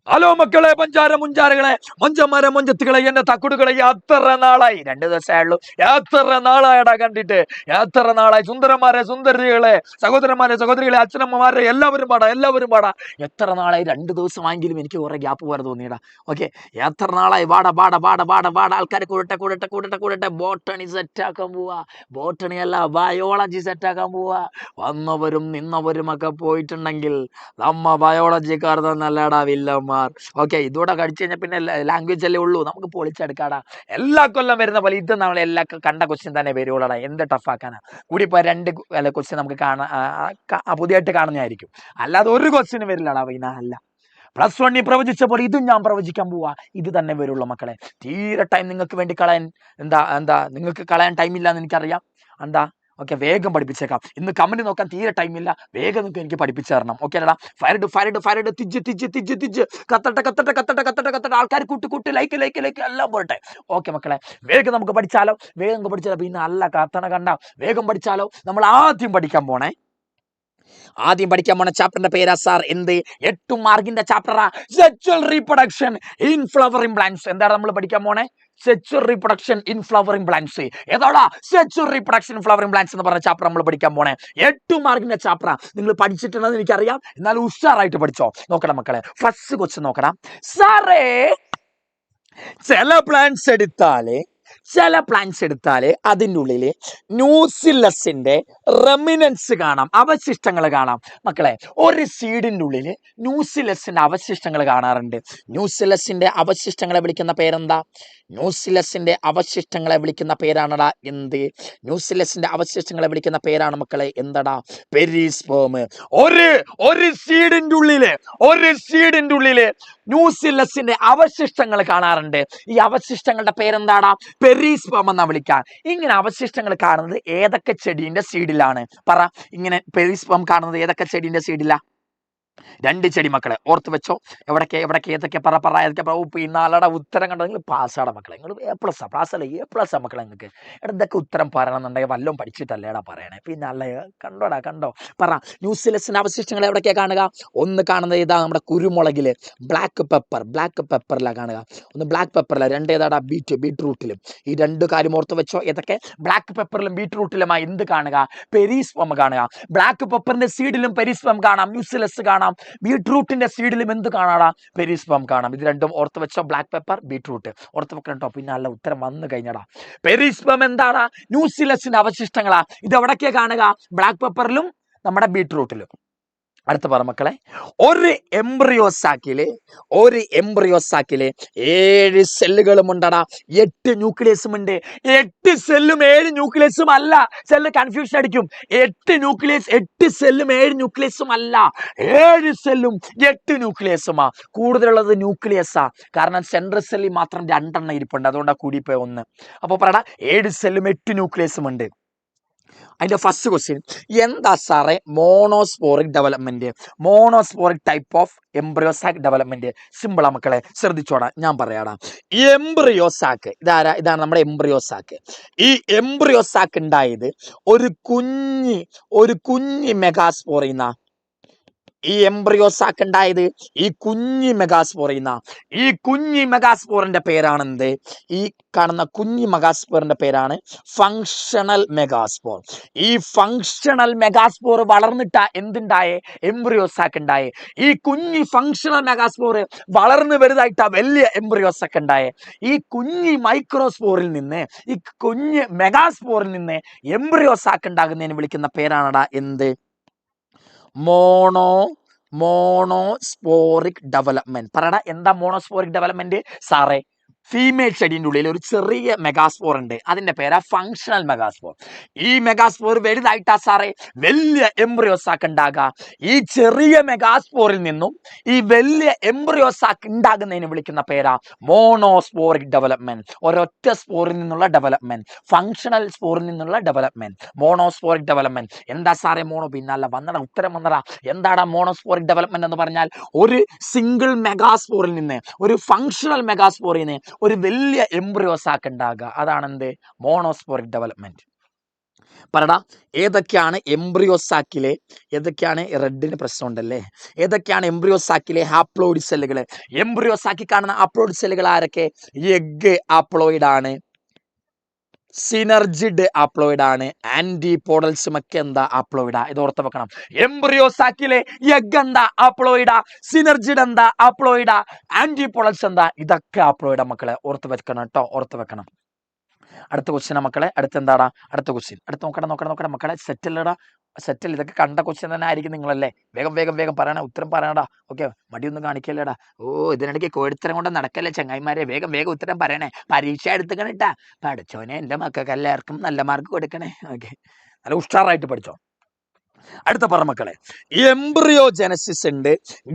Hello മക്കളെ, പഞ്ചാര മുഞ്ചാരകളെ, മൊഞ്ചന്മാരെ, മൊഞ്ചത്തുകളെ, എന്റെ തക്കുടുകളെ, എത്ര നാളായി? 2 ദിവസമേ ഉള്ളൂ. എത്ര നാളായടാ കണ്ടിട്ട്? എത്ര നാളായി? സുന്ദരന്മാരെ, സുന്ദരികളെ, സഹോദരന്മാരെ, സഹോദരികളെ, അച്ഛനമ്മമാരെ, എല്ലാവരും പാടാ, എല്ലാവരും പാടാ. എത്ര നാളായി? 2 ദിവസമായെങ്കിലും എനിക്ക് കുറെ ഗ്യാപ്പ് പോലെ തോന്നിയടാ. ഓക്കെ, എത്ര നാളായി? പാടാ പാടാ പാടാ പാടാ പാടാ. ആൾക്കാരെ കൂടട്ടെ കൂടട്ടെ കൂടട്ടെ കൂടട്ടെ. ബോട്ടണി സെറ്റാക്കാൻ പോവാ. ബോട്ടണി അല്ല, ബയോളജി സെറ്റാക്കാൻ പോവാ. വന്നവരും നിന്നവരും ഒക്കെ പോയിട്ടുണ്ടെങ്കിൽ നമ്മ ബയോളജിക്കാർ തന്നല്ലടാ വില്ലമ്മ. ഓക്കെ, ഇതോടെ കഴിച്ചു കഴിഞ്ഞാൽ പിന്നെ ലാംഗ്വേജ് അല്ലേ ഉള്ളൂ, നമുക്ക് പൊളിച്ചെടുക്കാടാ. എല്ലാ കൊല്ലം വരുന്ന പോലെ ഇത് നമ്മൾ എല്ലാ കണ്ട ക്വസ്റ്റ്യൻ തന്നെ വരുവുള്ളടാ. എന്ത് ടഫാക്കാനാ? കൂടിപ്പോ 2 ക്വസ്റ്റ്യൻ നമുക്ക് പുതിയതായിട്ട് കാണുന്നതായിരിക്കും. അല്ലാതെ ഒരു ക്വസ്റ്റ്യന് വരില്ലടാ. പിന്നെ അല്ല, +1 പ്രവചിച്ചപ്പോൾ ഇതും ഞാൻ പ്രവചിക്കാൻ പോവാ. ഇത് തന്നെ വരുള്ളൂ മക്കളെ. തീരെ ടൈം നിങ്ങൾക്ക് വേണ്ടി കളയാൻ നിങ്ങൾക്ക് കളയാൻ ടൈമില്ല എന്ന് എനിക്കറിയാം. എന്താ? ഓക്കെ, വേഗം പഠിപ്പിച്ചേക്കാം. ഇന്ന് കമന്റ് നോക്കാൻ തീരെ ടൈമില്ല. വേഗം നിങ്ങൾക്ക് എനിക്ക് പഠിപ്പിച്ചു തരണം. ഓക്കെ അല്ലടാ? ഫയർഡ് തിജ്ജ് കത്തട്ടെ. ആൾക്കാർ കൂട്ട് ലൈക്ക് എല്ലാം പോട്ടെ. ഓക്കെ മക്കളെ, വേഗം നമുക്ക് പഠിച്ചാലോ? വേഗം പഠിച്ചാലോ? പിന്നെ അല്ല കത്തണ കണ്ട, വേഗം പഠിച്ചാലോ? നമ്മൾ ആദ്യം പഠിക്കാൻ പോണ ചാപ്റ്ററിന്റെ പേരാ സാർ എന്ത്? 8 മാർക്കിന്റെ ചാപ്റ്ററാ, sexual reproduction in flowering plants. എന്താണ് നമ്മൾ പഠിക്കാൻ പോണേ? Sexual reproduction in flowering plants. ഏതാടാ sexual reproduction in flowering plants എന്ന് പറഞ്ഞ ചാപ്റ്റർ നമ്മൾ പഠിക്കാൻ പോണേ. 8 മാർക്കിന്റെ ചാപ്റ്ററാ. നിങ്ങൾ പഠിച്ചിട്ടുണ്ടെന്ന് എനിക്കറിയാം, എന്നാലും ഉഷാറായിട്ട് പഠിച്ചോ. നോക്കണം മക്കളെ, ഫസ്റ്റ് ക്വസ്റ്റ്യൻ നോക്കണം. സാറേ, ചില പ്ലാന്റ്സ് എടുത്താല് അതിൻ്റെ ഉള്ളില് ന്യൂസിലസിന്റെ റെമിനൻസ് കാണാം, അവശിഷ്ടങ്ങൾ കാണാം. മക്കളെ, ഒരു സീഡിന്റെ ഉള്ളില് ന്യൂസിലസിന്റെ അവശിഷ്ടങ്ങൾ കാണാറുണ്ട്. ന്യൂസിലസിന്റെ അവശിഷ്ടങ്ങളെ വിളിക്കുന്ന പേരെന്താ? ന്യൂസിലസിന്റെ അവശിഷ്ടങ്ങളെ വിളിക്കുന്ന പേരാണടാ എന്ത്? ന്യൂസിലസിന്റെ അവശിഷ്ടങ്ങളെ വിളിക്കുന്ന പേരാണ് മക്കളെ എന്തടാ? പെരിസ്പേം. ഒരു സീഡിന്റെ ഉള്ളില് ന്യൂസിലസിന്റെ അവശിഷ്ടങ്ങൾ കാണാറുണ്ട്. ഈ അവശിഷ്ടങ്ങളുടെ പേരെന്താടാ? പെരിസ്പേം എന്നാ വിളിക്കാൻ. ഇങ്ങനെ അവശിഷ്ടങ്ങൾ കാണുന്നത് ഏതൊക്കെ ചെടീന്റെ സീഡിലാണ്? പറ. ഇങ്ങനെ പെരിസ്പേം കാണുന്നത് ഏതൊക്കെ ചെടീന്റെ സീഡിലാ? 2 ചെടി മക്കളെ, ഓർത്ത് വെച്ചോ. എവിടൊക്കെ ഏതൊക്കെ പറ ഏതൊക്കെ പിന്നെ അല്ലട ഉത്തരം കണ്ടോ? നിങ്ങൾ പാസ്സാടാ മക്കളെ. നിങ്ങൾ A+, മക്കളെ. നിങ്ങൾക്ക് ഇതൊക്കെ ഉത്തരം പറയണമെന്നുണ്ടെങ്കിൽ വല്ലതും പഠിച്ചിട്ടല്ലേടാ പറയണേ. പിന്നെ അല്ല, കണ്ടോ പറ. ന്യൂസിലസിന്റെ അവശിഷ്ടങ്ങൾ എവിടൊക്കെയാ കാണുക? ഒന്ന് കാണുന്നത് ഇതാ, നമ്മുടെ കുരുമുളകില് ബ്ലാക്ക് പെപ്പറിലാണ് കാണുക. ഒന്ന് ബ്ലാക്ക് പെപ്പറില. 2 ഏതാടാ? ബീട്രൂട്ടിലും. ഈ 2 കാര്യം ഓർത്ത് വെച്ചോ. ഏതൊക്കെ? ബ്ലാക്ക് പെപ്പറിലും ബീട്രൂട്ടിലുമായി എന്ത് കാണുക? പെരിസ്പേം കാണുക. ബ്ലാക്ക് പെപ്പറിന്റെ സീഡിലും പെരിസ്പേം കാണാം, ന്യൂസിലസ് കാണാം. ബീട്രൂട്ടിന്റെ സീഡിലും എന്ത് കാണാടാ? പെരിസ്പേം കാണാം. ഇത് രണ്ടും ഓർത്ത് വെച്ചോ. ബ്ലാക്ക് പെപ്പർ, ബീട്രൂട്ട് ഓർത്ത് വെക്കണം കേട്ടോ. പിന്നെ അല്ല, ഉത്തരം വന്നു കഴിഞ്ഞടാ. പെരിസ്പേം എന്താടാ? ന്യൂസിലസിന്റെ അവശിഷ്ടങ്ങളാ. ഇത് എവിടൊക്കെയാ കാണുക? ബ്ലാക്ക് പെപ്പറിലും നമ്മുടെ ബീട്രൂട്ടിലും. അടുത്ത പറ മക്കളെ. ഒരു എംബ്രിയോ സാക്കില് 7 സെല്ലുകളും ഉണ്ടടാ. 8 ന്യൂക്ലിയസും ഉണ്ട്. 8 സെല്ലും 7 ന്യൂക്ലിയസും അല്ല. സെല്ല് കൺഫ്യൂഷൻ അടിക്കും. 8 സെല്ലും 7 ന്യൂക്ലിയസും അല്ല. 7 സെല്ലും 8 ന്യൂക്ലിയസുമാ. കൂടുതലുള്ളത് ന്യൂക്ലിയസാ. കാരണം സെൻട്രൽ സെല്ലിൽ മാത്രം 2 എണ്ണം ഇരിപ്പുണ്ട്, അതുകൊണ്ടാണ് കൂടിപ്പോയ 1. അപ്പോൾ പറയടാ, 7 സെല്ലും 8 ന്യൂക്ലിയസും ഉണ്ട്. അതിന്റെ ഫസ്റ്റ് ക്വസ്റ്റ്യൻ, എന്താ സാറേ monosporic development? Monosporic type of embryosac development. സിമ്പിളാ മക്കളെ, ശ്രദ്ധിച്ചോടാ, ഞാൻ പറയാടാ. എംബ്രിയോസാക്ക് ഇതാണ് നമ്മുടെ എംബ്രിയോസാക്ക്. ഈ എംബ്രിയോസാക്ക് ഉണ്ടായത് ഒരു കുഞ്ഞി മെഗാസ്പോറിന്ന. ഈ എംബ്രിയോസാക്ക് ഉണ്ടായത് ഈ കുഞ്ഞി മെഗാസ്പോറിന്റെ പേരാണെന്ത്? ഈ കാണുന്ന കുഞ്ഞി മെഗാസ്പോറിന്റെ പേരാണ് ഫങ്ഷണൽ മെഗാസ്പോർ. ഈ ഫങ്ഷണൽ മെഗാസ്പോർ വളർന്നിട്ടാ എന്തുണ്ടായേ? എംബ്രിയോസാക്ക് ഉണ്ടായേ. ഈ കുഞ്ഞി ഫങ്ഷണൽ മെഗാസ്പോർ വളർന്ന് വലുതായിട്ടാ വലിയ എംബ്രിയോസാക്ക് ഉണ്ടായേ. ഈ കുഞ്ഞി മൈക്രോസ്പോറിൽ നിന്ന്, ഈ കുഞ്ഞ് മെഗാസ്പോറിൽ നിന്ന് എംബ്രിയോസാക്ക് ഉണ്ടാകുന്നതിന് വിളിക്കുന്ന പേരാണടാ എന്ത്? Monosporic development. പറയടാ, എന്താ മോണോസ്പോറിക് ഡെവലപ്മെന്റ്? സാറേ, ഫീമെയിൽ ചെടീൻ്റെ ഉള്ളിൽ ഒരു ചെറിയ മെഗാസ്പോർ ഉണ്ട്, അതിന്റെ പേരാ ഫങ്ഷണൽ മെഗാസ്പോർ. ഈ മെഗാസ്പോർ വലുതായിട്ടാ സാറേ വലിയ എംബ്രിയോസാക്ക് ഉണ്ടാകുക. ഈ ചെറിയ മെഗാസ്പോറിൽ നിന്നും ഈ വലിയ എംബ്രിയോസാക്ക് ഉണ്ടാകുന്നതിന് വിളിക്കുന്ന പേരാ മോണോസ്പോറിക് ഡെവലപ്മെന്റ്. ഒരൊറ്റ സ്പോറിൽ നിന്നുള്ള ഡെവലപ്മെന്റ്, ഫങ്ഷണൽ സ്പോറിൽ നിന്നുള്ള ഡെവലപ്മെന്റ്, മോണോസ്പോറിക് ഡെവലപ്മെന്റ്. എന്താ സാറേ മോണോ? പിന്നല്ല, വന്നടാ, ഉത്തരം വന്നടാ. എന്താടാ മോണോസ്പോറിക് ഡെവലപ്മെന്റ് എന്ന് പറഞ്ഞാൽ? ഒരു സിംഗിൾ മെഗാസ്പോറിൽ നിന്ന്, ഒരു ഫങ്ഷണൽ മെഗാസ്പോറിൽ നിന്ന് ഒരു വലിയ എംബ്രിയോസാക്ക് ഉണ്ടാകുക. അതാണെന്ത്? Monosporic development. പറടാ, ഏതൊക്കെയാണ് എംബ്രിയോസാക്കിലെ, ഏതൊക്കെയാണ് റെഡിന് പ്രശ്നമുണ്ടല്ലേ, ഏതൊക്കെയാണ് എംബ്രിയോസാക്കിലെ ഹാപ്ലോയിഡ് സെല്ലുകൾ? എംബ്രിയോസാക്കി കാണുന്ന ഹാപ്ലോയിഡ് സെല്ലുകൾ ആരൊക്കെ? എഗ് ഹാപ്ലോയിഡ് ആണ്, സിനർജിഡ് ഹാപ്ലോയിഡ് ആണ്, ആന്റിപോഡൽസും ഒക്കെ എന്താ ഹാപ്ലോയിഡാ. ഇത് ഓർത്ത് വെക്കണം. എംബ്രിയോസാക്കിലെ എഗ് എന്താ ഹാപ്ലോയിഡാ, സിനർജിഡ് എന്താ ഹാപ്ലോയിഡാ, ആന്റിപോഡൽസ് എന്താ, ഇതൊക്കെ ഹാപ്ലോയിഡാ മക്കളെ. ഓർത്ത് വെക്കണം കേട്ടോ, ഓർത്ത് വെക്കണം. അടുത്ത ക്വസ്റ്റ്യൻ മക്കളെ, അടുത്ത് എന്താടാ അടുത്ത ക്വസ്റ്റ്യൻ? അടുത്ത് നോക്കട്ടെ മക്കളെ, സെറ്റിലടാ, സെറ്റിൽ. ഇതൊക്കെ കണ്ട ക്വസ്റ്റ്യൻ തന്നെ ആയിരിക്കും നിങ്ങളല്ലേ. വേഗം വേഗം വേഗം പറയണ, ഉത്തരം പറയണടാ. ഓക്കെ, മടിയൊന്നും കാണിക്കല്ലേടാ. ഇതിനിടയ്ക്ക് കോഴിത്തരം കൊണ്ട് നടക്കല്ലേ ചങ്ങായിമാരെ. വേഗം വേഗം ഉത്തരം പറയണേ, പരീക്ഷ എടുത്തുക്കണിട്ടാ. പഠിച്ചോനെ, എൻ്റെ മക്കൾക്ക് എല്ലാവർക്കും നല്ല മാർക്ക് കൊടുക്കണേ. ഓക്കെ, നല്ല ഉഷാറായിട്ട് പഠിച്ചോ. അടുത്ത പറ മക്കളെ, എംബ്രിയോജനസിസ് ഉണ്ട്,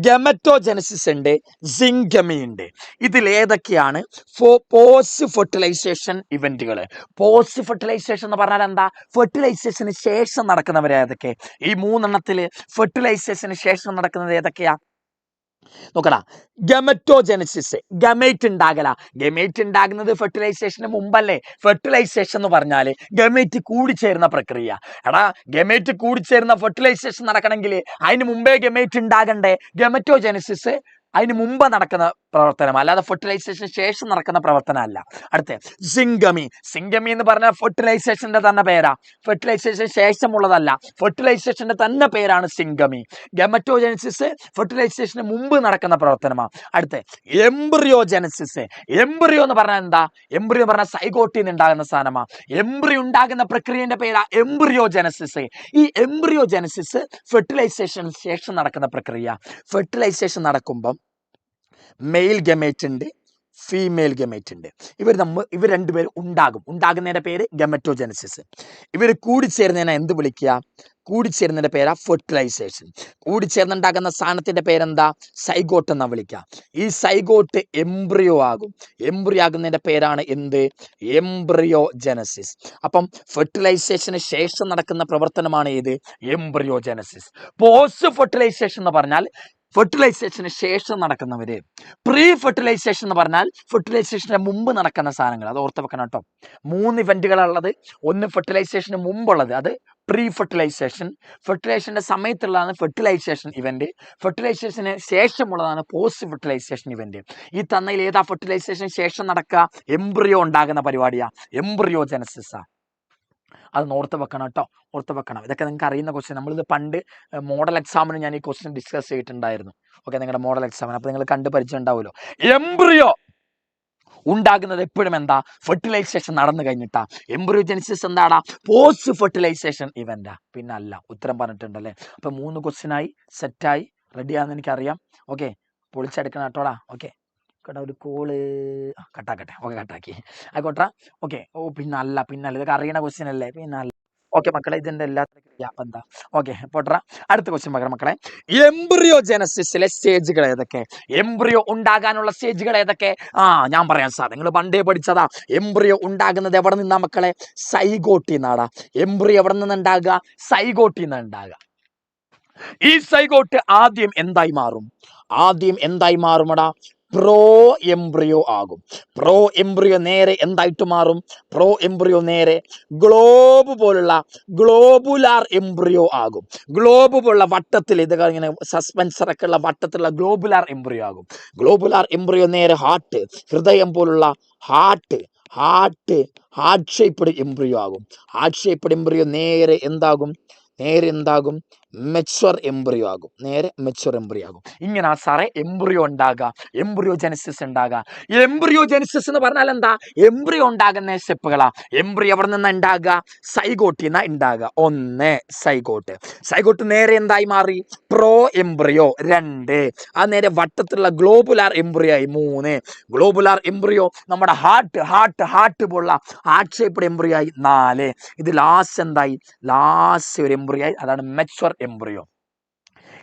ഗമറ്റോജനസിസ് ഉണ്ട്, സിംഗമി ഉണ്ട്. ഇതിൽ ഏതൊക്കെയാണ് പോസ്റ്റ് ഫെർട്ടിലൈസേഷൻ ഇവന്റുകൾ? പോസ്റ്റ് ഫെർട്ടിലൈസേഷൻ എന്ന് പറഞ്ഞാൽ എന്താ? ഫെർട്ടിലൈസേഷന് ശേഷം നടക്കുന്നവർ ഏതൊക്കെ? ഈ മൂന്നെണ്ണത്തില് ഫെർട്ടിലൈസേഷന് ശേഷം നടക്കുന്നത് ഏതൊക്കെയാ? നോക്കടാ, ഗമറ്റോജനസിസ്, ഗമേറ്റ് ഉണ്ടാകല. ഗമേറ്റ് ഉണ്ടാകുന്നത് ഫെർട്ടിലൈസേഷന് മുമ്പല്ലേ. ഫെർട്ടിലൈസേഷൻ എന്ന് പറഞ്ഞാല് ഗമേറ്റ് കൂടിച്ചേരുന്ന പ്രക്രിയ. എടാ, ഗമേറ്റ് കൂടിച്ചേരുന്ന ഫെർട്ടിലൈസേഷൻ നടക്കണമെങ്കിൽ അതിന് മുമ്പേ ഗമേറ്റ് ഉണ്ടാകണ്ടേ. ഗമറ്റോജനസിസ് അതിന് മുമ്പ് നടക്കുന്ന പ്രവർത്തനം, അല്ലാതെ ഫെർട്ടിലൈസേഷന് ശേഷം നടക്കുന്ന പ്രവർത്തനം അല്ല. അടുത്ത സിംഗമി. സിംഗമി എന്ന് പറഞ്ഞാൽ ഫെർട്ടിലൈസേഷന്റെ തന്നെ പേരാ, ഫെർട്ടിലൈസേഷൻ ശേഷമുള്ളതല്ല, ഫെർട്ടിലൈസേഷന്റെ തന്നെ പേരാണ് സിംഗമി. ഗമറ്റോജനസിസ് ഫെർട്ടിലൈസേഷന് മുമ്പ് നടക്കുന്ന പ്രവർത്തനമാണ്. അടുത്ത എംബ്രിയോജനസിസ്. എംബ്രിയോ എന്ന് പറഞ്ഞാൽ എന്താ? എംബ്രിയോ എന്ന് പറഞ്ഞാൽ സൈഗോട്ടിൽ നിന്ന് ഉണ്ടാകുന്ന സാധനമാണ്. എംബ്രിയോ ഉണ്ടാകുന്ന പ്രക്രിയന്റെ പേരാ എംബ്രിയോജനസിസ്. ഈ എംബ്രിയോജനസിസ് ഫെർട്ടിലൈസേഷന് ശേഷം നടക്കുന്ന പ്രക്രിയ. ഫെർട്ടിലൈസേഷൻ നടക്കുമ്പം മെയിൽ ഗമേറ്റ് ഉണ്ട്, ഫീമെയിൽ ഗമേറ്റ് ഉണ്ട്. ഇവർ രണ്ടുപേരും ഉണ്ടാകുന്നതിന്റെ പേര് ഗമറ്റോജനസിസ്. ഇവർ കൂടിച്ചേരുന്നതിനെ എന്ത് വിളിക്കുക? കൂടിച്ചേരുന്നതിന്റെ പേരാ ഫെർട്ടിലൈസേഷൻ. കൂടിച്ചേർന്നുണ്ടാകുന്ന സാധനത്തിന്റെ പേരെന്താ? സൈഗോട്ട് എന്നാ വിളിക്കുക. ഈ സൈഗോട്ട് എംബ്രിയോ ആകും. എംബ്രിയോ ആകുന്നതിന്റെ പേരാണ് എന്ത്? എംബ്രിയോജനസിസ്. അപ്പം ഫെർട്ടിലൈസേഷന് ശേഷം നടക്കുന്ന പ്രവർത്തനമാണ് ഇത് എംബ്രിയോജനസിസ്. പോസ്റ്റ് ഫെർട്ടിലൈസേഷൻ എന്ന് പറഞ്ഞാൽ ഫെർട്ടിലൈസേഷന് ശേഷം നടക്കുന്നവര്. പ്രീ ഫെർട്ടിലൈസേഷൻ എന്ന് പറഞ്ഞാൽ ഫെർട്ടിലൈസേഷന് മുമ്പ് നടക്കുന്ന സാധനങ്ങൾ. അത് ഓർത്ത് വെക്കണം കേട്ടോ. 3 ഇവന്റുകളുള്ളത്. ഒന്ന് ഫെർട്ടിലൈസേഷന് മുമ്പുള്ളത്, അത് പ്രീ ഫെർട്ടിലൈസേഷൻ. ഫെർട്ടിലൈസേഷന്റെ സമയത്തുള്ളതാണ് ഫെർട്ടിലൈസേഷൻ ഇവന്റ്. ഫെർട്ടിലൈസേഷന് ശേഷമുള്ളതാണ് പോസ്റ്റ് ഫെർട്ടിലൈസേഷൻ ഇവന്റ്. ഈ തന്നയിൽ ഏതാ ഫെർട്ടിലൈസേഷൻ ശേഷം നടക്കുക? എംബ്രിയോ ഉണ്ടാകുന്ന പരിപാടിയാ, എംബ്രിയോജനസിസാ. അത് ഓർത്ത് വെക്കണം കേട്ടോ, ഓർത്ത് വെക്കണം. ഇതൊക്കെ നിങ്ങൾക്ക് അറിയുന്ന ക്വസ്റ്റ്യൻ. നമ്മളിത് പണ്ട് മോഡൽ എക്സാമിന് ഞാൻ ഈ ക്വസ്റ്റ്യൻ ഡിസ്കസ് ചെയ്തിട്ടുണ്ടായിരുന്നു. ഓക്കെ, നിങ്ങളുടെ മോഡൽ എക്സാമിന്. അപ്പോൾ നിങ്ങൾ കണ്ട് പരിചയം ഉണ്ടാവുമല്ലോ. എംബ്രിയോ ഉണ്ടാകുന്നത് എപ്പോഴും എന്താ? ഫെർട്ടിലൈസേഷൻ നടന്നു കഴിഞ്ഞിട്ടാ. എംബ്രിയോജനസിസ് എന്താടാ? പോസ്റ്റ് ഫെർട്ടിലൈസേഷൻ ഇവന്റാ, പിന്നെ അല്ല. ഉത്തരം പറഞ്ഞിട്ടുണ്ടല്ലേ. അപ്പൊ 3 ക്വസ്റ്റ്യനായി, സെറ്റായി, റെഡിയാണെന്ന് എനിക്കറിയാം. ഓക്കെ, പൊളിച്ചെടുക്കണം കേട്ടോടാ. ഓക്കെ, ഒരു കോള് കട്ടാക്കട്ടെ. ഓക്കെ, കട്ടാക്കി ആയിക്കോട്ടെ. ഓക്കെ, പിന്നല്ല ഇതൊക്കെ അറിയണ ക്വസ്റ്റ്യൻ അല്ലേ, പിന്നല്ല. ഓക്കെ മക്കളെ, ഇതിന്റെ എല്ലാത്തിനും എന്താ? ഓക്കെ, പോട്ടെ. അടുത്ത ക്വസ്റ്റ്യൻ മക്കളെ, എംബ്രിയോജനസിസിലെ സ്റ്റേജുകൾ ഏതൊക്കെ? എംബ്രിയോ ഉണ്ടാകാനുള്ള സ്റ്റേജുകൾ ഏതൊക്കെ? ഞാൻ പറയാം സാർ, നിങ്ങൾ പണ്ടേ പഠിച്ചതാ. എംബ്രിയോ ഉണ്ടാകുന്നത് എവിടെ നിന്നാ മക്കളെ? സൈഗോട്ടിൽ നിന്നാടാ. എംബ്രിയോ എവിടെ നിന്ന് ഉണ്ടാകുക? സൈഗോട്ടിൽ നിന്ന് ഉണ്ടാകുക. ഈ സൈഗോട്ട് ആദ്യം എന്തായി മാറുമടാ? പ്രോ എംബ്രിയോ ആകും. പ്രോ എംബ്രിയോ നേരെ എന്തായിട്ട് മാറും? പ്രോ എംബ്രിയോ നേരെ ഗ്ലോബ് പോലുള്ള ഗ്ലോബുലാർ എംബ്രിയോ ആകും. ഗ്ലോബ് പോലുള്ള വട്ടത്തിൽ, ഇതൊക്കെ ഇങ്ങനെ സസ്പെൻസറൊക്കെ ഉള്ള വട്ടത്തിലുള്ള ഗ്ലോബുലാർ എംബ്രിയോ ആകും. ഗ്ലോബുലാർ എംബ്രിയോ നേരെ ഹാർട്ട്, ഹൃദയം പോലുള്ള ഹാർട്ട് ഷേപ്പ്ഡ് എംബ്രിയോ ആകും. ഹാർട്ട് ഷേപ്പ്ഡ് എംബ്രിയോ നേരെ എന്താകും? മെച്വർ എംബ്രിയോ ആകും. ഇങ്ങനെ സാറേ എംബ്രിയോ ഉണ്ടാകുക, എംബ്രിയോജനസിസ് ഉണ്ടാകുക. എംബ്രിയോജനസിസ് എന്ന് പറഞ്ഞാൽ എന്താ? എംബ്രിയോ ഉണ്ടാകുന്ന സ്റ്റെപ്പുകളാ. എംബ്രിയോ എവിടെ നിന്ന് ഉണ്ടാകുക? സൈഗോട്ടിൽ നിന്ന് ഉണ്ടാകുക. 1 സൈഗോട്ട് നേരെ എന്തായി മാറി? Pro embryo. 2 ആ നേരെ വട്ടത്തിലുള്ള ഗ്ലോബുലാർ എംബ്രിയോ ആയി. 3 ഗ്ലോബുലാർ എംബ്രിയോ നമ്മുടെ ഹാർട്ട് പോലുള്ള ഹാർട്ട് ഷേപ്പ്ഡ് എംബ്രിയോ ആയി. 4 ഇത് ലാസ്റ്റ് എന്തായി? ലാസ്റ്റ് ഒരു എംബ്രിയോ ആയി, അതാണ് മെച്വർ എംബ്രിയോ.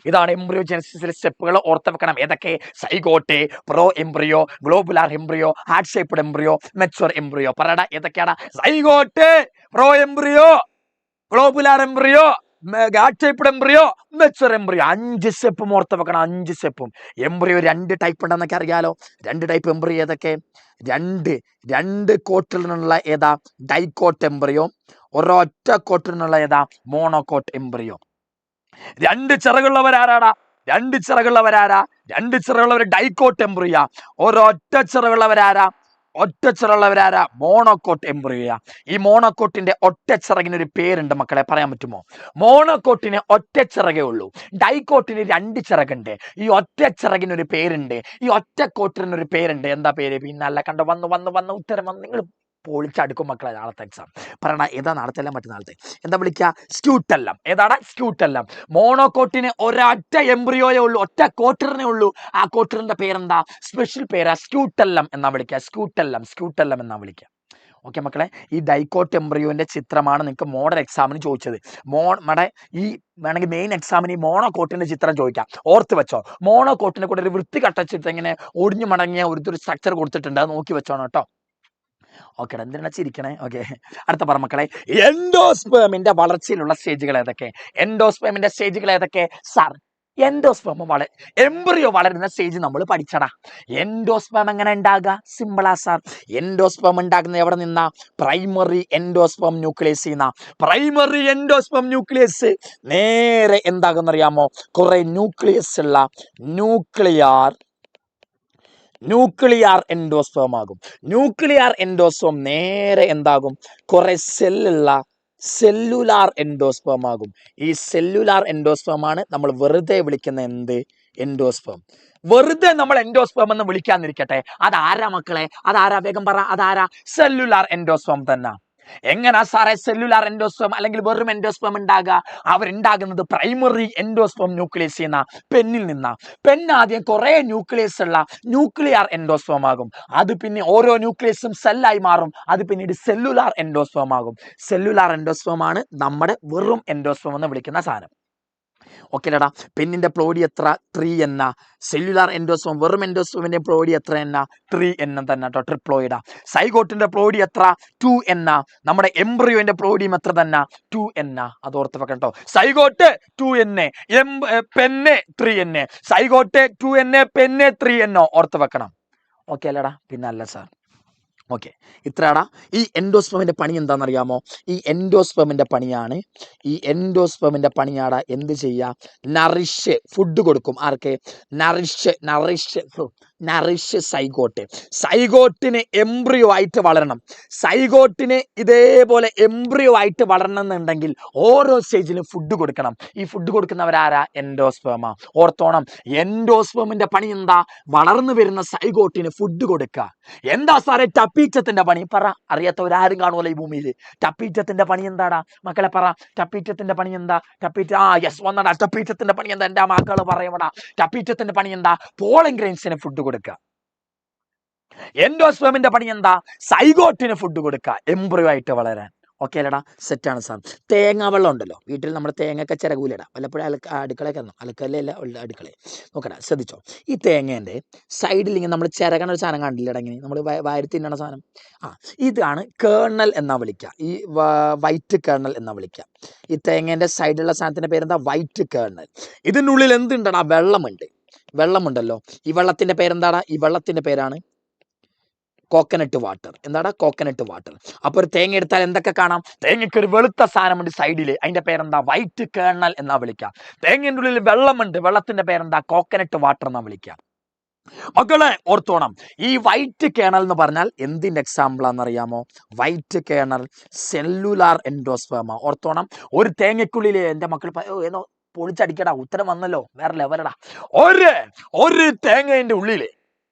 ഇതാണ് എംബ്രിയോജനസിസിലെ സ്റ്റെപ്പുകൾ. ഓർത്ത് വെക്കണം. ഏതൊക്കെ? Zygote, pro embryo, globular embryo, heart shaped embryo, mature embryo. പറയടാ, ഏതൊക്കെയാണ്? Zygote, pro embryo, globular embryo, heart shaped embryo, mature embryo. 5 സ്റ്റെപ്പും ഓർത്ത് വെക്കണം. 5 സ്റ്റെപ്പും. എംബ്രിയോ 2 ടൈപ്പ് ഉണ്ടെന്നൊക്കെ അറിയാലോ. 2 ടൈപ്പ് എംബ്രിയോ ഏതൊക്കെ? രണ്ട് കോട്ടിൽ നിന്നുള്ള ഏതാ? Dicot embryo. ഒരൊറ്റ കോട്ടിനുള്ള ഏതാ? Monocot embryo. രണ്ട് ചിറകുള്ളവരാരാടാ? രണ്ട് ചിറകുള്ളവരാരാ? രണ്ട് ചിറകുള്ളവർ ഡൈക്കോട്ട് എംബ്രിയോ. ഒരൊറ്റ ചിറകുള്ളവരാരാ? ഒറ്റ ചിറകുള്ളവരാരാ? Monocot embryo. ഈ മോണോകോട്ടിന്റെ ഒറ്റ ചിറകിനൊരു പേരുണ്ട് മക്കളെ, പറയാൻ പറ്റുമോ? മോണോകോട്ടിന് ഒറ്റ ചിറകേ ഉള്ളൂ, ഡൈക്കോട്ടിന് രണ്ട് ചിറകുണ്ട്. ഈ ഒറ്റ ചിറകിനൊരു പേരുണ്ട്, ഈ ഒറ്റ കോട്ടിനൊരു പേരുണ്ട്. എന്താ പേര്? പിന്നല്ല കണ്ടോ, വന്ന് വന്ന് വന്ന് ഉത്തരം വന്ന്. നിങ്ങൾ പൊളിച്ചടുക്കും മക്കളെ നാളത്തെ എക്സാം. പറയണ ഏതാ നാളത്തെ അല്ല മറ്റന്നാളത്തെ? എന്താ വിളിക്കുക? സ്ക്യൂട്ടെല്ലം. ഏതാണ്? സ്ക്യൂട്ടെല്ലം. മോണോകോട്ടിന് ഒരൊറ്റ എംബ്രിയോയേ ഉള്ളൂ, ഒറ്റ കോട്ടറിനെ ഉള്ളൂ. ആ കോട്ടറിന്റെ പേരെന്താ? സ്പെഷ്യൽ പേരാ സ്ക്യൂട്ടെല്ലം എന്നാ വിളിക്കുക. സ്ക്യൂട്ടെല്ലം, സ്ക്യൂട്ടെല്ലം എന്നാ വിളിക്കുക. ഓക്കെ മക്കളെ, ഈ ഡൈക്കോട്ട് എംബ്രിയോന്റെ ചിത്രമാണ് നിങ്ങൾക്ക് മോഡൽ എക്സാമിന് ചോദിച്ചത്. നമ്മുടെ ഈ വേണമെങ്കിൽ മെയിൻ എക്സാമിന് ഈ മോണോകോട്ടിന്റെ ചിത്രം ചോദിക്കാം. ഓർത്ത് വെച്ചോ, മോണോകോട്ടിനെ കൂടെ ഒരു വൃത്തികെട്ട ചിത്രം ഇങ്ങനെ ഒടിഞ്ഞു മടങ്ങിയ ഒരു സ്ട്രക്ചർ കൊടുത്തിട്ടുണ്ട്, അത് നോക്കി വെച്ചോണം കേട്ടോ. ഓക്കെ, എന്തിനാ ചിരിക്കണേ? ഓക്കെ, അടുത്ത പറ മക്കളെ. എൻഡോസ്പേമിന്റെ വളർച്ചയിലുള്ള സ്റ്റേജുകൾ ഏതൊക്കെ? എൻഡോസ്പേമിന്റെ സ്റ്റേജുകൾ ഏതൊക്കെ സാർ? എൻഡോസ്പേം എംബ്രിയോ വളരുന്ന സ്റ്റേജ് നമ്മൾ പഠിച്ചടാ. എൻഡോസ്പേം എങ്ങനെ ഉണ്ടാകുക? സിമ്പിളാ സാർ. എൻഡോസ്പേം ഉണ്ടാകുന്നത് എവിടെ നിന്നാ? Primary endosperm nucleus. Primary endosperm nucleus നേരെ എന്താകുന്ന അറിയാമോ? കുറെ ന്യൂക്ലിയസ് ഉള്ള ന്യൂക്ലിയർ എൻഡോസ്പേം ആകും. ന്യൂക്ലിയർ എൻഡോസ്പേം നേരെ എന്താകും? കുറെ സെല്ലുള്ള സെല്ലുലാർ എൻഡോസ്പേം ആകും. ഈ സെല്ലുലാർ എൻഡോസ്പേം ആണ് നമ്മൾ വെറുതെ വിളിക്കുന്ന എന്ത്? എൻഡോസ്പേം. വെറുതെ നമ്മൾ എൻഡോസ്പേം എന്ന് വിളിക്കാന്നിരിക്കട്ടെ, അതാരാ മക്കളെ? അതാരാ? വേഗം പറ, അതാരാ? സെല്ലുലാർ എൻഡോസ്പേം തന്നെ. എങ്ങനാ സാറേ സെല്ലുലാർ എൻഡോസ്പേം അല്ലെങ്കിൽ വെറും എൻഡോസ്പേം ഉണ്ടാകുക? അവരുണ്ടാകുന്നത് പ്രൈമറി എൻഡോസ്പേം ന്യൂക്ലിയസ് ചെയ്യുന്ന പെന്നിൽ നിന്നാ. പെന്നാദ്യം കുറെ ന്യൂക്ലിയസ് ഉള്ള ന്യൂക്ലിയർ എൻഡോസ്പേം ആകും. അത് പിന്നെ ഓരോ ന്യൂക്ലിയസും സെല്ലായി മാറും. അത് പിന്നീട് സെല്ലുലാർ എൻഡോസ്പേം ആകും. സെല്ലുലാർ എൻഡോസ്പേം ആണ് നമ്മുടെ വെറും എൻഡോസ്പേം എന്ന് വിളിക്കുന്ന സാധനം. ഓക്കെ ലേടാ. പെന്നിന്റെ പ്ലോഡി എത്ര? 3N. സെല്ലുലാർ എൻഡോസ്പേം വെറും എൻഡോസ്പേമിന്റെ പ്ലോഡി എത്ര എന്ന? 3N തന്നെ കേട്ടോ, ട്രിപ്ലോയിഡാ. സൈഗോട്ടിന്റെ പ്ലോഡി എത്ര? 2N. നമ്മുടെ എംബ്രിയോന്റെ പ്ലോഡിയും എത്ര തന്നെ? 2N. അത് ഓർത്ത് വെക്കണം കേട്ടോ. Zygote 2N, pen 3N. Zygote 2N, pen 3N. ഓർത്ത് വെക്കണം. ഓക്കെ അല്ലേടാ? പിന്നെ അല്ല സാർ. ഓക്കെ, ഇത്രയാടാ. ഈ എൻഡോസ്പേമിന്റെ പണി എന്താണെന്നറിയാമോ? ഈ എൻഡോസ്പേമിന്റെ പണിയാടാ എന്ത് ചെയ്യുക? നറിഷ്, ഫുഡ് കൊടുക്കും. ആർക്ക്? Nourish zygote. സൈഗോട്ടിന് എംബ്രിയോ ആയിട്ട് വളരണം. സൈഗോട്ടിന് ഇതേപോലെ എംബ്രിയോ ആയിട്ട് വളരണം എന്നുണ്ടെങ്കിൽ ഓരോ സ്റ്റേജിലും ഫുഡ് കൊടുക്കണം. ഈ ഫുഡ് കൊടുക്കുന്നവരാരാ? എൻഡോസ്പേമാ. ഓർത്തോണം, എൻഡോസ്പേമിന്റെ പണി എന്താ? വളർന്നു വരുന്ന സൈഗോട്ടിന് ഫുഡ് കൊടുക്കുക. എന്താ സാറേ ടപ്പീറ്റത്തിന്റെ പണി? പറ, അറിയാത്തവരാരും കാണുമല്ലോ ഈ ഭൂമിയിൽ. ടപ്പീറ്റത്തിന്റെ പണി എന്താടാ മക്കളെ? പറ, ടപ്പീറ്റത്തിന്റെ പണി എന്താ? യെസ് വന്നടാ. ടപ്പീറ്റത്തിന്റെ പണി എന്താ? എന്റെ മക്കള് പറയടാ. ടപ്പീറ്റത്തിന്റെ പണി എന്താ? പോളൻ ഗ്രെയിൻസിന് ഫുഡ് കൊടുക്കുക. എൻഡോസ്പേമിന്റെ പണി എന്താ? സൈഗോട്ടിന് ഫുഡ് കൊടുക്കുക, എംബ്രിയോ ആയിട്ട് വളരാൻ. ഓക്കെ അല്ലടാ? സെറ്റാണ് സാർ. തേങ്ങ വെള്ളം ഉണ്ടല്ലോ വീട്ടിൽ, നമ്മുടെ തേങ്ങയൊക്കെ ചിറകൂലിടാ. വല്ലപ്പോഴും അടുക്കളയൊക്കെ അലക്കല്ല അടുക്കള നോക്കടാ, ശ്രദ്ധിച്ചോ. ഈ തേങ്ങേന്റെ സൈഡിൽ ഇങ്ങനെ നമ്മൾ ചിറകണ ഒരു സാധനം കണ്ടില്ലടാ, ഇങ്ങനെ നമ്മൾ വാരി തിന്നണ സാധനം. ഇതാണ് കേർണൽ എന്നാ വിളിക്കുക. ഈ വൈറ്റ് കേർണൽ എന്നാ വിളിക്കുക. ഈ തേങ്ങേന്റെ സൈഡിലുള്ള സാധനത്തിന്റെ പേരെന്താ? White kernel. ഇതിൻ്റെ ഉള്ളിൽ എന്തുണ്ടടാ? വെള്ളമുണ്ടല്ലോ. ഈ വെള്ളത്തിന്റെ പേരെന്താടാ? ഈ വെള്ളത്തിന്റെ പേരാണ് കോക്കനട്ട് വാട്ടർ. എന്താടാ? Coconut water. അപ്പൊ ഒരു തേങ്ങ എടുത്താൽ എന്തൊക്കെ കാണാം? തേങ്ങയ്ക്ക് ഒരു വെളുത്ത സാധനമുണ്ട് സൈഡിൽ, അതിന്റെ പേരെന്താ? വൈറ്റ് കേർണൽ എന്നാ വിളിക്കുക. തേങ്ങയുടെ ഉള്ളിൽ വെള്ളമുണ്ട്, വെള്ളത്തിന്റെ പേരെന്താ? കോക്കനട്ട് വാട്ടർ എന്നാ വിളിക്കുക. മക്കളെ ഓർത്തോണം, ഈ വൈറ്റ് കേണൽ എന്ന് പറഞ്ഞാൽ എന്തിന്റെ എക്സാമ്പിൾ ആണെന്നറിയാമോ? White kernel cellular endosperm. ഓർത്തോണം, ഒരു തേങ്ങയ്ക്കുള്ളിൽ എന്റെ മക്കൾ ഏതോ പൊളിച്ചടിക്കടാ, ഉത്തരം വന്നല്ലോ, വേറെ ലെവലടാ. ഒരു തേങ്ങയുടെ ഉള്ളില്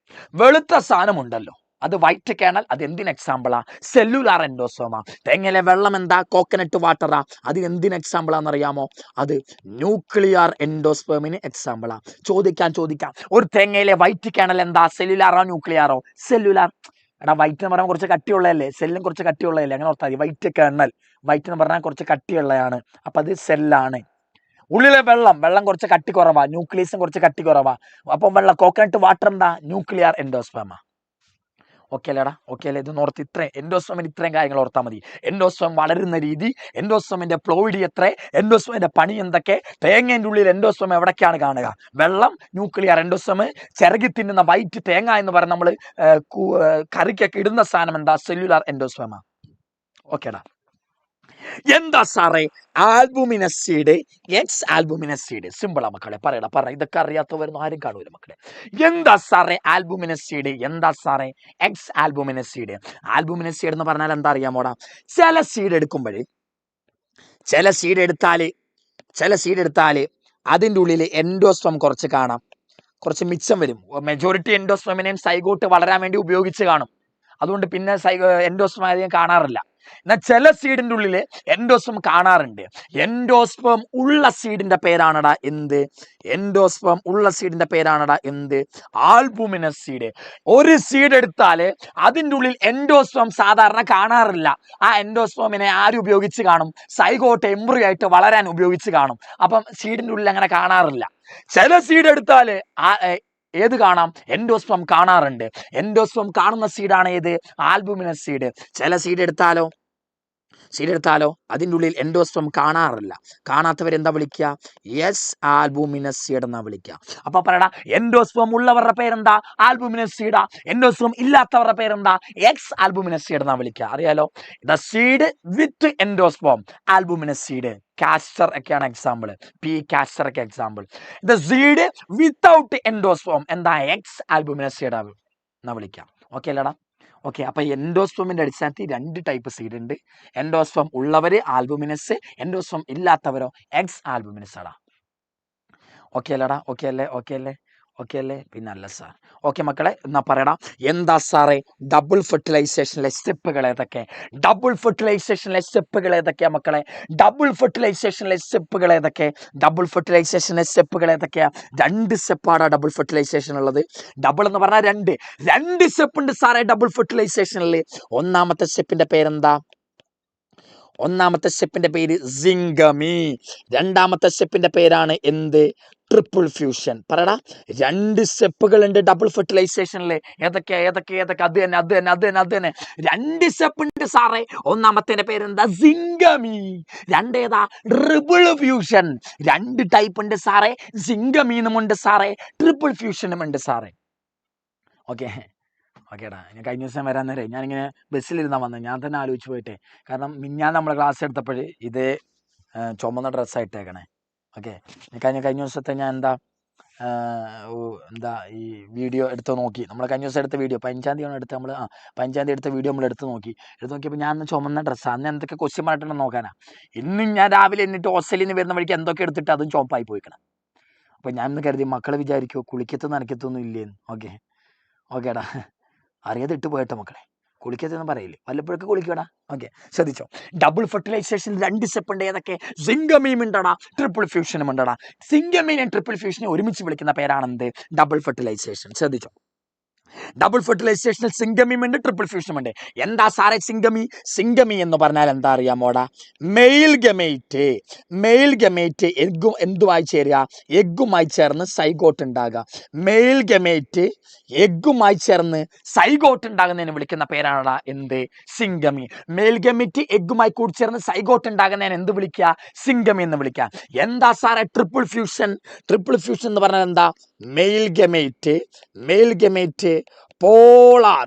വെളുത്ത സാധനമുണ്ടല്ലോ, അത് വൈറ്റ് കേണൽ. അത് എന്തിന് എക്സാമ്പിളാ? സെല്ലുലാർ എൻഡോസ്പേമ. തേങ്ങയിലെ വെള്ളം എന്താ? കോക്കനട്ട് വാട്ടറാ. അത് എന്തിന് എക്സാമ്പിളാണെന്നറിയാമോ? അത് ന്യൂക്ലിയർ എൻഡോസ്പേമിന് എക്സാമ്പിളാ. ചോദിക്കാം. ഒരു തേങ്ങയിലെ വൈറ്റ് കേണൽ എന്താ? സെല്ലുലാറോ ന്യൂക്ലിയറോ? സെല്ലുലാർ. എടാ, വൈറ്റ് എന്ന് പറഞ്ഞാൽ കുറച്ച് കട്ടിയുള്ളതല്ലേ, സെല്ലും കുറച്ച് കട്ടിയുള്ളതല്ലേ, അങ്ങനെ ഓർത്താൽ മതി. വൈറ്റ് കേണൽ, വൈറ്റ് എന്ന് പറഞ്ഞാൽ കുറച്ച് കട്ടിയുള്ളതാണ്, അപ്പൊ അത് സെല്ലാണ്. ഉള്ളിലെ വെള്ളം കുറച്ച് കട്ടി കുറവാ, ന്യൂക്ലിയസും കുറച്ച് കട്ടി കുറവാ. അപ്പം കോക്കനട്ട് വാട്ടർ എന്താ? ന്യൂക്ലിയർ എൻഡോസ്പേമ. ഓക്കെ അല്ലേടാ? ഓക്കെ അല്ലേ? ഇത് ഓർത്ത് എൻഡോസ്പേമിന് ഇത്രയും കാര്യങ്ങൾ ഓർത്താൽ മതി. എൻഡോസ്പേം വളരുന്ന രീതി, എൻഡോസ്പേമിന്റെ പ്ലോയിഡി എത്ര, എൻഡോസ്പേമിന്റെ പണി എന്തൊക്കെ, തേങ്ങേന്റെ ഉള്ളിൽ എൻഡോസ്പേം എവിടേക്കാണ് കാണുക? വെള്ളം, ന്യൂക്ലിയർ എൻഡോസ്പേം, ചിറകി തിന്നുന്ന വൈറ്റ് തേങ്ങ എന്ന് പറഞ്ഞ നമ്മൾ കറിക്കൊക്കെ ഇടുന്ന സാധനം എന്താ? സെല്ലുലാർ എൻഡോസ്പേമ. ഓക്കേടാ? എന്താ സാറേ ആൽബുമിനസീഡ്, എക്സ് ആൽബുമിനസീഡ്? സിമ്പിളാ മക്കളെ, പറ ഇതൊക്കെ അറിയാത്തവരൊന്നും ആരും കാണൂല മക്കളെ. എന്താ സാറേ ആൽബുമിനസീഡ്, എന്താ സാറേ എക്സ് ആൽബുമിനസീഡ്? ആൽബുമിനസീഡ് എന്ന് പറഞ്ഞാൽ എന്താ അറിയാമോടാ? ചില സീഡ് എടുക്കുമ്പോൾ, ചില സീഡ് എടുത്താൽ അതിൻ്റെ ഉള്ളിൽ എൻഡോസ്പം കുറച്ച് കാണാം, കുറച്ച് മിച്ചം വരും. മെജോറിറ്റി എൻഡോസ്പമിനെയും സൈഗോട്ട് വളരാൻ വേണ്ടി ഉപയോഗിച്ച് കാണും. അതുകൊണ്ട് പിന്നെ എൻഡോസ്പം ആദ്യം കാണാറില്ല. എന്നാൽ ചില സീഡിന്റെ ഉള്ളിൽ എൻഡോസ്പം കാണാറുണ്ട്. എൻഡോസ്പം ഉള്ള സീഡിന്റെ പേരാണടാ എന്ത്? എൻഡോസ്പം ഉള്ള സീഡിന്റെ പേരാണടാ എന്ത്? Albuminous seed. ഒരു സീഡ് എടുത്താൽ അതിൻ്റെ ഉള്ളിൽ എൻഡോസ്പം സാധാരണ കാണാറില്ല. ആ എൻഡോസ്പമിനെ ആര് ഉപയോഗിച്ച് കാണും? സൈഗോട്ട് എംബ്രിയോ ആയിട്ട് വളരാൻ ഉപയോഗിച്ച് കാണും. അപ്പം സീഡിന്റെ ഉള്ളിൽ അങ്ങനെ കാണാറില്ല. ചില സീഡ് എടുത്താൽ ഏത് കാണാം? എൻഡോസ്പം കാണാറുണ്ട്. എൻഡോസ്പം കാണുന്ന സീഡാണ് ഏത്? Albuminous seed. ചില സീഡ് എടുത്താലോ അതിൻ്റെ ഉള്ളിൽ എൻഡോസ്പം കാണാറില്ല. കാണാത്തവരെന്താ വിളിക്കുക? എസ് ആൽബുമിനസ് സീഡ് എന്നാ വിളിക്കുക. അപ്പൊ പറയടാ, എൻഡോസ്പം ഉള്ളവരുടെ പേരെന്താ? ആൽബുമിനസ് സീഡാ. എൻഡോസ്പം ഇല്ലാത്തവരുടെ പേരെന്താ? എക്സ് ആൽബുമിനസ് സീഡ് എന്നാ വിളിക്കുക. അറിയാലോ, the seed with endosperm, albuminous seed. Castor ഒക്കെയാണ് എക്സാമ്പിൾ, പി കാസ്റ്റർ ഒക്കെ example. The seed without endosperm എന്താ? എക്സ് ആൽബുമിനസ് സീഡ് എന്നാ വിളിക്കാം. ഓക്കെ അല്ലടാ? ഓക്കെ. അപ്പൊ എൻഡോസ്പമിന്റെ അടിസ്ഥാനത്തിൽ 2 ടൈപ്പ് സീഡ് ഉണ്ട്. എൻഡോസ്പം ഉള്ളവര് ആൽബുമിനസ്, എൻഡോസ്പം ഇല്ലാത്തവരോ എക്സ് ആൽബുമിനസ് ആടാ. ഓക്കെ അല്ലടാ? ഓക്കെ അല്ലേ? പിന്നെ അല്ല സാർ. ഓക്കെ മക്കളെ, എന്നാ പറയടാ, എന്താ സാറേ ഡബിൾ ഫെർട്ടിലൈസേഷനിലെ സ്റ്റെപ്പുകൾ ഏതൊക്കെ? ഡബിൾ ഫെർട്ടിലൈസേഷനിലെ സ്റ്റെപ്പുകൾ ഏതൊക്കെയാ മക്കളെ? ഡബിൾ ഫെർട്ടിലൈസേഷനിലെ സ്റ്റെപ്പുകൾ ഏതൊക്കെ? 2 സ്റ്റെപ്പാണ് ഡബിൾ ഫെർട്ടിലൈസേഷൻ ഉള്ളത്. ഡബിൾ എന്ന് പറഞ്ഞാൽ 2 സ്റ്റെപ്പ് ഉണ്ട് സാറേ ഡബിൾ ഫെർട്ടിലൈസേഷനിൽ. ഒന്നാമത്തെ സ്റ്റെപ്പിന്റെ പേരെന്താ? ഒന്നാമത്തെ സ്റ്റെപ്പിന്റെ പേര് സിംഗമി. രണ്ടാമത്തെ സ്റ്റെപ്പിന്റെ പേരാണ് എന്ത്? Triple fusion. പറയടാ, 2 സ്റ്റെപ്പുകൾ ഉണ്ട് ഡബിൾ ഫെർട്ടിലൈസേഷനിൽ. ഏതൊക്കെ? അത് തന്നെ 2 സ്റ്റെപ്പ് ഉണ്ട് സാറേ. ഒന്നാമത്തെ പേരെന്താ? സിംഗമി. രണ്ടേതാ? Triple fusion. 2 ടൈപ്പ് ഉണ്ട് സാറേ. സിംഗമീനും ഉണ്ട് സാറേ, ട്രിപ്പിൾ ഫ്യൂഷനും ഉണ്ട് സാറേ. ഓക്കേടാ, ഞാൻ കഴിഞ്ഞ ദിവസം വരാൻ നേരം ഞാനിങ്ങനെ ബസ്സിലിരുന്നാ വന്നത്. ഞാൻ തന്നെ ആലോചിച്ച് പോയിട്ടെ. കാരണം ഞാൻ നമ്മളെ ക്ലാസ് എടുത്തപ്പോൾ ഇതേ ചുമന്ന ഡ്രസ്സായിട്ടേക്കണേ. ഓക്കെ, കഴിഞ്ഞ ദിവസത്തെ ഞാൻ ഈ വീഡിയോ എടുത്ത് നോക്കി. നമ്മൾ കഴിഞ്ഞ ദിവസം എടുത്ത വീഡിയോ 15-ാം തീയതിയാണ് എടുത്ത് നമ്മൾ 15-ാം തീയതി എടുത്ത വീഡിയോ നമ്മൾ എടുത്ത് നോക്കിയപ്പോൾ ഞാൻ ചുമന്ന ഡ്രസ്സാണ്. അന്ന് എന്തൊക്കെ ക്വസ്റ്റ്യൻ പറഞ്ഞിട്ടുണ്ടെന്ന് നോക്കാനാ. ഇന്നും ഞാൻ രാവിലെ എന്നിട്ട് ഹോസ്റ്റലിൽ നിന്ന് വരുന്ന വഴിക്ക് എന്തൊക്കെ എടുത്തിട്ട് അതും ചുവപ്പായി പോയിക്കണം. അപ്പോൾ ഞാൻ ഇന്ന് കരുതി മക്കളെ വിചാരിക്കുമോ കുളിക്കത്തും നനക്കത്തൊന്നും ഇല്ലേന്ന്. ഓക്കേടാ, അറിയാതെ ഇട്ട് പോയട്ടോ മക്കളെ. കുളിക്കത്തെന്ന് പറയില്ലേ, വല്ലപ്പോഴൊക്കെ കുളിക്കടാ. ഓക്കെ, ശ്രദ്ധിച്ചോ. ഡബിൾ ഫെർട്ടിലൈസേഷൻ 2 സ്റ്റെപ്പ് ഉണ്ട്. ഏതൊക്കെ? സിംഗമീം ഉണ്ടടാ, ട്രിപ്പിൾ ഫ്യൂഷനും ഉണ്ടടാ. സിംഗമീനും ട്രിപ്പിൾ ഫ്യൂഷനെ ഒരുമിച്ച് വിളിക്കുന്ന പേരാണെന്ത്? Double fertilization. ശ്രദ്ധിച്ചോ, ഡബിൾ ഫെർട്ടിലൈസേഷനിൽ സിംഗമിയും ഉണ്ട്, ട്രിപ്പിൾ ഫ്യൂഷനും ഉണ്ട്. എന്താ സാറേ സിംഗമി എന്ന് പറഞ്ഞാൽ എന്താ അറിയാമോടാ? മെയിൽ ഗമേറ്റ് എന്തുമായി ചേരുക? എഗ്ഗുമായി ചേർന്ന് സൈഗോട്ട് ഉണ്ടാകുക. മെയിൽ ഗമേറ്റ് എഗ്ഗുമായി ചേർന്ന് സൈഗോട്ട് ഉണ്ടാകുന്നതിന് വിളിക്കുന്ന പേരാണടാ എന്ത്? സിംഗമി. മെയിൽ ഗമേറ്റ് എഗ്ഗുമായി കൂടി ചേർന്ന് സൈഗോട്ട് ഉണ്ടാകുന്നതിന് എന്ത് വിളിക്കുക? സിംഗമി എന്ന് വിളിക്കുക. എന്താ സാറേ ട്രിപ്പിൾ ഫ്യൂഷൻ എന്ന് പറഞ്ഞാൽ എന്താ? മെയിൽ ഗമേറ്റ് പോളാർ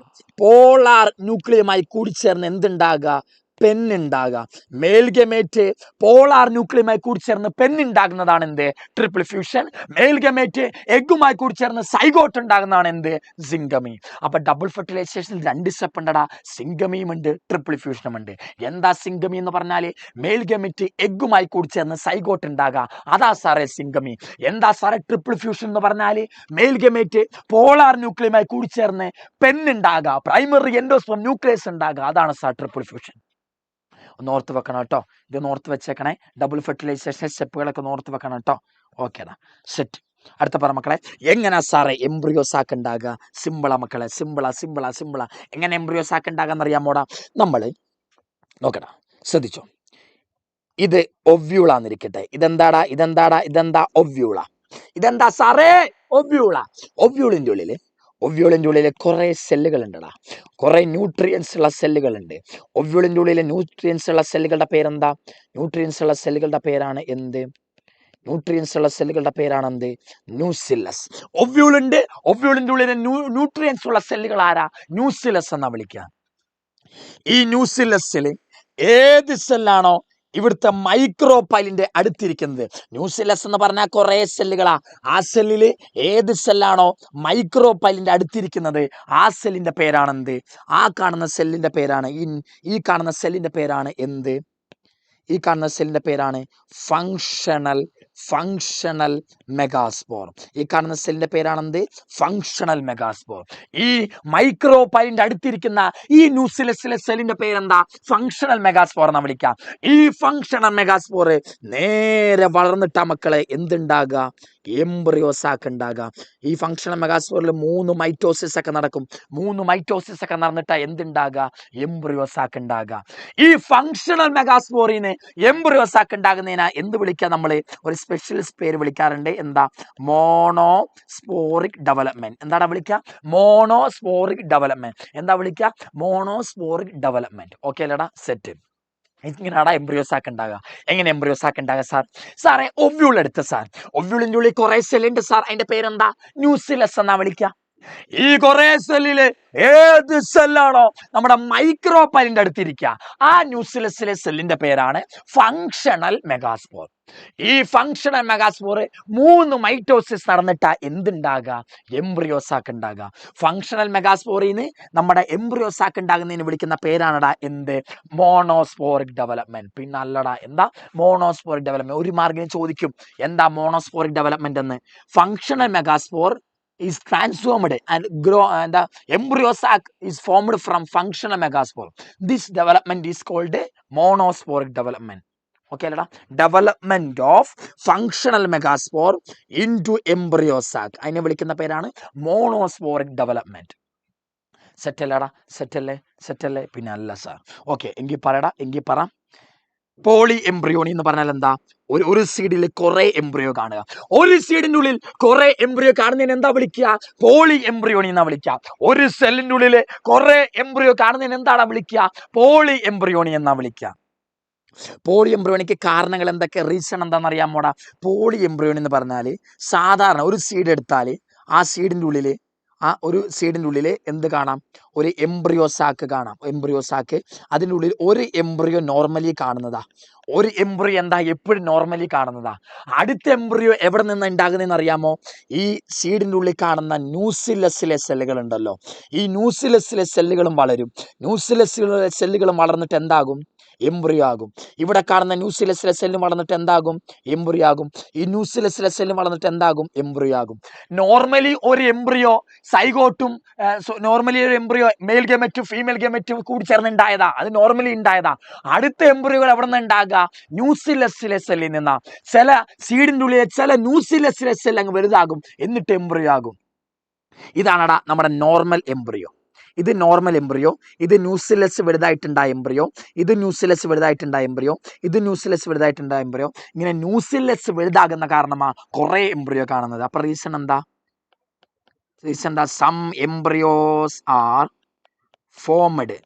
ന്യൂക്ലിയമായി കൂടിച്ചേർന്ന് എന്തുണ്ടാകുക? പെണ്ണുണ്ടാകുക. മെയിൽ ഗമേറ്റ് പോളാർ ന്യൂക്ലിയമായി കൂടിച്ചേർന്ന് പെണ്ണുണ്ടാകുന്നതാണ് എന്ത്? Triple fusion. മെയിൽ ഗമേറ്റ് എഗ്ഗുമായി കൂടിച്ചേർന്ന് സൈഗോട്ട് ഉണ്ടാകുന്നതാണ് എന്ത്? സിംഗമി. അപ്പൊ ഡബിൾ ഫെർട്ടിലൈസേഷനിൽ 2 സ്റ്റെപ്പ് ഉണ്ടടാ. സിംഗമിയും ഉണ്ട്, ട്രിപ്പിൾ ഫ്യൂഷനും ഉണ്ട്. എന്താ സിംഗമി എന്ന് പറഞ്ഞാൽ? മെയിൽ ഗമേറ്റ് എഗ്ഗുമായി കൂടിച്ചേർന്ന് സൈഗോട്ട് ഉണ്ടാകുക, അതാ സാറേ സിംഗമി. എന്താ സാറേ ട്രിപ്പിൾ ഫ്യൂഷൻ എന്ന് പറഞ്ഞാൽ? മെയിൽ ഗമേറ്റ് പോളാർ ന്യൂക്ലിയമായി കൂടിച്ചേർന്ന് പെണ്ണുണ്ടാകുക, പ്രൈമറി എൻഡോസ്പം ന്യൂക്ലിയസ് ഉണ്ടാകുക, അതാണ് സാർ ട്രിപ്പിൾ ഫ്യൂഷൻ. ഒന്ന് ഓർത്ത് വെക്കണം കേട്ടോ. ഇത് ഓർത്ത് വെച്ചേക്കണേ. ഡബിൾ ഫെർട്ടിലൈസേഷൻ സ്റ്റെപ്പുകളൊക്കെ ഓർത്ത് വെക്കണം കേട്ടോ. ഓക്കേടാ, സെറ്റ്. അടുത്ത പറ മക്കളെ, എങ്ങനെ സാറേ എംബ്രിയോസ് ആക്ക് ഉണ്ടാകുക? സിമ്പിളാ മക്കളെ, സിമ്പിളാ. എങ്ങനെ എംബ്രിയോസ് ആക്ക് ഉണ്ടാകാന്ന് അറിയാമോടാ? നമ്മൾ നോക്കടാ, ശ്രദ്ധിച്ചോ. ഇത് ഒവ്യൂളാന്നിരിക്കട്ടെ. ഇതെന്താ? ഒവ്യൂള. ഇതെന്താ സാറേ? ഒവ്യൂളിന്റെ ഉള്ളിൽ കുറെ സെല്ലുകൾ ഉണ്ടടാ. കുറെ ന്യൂട്രിയൻസ് ഉള്ള സെല്ലുകൾ ഉണ്ട്. ഒവ്യൂളിന്റെ ഉള്ളിൽ ന്യൂട്രിയൻസ് ഉള്ള സെല്ലുകളുടെ പേരെന്താ? ന്യൂട്രിയൻസ് ഉള്ള സെല്ലുകളുടെ പേരാണ് എന്ത്? ന്യൂസിലസ്. ഒവ്യൂളിന്റെ ഉള്ളിൽ ന്യൂട്രിയൻസ് ഉള്ള സെല്ലുകൾ ആരാ? ന്യൂസിലസ് എന്നാ വിളിക്കുക. ഈ ന്യൂസിലസിൽ ഏത് സെല്ലാണോ ഇവിടുത്തെ മൈക്രോപൈലിന്റെ അടുത്തിരിക്കുന്നത്, ന്യൂസിലസ് എന്ന് പറഞ്ഞാൽ കുറെ സെല്ലുകളാ, ആ സെല്ലില് ഏത് സെല്ലാണോ മൈക്രോപൈലിന്റെ അടുത്തിരിക്കുന്നത് ആ സെല്ലിന്റെ പേരാണ് എന്ത്, ആ കാണുന്ന സെല്ലിന്റെ പേരാണ് ഈ കാണുന്ന സെല്ലിന്റെ പേരാണ് എന്ത്, ഈ കാണുന്ന സെല്ലിന്റെ പേരാണ് ഫങ്ഷണൽ മെഗാസ്പോർ. ഈ കാണുന്ന സെല്ലിന്റെ പേരാണ് എന്ത്, ഫങ്ഷണൽ മെഗാസ്പോർ. ഈ മൈക്രോപൈലിന്റെ അടുത്തിരിക്കുന്ന ഈ ന്യൂസിലസിലെ സെല്ലിന്റെ പേരെന്താ, ഫങ്ഷണൽ മെഗാസ്പോർ എന്നാ വിളിക്കാം. ഈ ഫങ്ഷണൽ മെഗാസ്പോർ നേരെ വളർന്നിട്ടാ മക്കളെ എന്തുണ്ടാകുക, എംബ്രിയോസാക്ക് ഉണ്ടാകുക. ഈ ഫങ്ഷണൽ മെഗാസ്പോറിൽ 3 മൈറ്റോസിസ് ഒക്കെ നടക്കും. 3 മൈറ്റോസിസ് ഒക്കെ നടന്നിട്ടാ എന്തുണ്ടാകുക, എംബ്രിയോസാക്ക് ഉണ്ടാകുക. ഈ ഫങ്ഷണൽ മെഗാസ്പോറിന് എംബ്രിയോസാക്ക് ഉണ്ടാകുന്നതിനാ എന്ത് വിളിക്കുക, നമ്മൾ ഒരു സ്പെഷ്യലിസ്റ്റ് പേര് വിളിക്കാറുണ്ട്, എന്താ, മോണോസ്പോറിക് ഡെവലപ്മെന്റ്. എന്താടാ വിളിക്കുക, മോണോസ്പോറിക് ഡെവലപ്മെന്റ്. എന്താ വിളിക്കുക, മോണോസ്പോറിക് ഡെവലപ്മെന്റ്. ഓക്കെ അല്ലേടാ, സെറ്റ്. ഇങ്ങനെയാടാ എംബ്രിയോസാക്ക് ഉണ്ടാകുക. എങ്ങനെ എംബ്രിയോസാക്ക് ഉണ്ടാകുക സാർ? സാറേ ഒവ്യൂൾ എടുത്ത് സാർ, ഒവ്യൂളിന്റെ ഉള്ളിൽ കുറെ സെല്ലുണ്ട് സാർ, അതിന്റെ പേരെന്താ, ന്യൂസിലസ് എന്നാ വിളിക്കുക. ഈ കുറെ സെല്ലില് ഏത് സെല്ലാണോ നമ്മുടെ മൈക്രോപൈലിന്റെ അടുത്തിരിക്കുക ആ ന്യൂസിലസിലെ സെല്ലിന്റെ പേരാണ് ഫങ്ഷണൽ മെഗാസ്പോർ. ഈ ഫങ്ഷണൽ മെഗാസ്പോർ 3 മൈറ്റോസിസ് നടന്നിട്ടാ എന്തുണ്ടാകുക, എംബ്രിയോസാക്ക് ഉണ്ടാകുക. ഫങ്ഷണൽ മെഗാസ്പോറിന് നമ്മുടെ എംബ്രിയോസാക്ക് ഉണ്ടാകുന്നതിന് വിളിക്കുന്ന പേരാണടാ എന്ത്, മോണോസ്പോറിക് ഡെവലപ്മെന്റ്. പിന്നെ അല്ലടാ, എന്താ മോണോസ്പോറിക് ഡെവലപ്മെന്റ്. ഒരു മാർക്കിന് ചോദിക്കും എന്താ മോണോസ്പോറിക് ഡെവലപ്മെന്റ് എന്ന്. Functional megaspore is transformed and the embryo sac is formed from functional megaspore. This development is called monosporic development. Okay അല്ലടാ, development of functional megaspore into embryo sac, അതിനെ വിളിക്കുന്ന പേരാണ് monosporic development. Set അല്ലടാ, സെറ്റല്ലേ? പിന്നെ അല്ല sir. Okay, എങ്കിൽ പറയടാ, എങ്കിൽ പറ. പോളി എംബ്രിയോണി എന്ന് പറഞ്ഞാൽ എന്താ, ഒരു സീഡിൽ കുറെ എംബ്രിയോ കാണുക. ഒരു സീഡിന്റെ ഉള്ളിൽ കുറെ എംബ്രിയോ കാണുന്നതിന് എന്താ വിളിക്കുക, പോളി എംബ്രിയോണി എന്നാ വിളിക്കുക. ഒരു സെല്ലിന്റെ ഉള്ളിൽ കുറെ എംബ്രിയോ കാണുന്നതിന് എന്താണ് വിളിക്കുക, പോളി എംബ്രിയോണി എന്നാ വിളിക്കുക. പോളി എംബ്രിയോണിക്ക് കാരണങ്ങൾ എന്തൊക്കെ, റീസൺ എന്താണെന്ന് അറിയാമോടാ? പോളി എംബ്രിയോണി എന്ന് പറഞ്ഞാൽ സാധാരണ ഒരു സീഡ് എടുത്താൽ ആ ഒരു സീഡിന്റെ ഉള്ളിൽ എന്ത് കാണാം, ഒരു എംബ്രിയോസാക്ക് കാണാം. എംബ്രിയോസാക്ക്, അതിൻ്റെ ഉള്ളിൽ ഒരു എംബ്രിയോ നോർമലി കാണുന്നതാ. ഒരു എംബ്രിയോ എന്താ എപ്പോഴും നോർമലി കാണുന്നതാ. അടുത്ത എംബ്രിയോ എവിടെ നിന്ന് ഉണ്ടാകുന്നതെന്ന് അറിയാമോ? ഈ സീഡിന്റെ ഉള്ളിൽ കാണുന്ന ന്യൂസിലസിലെ സെല്ലുകൾ ഉണ്ടല്ലോ, ഈ ന്യൂസിലസിലെ സെല്ലുകളും വളരും. ന്യൂസിലസിലെ സെല്ലുകളും വളർന്നിട്ട് എന്താകും, എംബ്രിയോ ആകും. ഇവിടെ കാണുന്ന ന്യൂസിലസിലെ സെല്ലും വളർന്നിട്ട് എന്താകും, എംബ്രിയോ ആകും. ഈ ന്യൂസിലസിലെ സെല്ലും വളർന്നിട്ട് എന്താകും, എംബ്രിയോ ആകും. നോർമലി ഒരു എംബ്രിയോ സൈഗോട്ടും നോർമലി ഒരു എംബ്രിയോ മെയിൽ ഗെമറ്റും ഫീമെയിൽ ഗെമറ്റും കൂടി ചേർന്നുണ്ടായതാ, അത് നോർമലി ഉണ്ടായതാ. അടുത്ത എംബ്രിയോകൾ എവിടെ നിന്ന് ഉണ്ടാകുക, ന്യൂസിലസിലെ സെല്ലിൽ നിന്നാ. ചില സീഡിന്റെ ഉള്ളിലെ ചില ന്യൂസിലസിലെ സെൽ അങ്ങ് വലുതാകും, എന്നിട്ട് എംബ്രിയോ ആകും. ഇതാണടാ നമ്മുടെ നോർമൽ എംബ്രിയോ. ഇത് നോർമൽ എംബ്രിയോ, ഇത് ന്യൂസിലസ് വലുതായിട്ടുണ്ടായ എംബ്രിയോ, ഇത് ന്യൂസിലസ് വലുതായിട്ടുണ്ടായ എംബ്രിയോ, ഇത് ന്യൂസിലസ് വലുതായിട്ടുണ്ടായ എംബ്രിയോ. ഇങ്ങനെ ന്യൂസിലസ് വലുതാകുന്ന കാരണമാ കുറെ എംബ്രിയോ കാണുന്നത്. അപ്പൊ റീസൺ എന്താ, some embryos are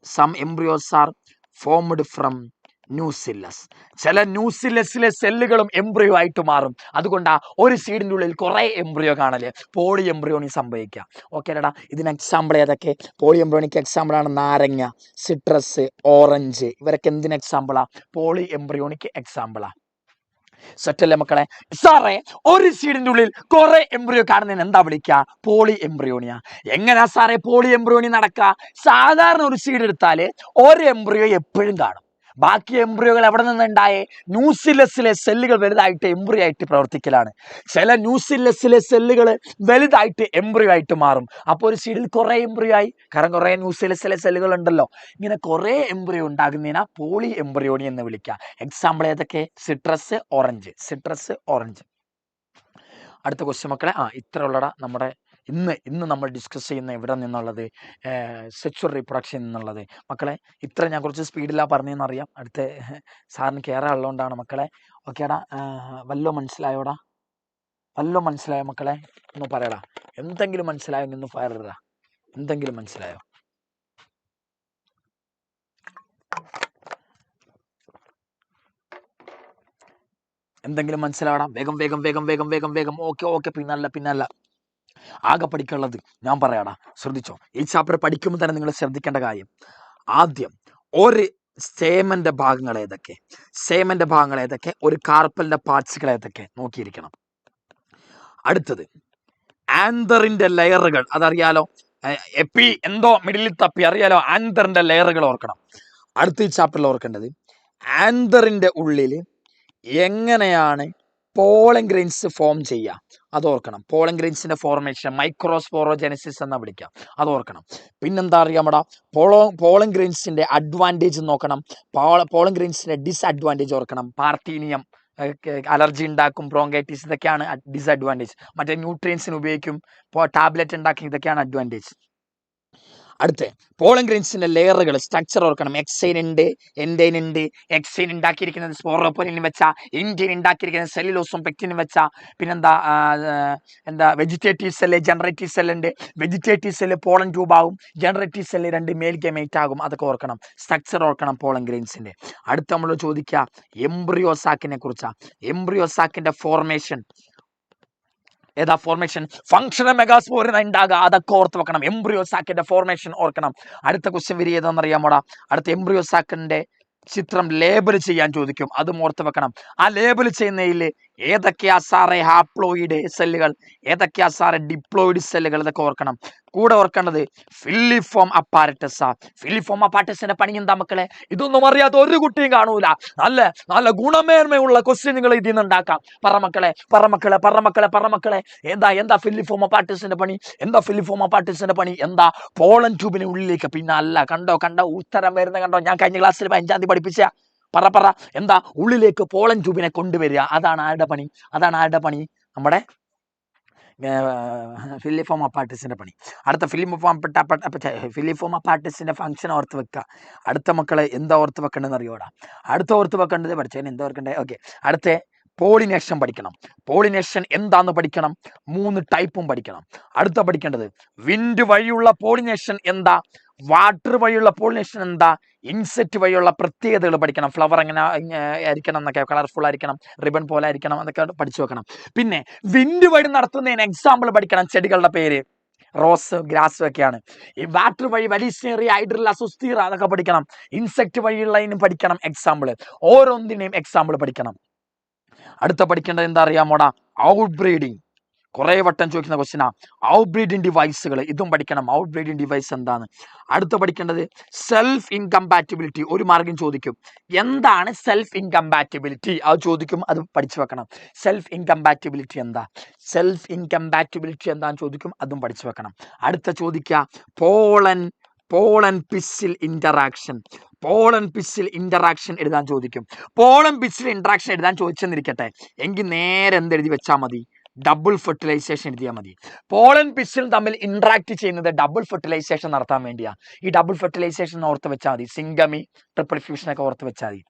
formed from nucellus. ചില ന്യൂസിലസിലെ സെല്ലുകളും എംബ്രിയോ ആയിട്ട് മാറും. അതുകൊണ്ടാ ഒരു സീഡിന്റെ ഉള്ളിൽ കുറെ എംബ്രിയോ കാണല്, പോളി എംബ്രിയോണി സംഭവിക്കാം. ഓക്കെ അല്ലടാ, ഇതിന് എക്സാമ്പിൾ ഏതൊക്കെ, പോളി എംബ്രിയോണിക്ക് എക്സാമ്പിൾ ആണ് നാരങ്ങ, സിട്രസ്, ഓറഞ്ച്. ഇവരൊക്കെ എന്തിന് എക്സാമ്പിളാ, പോളി എംബ്രിയോണിക്ക് എക്സാമ്പിളാ. സെറ്റല്ലേ മക്കളെ? സാറേ ഒരു സീഡിന്റെ ഉള്ളിൽ കുറെ എംബ്രിയോ കാണുന്നതിന് എന്താ വിളിക്കുക, പോളി എംബ്രിയോണിയാ. എങ്ങനെയാ സാറേ പോളി എംബ്രിയോണി നടക്കുക? സാധാരണ ഒരു സീഡ് എടുത്താല് ഒരു എംബ്രിയോ എപ്പോഴും കാണും. ബാക്കി എംബ്രിയോകൾ എവിടെ നിന്നുണ്ടായേ, ന്യൂസിലസിലെ സെല്ലുകൾ വലുതായിട്ട് എംബ്രിയോ ആയിട്ട് പ്രവർത്തിക്കലാണ്. ചില ന്യൂസിലസിലെ സെല്ലുകൾ വലുതായിട്ട് എംബ്രിയോ ആയിട്ട് മാറും. അപ്പോൾ ഒരു സീഡിൽ കുറെ എംബ്രിയോ ആയി, കാരണം കുറെ ന്യൂസിലസിലെ സെല്ലുകൾ ഉണ്ടല്ലോ. ഇങ്ങനെ കുറെ എംബ്രിയോ ഉണ്ടാകുന്നതിനാ പോളി എംബ്രിയോണി എന്ന് വിളിക്കുക. എക്സാമ്പിൾ ഏതൊക്കെ, സിട്രസ്, ഓറഞ്ച്. അടുത്ത ക്വസ്റ്റ്യൻ മക്കളെ, ഇത്ര ഉള്ളടാ നമ്മുടെ ഇന്ന് നമ്മൾ ഡിസ്കസ് ചെയ്യുന്ന ഇവിടെ നിന്നുള്ളത് സെക്സ്വൽ റീപ്രൊഡക്ഷൻ എന്നുള്ളത്. മക്കളെ ഇത്ര ഞാൻ കുറച്ച് സ്പീഡിലാണ് പറഞ്ഞതെന്നറിയാം, അടുത്ത സാറിന് കയറാൻ ഉള്ളതുകൊണ്ടാണ് മക്കളെ. ഓക്കേടാ, വല്ലോ മനസ്സിലായോ മക്കളെ? ഒന്ന് പറയടാ, എന്തെങ്കിലും മനസ്സിലായോ? നിന്ന് ഫയറിടാ, എന്തെങ്കിലും മനസ്സിലായോ? എന്തെങ്കിലും മനസ്സിലാവണം, വേഗം. ഓക്കെ. പിന്നല്ല ആകെ പഠിക്കാനുള്ളത് ഞാൻ പറയാടാ, ശ്രദ്ധിച്ചോ. ഈ ചാപ്റ്റർ പഠിക്കുമ്പോൾ തന്നെ നിങ്ങൾ ശ്രദ്ധിക്കേണ്ട കാര്യം, ആദ്യം ഒരു സേമന്റെ ഭാഗങ്ങൾ ഏതൊക്കെ, സേമന്റെ ഭാഗങ്ങൾ ഏതൊക്കെ, ഒരു കാർപ്പലിന്റെ പാർട്സുകൾ ഏതൊക്കെ നോക്കിയിരിക്കണം. അടുത്തത് ആന്തറിന്റെ ലെയറുകൾ, അതറിയാലോ. എപ്പി എന്തോ മിഡിലിൽ തപ്പി അറിയാലോ. ആന്തറിന്റെ ലെയറുകൾ ഓർക്കണം. അടുത്ത ഈ ചാപ്റ്ററിൽ ഓർക്കേണ്ടത് ആന്തറിന്റെ ഉള്ളിൽ എങ്ങനെയാണ് പോളൻ ഗ്രെയിൻസ് ഫോം ചെയ്യുക അത് ഓർക്കണം. പോളൻ ഗ്രെയിൻസിന്റെ ഫോർമേഷൻ മൈക്രോസ്പോറോജെനസിസ് എന്നാ വിളിക്കാം, അത് ഓർക്കണം. പിന്നെന്താ അറിയാമടാ, പോളൻ ഗ്രെയിൻസിന്റെ അഡ്വാൻറ്റേജ് നോക്കണം, പോളൻ ഗ്രെയിൻസിന്റെ ഡിസ്അഡ്വാൻറ്റേജ് ഓർക്കണം. പാർട്ടീനിയം അലർജി ഉണ്ടാക്കും, ബ്രോങ്കൈറ്റിസ്, ഇതൊക്കെയാണ് ഡിസ്അഡ്വാൻറ്റേജ്. മറ്റേ ന്യൂട്രിയൻസിന് ഉപയോഗിക്കും, ടാബ്ലറ്റ് ഉണ്ടാക്കി, ഇതൊക്കെയാണ് അഡ്വാൻറ്റേജ്. അടുത്ത പോളൻ ഗ്രെയിൻസിന്റെ ലെയറുകൾ സ്ട്രക്ചർ ഓർക്കണം. എക്സൈൻ ഉണ്ട്, എൻഡൈൻ ഉണ്ട്. എക്സൈൻ ഉണ്ടാക്കിയിരിക്കുന്നത് സ്പോറോപോലിനും വെച്ച, എൻഡൈൻ ഉണ്ടാക്കിയിരിക്കുന്നത് സെല്ലുലോസും പെക്റ്റിനും വെച്ച. പിന്നെന്താ വെജിറ്റേറ്റീവ് സെല്ല്, ജനറേറ്റീവ് സെല്ല് ഉണ്ട്. വെജിറ്റേറ്റീവ് സെല്ല് പോളൻ ട്യൂബ് ആകും, ജനറേറ്റീവ് സെല്ല് 2 മെയിൽ ഗമേറ്റ് ആകും. അതൊക്കെ ഓർക്കണം, സ്ട്രക്ചർ ഓർക്കണം പോളൻ ഗ്രെയിൻസിന്റെ. അടുത്ത നമ്മൾ ചോദിക്കുക എംബ്രിയോസാക്കിനെ കുറിച്ചാ. എംബ്രിയോസാക്കിന്റെ ഫോർമേഷൻ ഏതാ ഫോർമേഷൻ? ഫങ്ഷണൽ മെഗാസ്പോറിന് ഉണ്ടാകുക, അതൊക്കെ ഓർത്ത് വെക്കണം. എംബ്രിയോസാക്കിന്റെ ഫോർമേഷൻ ഓർക്കണം. അടുത്ത ക്വസ്റ്റ്യൻ വരി ഏതാണെന്നറിയാമോടാ? അടുത്ത എംബ്രിയോസാക്കിന്റെ ചിത്രം ലേബൽ ചെയ്യാൻ ചോദിക്കും, അതും ഓർത്ത് വെക്കണം. ആ ലേബൽ ചെയ്യുന്നതിൽ ഏതൊക്കെയാ സാറേ ഹാപ്ലോയിഡ് സെല്ലുകൾ, ഏതൊക്കെയാ സാറേ ഡിപ്ലോയിഡ് സെല്ലുകൾ, ഇതൊക്കെ ഓർക്കണം. കൂടെ ഓർക്കേണ്ടത് ഫില്ലിഫോം അപ്പാരറ്റസാ. ഫില്ലിഫോം അപ്പാരറ്റസിന്റെ പണി എന്താ മക്കളെ? ഇതൊന്നും അറിയാത്ത ഒരു കുട്ടിയും കാണൂല. നല്ല നല്ല ഗുണമേന്മയുള്ള ക്വസ്റ്റ്യനുകൾ ഇതിൽ നിന്ന് ഉണ്ടാക്കാം. പറമക്കളെ പറമക്കളെ പറമക്കളെ പറമക്കളെ എന്താ ഫില്ലിഫോം അപ്പാരറ്റസിന്റെ പണി? എന്താ ഫില്ലിഫോം അപ്പാരറ്റസിന്റെ പണി? എന്താ പോളൻ ട്യൂബിന് ഉള്ളിലേക്ക്. പിന്നെ അല്ല, കണ്ടോ ഉത്തരം വരുന്ന കണ്ടോ? ഞാൻ കഴിഞ്ഞ ക്ലാസ്സിൽ 15-ാം തീയതി പഠിപ്പിച്ച പറ എന്താ ഉള്ളിലേക്ക് പോളൻ ട്യൂബിനെ കൊണ്ടുവരിക. അതാണ് ആരുടെ പണി? നമ്മുടെ ഫില്ലിഫോം അപ്പാരറ്റസിന്റെ പണി. അടുത്ത ഫില്ലിഫോം അപ്പാരറ്റസിന്റെ ഫംഗ്ഷൻ ഓർത്ത് വെക്കുക. അടുത്ത മക്കളെ എന്താ ഓർത്ത് വെക്കേണ്ടതെന്ന് അറിയോടാ? അടുത്ത ഓർത്ത് വെക്കേണ്ടത് പഠിച്ചതിന് എന്താ ഓർക്കണ്ടേ? ഓക്കെ, അടുത്ത പോളിനേഷൻ പഠിക്കണം. പോളിനേഷൻ എന്താന്ന് പഠിക്കണം. 3 ടൈപ്പും പഠിക്കണം. അടുത്ത പഠിക്കേണ്ടത് വിൻഡ് വഴിയുള്ള പോളിനേഷൻ എന്താ, വാട്ടർ വഴിയുള്ള പോളിനേഷൻ എന്താ, ഇൻസെക്ട് വഴിയുള്ള പ്രത്യേകതകൾ പഠിക്കണം. ഫ്ലവർ എങ്ങനെ ആയിരിക്കണം എന്നൊക്കെ, കളർഫുൾ ആയിരിക്കണം, റിബൺ പോലെ ആയിരിക്കണം, അതൊക്കെ പഠിച്ചു വെക്കണം. പിന്നെ വിൻഡ് വഴി നടത്തുന്നതിന് എക്സാമ്പിൾ പഠിക്കണം. ചെടികളുടെ പേര് റോസ്, ഗ്രാസ് ഒക്കെയാണ്. ഈ വാട്ടർ വഴി വലിസേറിയ, ഹൈഡ്രില്ല, സുസ്ഥിര, അതൊക്കെ പഠിക്കണം. ഇൻസെക്ട് വഴിയുള്ളതിനും പഠിക്കണം എക്സാമ്പിൾ. ഓരോന്നിനെയും എക്സാമ്പിൾ പഠിക്കണം. അടുത്ത പഠിക്കേണ്ടത് എന്താ അറിയാമോടാ? Out breeding. കുറെ വട്ടം ചോദിക്കുന്ന ക്വസ്റ്റ്യനാ. ഔട്ട് ബ്രീഡിങ് ഡിവൈസുകൾ, ഇതും പഠിക്കണം. ഔട്ട് ബ്രീഡിങ് ഡിവൈസ് എന്താണ്? അടുത്ത പഠിക്കേണ്ടത് സെൽഫ് ഇൻകമ്പാറ്റിബിലിറ്റി. ഒരു മാർക്കും ചോദിക്കും. എന്താണ് സെൽഫ് ഇൻകമ്പാറ്റിബിലിറ്റി? അത് ചോദിക്കും, അത് പഠിച്ചു വെക്കണം. സെൽഫ് ഇൻകമ്പാറ്റിബിലിറ്റി എന്താന്ന് ചോദിക്കും, അതും പഠിച്ചു വെക്കണം. അടുത്ത ചോദിക്കുക പോളൻ പിസ്സിൽ ഇന്ററാക്ഷൻ. എഴുതാൻ ചോദിക്കും. പോളൻ പിസ്സിൽ ഇന്ററാക്ഷൻ എഴുതാൻ ചോദിച്ചെന്നിരിക്കട്ടെ, എങ്കിൽ നേരെ എന്തെഴുതി വെച്ചാൽ മതി? ഡബിൾ ഫെർട്ടിലൈസേഷൻ എഴുതിയാൽ മതി. പോളൻ പിസ്സിൽ തമ്മിൽ ഇന്ററാക്ട് ചെയ്യുന്നത് ഡബിൾ ഫെർട്ടിലൈസേഷൻ നടത്താൻ വേണ്ടിയാണ്. ഈ ഡബിൾ ഫെർട്ടിലൈസേഷൻ ഓർത്ത് വെച്ചാൽ മതി. സിംഗമി, ട്രിപ്പിൾ ഫ്യൂഷൻ ഒക്കെ ഓർത്ത് വെച്ചാൽ മതി.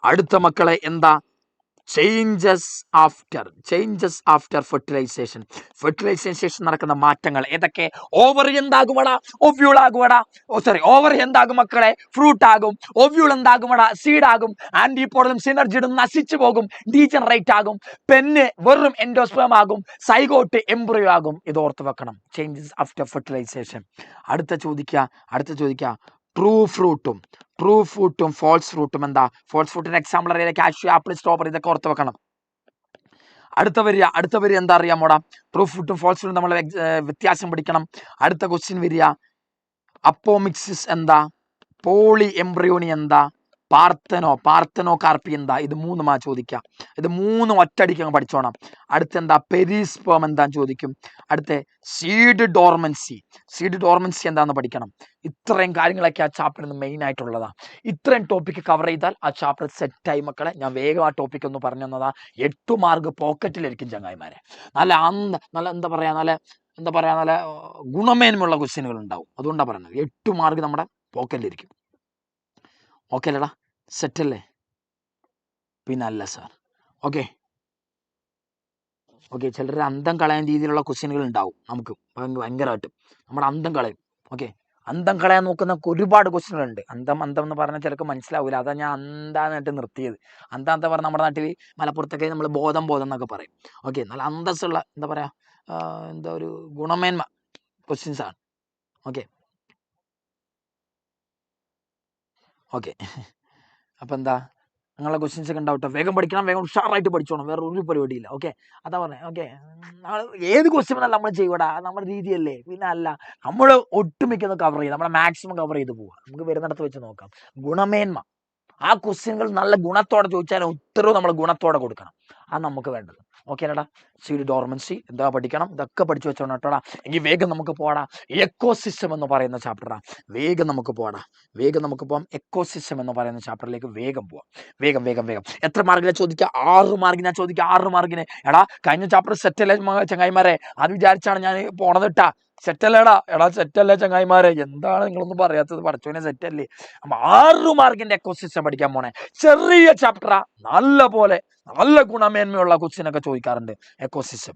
അടുത്ത മക്കളെ എന്താ? Changes after fertilisation. ഫെർട്ടിലൈസേഷൻ നടക്കുന്ന മാറ്റങ്ങൾ ഏതൊക്കെ? ഓവറി എന്താകുമടാ? ഒവ്യൂൾ ആകുമടാ. ഓവറി എന്താകും മക്കളെ? ഫ്രൂട്ട് ആകും. ഒവ്യൂൾ എന്താകുമടാ? സീഡ് ആകും. ആന്റിപോഡലും സിനർജിഡും നശിച്ചു പോകും, ഡീജനറേറ്റ് ആകും. പെണ്ണ് വെറും എൻഡോസ്പേം ആകും. സൈഗോട്ട് എംബ്രിയോ ആകും. ഇത് ഓർത്ത് വെക്കണം, ചേഞ്ചസ് ആഫ്റ്റർ ഫെർട്ടിലൈസേഷൻ. അടുത്ത ചോദിക്കുക ട്രൂ ഫ്രൂട്ടും ഫോൾസ് ഫ്രൂട്ടും എന്താ? ഫോൾസ് ഫ്രൂട്ടിന്റെ എക്സാമ്പിൾ അറിയാം, കാഷ്യൂ, ആപ്പിൾ, സ്ട്രോബെറി, ഇതൊക്കെ ഓർത്ത് വെക്കണം. അടുത്ത വരി എന്താ അറിയാമോടാ? ട്രൂ ഫ്രൂട്ടും ഫോൾസ് ഫ്രൂട്ടും നമ്മൾ വ്യത്യാസം പഠിക്കണം. അടുത്ത ക്വസ്റ്റ്യൻ വരിക അപ്പോമിക്സിസ് എന്താ? പോളി എംബ്രിയോണി എന്താ? പാർത്തനോ കാർപ്പി എന്താ? ഇത് 3 ചോദിക്കാം. ഇത് 3 ഒറ്റയടിക്ക് പഠിച്ചോണം. അടുത്തെന്താ? പെരിസ്പേം എന്താന്ന് ചോദിക്കും. അടുത്ത സീഡ് ഡോർമൻസി എന്താന്ന് പഠിക്കണം. ഇത്രയും കാര്യങ്ങളൊക്കെ ആ ചാപ്റ്ററിൽ നിന്ന് മെയിൻ ആയിട്ടുള്ളതാ. ഇത്രയും ടോപ്പിക്ക് കവർ ചെയ്താൽ ആ ചാപ്റ്റർ സെറ്റായി മക്കളെ. ഞാൻ വേഗം ആ ടോപ്പിക് ഒന്ന് പറഞ്ഞു തന്നതാ. 8 മാർക്ക് പോക്കറ്റിലിരിക്കും ചങ്ങായിമാരെ. നല്ല എന്താ പറയാ നല്ല ഗുണമേന്മയുള്ള ക്വസ്റ്റ്യനുകൾ ഉണ്ടാവും. അതുകൊണ്ടാണ് പറയുന്നത് 8 മാർക്ക് നമ്മുടെ പോക്കറ്റിലിരിക്കും. ഓക്കെ അല്ലടാ? സെറ്റല്ലേ? പിന്നെ അല്ല സാർ. ഓക്കെ, ചിലർ അന്തം കളയാൻ രീതിയിലുള്ള ക്വസ്റ്റ്യനുകൾ ഉണ്ടാവും. നമുക്ക് ഭയങ്കരമായിട്ട് നമ്മുടെ അന്തം കളയും. ഓക്കെ, അന്തം കളയാൻ നോക്കുന്ന ഒരുപാട് ക്വസ്റ്റ്യനുകൾ ഉണ്ട്. അന്തം എന്ന് പറഞ്ഞാൽ ചിലർക്ക് മനസ്സിലാവില്ല. അതാ ഞാൻ അന്താന്നായിട്ട് നിർത്തിയത്. എന്താ പറഞ്ഞാൽ നമ്മുടെ നാട്ടിൽ മലപ്പുറത്തൊക്കെ നമ്മൾ ബോധം എന്നൊക്കെ പറയും. ഓക്കെ, നല്ല അന്തസ്സുള്ള എന്താ പറയാ ഒരു ഗുണമേന്മ ക്വസ്റ്റ്യൻസ് ആണ്. ഓക്കെ, ഓക്കെ, അപ്പം എന്താ നിങ്ങളെ ക്വസ്റ്റ്യൻസ് ഒക്കെ ഉണ്ടാവട്ടെ. വേഗം പഠിക്കണം, വേഗം ഉഷാറായിട്ട് പഠിച്ചോണം, വേറെ ഒരു പരിപാടിയില്ല. ഓക്കെ, അതാ പറഞ്ഞത്. ഓക്കെ, ഏത് ക്വസ്റ്റ്യൻ വന്നാലും നമ്മൾ ചെയ്യൂടാ, നമ്മുടെ രീതിയല്ലേ. പിന്നെ അല്ല, നമ്മൾ ഒട്ടുമിക്കുന്നത് കവർ ചെയ്യും, നമ്മളെ മാക്സിമം കവർ ചെയ്ത് പോവുക. നമുക്ക് വരുന്നിടത്ത് വെച്ച് നോക്കാം. ഗുണമേന്മ, ആ ക്വസ്റ്റ്യനുകൾ നല്ല ഗുണത്തോടെ ചോദിച്ചാൽ ഉത്തരവ് നമ്മൾ ഗുണത്തോടെ കൊടുക്കണം. അത് നമുക്ക് വേണ്ടത്. ഓക്കെ അല്ലടാ. സീഡ് ഡോർമൻസി എന്താ പഠിക്കണം, ഇതൊക്കെ പഠിച്ചു വെച്ചോണം കേട്ടോടാ. എങ്കിൽ വേഗം നമുക്ക് പോടാ. എക്കോസിസ്റ്റം എന്ന് പറയുന്ന ചാപ്റ്ററാ. വേഗം നമുക്ക് പോടാ, വേഗം നമുക്ക് പോകാം. എക്കോസിസ്റ്റം എന്ന് പറയുന്ന ചാപ്റ്ററിലേക്ക് വേഗം പോവാം. വേഗം വേഗം വേഗം. എത്ര മാർക്കിനെ ചോദിക്കുക? 6 മാർക്കിനാ ചോദിക്കുക, 6 മാർക്കിന്. എടാ കഴിഞ്ഞ ചാപ്റ്റർ സെറ്റല്ലേ ചങ്ങായിമാരെ? അത് വിചാരിച്ചാണ് ഞാൻ പോണത് ഇട്ടാ. സെറ്റല്ലേടാ, എടാ സെറ്റല്ലേ ചങ്ങായിമാരെ? എന്താണ് നിങ്ങളൊന്നും പറയാത്തത്? പഠിച്ചോനെ സെറ്റല്ലേ? അപ്പൊ 6 മാർക്കിന്റെ എക്കോസിസ്റ്റം പഠിക്കാൻ പോണേ. ചെറിയ ചാപ്റ്ററാ, നല്ല പോലെ നല്ല ഗുണമേന്മയുള്ള ക്വസ്റ്റ്യൻ ഒക്കെ ചോദിക്കാറുണ്ട് എക്കോസിസ്റ്റം.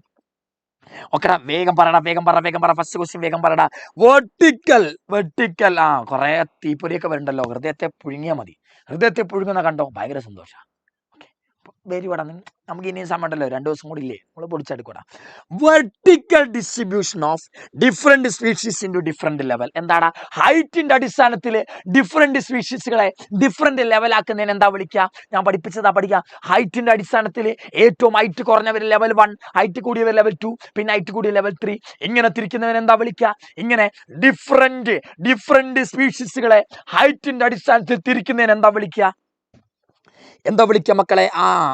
ഓക്കെടാ, വേഗം പറയടാ, വേഗം പറ, വേഗം പറ. ഫസ്റ്റ് ക്വസ്റ്റ്യൻ വേഗം പറയടാ. Vertical, vertical. ആ കുറെ തീപ്പൊരിയൊക്കെ വരുന്നുണ്ടല്ലോ. ഹൃദയത്തെ പുഴുങ്ങിയാൽ മതി. ഹൃദയത്തെ പുഴുങ്ങുന്ന കണ്ടോ, ഭയങ്കര സന്തോഷം. വരുവാടാ, നമുക്ക് ഇനിയും സമയം ഉണ്ടല്ലോ, 2 ദിവസം കൂടി ഇല്ലേ, നമ്മൾ പൊടിച്ചെടുക്കൂടാ. Vertical distribution of different species in two different level. എന്താണ്? ഹൈറ്റിന്റെ അടിസ്ഥാനത്തിൽ ഡിഫറെന്റ് സ്പീഷീസുകളെ ഡിഫറെന്റ് ലെവലാക്കുന്നതിന് എന്താ വിളിക്കുക? ഞാൻ പഠിപ്പിച്ചതാ, പഠിക്കുക. ഹൈറ്റിന്റെ അടിസ്ഥാനത്തിൽ ഏറ്റവും ഹൈറ്റ് കുറഞ്ഞവർ ലെവൽ 1, ഹൈറ്റ് കൂടിയവർ ലെവൽ 2, പിന്നെ ഹൈറ്റ് കൂടിയ ലെവൽ 3. ഇങ്ങനെ തിരിക്കുന്നവന് എന്താ വിളിക്കുക? ഇങ്ങനെ ഡിഫറെന്റ് സ്പീഷീസുകളെ ഹൈറ്റിന്റെ അടിസ്ഥാനത്തിൽ തിരിക്കുന്നതിന് എന്താ വിളിക്കുക? എന്താ വിളിക്കുക മക്കളെ?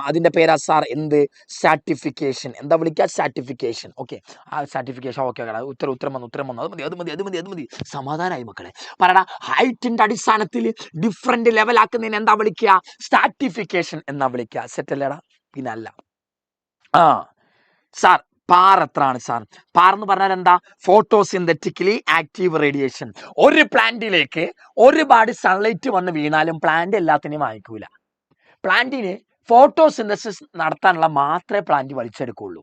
അതിന്റെ പേരാ സാർ എന്ത്? സ്ട്രാറ്റിഫിക്കേഷൻ. എന്താ വിളിക്കുക? സ്ട്രാറ്റിഫിക്കേഷൻ. ഓക്കെ, ആ സ്ട്രാറ്റിഫിക്കേഷൻ. ഓക്കെ, ഉത്തരം വന്നു. അത് മതി. സമാധാനമായി മക്കളെ. പറയടാ, ഹൈറ്റിന്റെ അടിസ്ഥാനത്തിൽ ഡിഫറെന്റ് ലെവലാക്കുന്നതിന് എന്താ വിളിക്കുക? സ്ട്രാറ്റിഫിക്കേഷൻ എന്നാ വിളിക്കുക. സെറ്റ് അല്ലേടാ? പിന്നെ അല്ല. സാർ പാർ എത്രയാണ് സാർ? പാർ എന്ന് പറഞ്ഞാൽ എന്താ? ഫോട്ടോസിന്തറ്റിക്കലി ആക്റ്റീവ് റേഡിയേഷൻ. ഒരു പ്ലാന്റിലേക്ക് ഒരുപാട് സൺലൈറ്റ് വന്ന് വീണാലും പ്ലാന്റ് എല്ലാത്തിനെയും വാങ്ങിക്കൂല. പ്ലാന്റിന് ഫോട്ടോസിന്തസിസ് നടത്താനുള്ള മാത്രമേ പ്ലാന്റ് വലിച്ചെടുക്കുള്ളൂ.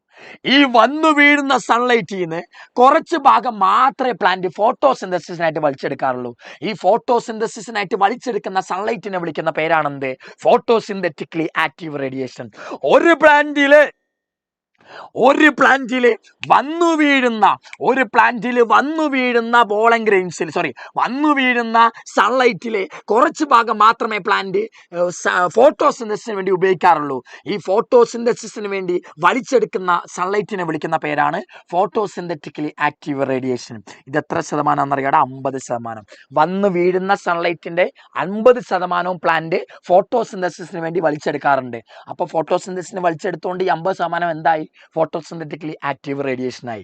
ഈ വന്നു വീഴുന്ന സൺലൈറ്റിൽ നിന്ന് കുറച്ച് ഭാഗം മാത്രമേ പ്ലാന്റ് ഫോട്ടോസിന്തസിസിനായിട്ട് വലിച്ചെടുക്കാറുള്ളൂ. ഈ ഫോട്ടോസിന്തസിസിനായിട്ട് വലിച്ചെടുക്കുന്ന സൺലൈറ്റിനെ വിളിക്കുന്ന പേരാണെന്ത്? ഫോട്ടോസിന്തറ്റിക്കലി ആക്റ്റീവ് റേഡിയേഷൻ. ഒരു പ്ലാന്റില് വന്നു വീഴുന്ന ബോളൻ ഗ്രെയിൻസിൽ വന്നു വീഴുന്ന സൺലൈറ്റിലെ കുറച്ച് ഭാഗം മാത്രമേ പ്ലാന്റ് ഫോട്ടോസിന്തസിന് വേണ്ടി ഉപയോഗിക്കാറുള്ളൂ. ഈ ഫോട്ടോസിന്തസിന് വേണ്ടി വലിച്ചെടുക്കുന്ന സൺലൈറ്റിനെ വിളിക്കുന്ന പേരാണ് ഫോട്ടോസിന്തറ്റിക്കലി ആക്റ്റീവ് റേഡിയേഷൻ. ഇത് എത്ര ശതമാനം എന്നറിയാടാ? 50%. വന്നു വീഴുന്ന സൺലൈറ്റിന്റെ 50% പ്ലാന്റ് ഫോട്ടോസിന്തസിന് വേണ്ടി വലിച്ചെടുക്കാറുണ്ട്. അപ്പൊ ഫോട്ടോസിന്തസിന് വലിച്ചെടുത്തുകൊണ്ട് ഈ 50% എന്തായി? ഫോട്ടോസിന്തറ്റിക്കലി ആക്റ്റീവ് റേഡിയേഷൻ ആയി.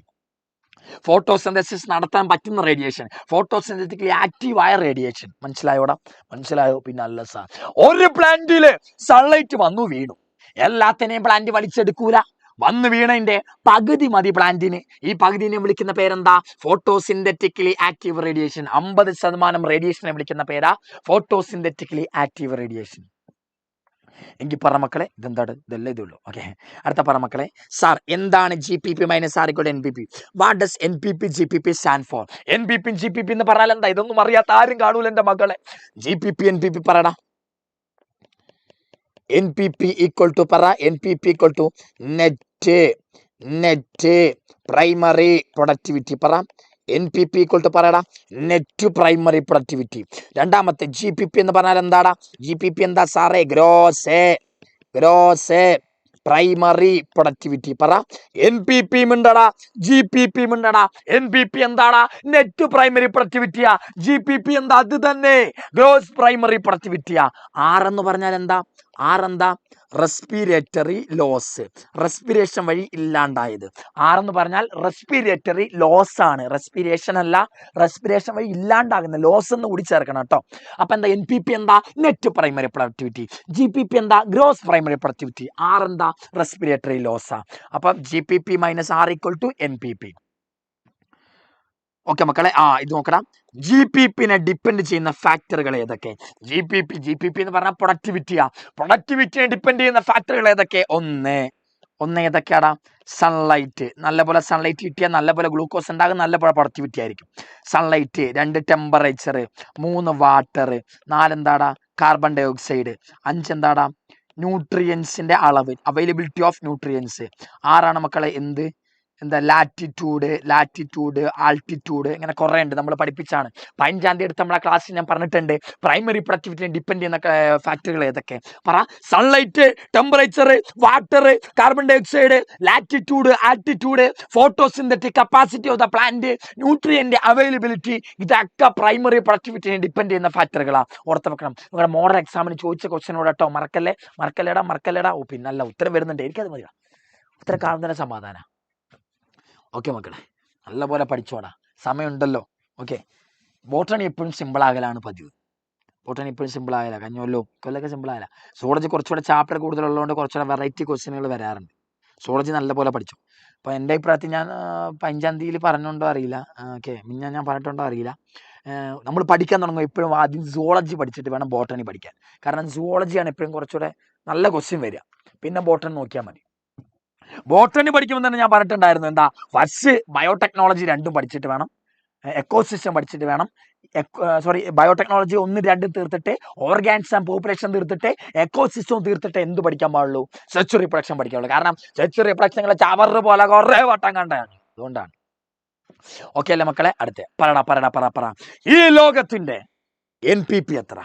ഫോട്ടോസിന്തസിസ് നടത്താൻ പറ്റുന്ന റേഡിയേഷൻ, ഫോട്ടോസിന്തറ്റിക്കലി ആക്റ്റീവായ റേഡിയേഷൻ. മനസ്സിലായോ? പിന്നെ അല്ല സാർ, ഒരു പ്ലാന്റില് സൺലൈറ്റ് വന്നു വീണു, എല്ലാത്തിനെയും പ്ലാന്റ് വലിച്ചെടുക്കൂല. വന്നു വീണതിന്റെ പകുതി മതി പ്ലാന്റിന്. ഈ പകുതിനെ വിളിക്കുന്ന പേരെന്താ? ഫോട്ടോസിന്തറ്റിക്കലി ആക്റ്റീവ് റേഡിയേഷൻ. 50% റേഡിയേഷനെ വിളിക്കുന്ന പേരാ ഫോട്ടോസിന്തറ്റിക്കലി ആക്റ്റീവ് റേഡിയേഷൻ. എങ്കിൽ പറ മക്കളെ, ഇതെന്താണ്? ഇതല്ലേ ഇതുള്ളൂ. ഓക്കെ, അടുത്ത പറ മക്കളെ. സാർ എന്താണ് GPP minus R equal NPP? What does NPP GPP stand for? NPP GPP എന്ന് പറഞ്ഞാൽ എന്താ? ഇതൊന്നും അറിയാത്ത ആരും കാണൂല എന്റെ മക്കളെ. NPP പറയടാ. NPP ഈക്വൽ ടു പറ. NPP equal to net primary productivity. പറ. NPP ഈക്വൽ ടു പറയടാ, നെറ്റ് പ്രൈമറി പ്രൊഡക്ടിവിറ്റി. രണ്ടാമത്തെ GPP എന്ന് പറഞ്ഞാൽ എന്താടാ? GPP എന്താ സാറേ? Gross primary productivity. പറ. NPP മിണ്ടടാ, GPP മിണ്ടടാ. NPP എന്താടാ? നെറ്റ് പ്രൈമറി പ്രൊഡക്ടിവിറ്റിയാ. GPP എന്താ? അത് തന്നെ, ഗ്രോസ് പ്രൈമറി പ്രൊഡക്ടിവിറ്റിയാ. എന്ന് പറഞ്ഞാൽ എന്താ? എന്താ? റെസ്പിറേറ്ററി ലോസ്, റെസ്പിറേഷൻ വഴി ഇല്ലാണ്ടായത്. എന്ന് പറഞ്ഞാൽ റെസ്പിറേറ്ററി ലോസ് ആണ്, റെസ്പിറേഷൻ അല്ല, റെസ്പിറേഷൻ വഴി ഇല്ലാണ്ടാകുന്ന ലോസ് എന്ന് കൂടി ചേർക്കണം കേട്ടോ. അപ്പൊ എന്താ? NPP എന്താ? Net primary productivity. GPP എന്താ? Gross primary productivity. എന്താ? റെസ്പിറേറ്ററി ലോസാ. അപ്പം GPP minus R equal to NPP. Okay മക്കളെ, ഇത് നോക്കണം. GPPനെ ഡിപ്പെൻഡ് ചെയ്യുന്ന ഫാക്ടറുകൾ ഏതൊക്കെ? GPP എന്ന് പറഞ്ഞാൽ പ്രൊഡക്ടിവിറ്റിയാ. പ്രൊഡക്ടിവിറ്റിയെ ഡിപ്പെൻഡ് ചെയ്യുന്ന ഫാക്ടറുകൾ ഏതൊക്കെ? ഒന്ന് ഏതൊക്കെയാടാ? സൺലൈറ്റ്. നല്ലപോലെ സൺലൈറ്റ് കിട്ടിയാൽ നല്ലപോലെ ഗ്ലൂക്കോസ് ഉണ്ടാകും, നല്ലപോലെ പ്രൊഡക്ടിവിറ്റി ആയിരിക്കും. സൺലൈറ്റ്. 2 ടെമ്പറേച്ചർ. 3 വാട്ടർ. 4 എന്താടാ? Carbon dye oxide. 5 എന്താടാ? ന്യൂട്രിയൻസിന്റെ അളവ്, അവൈലബിലിറ്റി ഓഫ് ന്യൂട്രിയൻസ്. 6 മക്കളെ എന്ത്? എന്താ ലാറ്റിറ്റ്യൂഡ് ആൾട്ടിറ്റ്യൂഡ് ഇങ്ങനെ കുറേ ഉണ്ട്, നമ്മൾ പഠിപ്പിച്ചാണ്. 15-ാം തീയതി എടുത്ത് നമ്മളെ ക്ലാസ്സിൽ ഞാൻ പറഞ്ഞിട്ടുണ്ട് പ്രൈമറി പ്രൊഡക്ടിവിറ്റിനെ ഡിപ്പെൻഡ് ചെയ്യുന്ന ഫാക്ടറുകൾ ഏതൊക്കെ പറ. Sunlight, temperature, water, carbon dioxide, latitude, altitude, photosynthetic capacity of the plant, nutrient availability, ഇതൊക്കെ പ്രൈമറി പ്രൊഡക്ടിവിറ്റിനെ ഡിപ്പെൻഡ് ചെയ്യുന്ന ഫാക്ടറുകളാണ്. ഓർത്ത് വെക്കണം. നിങ്ങളുടെ മോഡൽ എക്സാമിന് ചോദിച്ച ക്വസ്റ്റ്യനോട് കേട്ടോ, മറക്കല്ലേടാ. ഓ പിന്നല്ല, ഉത്തരം വരുന്നുണ്ട്, എനിക്കത് മതിയാ. ഉത്തരം കാണുന്നതിന് സമാധാനം. ഓക്കെ മക്കളെ, നല്ലപോലെ പഠിച്ചോടാ, സമയമുണ്ടല്ലോ. ഓക്കെ, ബോട്ടണി എപ്പോഴും സിമ്പിൾ ആകലാണ് പതിവ്. കഞ്ഞോല്ലോ കൊല്ലൊക്കെ സിമ്പിൾ ആകല. സോളജി കുറച്ചുകൂടെ ചാപ്റ്റർ കൂടുതലുള്ളതുകൊണ്ട് കുറച്ചുകൂടെ വെറൈറ്റി ക്വസ്റ്റ്യനുകൾ വരാറുണ്ട്. സോളജി നല്ലപോലെ പഠിച്ചു. അപ്പോൾ എൻ്റെ അഭിപ്രായത്തിൽ ഞാൻ 15-ാം തീയതി പറഞ്ഞുകൊണ്ടോ അറിയില്ല, ഓക്കെ ഞാൻ പറഞ്ഞിട്ടുണ്ടോ അറിയില്ല, നമ്മൾ പഠിക്കാൻ തുടങ്ങുമ്പോൾ എപ്പോഴും ആദ്യം സുവോളജി പഠിച്ചിട്ട് വേണം ബോട്ടണി പഠിക്കാൻ. കാരണം സുവോളജിയാണ് എപ്പോഴും കുറച്ചുകൂടെ നല്ല ക്വസ്റ്റ്യൻ വരിക. പിന്നെ ബോട്ടണി നോക്കിയാൽ മതി. ബോട്ടണി പഠിക്കുമ്പോൾ തന്നെ ഞാൻ പറഞ്ഞിട്ടുണ്ടായിരുന്നു, എന്താ ഫസ്റ്റ് ബയോടെക്നോളജി 2 പഠിച്ചിട്ട് വേണം, എക്കോസിസ്റ്റം പഠിച്ചിട്ട് വേണം, ബയോടെക്നോളജി 1, 2 തീർത്തിട്ട്, ഓർഗാനിസം ആൻഡ് പോപ്പുലേഷൻ തീർത്തിട്ട്, എക്കോസിസ്റ്റം തീർത്തിട്ട് എന്ത് പഠിക്കാൻ പാടുള്ളൂ? സെക്ച്വറി റിപ്രൊഡക്ഷൻ പഠിക്കാൻ പാടുള്ളൂ. കാരണം സെക്ച്വറി റിപ്രൊഡക്ഷനെ ചവറ് പോലെ കുറേ വട്ടം കണ്ടാണ്, അതുകൊണ്ടാണ്. ഓക്കെ അല്ലേ മക്കളെ? അടുത്ത പറ. ഈ ലോകത്തിന്റെ NPP എത്ര?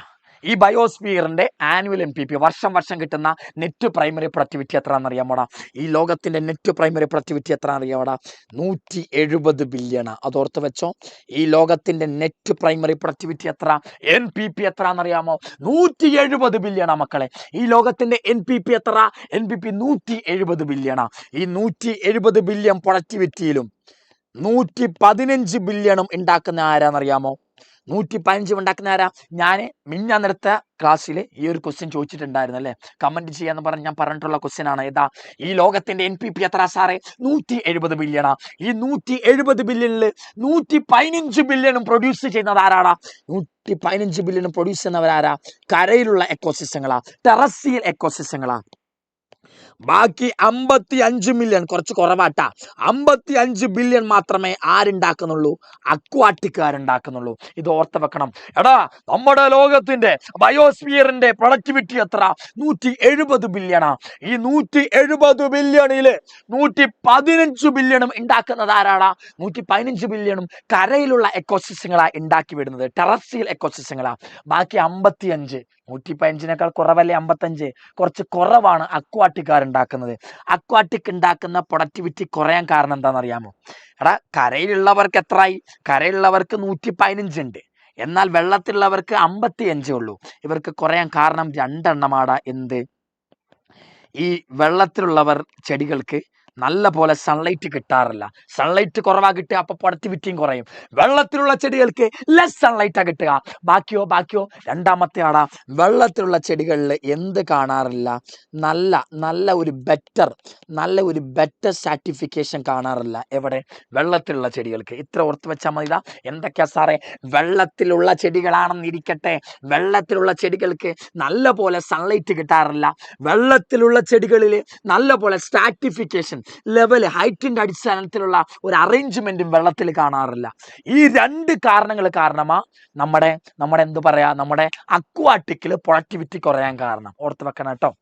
ഈ ബയോസ്ഫിയറിന്റെ ആനുവൽ NPP വർഷം കിട്ടുന്ന നെറ്റ് പ്രൈമറി പ്രൊഡക്ടിവിറ്റി എത്രയാണെന്ന് അറിയാമോടാ? ഈ ലോകത്തിന്റെ നെറ്റ് പ്രൈമറി പ്രൊഡക്ടിവിറ്റി എത്ര അറിയാമോടാ? 170 ബില്യൺ. അതോർത്ത് വെച്ചോ. ഈ ലോകത്തിന്റെ നെറ്റ് പ്രൈമറി പ്രൊഡക്ടിവിറ്റി എത്ര? NPP എത്ര എന്നറിയാമോ? 170 ബില്യണാ മക്കളെ. ഈ ലോകത്തിന്റെ NPP എത്ര? NPP 170 ബില്യണാ. ഈ 170 ബില്യൺ പ്രൊഡക്ടിവിറ്റിയിലും 115 ബില്യണും ഉണ്ടാക്കുന്ന ആരാന്നറിയാമോ? 115 ഉണ്ടാക്കുന്ന ആരാ? ഞാൻ മിഞ്ഞാന്നെടുത്ത ക്ലാസ്സിൽ ഈ ഒരു ക്വസ്റ്റ്യൻ ചോദിച്ചിട്ടുണ്ടായിരുന്നു അല്ലേ, കമന്റ് ചെയ്യാന്ന് പറഞ്ഞ് ഞാൻ പറഞ്ഞിട്ടുള്ള ക്വസ്റ്റ്യൻ ആണ്. ഏതാ? ഈ ലോകത്തിന്റെ NPP എത്ര സാറേ? 170 ബില്യണാ. ഈ 170 ബില്യണിൽ 115 ബില്യണും പ്രൊഡ്യൂസ് ചെയ്യുന്നത് ആരാടാ? 115 ബില്യണും പ്രൊഡ്യൂസ് ചെയ്യുന്നവരാരാ? കരയിലുള്ള എക്കോസിസ്റ്റങ്ങളാ, ടെറസ്ട്രിയൽ എക്കോസിസ്റ്റങ്ങളാ. ബാക്കി 55 മില്യൺ, കുറച്ച് കുറവാട്ടാ, 55 ബില്യൺ മാത്രമേ ആരുണ്ടാക്കുന്നുള്ളൂ? അക്വാട്ടിക്കാരുണ്ടാക്കുന്നുള്ളൂ. ഇത് ഓർത്ത് വെക്കണം. എടാ, നമ്മുടെ ലോകത്തിന്റെ ബയോസ്ഫിയറിന്റെ പ്രൊഡക്ടിവിറ്റി എത്ര? 170 ബില്യണാ. ഈ 170 ബില്യണില് 115 ബില്യണും ഉണ്ടാക്കുന്നത് ആരാടാ? 115 ബില്യണും കരയിലുള്ള എക്കോസിസ്റ്റങ്ങളാ ഉണ്ടാക്കി വിടുന്നത്, ടെറസ്ട്രിയൽ എക്കോസിസ്റ്റങ്ങളാ. ബാക്കി 55, 115നേക്കാൾ കുറവല്ലേ 55? കുറച്ച് കുറവാണ് അക്വാട്ടിക്കാരുണ്ടാക്കുന്നത്. അക്വാട്ടിക് ഉണ്ടാക്കുന്ന പ്രൊഡക്ടിവിറ്റി കുറയാൻ കാരണം എന്താണെന്നറിയാമോ? എടാ, കരയിലുള്ളവർക്ക് എത്രയായി? കരയിലുള്ളവർക്ക് 115 ഉണ്ട്, എന്നാൽ വെള്ളത്തിലുള്ളവർക്ക് 55 ഉള്ളൂ. ഇവർക്ക് കുറയാൻ കാരണം 2 എണ്ണമാടാ. എന്ത്? ഈ വെള്ളത്തിലുള്ളവർ ചെടികൾക്ക് നല്ല പോലെ സൺലൈറ്റ് കിട്ടാറില്ല, സൺലൈറ്റ് കുറവാ കിട്ടുക, അപ്പൊ പ്രൊഡക്ടിവിറ്റിയും കുറയും. വെള്ളത്തിലുള്ള ചെടികൾക്ക് ലെസ് സൺലൈറ്റാ കിട്ടുക. ബാക്കിയോ രണ്ടാമത്തെ ആടാ, വെള്ളത്തിലുള്ള ചെടികളിൽ എന്ത് കാണാറില്ല? നല്ല ഒരു ബെറ്റർ സാറ്റിഫിക്കേഷൻ കാണാറില്ല. എവിടെ? വെള്ളത്തിലുള്ള ചെടികൾക്ക്. ഇത്ര ഓർത്ത് വെച്ചാൽ മതി. എന്തൊക്കെയാ സാറേ? വെള്ളത്തിലുള്ള ചെടികളാണെന്നിരിക്കട്ടെ, വെള്ളത്തിലുള്ള ചെടികൾക്ക് നല്ല പോലെ സൺലൈറ്റ് കിട്ടാറില്ല. വെള്ളത്തിലുള്ള ചെടികളിൽ നല്ല പോലെ സ്ട്രാറ്റിഫിക്കേഷൻ ലെവൽ, ഹൈറ്റിന്റെ അടിസ്ഥാനത്തിലുള്ള ഒരു അറേഞ്ച്മെന്റും വെള്ളത്തിൽ കാണാറില്ല. ഈ 2 കാരണങ്ങൾ കാരണമാ നമ്മുടെ എന്ത് പറയാ, നമ്മുടെ അക്വാട്ടിക്കിൽ പ്രൊഡക്ടിവിറ്റി കുറയാൻ കാരണം. ഓർത്ത് വെക്കണം കേട്ടോ.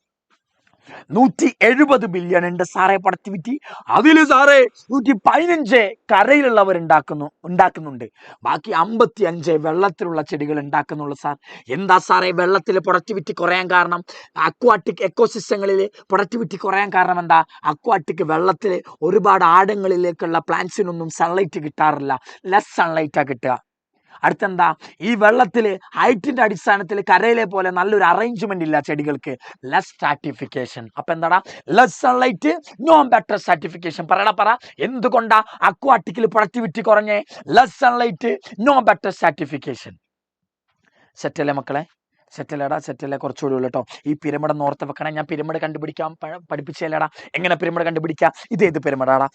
170 ബില്യൺ ഉണ്ട് സാറേ പ്രൊഡക്ടിവിറ്റി. അതില് സാറേ 115 കരയിലുള്ളവർ ഉണ്ടാക്കുന്നുണ്ട്. ബാക്കി 55 വെള്ളത്തിലുള്ള ചെടികൾ ഉണ്ടാക്കുന്നുള്ളൂ സാർ. എന്താ സാറേ വെള്ളത്തിൽ പ്രൊഡക്ടിവിറ്റി കുറയാൻ കാരണം? അക്വാട്ടിക് എക്കോസിസ്റ്റങ്ങളിൽ പ്രൊഡക്ടിവിറ്റി കുറയാൻ കാരണം എന്താ? അക്വാട്ടിക് വെള്ളത്തിൽ ഒരുപാട് ആഴങ്ങളിലേക്കുള്ള പ്ലാന്റ്സിനൊന്നും സൺലൈറ്റ് കിട്ടാറില്ല, ലെസ് സൺലൈറ്റാ കിട്ടുക. അടുത്തെന്താ? ഈ വെള്ളത്തിൽ ഹൈറ്റിന്റെ അടിസ്ഥാനത്തിൽ കരയിലെ പോലെ നല്ലൊരു അറേഞ്ച്മെന്റ് ഇല്ല ചെടികൾക്ക്, ലെസ് സ്ട്രാറ്റിഫിക്കേഷൻ. അപ്പൊ എന്താടാ? Less sunlight, no better stratification. പറ എന്തുകൊണ്ടാ അക്വാട്ടിക്കിൽ പ്രൊഡക്ടിവിറ്റി കുറഞ്ഞേ? Less sunlight, no better stratification. സെറ്റല്ലേ മക്കളെ? സെറ്റല്ലേ? കുറച്ചുകൂടി ഉള്ളൂ കേട്ടോ. ഈ പിരമിഡ് ഓർത്ത് വെക്കണം. ഞാൻ പിരമിഡ് കണ്ടുപിടിക്കാൻ പഠിപ്പിച്ചല്ലേടാ. എങ്ങനെ പിരമിഡ് കണ്ടുപിടിക്കാം? ഇതേത് പിരമിഡാടാ?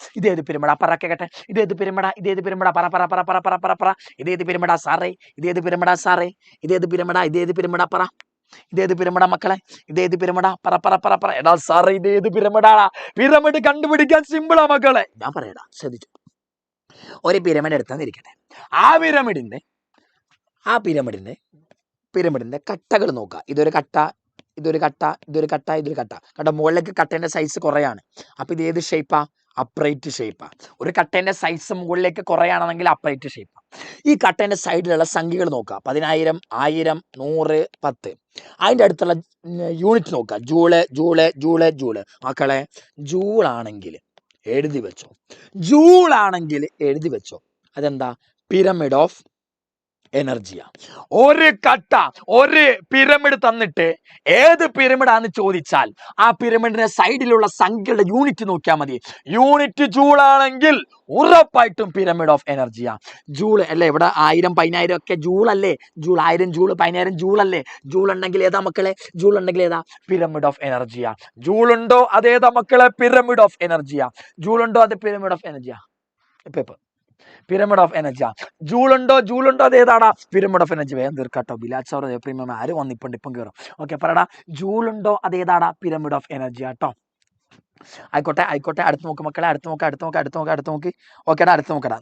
പറ കേട്ടെ. ഇതേത് പിരമിഡാ? പറ. ഇതേത് പിരമിഡാ സാറേ? ഇതേത് പിരമിഡാ? പറ. ഇതേത് പിരമിഡാ മക്കളെ? ഇതേത് പിരമിഡാ? പറ. എടാ സാറേ, ഇതേത് പിരമിഡാടാ? പിരമിഡ് കണ്ടുപിടിക്കാൻ സിമ്പിളാ മക്കളെ. ഞാൻ പറയടാ, ശ്രദ്ധിച്ചു. ഒരു പിരമിഡ് എടുത്താന്നിരിക്കട്ടെ. ആ പിരമിഡിന്റെ കട്ടകൾ നോക്കുക. ഇതൊരു കട്ട. കണ്ട മുകളിലേക്ക് കട്ടേന്റെ സൈസ് കുറയാണ്. അപ്പൊ ഇത് ഏത് ഷേപ്പാ? അപ്രൈറ്റ് ഷേപ്പാണ്. ഒരു കട്ടേൻ്റെ സൈസ് മുകളിലേക്ക് കുറയാണെങ്കിൽ അപ്രൈറ്റ് ഷേപ്പാണ്. ഈ കട്ടേൻ്റെ സൈഡിലുള്ള സംഖ്യകൾ നോക്കുക. 10,000, 1000, 100, 10. അതിൻ്റെ അടുത്തുള്ള യൂണിറ്റ് നോക്കുക. Joule, joule, joule, joule. മക്കളെ ജൂളാണെങ്കിൽ എഴുതി വെച്ചോ. ജൂളാണെങ്കിൽ എഴുതി വെച്ചോ. അതെന്താ? പിരമിഡ് ഓഫ് എനർജിയാ. ഒരു കട്ട, ഒരു പിരമിഡ് തന്നിട്ട് ഏത് പിരമിഡാന്ന് ചോദിച്ചാൽ ആ പിരമിഡിന്റെ സൈഡിലുള്ള സംഖ്യയുടെ യൂണിറ്റ് നോക്കിയാൽ മതി. യൂണിറ്റ് ജൂൾ ആണെങ്കിൽ ഉറപ്പായിട്ടും പിരമിഡ് ഓഫ് എനർജിയാ. ജൂൾ അല്ലേ? ഇവിടെ 1000, 10,000 ഒക്കെ ജൂൾ അല്ലേ? ജൂൾ 1000 ജൂൾ, 10,000 ജൂൾ അല്ലേ? ജൂൾ ഉണ്ടെങ്കിൽ ഏതാ മക്കളെ? ജൂൾ ഉണ്ടെങ്കിൽ ഏതാ? Pyramid of എനർജിയാ. ജൂൾ ഉണ്ടോ അതേതാ മക്കളെ? Pyramid of എനർജിയാ. ജൂൾ ഉണ്ടോ അത് പിരമിഡ് ഓഫ് എനർജിയാ. ഇപ്പൊ പിരമിഡ് ഓഫ് എനർജിയാ. ജൂളുണ്ടോ? ജൂളുണ്ടോ അതേതാടാ? Pyramid of energy. വേഗം തീർക്കാട്ടോ. ബിലാച്ച് അവർ പ്രീമിയം ആര് ഇപ്പം കയറും. ഓക്കെ പറയടാ. ജൂളുണ്ടോ അതേതാടാ? പിരമിഡ് ഓഫ് എനർജി ആട്ടോ. ആയിക്കോട്ടെ ആയിക്കോട്ടെ. അടുത്ത് നോക്ക് മക്കളെ. അടുത്ത് നോക്ക്. ഓക്കേടാ, അടുത്ത് നോക്കടാ.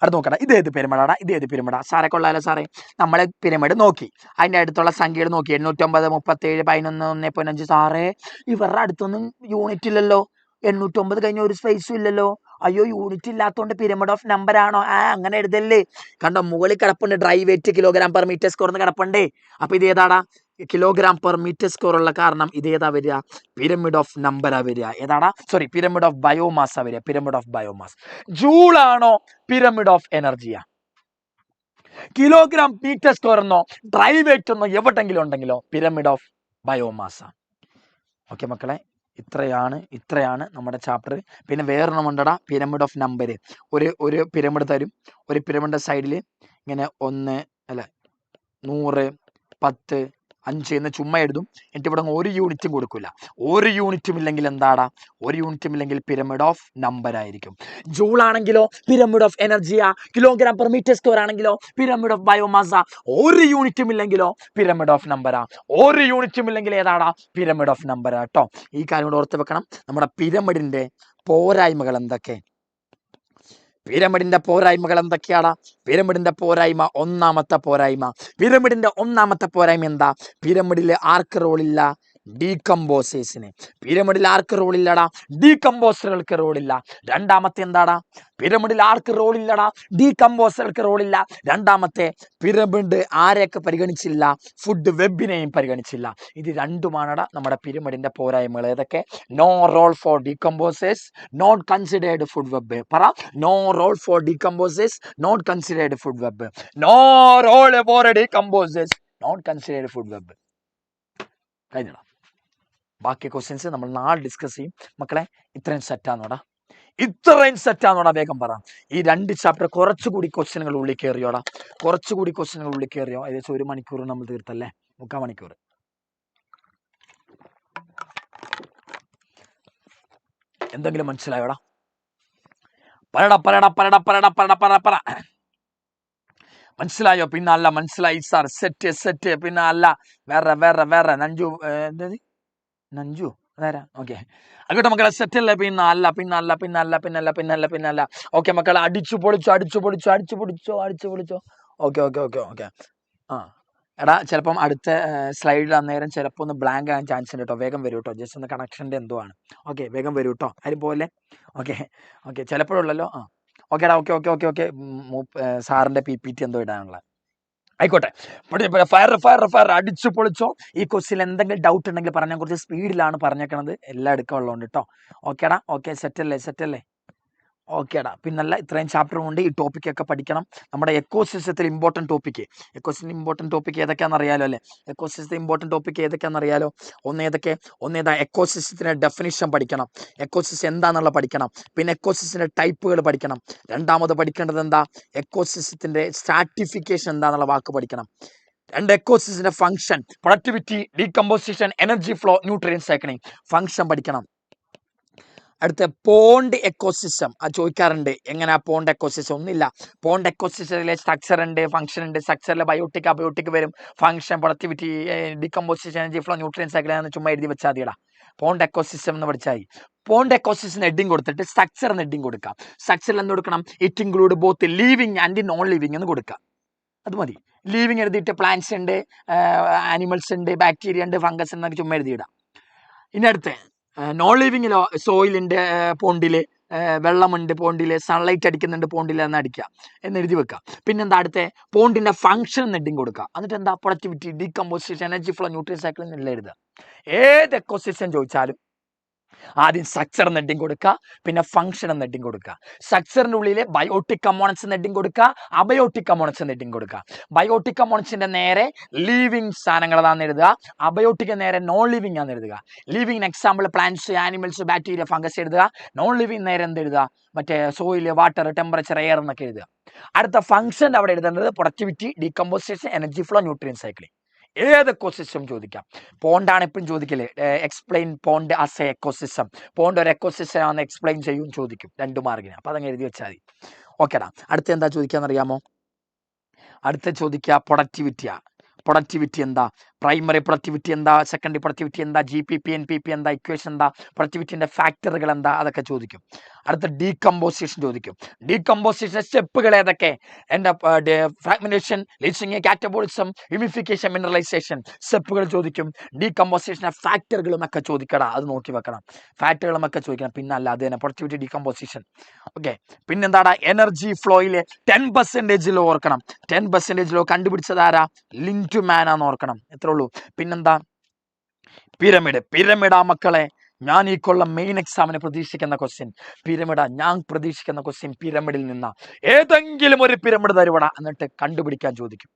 അടുത്ത് നോക്കടാ. ഇതേത് പിരമിഡാടാ? ഇതേത് പിരമിഡാ? സാറെ കൊള്ളാലോ സാറേ. നമ്മളെ പിരമിഡ് നോക്കി, അതിന്റെ അടുത്തുള്ള സംഖ്യകൾ നോക്കി. 809, 37, 11, 1.5. സാറേ ഇവരുടെ അടുത്തൊന്നും യൂണിറ്റ് ഇല്ലല്ലോ. 809 കഴിഞ്ഞ ഒരു സ്പേസും ഇല്ലല്ലോ. അയ്യോ, യൂണിറ്റ് ഇല്ലാത്തതുകൊണ്ട് പിരമിഡ് ഓഫ് നമ്പർ ആണോ? അങ്ങനെ എഴുതല്ലേ. കണ്ടോ, മുകളിൽ കിടപ്പുണ്ട് dry weight kilogram per metre square എന്ന് കിടപ്പുണ്ടേ. അപ്പൊ ഇത് ഏതാടാ? കിലോഗ്രാം പെർ മീറ്റർ സ്ക്വയർ ഉള്ള കാരണം ഇത് ഏതാ വരിക? പിരമിഡ് ഓഫ് നമ്പറാ വരിക. ഏതാടാ? സോറി, പിരമിഡ് ഓഫ് ബയോമാസാ വരിക. Pyramid of biomass. ജൂളാണോ പിരമിഡ് ഓഫ് എനർജിയാ? കിലോഗ്രാം മീറ്റർ സ്ക്വയർ എന്നോ ഡ്രൈ വെയിറ്റ് എന്നോ എവിടെങ്കിലും ഉണ്ടെങ്കിലോ പിരമിഡ് ഓഫ് ബയോമാസാ. ഓക്കെ മക്കളെ, ഇത്രയാണ് നമ്മുടെ ചാപ്റ്റർ. പിന്നെ വേറൊരെണ്ണമുണ്ടടാ, പിരമിഡ് ഓഫ് നമ്പർ. ഒരു പിരമിഡ് തരും. ഒരു പിരമിഡിന്റെ സൈഡിൽ ഇങ്ങനെ 1, 100, 10, 5 എന്ന് ചുമ്മാ എഴുതും. എന്നിട്ട് ഇവിടെ ഒരു യൂണിറ്റും കൊടുക്കില്ല. ഒരു യൂണിറ്റും ഇല്ലെങ്കിൽ എന്താടാ? ഒരു യൂണിറ്റും ഇല്ലെങ്കിൽ പിരമിഡ് ഓഫ് നമ്പർ ആയിരിക്കും. ജൂൾ ആണെങ്കിലോ പിരമിഡ് ഓഫ് എനർജിയാ. കിലോഗ്രാം പെർ മീറ്റർ സ്ക്വയർ ആണെങ്കിലോ പിരമിഡ് ഓഫ് ബയോമാസാ. ഒരു യൂണിറ്റും ഇല്ലെങ്കിലോ പിരമിഡ് ഓഫ് നമ്പറാ. ഒരു യൂണിറ്റും ഇല്ലെങ്കിൽ ഏതാടാ? പിരമിഡ് ഓഫ് നമ്പറാ കേട്ടോ. ഈ കാര്യം കൂടെ ഓർത്ത് വെക്കണം. നമ്മുടെ പിരമിഡിന്റെ പോരായ്മകൾ എന്തൊക്കെ? പിരമിഡിന്റെ പോരായ്മകൾ എന്തൊക്കെയാടാ? പിരമിഡിന്റെ പോരായ്മ, ഒന്നാമത്തെ പോരായ്മ എന്താ? പിരമിഡിൽ ആർക്ക് റോളില്ല? ഡീകമ്പോസേഴ്സിന്. പിരമിഡിൽ ആർക്ക് റോളില്ലടാ? ഡീകമ്പോസറുകൾക്ക് റോളില്ല. രണ്ടാമത്തെ എന്താടാ? പിരമിഡിൽ ആർക്ക് റോളില്ലടാ? ഡീകമ്പോസറുകൾക്ക് റോളില്ല. രണ്ടാമത്തെ, പിരമിഡ് ആരെയൊക്കെ പരിഗണിച്ചില്ല? ഫുഡ് വെബിനെയും പരിഗണിച്ചില്ല. ഇത് രണ്ടുമാണടാ നമ്മുടെ പിരമിഡിന്റെ പോരായ്മകൾ. ഏതൊക്കെ? No role for decomposers, not considered food web. പറ. No role for decomposers, not considered food web. No role for decomposers, not considered food web. കഴിഞ്ഞടാ. ബാക്കി ക്വസ്റ്റ്യൻസ് നമ്മൾ നാളെ ഡിസ്കസ് ചെയ്യും മക്കളെ. ഇത്രയും സെറ്റാന്നോടാ? വേഗം പറ. ഈ 2 ചാപ്റ്റർ കുറച്ചുകൂടി ക്വസ്റ്റ്യനുകൾ ഉള്ളിൽ കയറിയോടാ. ഏകദേശം 1 മണിക്കൂർ നമ്മൾ തീർത്തല്ലേ? 3/4 മണിക്കൂർ. എന്തെങ്കിലും മനസ്സിലായോടാ? പറ. മനസ്സിലായോ? പിന്നെ അല്ല, മനസ്സിലായി സാർ. സെറ്റ്. പിന്നെ അല്ല, വേറെ നഞ്ചു അതാരാ? ഓക്കെ ആയിക്കോട്ടെ മക്കളെ, സെറ്റ് അല്ലേ? പിന്നെ അല്ല. ഓക്കെ മക്കളെ, അടിച്ചു പൊളിച്ചോ. ഓക്കെ. ആ എടാ, ചിലപ്പം അടുത്ത സ്ലൈഡിൽ അന്നേരം ചിലപ്പോൾ ഒന്ന് ബ്ലാങ്ക് ആകാൻ ചാൻസ് ഉണ്ട് കേട്ടോ. വേഗം വരൂ കേട്ടോ. ജസ്റ്റ് ഒന്ന് കണക്ഷൻ്റെ എന്തോ ആണ്. ഓക്കെ, വേഗം വരൂ കേട്ടോ. ആരും പോലെ. ഓക്കെ ചിലപ്പോഴുള്ളല്ലോ. ഓക്കേടാ. ഓക്കെ. സാറിൻ്റെ PPT എന്തോ ഇടാനുള്ള. ആയിക്കോട്ടെ. ഫയർ അടിച്ചു പൊളിച്ചോ. ഈ ക്വസ്റ്റ്യൻ എന്തെങ്കിലും ഡൗട്ട് ഉണ്ടെങ്കിൽ പറഞ്ഞാൽ കുറച്ച് സ്പീഡിലാണ് പറഞ്ഞേക്കണത്. എല്ലാം എടുക്കാനുള്ളതുകൊണ്ട് കേട്ടോ. ഓക്കേടാ. ഓക്കെ, സെറ്റല്ലേ? ഓക്കേടാ. പിന്നല്ല, ഇത്രയും ചാപ്റ്റർ കൊണ്ട് ഈ ടോപ്പിക്കൊക്കെ പഠിക്കണം. നമ്മുടെ എക്കോസിസ്റ്റത്തിൽ ഇമ്പോർട്ടൻറ്റ് ടോപ്പിക്ക് ഏതൊക്കെയാണെന്ന് അറിയാലോ അല്ലേ? എക്കോസിസ്റ്റത്തിൽ ഇമ്പോർട്ടൻറ്റ് ടോപ്പിക്ക് ഏതൊക്കെയാണെന്ന് അറിയാലോ? ഒന്നേതാ? എക്കോസിസ്റ്റത്തിൻ്റെ ഡെഫിനിഷൻ പഠിക്കണം. എക്കോസിസ്റ്റം എന്താണെന്നുള്ള പഠിക്കണം. പിന്നെ എക്കോസിസ്റ്റത്തിൻ്റെ ടൈപ്പുകൾ പഠിക്കണം. രണ്ടാമത് പഠിക്കേണ്ടത് എന്താ? എക്കോസിസ്റ്റത്തിൻ്റെ സ്ട്രാറ്റിഫിക്കേഷൻ എന്താണെന്നുള്ള വാക്ക് പഠിക്കണം. 2, എക്കോസിസ്റ്റത്തിൻ്റെ function, productivity, decomposition, energy flow, nutrient cycling. Function പഠിക്കണം. അടുത്ത പോണ്ട് എക്കോസിസ്റ്റം. അത് ചോദിക്കാറുണ്ട്. എങ്ങനെയാ പോണ്ട് എക്കോസിസ്റ്റം? ഒന്നുമില്ല. പോണ്ട് എക്കോസിസ്റ്റത്തിലെ സ്ട്രക്ചർ ഉണ്ട്, ഫംഗ്ഷൻ ഉണ്ട്. സ്ട്രക്ചറിൽ ബയോട്ടിക്, അബയോട്ടിക് വരും. Function, productivity, decomposition, energy flow, nutrient cycle എന്ന് ചുമ്മാ എഴുതി വെച്ചാൽ മതിയടാ. പോണ്ട് എക്കോസിസ്റ്റം എന്ന് പഠിച്ചാൽ പോണ്ട് എക്കോസിസ്റ്റം ഹെഡിങ് കൊടുത്തിട്ട് സ്ട്രക്ചറിന് ഹെഡിങ് കൊടുക്കാം. സ്ട്രക്ചറിൽ എന്ത് കൊടുക്കണം? It include both living and non living എന്ന് കൊടുക്കാം. അത് മതി. ലിവിങ് എഴുതിയിട്ട് പ്ലാന്റ്സ് ഉണ്ട്, ആനിമൽസ് ഉണ്ട്, ബാക്ടീരിയ ഉണ്ട്, ഫംഗസ് എന്നൊക്കെ ചുമ്മാ എഴുതിയിടാം. ഇനി അടുത്ത് നോൺ ലിവിങ്ങിലോ സോയിലുണ്ട്, പോണ്ടില് വെള്ളമുണ്ട് പോണ്ടിൽ, സൺലൈറ്റ് അടിക്കുന്നുണ്ട് പോണ്ടിൽ എന്ന് അടിക്കുക എന്ന് എഴുതി വെക്കുക. പിന്നെന്താ അടുത്ത പോണ്ടിന്റെ ഫംഗ്ഷൻ ഹെഡിങ് കൊടുക്കുക. എന്നിട്ട് എന്താ productivity, decomposition, energy flow, nutrient cycle എന്നെല്ലാം എഴുതുക. ഏത് എക്കോസിസ്റ്റം ചോദിച്ചാലും ആദ്യം സ്ട്രക്ചർ ഹെഡിങ് കൊടുക്കുക, പിന്നെ ഫംഗ്ഷൻ ഹെഡിങ് കൊടുക്കുക. സ്ട്രക്ചറിന്റെ ഉള്ളിൽ ബയോട്ടിക് കമ്പോണൻസ് ഹെഡിങ് കൊടുക്കുക, അബയോട്ടിക് കമ്പോണൻസ് ഹെഡിങ് കൊടുക്കുക. ബയോട്ടിക് കമ്പോണൻസിന്റെ നേരെ ലീവിങ് സാധനങ്ങൾ അതാന്ന് എഴുതുക, അബയോട്ടിക് നേരെ നോൺ ലിവിങ് ആണെന്ന് എഴുതുക. Living example plants, animals, bacteria, fungus എഴുതുക. നോൺ ലിവിങ് നേരെ എന്ത് എഴുതുക, മറ്റേ സോയിൽ, വാട്ടർ, ടെമ്പറേച്ചർ, എയർ എന്നൊക്കെ എഴുതുക. അടുത്ത ഫംഗ്ഷൻ അവിടെ എഴുതേണ്ടത് productivity, decomposition, energy flow, nutrient cycling. ഏത് എക്കോസിസ്റ്റം ചോദിക്കാം. പോണ്ടാണ് എപ്പോഴും ചോദിക്കല്, explain pond as a ecosystem. Pond ഒരു എക്കോസിസ്റ്റം ആണെന്ന് എക്സ്പ്ലെയിൻ ചെയ്യും ചോദിക്കും 2 മാർക്കിന്. അപ്പൊ അതങ്ങ് എഴുതി വെച്ചാൽ മതി. ഓക്കേടാ. അടുത്ത എന്താ ചോദിക്കാന്നറിയാമോ? അടുത്ത ചോദിക്കുക പ്രൊഡക്ടിവിറ്റിയാ. പ്രൊഡക്ടിവിറ്റി എന്താ, പ്രൈമറി പ്രൊഡക്ടിവിറ്റി എന്താ, സെക്കൻഡറി പ്രൊഡക്ടിവിറ്റി എന്താ, GPP NPP എന്താ, ഇക്വേഷൻ എന്താ, പ്രൊഡക്ടിവിറ്റിന്റെ ഫാക്ടറുകൾ എന്താ, അതൊക്കെ ചോദിക്കും. അടുത്ത ഡീകമ്പോസിഷൻ ചോദിക്കും. ഡീകമ്പോസിഷൻ സ്റ്റെപ്പുകൾ ഏതൊക്കെ, എൻ്റെ fragmentation, leaching, catabolism, humification, mineralisation സ്റ്റെപ്പുകൾ ചോദിക്കും. ഡീകമ്പോസിഷന്റെ ഫാക്ടറുകളും ഒക്കെ ചോദിക്കടാ, അത് നോക്കി വെക്കണം. ഫാക്ടറുകളും ഒക്കെ ചോദിക്കണം. പിന്നെ അല്ല അത് തന്നെ പ്രൊഡക്ടിവിറ്റി, ഡീകമ്പോസിഷൻ. ഓക്കെ. പിന്നെന്താടാ എനർജി ഫ്ലോയില് 10% ഓർക്കണം. 10% കണ്ടുപിടിച്ചതാരാ, ലിങ്ക് ടു മാൻ ആന്ന് ഓർക്കണം. എത്ര ഉള്ളൂ. പിന്നെന്താ പിരമിഡ്. പിരമിഡാ മക്കളെ ഞാൻ ഈ കൊല്ലം മെയിൻ എക്സാമിന് പ്രതീക്ഷിക്കുന്ന ക്വസ്റ്റ്യൻ പിരമിഡാ. ഞാൻ പ്രതീക്ഷിക്കുന്ന ക്വസ്റ്റ്യൻ പിരമിഡിൽ നിന്നാ. ഏതെങ്കിലും ഒരു പിരമിഡ് തരുവടാ, എന്നിട്ട് കണ്ടുപിടിക്കാൻ ചോദിക്കും.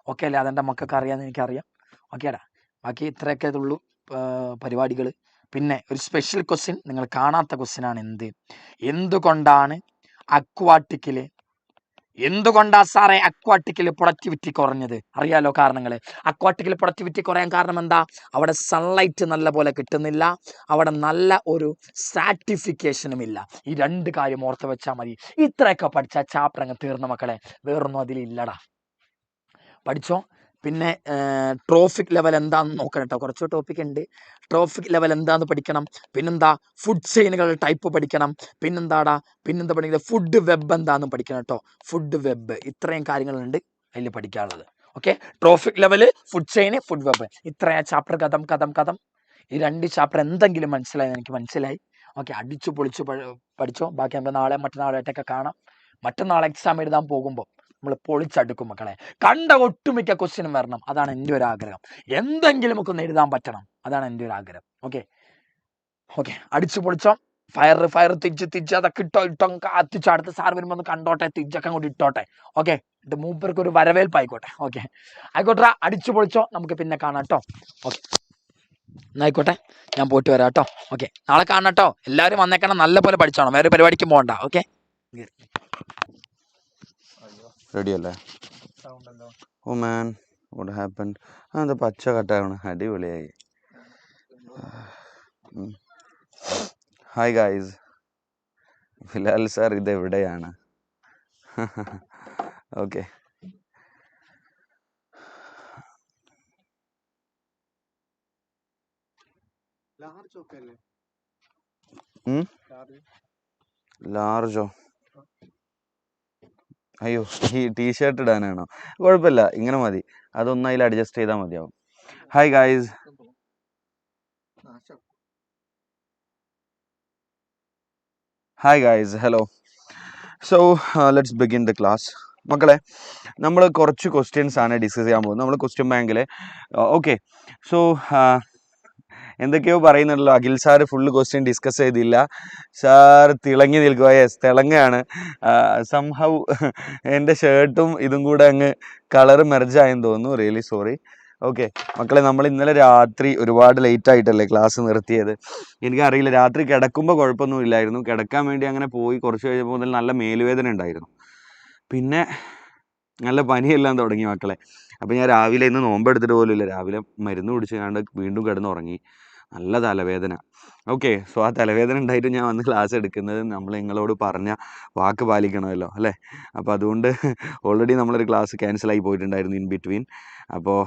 ഓക്കെ അല്ലേ? അതെൻ്റെ മക്കൾക്ക് അറിയാമെന്ന് എനിക്കറിയാം. ഓക്കേടാ. ബാക്കി ഇത്രയൊക്കെ ഉള്ളൂ പരിപാടികൾ. പിന്നെ ഒരു സ്പെഷ്യൽ ക്വസ്റ്റ്യൻ, നിങ്ങൾ കാണാത്ത ക്വസ്റ്റ്യൻ ആണ്. എന്തുകൊണ്ടാണ് അക്വാട്ടിക്കില്, എന്തുകൊണ്ടാ സാറേ അക്വാട്ടിക്കിൽ പ്രൊഡക്ടിവിറ്റി കുറഞ്ഞത്? അറിയാലോ കാരണങ്ങൾ. അക്വാട്ടിക്കിൽ പ്രൊഡക്ടിവിറ്റി കുറയാൻ കാരണം എന്താ, അവിടെ സൺലൈറ്റ് നല്ല പോലെ കിട്ടുന്നില്ല, അവിടെ നല്ല ഒരു സ്ട്രാറ്റിഫിക്കേഷനും ഇല്ല. ഈ 2 കാര്യം ഓർത്ത് വെച്ചാൽ മതി. ഇത്രയൊക്കെ പഠിച്ചാൽ ചാപ്റ്റർ അങ്ങ് തീർന്ന മക്കളെ, വേറൊന്നും അതിലില്ലടാ. പഠിച്ചോ. പിന്നെ ട്രോഫിക് ലെവൽ എന്താണെന്ന് നോക്കണം കേട്ടോ. കുറച്ച് ടോപ്പിക് ഉണ്ട്. ട്രോഫിക് ലെവൽ എന്താണെന്ന് പഠിക്കണം. പിന്നെന്താ ഫുഡ് ചെയിനുകൾ ടൈപ്പ് പഠിക്കണം. പിന്നെന്താ പഠിക്കുന്നത്, ഫുഡ് വെബ് എന്താണെന്ന് പഠിക്കണം കേട്ടോ. Food web. ഇത്രയും കാര്യങ്ങളുണ്ട് അതിൽ പഠിക്കാനുള്ളത്. Okay. Trophic level, food chain, food web, ഇത്രയാ ചാപ്റ്റർ. കഥം. ഈ 2 ചാപ്റ്റർ എന്തെങ്കിലും മനസ്സിലായെന്ന് എനിക്ക് മനസ്സിലായി. ഓക്കെ. അടിച്ചു പൊളിച്ചു പഠിച്ചോ. ബാക്കി നമുക്ക് നാളെ മറ്റന്നാളായിട്ടൊക്കെ കാണാം. മറ്റന്നാൾ എക്സാം എഴുതാൻ പോകുമ്പോൾ നമ്മൾ പൊളിച്ചടുക്കും മക്കളെ. കണ്ട ഒട്ടുമിക്ക ക്വസ്റ്റ്യനും വരണം. അതാണ് എൻ്റെ ഒരു ആഗ്രഹം. എന്തെങ്കിലും ഒക്കെ ഒന്ന് എഴുതാൻ പറ്റണം. അതാണ് എൻ്റെ ഒരു ആഗ്രഹം. ഓക്കെ. അടിച്ചു പൊളിച്ചോ. ഫയർ തിരിച്ച് അതൊക്കെ ഇട്ടോ കത്തിച്ചോ. അടുത്ത സാർ വരുമ്പോൾ ഒന്ന് കണ്ടോട്ടെ, തിരിച്ചൊക്കെ അങ്ങോട്ട് ഇട്ടോട്ടെ. ഓക്കെ. എന്നിട്ട് മൂപ്പർക്ക് ഒരു വരവേൽപ്പ് ആയിക്കോട്ടെ. ഓക്കെ ആയിക്കോട്ടെ. അടിച്ചു പൊളിച്ചോ. നമുക്ക് പിന്നെ കാണാം കേട്ടോ. ഓക്കെ എന്നായിക്കോട്ടെ. ഞാൻ പോയിട്ട് വരാം കേട്ടോ. ഓക്കെ. നാളെ കാണാം കേട്ടോ. എല്ലാവരും വന്നേക്കണം. നല്ല പോലെ പഠിച്ചോണം. വേറെ പരിപാടിക്ക് പോകണ്ട. ഓക്കെ. റെഡി അല്ലേ? Oh man, what happened? അതെന്താ പച്ച കട്ടാണ്? അടിപൊളിയായി. ഹായ് ഗായ്സ്, ബിലാൽ സാർ ഇതെവിടെയാണ്? ഓക്കെ. ലാർജോ? അയ്യോ, ഈ ടീഷർട്ട് ഇടാനാണോ? കുഴപ്പമില്ല, ഇങ്ങനെ മതി. അതൊന്നും അതിൽ അഡ്ജസ്റ്റ് ചെയ്താൽ മതിയാവും. Hi guys. Hello. So let's begin the class. മക്കളെ, നമ്മൾ കുറച്ച് ക്വസ്റ്റ്യൻസ് ആണ് ഡിസ്കസ് ചെയ്യാൻ പോകുന്നത്. നമ്മൾ ക്വസ്റ്റ്യൻ ബാങ്കിൽ. ഓക്കെ. സോ എന്തൊക്കെയോ പറയുന്നുണ്ടല്ലോ, Akhil sir full question discuss ചെയ്തില്ല. സാർ തിളങ്ങി നിൽക്കുക. യെസ്, തിളങ്ങാണ്. സംഹൗ എൻ്റെ ഷർട്ടും ഇതും കൂടെ അങ്ങ് കളറ് മെർജായെന്ന് തോന്നുന്നു. Really sorry. ഓക്കെ മക്കളെ, നമ്മൾ ഇന്നലെ രാത്രി ഒരുപാട് ലേറ്റ് ആയിട്ടല്ലേ ക്ലാസ് നിർത്തിയത്. എനിക്കറിയില്ല, രാത്രി കിടക്കുമ്പോൾ കുഴപ്പമൊന്നും ഇല്ലായിരുന്നു. കിടക്കാൻ വേണ്ടി അങ്ങനെ പോയി കുറച്ച് കഴിഞ്ഞപ്പോൾ മുതൽ നല്ല മേലുവേദന ഉണ്ടായിരുന്നു. പിന്നെ നല്ല പനിയെല്ലാം തുടങ്ങി മക്കളെ. അപ്പോൾ ഞാൻ രാവിലെ ഇന്ന് നോമ്പെടുത്തിട്ട് പോലും ഇല്ല. രാവിലെ മരുന്ന് കുടിച്ച് കണ്ട് വീണ്ടും കിടന്നുറങ്ങി. നല്ല തലവേദന. ഓക്കെ. സോ ആ തലവേദന ഉണ്ടായിട്ട് ഞാൻ വന്ന് ക്ലാസ് എടുക്കുന്നത്. നമ്മൾ നിങ്ങളോട് പറഞ്ഞ വാക്ക് പാലിക്കണമല്ലോ അല്ലേ? അപ്പോൾ അതുകൊണ്ട് ഓൾറെഡി നമ്മളൊരു ക്ലാസ് ക്യാൻസലായി പോയിട്ടുണ്ടായിരുന്നു ഇൻ ബിറ്റ്വീൻ. അപ്പോൾ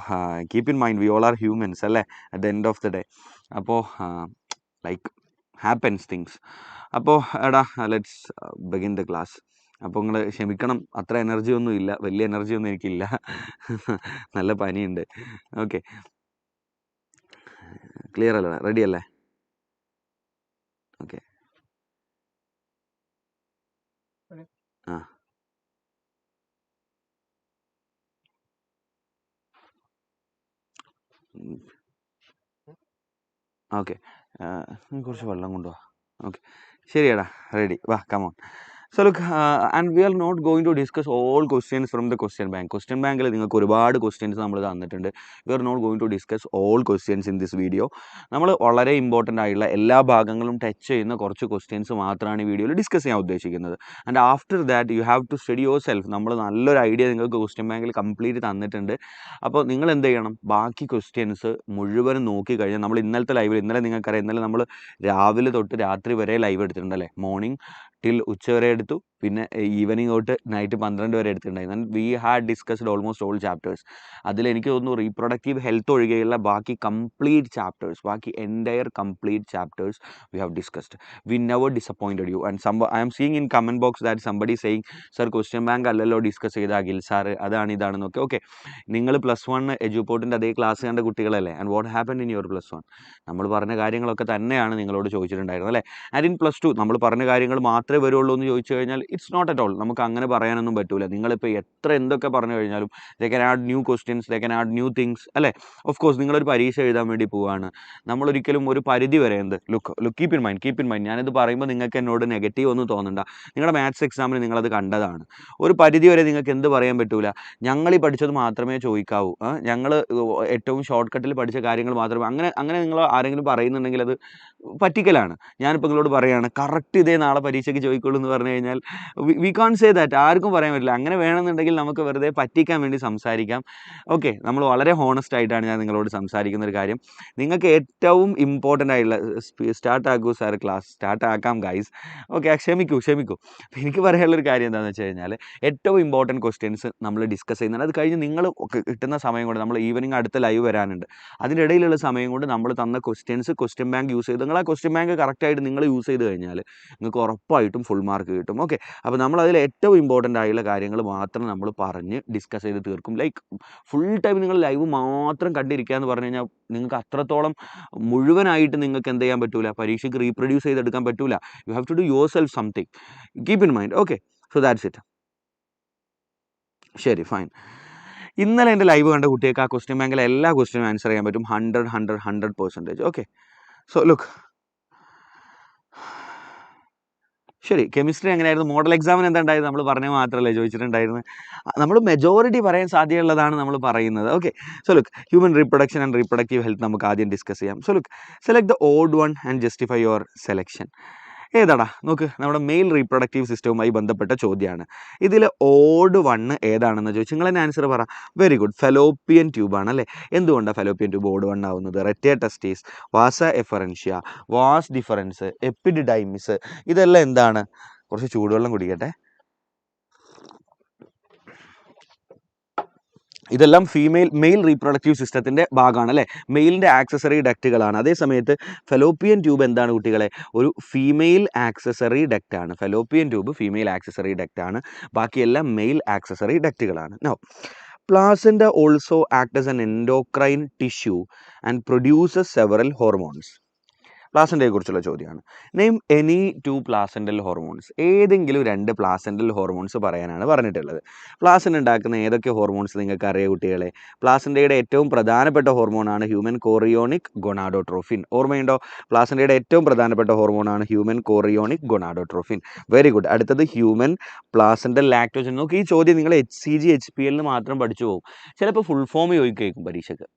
keep in mind, we all are humans അല്ലേ, at the end of the day. അപ്പോൾ ലൈക്ക് ഹാപ്പൻസ് തിങ്സ്. അപ്പോൾ എടാ, ലെറ്റ്സ് ബിഗിൻ ദ ക്ലാസ്. അപ്പോൾ നിങ്ങൾ ക്ഷമിക്കണം, അത്ര എനർജി ഒന്നും ഇല്ല, വലിയ എനർജി ഒന്നും എനിക്കില്ല. നല്ല പനിയുണ്ട്. ഓക്കെ, ക്ലിയർ അല്ലേ? റെഡി അല്ലേ? ഓക്കെ. ആ ഓക്കെ, കുറച്ച് വെള്ളം കൊണ്ടുപോവാ. ഓക്കെ, ശരിയാടാ, റെഡി, വാ, come on. So look, and we are not going to discuss all questions from the question bank. Question bankൽ നിങ്ങൾക്ക് ഒരുപാട് ക്വസ്റ്റ്യൻസ് നമ്മൾ തന്നിട്ടുണ്ട്. We are not going to discuss all questions in this video. നമ്മൾ വളരെ important ആയിട്ടുള്ള എല്ലാ ഭാഗങ്ങളും ടച്ച് ചെയ്യുന്ന കുറച്ച് ക്വസ്റ്റ്യൻസ് മാത്രമാണ് ഈ വീഡിയോയിൽ ഡിസ്കസ് ചെയ്യാൻ ഉദ്ദേശിക്കുന്നത്. And after that you have to study yourself. നമ്മൾ നല്ലൊരു ഐഡിയ നിങ്ങൾക്ക് ക്വസ്റ്റ്യൻ ബാങ്കിൽ കംപ്ലീറ്റ് തന്നിട്ടുണ്ട്. അപ്പോൾ നിങ്ങൾ എന്ത് ചെയ്യണം, ബാക്കി ക്വസ്റ്റ്യൻസ് മുഴുവനും നോക്കി കഴിഞ്ഞാൽ, നമ്മൾ ഇന്നലത്തെ ലൈവിൽ, ഇന്നലെ നിങ്ങൾക്കറിയാം, ഇന്നലെ നമ്മൾ രാവിലെ തൊട്ട് രാത്രി വരെ ലൈവ് എടുത്തിട്ടുണ്ട് അല്ലേ. മോർണിംഗ് ടിൽ ഉച്ച വരെ എടുത്തു, പിന്നെ ഈവനിങ് തൊട്ട് നൈറ്റ് 12 വരെ എടുത്തിട്ടുണ്ടായിരുന്നു. And we had discussed almost all chapters. അതിൽ എനിക്ക് തോന്നുന്നു റീപ്രൊഡക്റ്റീവ് ഹെൽത്ത് ഒഴികെയുള്ള ബാക്കി കംപ്ലീറ്റ് ചാപ്റ്റേഴ്സ്, ബാക്കി entire complete chapters we have discussed. We never disappointed you. And I am seeing in comment box that somebody saying, sir question bank അല്ലല്ലോ discuss ചെയ്ത Akhil sir, അതാണ് ഇതാണെന്നൊക്കെ. Okay, നിങ്ങൾ +1 എജുപോർട്ടിൻ്റെ അതേ ക്ലാസ് കണ്ട കുട്ടികളല്ലേ. And what happen in your +1? നമ്മൾ പറഞ്ഞ കാര്യങ്ങളൊക്കെ തന്നെയാണ് നിങ്ങളോട് ചോദിച്ചിട്ടുണ്ടായിരുന്നത് അല്ലേ. ആൻഡ് ഇൻ +2 നമ്മൾ പറഞ്ഞ കാര്യങ്ങൾ മാത്രമേ വരുള്ളൂ എന്ന് ചോദിച്ചു കഴിഞ്ഞാൽ ഇറ്റ്സ് നോട്ട് അറ്റ് ഓൾ. നമുക്ക് അങ്ങനെ പറയാനൊന്നും പറ്റൂല. നിങ്ങളിപ്പോൾ എത്ര എന്തൊക്കെ പറഞ്ഞു കഴിഞ്ഞാലും they can add new questions, they can add new things അല്ലേ. ഓഫ് കോഴ്സ് നിങ്ങളൊരു പരീക്ഷ എഴുതാൻ വേണ്ടി പോവുകയാണ്. നമ്മളൊരിക്കലും ഒരു പരിധി വരെ കീപ്പ് ഇൻ മൈൻഡ്, ഞാനിത് പറയുമ്പോൾ നിങ്ങൾക്ക് എന്നോട് നെഗറ്റീവ് ഒന്നും തോന്നണ്ട. നിങ്ങളുടെ മാത്സ് എക്സാമിന് നിങ്ങളത് കണ്ടതാണ്. ഒരു പരിധി വരെ നിങ്ങൾക്ക് എന്ത് പറയാൻ പറ്റൂല, ഞങ്ങൾ ഈ പഠിച്ചത് മാത്രമേ ചോദിക്കാവൂ, ഞങ്ങൾ ഏറ്റവും ഷോർട്ട് കട്ടിൽ പഠിച്ച കാര്യങ്ങൾ മാത്രമേ, അങ്ങനെ നിങ്ങൾ ആരെങ്കിലും പറയുന്നുണ്ടെങ്കിൽ അത് പറ്റിക്കലാണ്. ഞാനിപ്പോൾ നിങ്ങളോട് പറയുകയാണ് കറക്റ്റ് ഇതേ നാളെ പരീക്ഷയ്ക്ക് ചോദിക്കുള്ളൂ എന്ന് പറഞ്ഞു കഴിഞ്ഞാൽ വി കാൺ സേ ദാറ്റ്. ആർക്കും പറയാൻ പറ്റില്ല. അങ്ങനെ വേണമെന്നുണ്ടെങ്കിൽ നമുക്ക് വെറുതെ പറ്റിക്കാൻ വേണ്ടി സംസാരിക്കാം. ഓക്കെ, നമ്മൾ വളരെ ഹോണസ്റ്റ് ആയിട്ടാണ് ഞാൻ നിങ്ങളോട് സംസാരിക്കുന്ന ഒരു കാര്യം. നിങ്ങൾക്ക് ഏറ്റവും ഇമ്പോർട്ടൻ്റ് ആയിട്ടുള്ള സ്റ്റാർട്ട് ആക്കൂ സാർ, ക്ലാസ് സ്റ്റാർട്ട് ആക്കാം ഗൈസ്. ഓക്കെ, ക്ഷമിക്കൂ. എനിക്ക് പറയാനുള്ളൊരു കാര്യം എന്താണെന്ന് വെച്ച് കഴിഞ്ഞാൽ, ഏറ്റവും ഇമ്പോർട്ടൻറ്റ് ക്വസ്റ്റ്യൻസ് നമ്മൾ ഡിസ്കസ് ചെയ്യുന്നുണ്ട്. അത് കഴിഞ്ഞ് നിങ്ങൾ കിട്ടുന്ന സമയം കൊണ്ട്, നമ്മൾ ഈവനിങ് അടുത്ത ലൈവ് വരാനുണ്ട്, അതിൻ്റെ ഇടയിലുള്ള സമയം കൊണ്ട് നമ്മൾ തന്ന ക്വസ്റ്റ്യൻസ് ക്വസ്റ്റ്യൻ ബാങ്ക് യൂസ് ചെയ്ത്, നിങ്ങൾ ആ ക്വസ്റ്റ്യൻ ബാങ്ക് കറക്റ്റായിട്ട് നിങ്ങൾ യൂസ് ചെയ്ത് കഴിഞ്ഞാൽ നിങ്ങൾക്ക് ഉറപ്പായിട്ടും ഫുൾ മാർക്ക് കിട്ടും. ഓക്കെ, അപ്പോൾ നമ്മൾ അതിൽ ഏറ്റവും ഇമ്പോർട്ടൻ്റ് ആയിട്ടുള്ള കാര്യങ്ങൾ മാത്രം നമ്മൾ പറഞ്ഞ് ഡിസ്കസ് ചെയ്ത് തീർക്കും. ലൈക്ക് ഫുൾ ടൈം നിങ്ങൾ ലൈവ് മാത്രം കണ്ടിരിക്കുക എന്ന് പറഞ്ഞു കഴിഞ്ഞാൽ നിങ്ങൾക്ക് അത്രത്തോളം മുഴുവനായിട്ട് നിങ്ങൾക്ക് എന്ത് ചെയ്യാൻ പറ്റൂല, പരീക്ഷയ്ക്ക് റീപ്രൊഡ്യൂസ് ചെയ്തെടുക്കാൻ പറ്റൂല. You have to do yourself something, keep in mind. Okay, so that's it. ശരി, ഫൈൻ. ഇന്നലെ എൻ്റെ ലൈവ് കണ്ട കുട്ടികൾക്ക് ആ ക്വസ്റ്റ്യൻ ബാങ്കിലെ എല്ലാ ക്വസ്റ്റ്യനും ആൻസർ ചെയ്യാൻ പറ്റും. 100%. ഓക്കെ, സോ ലുക്ക്, ശരി, കെമിസ്ട്രി എങ്ങനെയായിരുന്നു? മോഡൽ എക്സാമിന് എന്താ ഉണ്ടായത്? നമ്മൾ പറഞ്ഞത് മാത്രമല്ലേ ചോദിച്ചിട്ടുണ്ടായിരുന്നു. നമ്മൾ മെജോറിറ്റി പറയാൻ സാധ്യതയുള്ളതാണ് നമ്മൾ പറയുന്നത്. Okay, so look, human reproduction and reproductive health നമുക്ക് ആദ്യം ഡിസ്കസ് ചെയ്യാം. So look, select the odd one and justify your selection. ഏതാടാ നോക്ക്, നമ്മുടെ മെയിൽ റീപ്രൊഡക്റ്റീവ് സിസ്റ്റവുമായി ബന്ധപ്പെട്ട ചോദ്യമാണ്. ഇതിൽ ഓഡ് 1 ഏതാണെന്ന് ചോദിച്ചു. നിങ്ങൾ തന്നെ ആൻസർ പറ. വെരി ഗുഡ്, ഫെലോപ്പിയൻ ട്യൂബാണ് അല്ലേ. എന്തുകൊണ്ടാണ് ഫെലോപ്പിയൻ ട്യൂബ് ഓഡ് 1 ആവുന്നത്? റെറ്റേ ടെസ്റ്റീസ്, വാസ എഫറൻഷ്യ, വാസ് ഡിഫറൻസ്, എപ്പിഡിഡൈമിസ്, ഇതെല്ലാം എന്താണ്? കുറച്ച് ചൂടുവെള്ളം കുടിക്കട്ടെ. ഇതെല്ലാം മെയിൽ റീപ്രൊഡക്റ്റീവ് സിസ്റ്റത്തിൻ്റെ ഭാഗമാണ് അല്ലേ. മെയിലിൻ്റെ ആക്സസറി ഡക്റ്റുകളാണ്. അതേസമയത്ത് ഫെലോപ്പിയൻ ട്യൂബ് എന്താണ് കുട്ടികളെ? ഒരു ഫീമെയിൽ ആക്സസറി ഡക്റ്റാണ്. ഫെലോപ്പിയൻ ട്യൂബ് ഫീമെയിൽ ആക്സസറി ഡക്റ്റാണ്. ബാക്കിയെല്ലാം മെയിൽ ആക്സസറി ഡക്റ്റുകളാണ്. No, placenta also act as an endocrine tissue and produces several hormones. പ്ലാസൻ്റയെ കുറിച്ചുള്ള ചോദ്യമാണ്. Name any 2 placental hormones. ഏതെങ്കിലും 2 പ്ലാസെൻ്റൽ ഹോർമോൺസ് പറയാനാണ് പറഞ്ഞിട്ടുള്ളത്. പ്ലാസൻ്റ ഉണ്ടാക്കുന്ന ഏതൊക്കെ ഹോർമോൺസ് നിങ്ങൾക്ക് അറിയാം കുട്ടികളെ? പ്ലാസൻ്റയുടെ ഏറ്റവും പ്രധാനപ്പെട്ട ഹോർമോണാണ് ഹ്യൂമൻ കോറിയോണിക് ഗൊണാഡോട്രോഫിൻ. ഓർമ്മയുണ്ടോ? പ്ലാസൻ്റയുടെ ഏറ്റവും പ്രധാനപ്പെട്ട ഹോർമോണാണ് human chorionic gonadotrophin. Very good. അടുത്തത് ഹ്യൂമൻ പ്ലാസൻ്റൽ ലാക്ടോജൻ. നോക്കി, ഈ ചോദ്യം നിങ്ങൾ HCG HPL മാത്രം പഠിച്ചു പോകും. ചിലപ്പോൾ ഫുൾ ഫോം ചോദിക്കും പരീക്ഷയ്ക്ക്.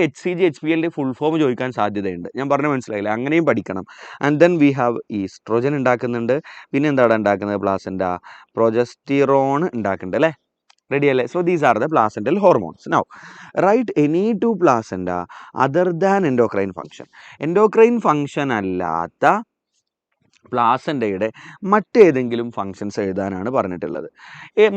HCG HPL ഫുൾ ഫോം ചോദിക്കാൻ സാധ്യതയുണ്ട്. ഞാൻ പറഞ്ഞ മനസ്സിലായില്ല, അങ്ങനെയും പഠിക്കണം. And then we have oestrogen ഉണ്ടാക്കുന്നുണ്ട്. പിന്നെ എന്താണ് ഉണ്ടാക്കുന്നത്? പ്ലാസൻ്റ പ്രൊജസ്റ്റിറോൺ ഉണ്ടാക്കുന്നുണ്ട് അല്ലേ. റെഡി അല്ലേ? So these are the placental hormones. Now write any 2 placenta other than endocrine function. Endocrine function അല്ലാത്ത പ്ലാസൻ്റയുടെ മറ്റേതെങ്കിലും ഫങ്ഷൻസ് എഴുതാനാണ് പറഞ്ഞിട്ടുള്ളത്.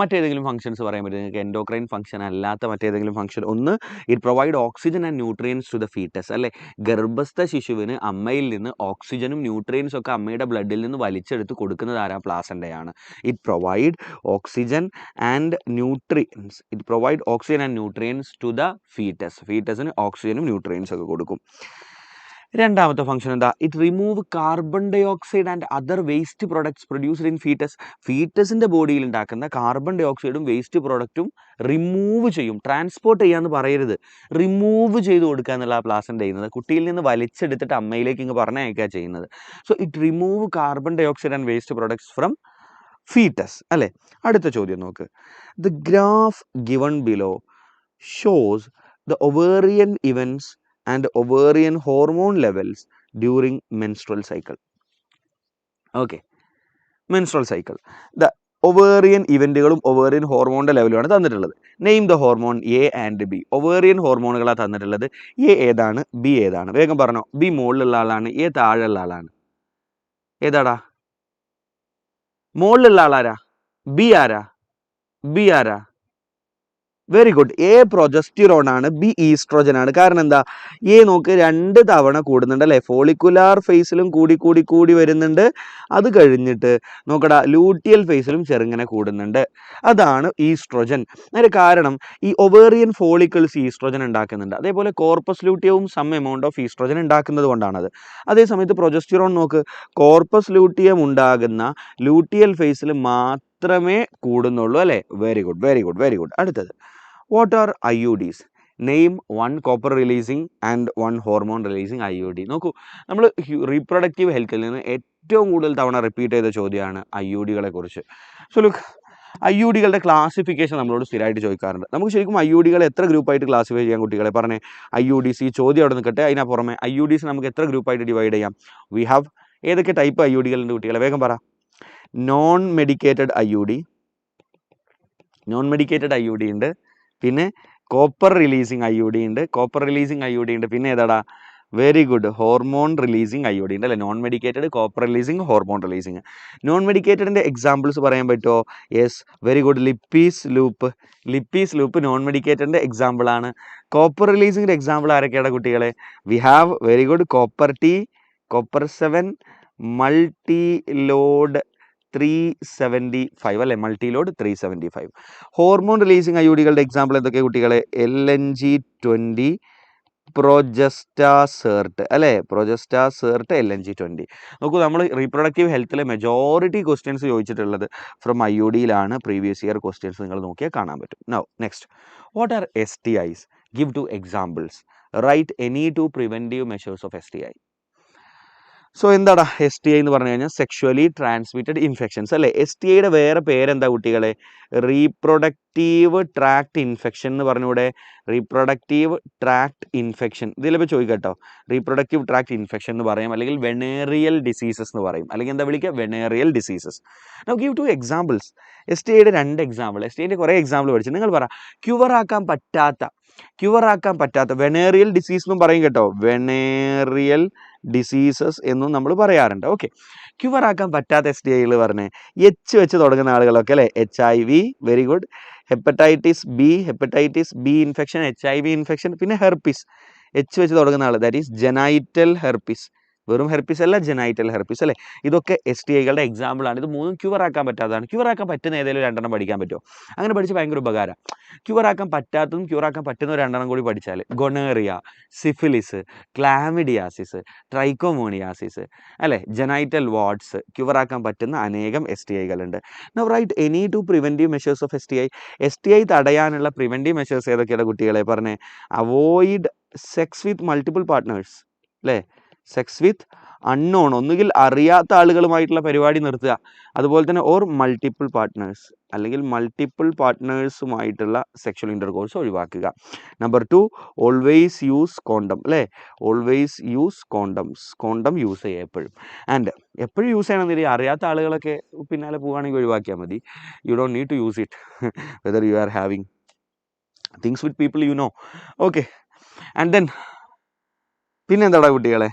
മറ്റേതെങ്കിലും ഫങ്ഷൻസ് പറയാൻ പറ്റും നിങ്ങൾക്ക്? എൻഡോക്രൈൻ ഫങ്ഷൻ അല്ലാത്ത മറ്റേതെങ്കിലും ഫങ്ഷൻ. ഒന്ന്, it provide oxygen and nutrients to the foetus അല്ലേ. ഗർഭസ്ഥ ശിശുവിന് അമ്മയിൽ നിന്ന് ഓക്സിജനും ന്യൂട്രിയൻസും ഒക്കെ അമ്മയുടെ ബ്ലഡിൽ നിന്ന് വലിച്ചെടുത്ത് കൊടുക്കുന്നത് ആരാ? പ്ലാസൻ്റയാണ്. It provide oxygen and nutrients to the foetus. ഫീറ്റസിന് ഓക്സിജനും ന്യൂട്രിയൻസ് ഒക്കെ കൊടുക്കും. രണ്ടാമത്തെ ഫംഗ്ഷൻ എന്താ? It remove carbon dioxide and other waste products produced in foetus. ഫീറ്റസിന്റെ ബോഡിയിൽ ഉണ്ടാക്കുന്ന കാർബൺ ഡൈ ഓക്സൈഡും വേസ്റ്റ് പ്രൊഡക്റ്റും റിമൂവ് ചെയ്യും. ട്രാൻസ്പോർട്ട് ചെയ്യാന്ന് പറയരുത്, റിമൂവ് ചെയ്ത് കൊടുക്കുക എന്നുള്ള പ്ലാസന്റ് ചെയ്യുന്നത്. കുട്ടിയിൽ നിന്ന് വലിച്ചെടുത്തിട്ട് അമ്മയിലേക്ക് ഇങ്ങ് പറഞ്ഞയക്കുക ചെയ്യുന്നത്. So it remove carbon dioxide and waste products from foetus അല്ലേ. അടുത്ത ചോദ്യം നോക്ക്. The graph given below shows the ovarian events and ovarian hormone levels during menstrual cycle. Okay, menstrual cycle. The ovarian ഇവന്റുകളും ovarian ഹോർമോണിന്റെ ലെവലുമാണ് തന്നിട്ടുള്ളത്. Name the hormone A and B. Ovarian ഹോർമോണുകളാണ് തന്നിട്ടുള്ളത്. എ ഏതാണ്, ബി ഏതാണ്? വേഗം പറഞ്ഞോ. ബി മുകളിലുള്ള ആളാണ്, എ താഴെയുള്ള ആളാണ്. ഏതാടാ? മുകളിലുള്ള ആളാരാ? ബി ആരാ? ബി ആരാ? Very good. എ പ്രൊജസ്റ്റിറോൺ ആണ്, ബി ഈസ്ട്രോജൻ ആണ്. കാരണം എന്താ? എ നോക്ക് 2 തവണ കൂടുന്നുണ്ട് അല്ലെ. ഫോളിക്കുലാർ ഫേസിലും കൂടി വരുന്നുണ്ട്. അത് കഴിഞ്ഞിട്ട് നോക്കടാ ലൂട്ടിയൽ ഫേസിലും ചെറുങ്ങനെ കൂടുന്നുണ്ട്. അതാണ് ഈസ്ട്രോജൻ. അതിന് കാരണം ഈ ഒവേറിയൻ ഫോളിക്കിൾസ് ഈസ്ട്രോജൻ ഉണ്ടാക്കുന്നുണ്ട്. അതേപോലെ കോർപ്പസ് ലൂട്ടിയവും സം എമൗണ്ട് ഓഫ് ഈസ്ട്രോജൻ ഉണ്ടാക്കുന്നത് കൊണ്ടാണത്. അതേസമയത്ത് പ്രൊജസ്റ്റിറോൺ നോക്ക്, കോർപ്പസ് ലൂട്ടിയം ഉണ്ടാകുന്ന ലൂട്ടിയൽ ഫേസിൽ മാത്രമേ കൂടുന്നുള്ളൂ അല്ലേ. Very good very good very good. അടുത്തത്, what are IUDs? Name 1 copper releasing and 1 hormone releasing IUD. നോക്കൂ, നമ്മൾ റീപ്രൊഡക്റ്റീവ് ഹെൽത്തിൽ നിന്ന് ഏറ്റവും കൂടുതൽ തവണ റിപ്പീറ്റ് ചെയ്ത ചോദ്യമാണ് IUDകളെ കുറിച്ച്. സോ ലുക്ക്, IUDകളുടെ ക്ലാസിഫിക്കേഷൻ നമ്മളോട് സ്ഥിരമായിട്ട് ചോദിക്കാറുണ്ട്. നമുക്ക് ശരിക്കും IUDകളെ എത്ര ഗ്രൂപ്പായിട്ട് ക്ലാസിഫൈ ചെയ്യാൻ കുട്ടികളെ പറഞ്ഞേ? IUDs, ഈ ചോദ്യം അവിടെ നിൽക്കട്ടെ. അതിന് പുറമെ IUDs നമുക്ക് എത്ര ഗ്രൂപ്പായിട്ട് ഡിവൈഡ് ചെയ്യാം? വി ഹാവ് ഏതൊക്കെ ടൈപ്പ് IUDകളുണ്ട് കുട്ടികളെ? വേഗം പറ. നോൺ മെഡിക്കേറ്റഡ് IUD ഉണ്ട്, പിന്നെ കോപ്പർ റിലീസിങ് IUD ഉണ്ട്, പിന്നെ ഏതാടാ? Very good, hormone releasing IUD ഉണ്ട് അല്ലേ. Non medicated, copper releasing, hormone releasing. Non മെഡിക്കേറ്റഡിൻ്റെ എക്സാമ്പിൾസ് പറയാൻ പറ്റുമോ? Yes, very good. Lippes loop non മെഡിക്കേറ്റഡിൻ്റെ എക്സാമ്പിൾ ആണ്. കോപ്പർ റിലീസിങ്ങിൻ്റെ എക്സാമ്പിൾ ആരൊക്കെയാണ് കുട്ടികളെ? We have very good copper T, copper 7, multiload 375 അല്ലെ. മൾട്ടിലോഡ് 375. ഹോർമോൺ റിലീസിങ് IUDകളുടെ എക്സാമ്പിൾ എന്തൊക്കെ കുട്ടികളെ? LNG-20, പ്രൊജസ്റ്റാസേർട്ട് അല്ലേ. Progestasert, LNG-20. നോക്കൂ, നമ്മൾ റീപ്രൊഡക്റ്റീവ് ഹെൽത്തിലെ മെജോറിറ്റി ക്വസ്റ്റ്യൻസ് ചോദിച്ചിട്ടുള്ളത് ഫ്രം IUDയിലാണ്. പ്രീവിയസ് ഇയർ ക്വസ്റ്റ്യൻസ് നിങ്ങൾ നോക്കിയാൽ കാണാൻ പറ്റും. Now next, what are STIs? Give 2 examples. Right any 2 preventive measures of STI. So എന്താടാ STI എന്ന് പറഞ്ഞു കഴിഞ്ഞാൽ? സെക്ഷുവലി ട്രാൻസ്മിറ്റഡ് ഇൻഫെക്ഷൻസ് അല്ലേ. STIയുടെ വേറെ പേരെന്താ കുട്ടികളെ? റീപ്രൊഡക്റ്റീവ് ട്രാക്ട് ഇൻഫെക്ഷൻ എന്ന് പറഞ്ഞൂടെ? റീപ്രൊഡക്റ്റീവ് ട്രാക്ട് ഇൻഫെക്ഷൻ ഇതിലിപ്പോൾ ചോദിക്കട്ടോ. റീപ്രൊഡക്റ്റീവ് ട്രാക്ട് ഇൻഫെക്ഷൻ എന്ന് പറയും, അല്ലെങ്കിൽ വെനേറിയൽ ഡിസീസസ് എന്ന് പറയും, അല്ലെങ്കിൽ എന്താ വിളിക്കുക? Venereal diseases. Now give 2 examples. STIയുടെ 2 എക്സാമ്പിൾ. STIൻ്റെ കുറേ എക്സാമ്പിൾ പഠിച്ചു. നിങ്ങൾ പറ, ക്യുവറാക്കാൻ പറ്റാത്ത വെനേറിയൽ ഡിസീസ് എന്നും പറയും കേട്ടോ. വെനേറിയൽ ഡിസീസസ് എന്നും നമ്മൾ പറയാറുണ്ട്. ഓക്കെ, ക്യുവറാക്കാൻ പറ്റാത്ത STIകൾ പറഞ്ഞേ. എച്ച് വെച്ച് തുടങ്ങുന്ന ആളുകളൊക്കെ അല്ലേ. HIV, very good. Hepatitis B infection, HIV infection, പിന്നെ ഹെർപ്പിസ്. എച്ച് വെച്ച് തുടങ്ങുന്ന ആൾ, ദാറ്റ് ഈസ് ജെനൈറ്റൽ ഹെർപ്പിസ്. വെറും ഹെർപ്പിസ് അല്ല, ജെനൈറ്റൽ ഹെർപ്പിസ് അല്ലേ. ഇതൊക്കെ STIകളുടെ എക്സാമ്പിളാണ്. ഇത് മൂന്നും ക്യൂറാക്കാൻ പറ്റാത്തതാണ്. ക്യൂറാക്കാൻ പറ്റുന്ന ഏതെങ്കിലും 2 പഠിക്കാൻ പറ്റുമോ? അങ്ങനെ പഠിച്ച് ഭയങ്കര ഉപകാരം. ക്യൂറാക്കാൻ പറ്റാത്തതും ക്യൂറാക്കാൻ പറ്റുന്ന 2 കൂടി പഠിച്ചാൽ, ഗൊണേറിയ, സിഫിലിസ്, ക്ലാമിഡിയാസിസ്, ട്രൈക്കോമോണിയാസിസ് അല്ലേ, ജെനൈറ്റൽ വാർഡ്സ്, ക്യൂറാക്കാൻ പറ്റുന്ന അനേകം STIകളുണ്ട്. Now write any 2 preventive measures of STI തടയാനുള്ള പ്രിവെൻറ്റീവ് മെഷേഴ്സ് ഏതൊക്കെയാണ് കുട്ടികളെ? പറഞ്ഞേ. Avoid sex with multiple partners അല്ലേ. സെക്സ് വിത്ത് അൺനോൺ, ഒന്നുകിൽ അറിയാത്ത ആളുകളുമായിട്ടുള്ള പരിപാടി നിർത്തുക. അതുപോലെ തന്നെ ഓർ മൾട്ടിപ്പിൾ പാർട്ട്നേഴ്സ്, അല്ലെങ്കിൽ മൾട്ടിപ്പിൾ പാർട്ട്നേഴ്സുമായിട്ടുള്ള സെക്ഷൽ ഇൻ്റർകോഴ്സ് ഒഴിവാക്കുക. നമ്പർ 2, ഓൾവേസ് യൂസ് കോണ്ടം അല്ലേ. ഓൾവേസ് യൂസ് കോണ്ടം യൂസ് ചെയ്യുക എപ്പോഴും. ആൻഡ് എപ്പോഴും യൂസ് ചെയ്യണമെന്നില്ല, അറിയാത്ത ആളുകളൊക്കെ പിന്നാലെ പോവുകയാണെങ്കിൽ ഒഴിവാക്കിയാൽ മതി. You don't need to use it whether you are having things with people you know. Okay, and then പിന്നെ എന്താടാ കുട്ടികളെ?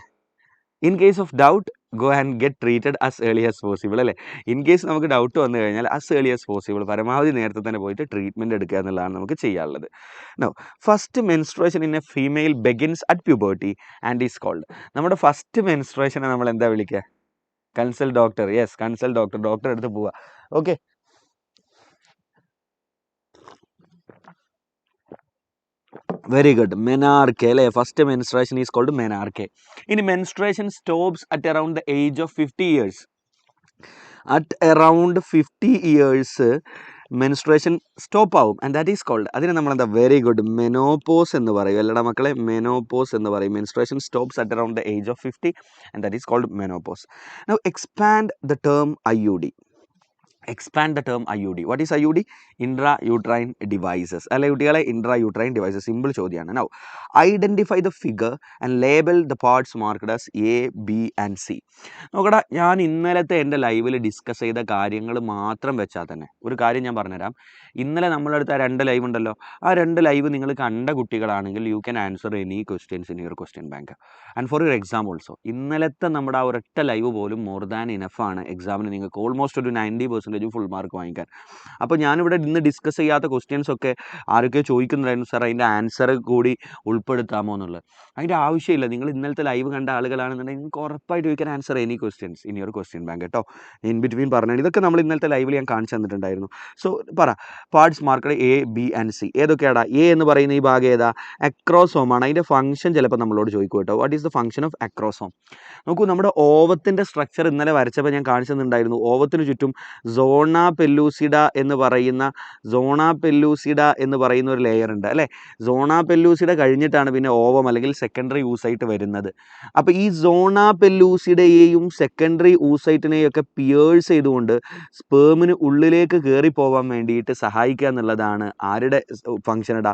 In case of doubt, go and get treated as early as possible അല്ലേ. ഇൻ കേസ് നമുക്ക് doubt വന്നു കഴിഞ്ഞാൽ as early as possible, പരമാവധി നേരത്തെ തന്നെ പോയിട്ട് ട്രീറ്റ്മെൻറ്റ് എടുക്കുക എന്നുള്ളതാണ് നമുക്ക് ചെയ്യാനുള്ളത്. No, first menstruation in a female begins at puberty and is called. നമ്മുടെ ഫസ്റ്റ് മെൻസ്ട്രുവേഷനെ നമ്മൾ എന്താ വിളിക്കുക? Consult doctor. Yes, consult doctor അടുത്ത് പോവുക. Okay, very good. മെനാർക്കെ അല്ലേ? First menstruation is called menarche. ഇനി menstruation stops at around the age of 50 years. At around 50 years menstruation stop ആവും, ആൻഡ് ദാറ്റ് ഈസ് കോൾഡ്, അതിന് നമ്മളെന്താ, very good, menopause എന്ന് പറയും. അല്ലടാ മക്കളെ, മെനോപോസ് എന്ന് പറയും. Menstruation stops at around the age of 50 and that is called menopause. Now expand the term IUD. expand the term IUD. What is IUD? Intrauterine devices. അല്ലെ കുട്ടികളെ, intrauterine devices. സിമ്പിൾ ചോദ്യമാണ്. Now identify the figure and label the parts marked as A, B and C. നോക്കടാ, ഞാൻ ഇന്നലത്തെ എൻ്റെ ലൈവിൽ discuss ചെയ്ത കാര്യങ്ങൾ മാത്രം വെച്ചാൽ തന്നെ ഒരു കാര്യം ഞാൻ പറഞ്ഞുതരാം. ഇന്നലെ നമ്മളെടുത്ത 2 ലൈവ് ഉണ്ടല്ലോ, ആ 2 ലൈവ് നിങ്ങൾ കണ്ട കുട്ടികളാണെങ്കിൽ you can answer any questions in your question bank. And for your exam also, ഇന്നലത്തെ നമ്മുടെ ആ ഒരൊറ്റ ലൈവ് പോലും മോർ ദാൻ ഇനഫ് ആണ് എക്സാമിന് നിങ്ങൾക്ക് ഓൾമോസ്റ്റ് ഒരു 90% ഫുൾ മാർക്ക് വാങ്ങിക്കാൻ. അപ്പോൾ ഞാനിവിടെ ഇന്ന് ഡിസ്കസ് ചെയ്യാത്ത ക്വസ്റ്റ്യൻസ് ഒക്കെ ആരൊക്കെ ചോദിക്കുന്നുണ്ടായിരുന്നു, സാർ അതിൻ്റെ ആൻസർ കൂടി ഉൾപ്പെടുത്താമോ എന്നുള്ളത്. അതിൻ്റെ ആവശ്യമില്ല. നിങ്ങൾ ഇന്നലത്തെ ലൈവ് കണ്ട ആളുകളാണെന്നുണ്ടെങ്കിൽ നിങ്ങൾക്ക് ഉറപ്പായിട്ട് you can answer any questions in your question bank കേട്ടോ. ഇൻ ബിറ്റ്വീൻ പറഞ്ഞാൽ ഇതൊക്കെ നമ്മൾ ഇന്നലത്തെ ലൈവിൽ ഞാൻ കാണിച്ചു തന്നിട്ടുണ്ടായിരുന്നു. സോ പറ, parts marked A, B and C ഏതൊക്കെയാടാ? A എന്ന് പറയുന്ന ഈ ഭാഗം ഏതാ? അക്രോസോം ആണ്. അതിൻ്റെ ഫംഗ്ഷൻ ചിലപ്പോൾ നമ്മളോട് ചോദിക്കും കേട്ടോ. What is the function of acrosome? നോക്കൂ, നമ്മുടെ ഓവത്തിൻ്റെ സ്ട്രക്ചർ ഇന്നലെ വരച്ചപ്പോൾ ഞാൻ കാണിച്ചു തന്നിട്ടുണ്ടായിരുന്നു. ഓവത്തിന് ചുറ്റും സോണ പെല്ലൂസിഡ എന്ന് പറയുന്ന ഒരു ലെയർ ഉണ്ട് അല്ലേ? സോണ പെല്ലൂസിഡ കഴിഞ്ഞിട്ടാണ് പിന്നെ ഓവം അല്ലെങ്കിൽ സെക്കൻഡറി ഊസൈറ്റ് വരുന്നത്. അപ്പോൾ ഈ സോണ പെല്ലൂസിഡയെയും സെക്കൻഡറി ഊസൈറ്റിനെയും ഒക്കെ പിയേഴ്സ് ചെയ്തുകൊണ്ട് സ്പേമിന് ഉള്ളിലേക്ക് കയറി പോകാൻ വേണ്ടിയിട്ട് സഹായിക്കുക എന്നുള്ളതാണ് ആരുടെ ഫംഗ്ഷൻ ഇടാ?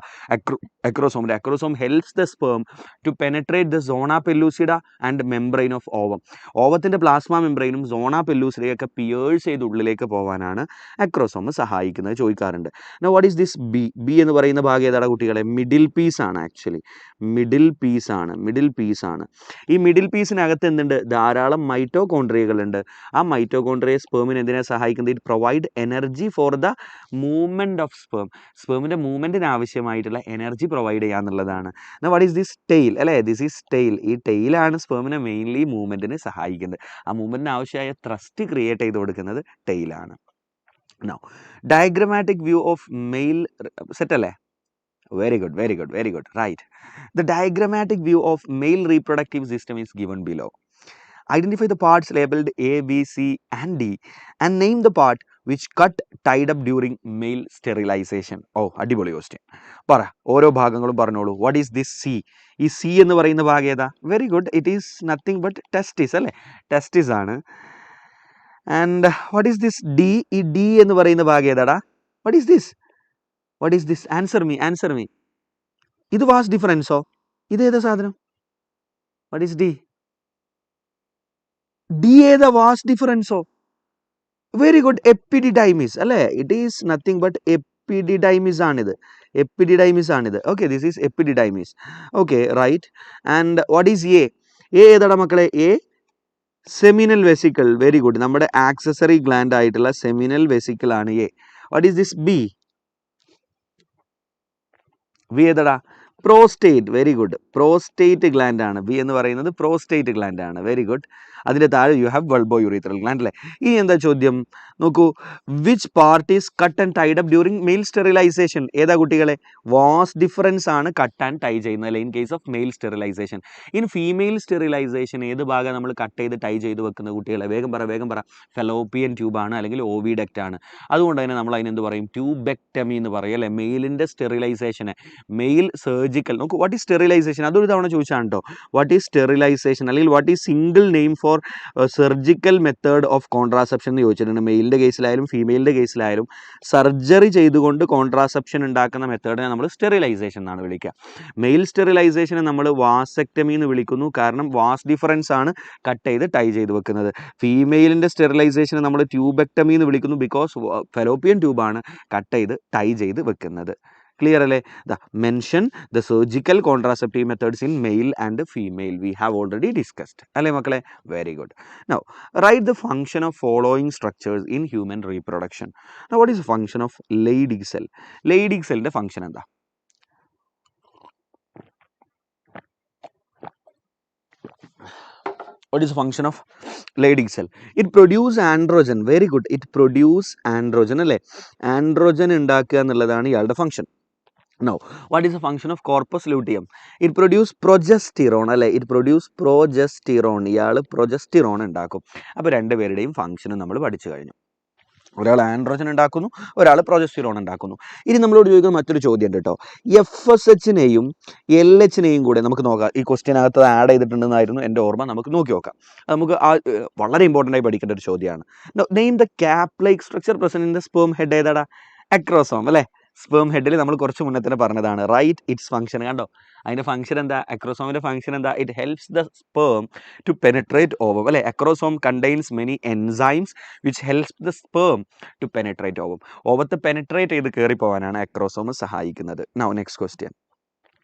അക്രോസോമിൻ്റെ. Acrosome helps the sperm to penetrate the zona pellucida and membrane of ovum. ഓവത്തിൻ്റെ പ്ലാസ്മ മെംബ്രെയിനും സോണ പെല്ലൂസിഡയൊക്കെ പിയേഴ്സ് ചെയ്ത് ഉള്ളിലേക്ക് പോകാനാണ് അക്രോസോം സഹായിക്കുന്നത്. ചോദിക്കാറുണ്ട്. Now what is this B? B എന്ന് പറയുന്ന ഭാഗം ഏതാണ് കുട്ടികളെ? മിഡിൽ പീസ് ആണ്. ആക്ച്വലി മിഡിൽ പീസ് ആണ്. ഈ മിഡിൽ പീസിനകത്ത് എന്തുണ്ട്? ധാരാളം മൈറ്റോകോൺട്രിയകളുണ്ട്. ആ മൈറ്റോകോൺട്രിയ സ്പേമിന് എന്തിനാണ് സഹായിക്കുന്നത്? It provide energy for the movement of sperm. സ്പേമിൻ്റെ മൂവ്മെൻറ്റിന് ആവശ്യമായിട്ടുള്ള എനർജി പ്രൊവൈഡ് ചെയ്യുക എന്നുള്ളതാണ്. What is this? ടെയിൽ അല്ലേ? This is tail. ഈ ടെയിലാണ് സ്പേമിനെ മെയിൻലി മൂവ്മെൻറ്റിന് സഹായിക്കുന്നത്. ആ മൂവ്മെൻറ്റിന് ആവശ്യമായ ത്രസ്റ്റ് ക്രിയേറ്റ് ചെയ്ത് കൊടുക്കുന്നത് ടെയിലാണ്. Now diagrammatic view of male set അല്ലേ? Very good. Right. The diagrammatic view of male reproductive system is given below. Identify the parts labeled A, B, C and D and name the part which cut tied up during male sterilization. Oh, അടിപൊളി question. പറ, ഓരോ ഭാഗങ്ങളും പറഞ്ഞോളൂ. What is this C? ഈ C എന്ന് പറയുന്ന ഭാഗം ഏതാ? Very good, it is nothing but testis അല്ലേ? ടെസ്റ്റിസ് ആണ്. And what is this D? ഈ D എന്ന് പറയുന്ന ഭാഗം ഏതാടാ? What is this? Answer me. ഇത് വാസ് ഡിഫറൻസോ? ഇത് ഏതാ സാധനം? വാട്ട് ഈസ് D ഏതാ? വാസ് ഡിഫറൻസോ? വെരി ഗുഡ്, എപ്പിഡിഡൈമിസ് അല്ലേ? It is nothing but epididymis ആണിത്. Okay, this is epididymis. Okay, right. And what is A? ഏതാടാ മക്കളെ? A seminal vesicle. Very good, നമ്മുടെ ആക്സസറി ഗ്ലാൻഡ് ആയിട്ടുള്ള സെമിനൽ വെസിക്കിൾ ആണ് A. What is this B? ഏതാടാ? Prostate. Very good, prostate gland ആണ്. B എന്ന് പറയുന്നത് പ്രോസ്റ്റേറ്റ് ഗ്ലാൻഡ് ആണ്. Very good. അതിൻ്റെ താഴെ you have bulbourethral gland അല്ലേ? ഇനി എന്താ ചോദ്യം? നോക്കൂ, which part is cut and tied up during male sterilization? ഏതാ കുട്ടികളെ? വാസ് ഡിഫറൻസ് ആണ് കട്ട് ആൻഡ് ടൈ ചെയ്യുന്നത് in case of male sterilisation. In female sterilisation ഏത് ഭാഗം നമ്മൾ കട്ട് ചെയ്ത് ടൈ ചെയ്ത് വെക്കുന്ന കുട്ടികളെ? വേഗം പറ. ഫെലോപ്പിയൻ ട്യൂബാണ് അല്ലെങ്കിൽ ഓവിഡക്റ്റ് ആണ്. അതുകൊണ്ട് തന്നെ നമ്മൾ അതിനെന്ത് പറയും? ട്യൂബെക്ടമി എന്ന് പറയും അല്ലേ? മെയിലിൻ്റെ സ്റ്റെറിലൈസേഷനെ മെയിൽ സർജിക്കൽ. നോക്കൂ, വാട്ട് ഈസ് സ്റ്റെറിലൈസേഷൻ? അതൊരു തവണ ചോദിച്ചാണ് കേട്ടോ. വാട്ട് ഈസ് സ്റ്റെറിലൈസേഷൻ അല്ലെങ്കിൽ what is single name for surgical method of contraception എന്ന് ചോദിച്ചിട്ടുണ്ട്. മെയിലിൻ്റെ കേസിലായാലും ഫീമെയിലിൻ്റെ കേസിലായാലും സർജറി ചെയ്തുകൊണ്ട് കോൺട്രാസെപ്ഷൻ ഉണ്ടാക്കുന്ന മെത്തേഡിനെ നമ്മൾ സ്റ്റെറിലൈസേഷൻ എന്നാണ് വിളിക്കുക. മെയിൽ സ്റ്റെറിലൈസേഷനെ നമ്മൾ വാസെക്ടമി എന്ന് വിളിക്കുന്നു. കാരണം വാസ് ഡിഫറൻസ് ആണ് കട്ട് ചെയ്ത് ടൈ ചെയ്ത് വെക്കുന്നത്. ഫീമെയിലിൻ്റെ സ്റ്റെറിലൈസേഷനെ നമ്മൾ ട്യൂബെക്ടമി എന്ന് വിളിക്കുന്നു. ബിക്കോസ് ഫെലോപ്പിയൻ ട്യൂബാണ് കട്ട് ചെയ്ത് ടൈ ചെയ്ത് വെക്കുന്നത്. ക്ലിയർ അല്ലേ? Mention the surgical contraceptive methods in male and female. We have already discussed അല്ലേ മക്കളെ? Very good. Now write the function of following structures in human reproduction. Now what is function of Leydig cell? Leydig സെല്ലിൻ്റെ function എന്താ? What is the function of Leydig cell? It produce androgen. Very good. It produce androgen അല്ലേ? Androgen ഉണ്ടാക്കുക എന്നുള്ളതാണ് ഇയാളുടെ function. Now, what is the function of corpus luteum? It produce progesterone അല്ലേ, it produce progesterone. ഇയാൾ progesterone ഉണ്ടാക്കും. അപ്പോൾ രണ്ടുപേരുടെയും ഫംഗ്ഷനും നമ്മൾ പഠിച്ചു കഴിഞ്ഞു. ഒരാൾ ആൻഡ്രോജൻ ഉണ്ടാക്കുന്നു, ഒരാൾ പ്രൊജസ്റ്റിറോൺ ഉണ്ടാക്കുന്നു. ഇനി നമ്മളോട് ചോദിക്കുന്ന മറ്റൊരു ചോദ്യം ഉണ്ട് കേട്ടോ. FSHനെയും LHനെയും കൂടെ നമുക്ക് നോക്കാം. ഈ ക്വസ്റ്റ്യനകത്ത് ആഡ് ചെയ്തിട്ടുണ്ടെന്നായിരുന്നു എൻ്റെ ഓർമ്മ. നമുക്ക് നോക്കി നോക്കാം. നമുക്ക് വളരെ ഇമ്പോർട്ടൻ്റ് ആയി പഠിക്കേണ്ട ഒരു ചോദ്യമാണ്. Name the cap like structure present in the sperm head. ഏതാടാ? അക്രോസോം അല്ലേ. സ്പേം ഹെഡിൽ നമ്മൾ കുറച്ച് മുന്നേ തന്നെ പറഞ്ഞതാണ്. Write its function. കണ്ടോ അതിൻ്റെ ഫംഗ്ഷൻ എന്താ? അക്രോസോമിൻ്റെ ഫംഗ്ഷൻ എന്താ? It helps the sperm to penetrate ovum അല്ലേ. Acrosome contains many enzymes which helps the sperm to penetrate ovum. ഓവത്തെ പെനിട്രേറ്റ് ചെയ്ത് കയറി പോകാനാണ് അക്രോസോം സഹായിക്കുന്നത്. Now next question.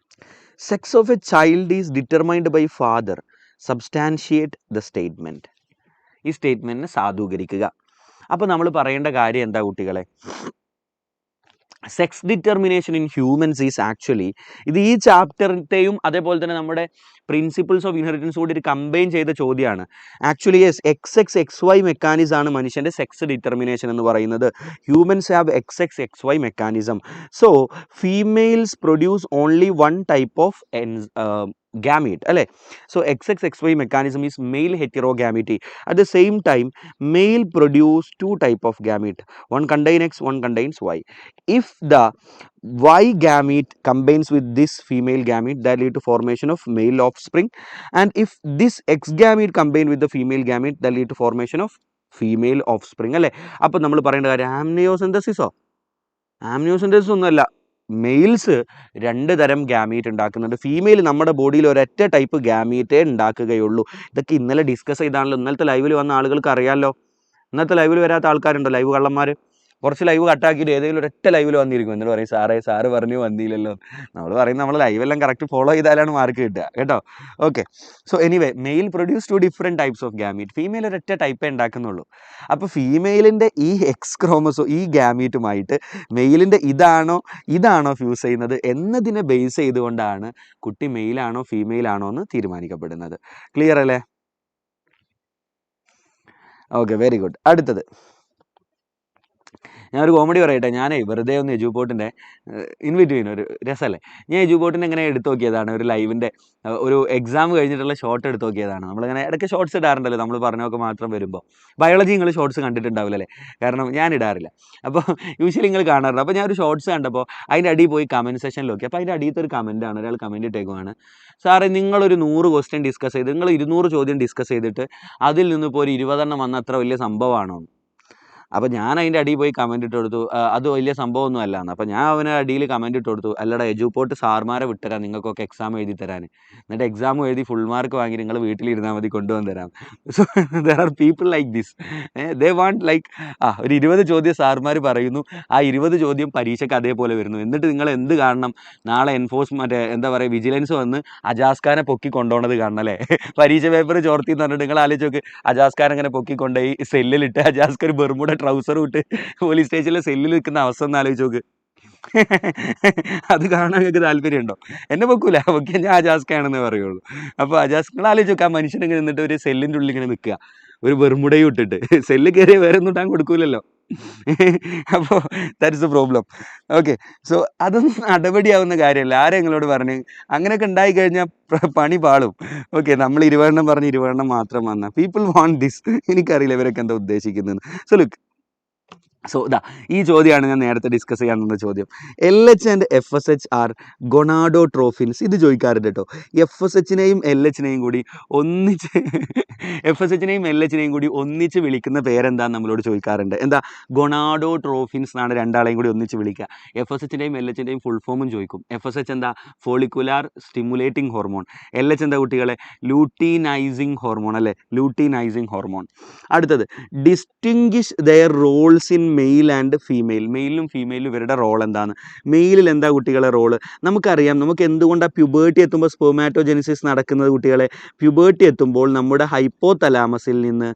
Sex of a child is determined by father. Substantiate the statement. ഈ സ്റ്റേറ്റ്മെൻറ്റിനെ സാധൂകരിക്കുക. അപ്പോൾ നമ്മൾ പറയേണ്ട കാര്യം എന്താ കുട്ടികളെ? Sex determination in humans is actually, ഇത് ഈ ചാപ്റ്ററിൻ്റെയും അതേപോലെ തന്നെ നമ്മുടെ പ്രിൻസിപ്പിൾസ് ഓഫ് ഇൻഹെറിറ്റൻസ് കൂടി ഒരു കമ്പൈൻ ചെയ്ത ചോദ്യമാണ്. ആക്ച്വലി യെസ്, XXXY മെക്കാനിസം ആണ് മനുഷ്യൻ്റെ സെക്സ് ഡിറ്റർമിനേഷൻ എന്ന് പറയുന്നത്. Humans have XXXY mechanism. So females produce only one type of gamete അല്ലേ. So XXXY mechanism is male heterogamety. At the same time, male produce two type of gamete. One contain X, one contains Y. If the Y gamete combines with this female gamete, that lead to formation of male offspring. And if this X gamete combine with the female gamete, that lead to formation of female offspring അല്ലേ. അപ്പോൾ നമ്മൾ പറയേണ്ട കാര്യം ആംനിയോസിന്തസിസോ? ആംനിയോസിന്തസിസ് ഒന്നുമല്ല. Males രണ്ട് തരം gamete ഉണ്ടാക്കുന്നുണ്ട്. Female നമ്മുടെ ബോഡിയിൽ ഒരൊറ്റ ടൈപ്പ് ഗാമീറ്റേ ഉണ്ടാക്കുകയുള്ളൂ. ഇതൊക്കെ ഇന്നലെ ഡിസ്കസ് ചെയ്താണല്ലോ. ഇന്നലത്തെ ലൈവിൽ വന്ന ആളുകൾക്ക് അറിയാമല്ലോ. ഇന്നത്തെ ലൈവിൽ വരാത്ത ആൾക്കാരുണ്ടോ? ലൈവ് കള്ളന്മാർ. കുറച്ച് ലൈവ് കട്ടാക്കിയിട്ട് ഏതെങ്കിലും ഒരൊറ്റ ലൈവിൽ വന്നിരിക്കും. എന്നിട്ട് പറയും സാറ് പറഞ്ഞു വന്നില്ലല്ലോ. നമ്മൾ പറയും നമ്മൾ ലൈവെല്ലാം കറക്റ്റ് ഫോളോ ചെയ്താലാണ് മാർക്ക് കിട്ടുക കേട്ടോ. Okay. So anyway, male produce 2 different types of gamete. Female ഒരൊറ്റ ടൈപ്പേ ഉണ്ടാക്കുന്നുള്ളൂ. അപ്പോൾ ഫീമെയിലിൻ്റെ ഈ എക്സ് ക്രോമസോ ഈ ഗാമീറ്റുമായിട്ട് മെയിലിൻ്റെ ഇതാണോ ഫ്യൂസ് ചെയ്യുന്നത് എന്നതിനെ ബേസ് ചെയ്തുകൊണ്ടാണ് കുട്ടി മെയിലാണോ ഫീമെയിൽ ആണോ എന്ന് തീരുമാനിക്കപ്പെടുന്നത്. ക്ലിയർ അല്ലേ? Okay, very good. അടുത്തത് ഞാനൊരു കോമഡി പറയട്ടെ. ഞാനേ വെറുതെ ഒന്ന് എജുപോർട്ടിൻ്റെ ഇൻ ബിറ്റ്വീൻ ഒരു രസമല്ലേ, ഞാൻ എജുപോർട്ടിൻ്റെ ഇങ്ങനെ എടുത്തു നോക്കിയതാണ്. ഒരു ലൈവിൻ്റെ ഒരു എക്സാം കഴിഞ്ഞിട്ടുള്ള ഷോർട്ട് എടുത്ത് നോക്കിയതാണ്. നമ്മളിങ്ങനെ ഇടയ്ക്ക് ഷോർട്സ് ഇടാറുണ്ടല്ലോ നമ്മൾ പറഞ്ഞൊക്കെ മാത്രം വരുമ്പോൾ. ബയോളജി നിങ്ങൾ ഷോർട്സ് കണ്ടിട്ടുണ്ടാവില്ലല്ലേ? കാരണം ഞാൻ ഇടാറില്ല. അപ്പോൾ യൂഷ്വലി നിങ്ങൾ കാണാറുണ്ട്. അപ്പോൾ ഞാൻ ഒരു ഷോർട്സ് കണ്ടപ്പോൾ അതിൻ്റെ അടിയിൽ പോയി കമൻറ്റ് സെക്ഷനിൽ നോക്കി. അപ്പോൾ അതിൻ്റെ അടിയിലത്തെ ഒരു കമൻറ്റാണ്, ഒരാൾ കമൻറ്റ് ഇട്ടേക്കുവാണ്, സാറേ നിങ്ങളൊരു 100 ക്വസ്റ്റ്യൻ ഡിസ്കസ് ചെയ്ത് നിങ്ങൾ 200 ചോദ്യം ഡിസ്കസ് ചെയ്തിട്ട് അതിൽ നിന്നിപ്പോൾ ഒരു 20 വന്ന അത്ര വലിയ സംഭവമാണോ? അപ്പോൾ ഞാൻ അതിൻ്റെ അടിയിൽ പോയി കമൻറ്റ് ഇട്ട് കൊടുത്തു, അത് വലിയ സംഭവമൊന്നും അല്ല എന്ന്. അപ്പോൾ ഞാൻ അവന് അടിയിൽ കമൻറ്റ് ഇട്ട് കൊടുത്തു, അല്ലടാ എജുപോർട്ട് സാർമാരെ വിട്ടുതരാം നിങ്ങൾക്കൊക്കെ എക്സാം എഴുതി തരാൻ. എന്നിട്ട് എക്സാം എഴുതി ഫുൾ മാർക്ക് വാങ്ങി നിങ്ങൾ വീട്ടിലിരുന്നാൽ മതി, കൊണ്ടുവന്ന് തരാം. So there are people like this. They want like ഒരു 20 ചോദ്യം സാർമാർ പറയുന്നു, ആ 20 ചോദ്യം പരീക്ഷയ്ക്ക് അതേപോലെ വരുന്നു. എന്നിട്ട് നിങ്ങൾ എന്ത് കാണണം? നാളെ എൻഫോഴ്സ്മെൻറ്റ് എന്താ പറയുക, വിജിലൻസ് വന്ന് അജാസ്ഖാനെ പൊക്കി കൊണ്ടുപോകണത് കാണണം അല്ലേ? പരീക്ഷ പേപ്പർ ചോർത്തി എന്ന് പറഞ്ഞിട്ട് നിങ്ങൾ ആലോചിച്ച് നോക്ക്. അജാസ്ഖാൻ അങ്ങനെ പൊക്കിക്കൊണ്ടുപോയി സെല്ലിലിട്ട് അജാസ്ഖാൻ ബെർമുഡ ട്രൗസർ ഇട്ട് പോലീസ് സ്റ്റേഷനിലെ സെല്ലിൽ നിൽക്കുന്ന അവസ്ഥ ഒന്ന് ആലോചിച്ച് നോക്ക്. അത് കാണാൻ നിങ്ങൾക്ക് താല്പര്യമുണ്ടോ? എന്നെ പൊക്കൂല, പൊക്കിയാൽ ഞാൻ അജാസ്കാണെന്നേ പറയുള്ളൂ. അപ്പോൾ അജാസ്കൾ ആലോചിച്ച് നോക്കുക, ആ മനുഷ്യനിങ്ങനെ നിന്നിട്ട് ഒരു സെല്ലിൻ്റെ ഉള്ളിൽ ഇങ്ങനെ നിൽക്കുക, ഒരു ബെർമുടയും ഇട്ടിട്ട്. സെല്ല് കയറിയ വേറെ ഒന്നും ഇട്ടാൻ കൊടുക്കൂലല്ലോ. അപ്പോൾ that is A problem. Okay. So അതൊന്നും നടപടിയാവുന്ന കാര്യമല്ല. ആരെങ്ങളോട് പറഞ്ഞു അങ്ങനെയൊക്കെ ഉണ്ടായി കഴിഞ്ഞാൽ പണി പാളും. ഓക്കെ, നമ്മൾ 20 പറഞ്ഞ് 20 മാത്രം വന്ന പീപ്പിൾ വാണ്ട് ദിസ്. എനിക്കറിയില്ല ഇവരൊക്കെ എന്താ ഉദ്ദേശിക്കുന്നത്. സോ ലുക്ക്, സോ ഇതാ ഈ ചോദ്യമാണ് ഞാൻ നേരത്തെ ഡിസ്കസ് ചെയ്യാൻ തന്ന ചോദ്യം. LH and FSH are gonadotrophins. ഇത് ചോദിക്കാറുണ്ട് കേട്ടോ. FSHനെയും LHനെയും കൂടി ഒന്നിച്ച് വിളിക്കുന്ന പേരെന്താന്ന് നമ്മളോട് ചോദിക്കാറുണ്ട്. എന്താ? ഗൊണാഡോട്രോഫിൻസ് എന്നാണ് രണ്ടാളെയും കൂടി ഒന്നിച്ച് വിളിക്കുക. FSHൻ്റെയും LHൻ്റെയും ഫുൾ ഫോമും ചോദിക്കും. FSH എന്താ? Follicular stimulating hormone. LH എന്താ കുട്ടികളെ? ലൂട്ടീനൈസിങ് ഹോർമോൺ അല്ലേ, ലൂട്ടീനൈസിങ് ഹോർമോൺ. അടുത്തത്, distinguish their roles in male and female. മെയിലും ഫീമെയിലും ഇവരുടെ റോൾ എന്താണ്? മെയിലിൽ എന്താ കുട്ടികളെ റോള്? നമുക്കറിയാം. നമുക്ക് എന്തുകൊണ്ടാണ് പ്യൂബേർട്ടി എത്തുമ്പോൾ സ്പെർമാറ്റോജെനിസിസ് നടക്കുന്നത് കുട്ടികളെ? പ്യൂബേർട്ടി എത്തുമ്പോൾ നമ്മുടെ ഹൈപ്പോതലാമസിൽ നിന്ന്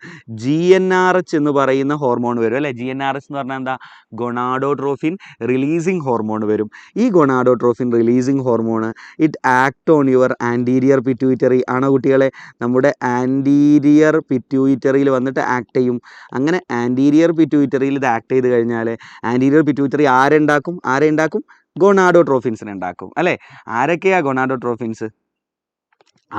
GnRH എന്ന് പറയുന്ന ഹോർമോൺ വരും അല്ലേ. GnRH എന്ന് പറഞ്ഞാൽ എന്താ? ഗൊണാഡോട്രോഫിൻ റിലീസിങ് ഹോർമോൺ വരും. ഈ ഗൊണാഡോട്രോഫിൻ releasing hormone it act on your anterior pituitary ആണോ കുട്ടികളെ? നമ്മുടെ ആൻറ്റീരിയർ പിറ്റ്യൂട്ടറിയിൽ വന്നിട്ട് ആക്ട് ചെയ്യും. അങ്ങനെ ആൻറ്റീരിയർ പിറ്റ്യൂട്ടറിയിൽ ഇത് ആക്ട് ചെയ്ത് കഴിഞ്ഞാൽ ആൻറ്റീരിയർ പിറ്റ്യൂട്ടറി ആരെ ഉണ്ടാക്കും? ഗൊണാഡോട്രോഫിൻസിനെ ഉണ്ടാക്കും അല്ലേ. ആരൊക്കെയാ ഗൊണാഡോട്രോഫിൻസ്?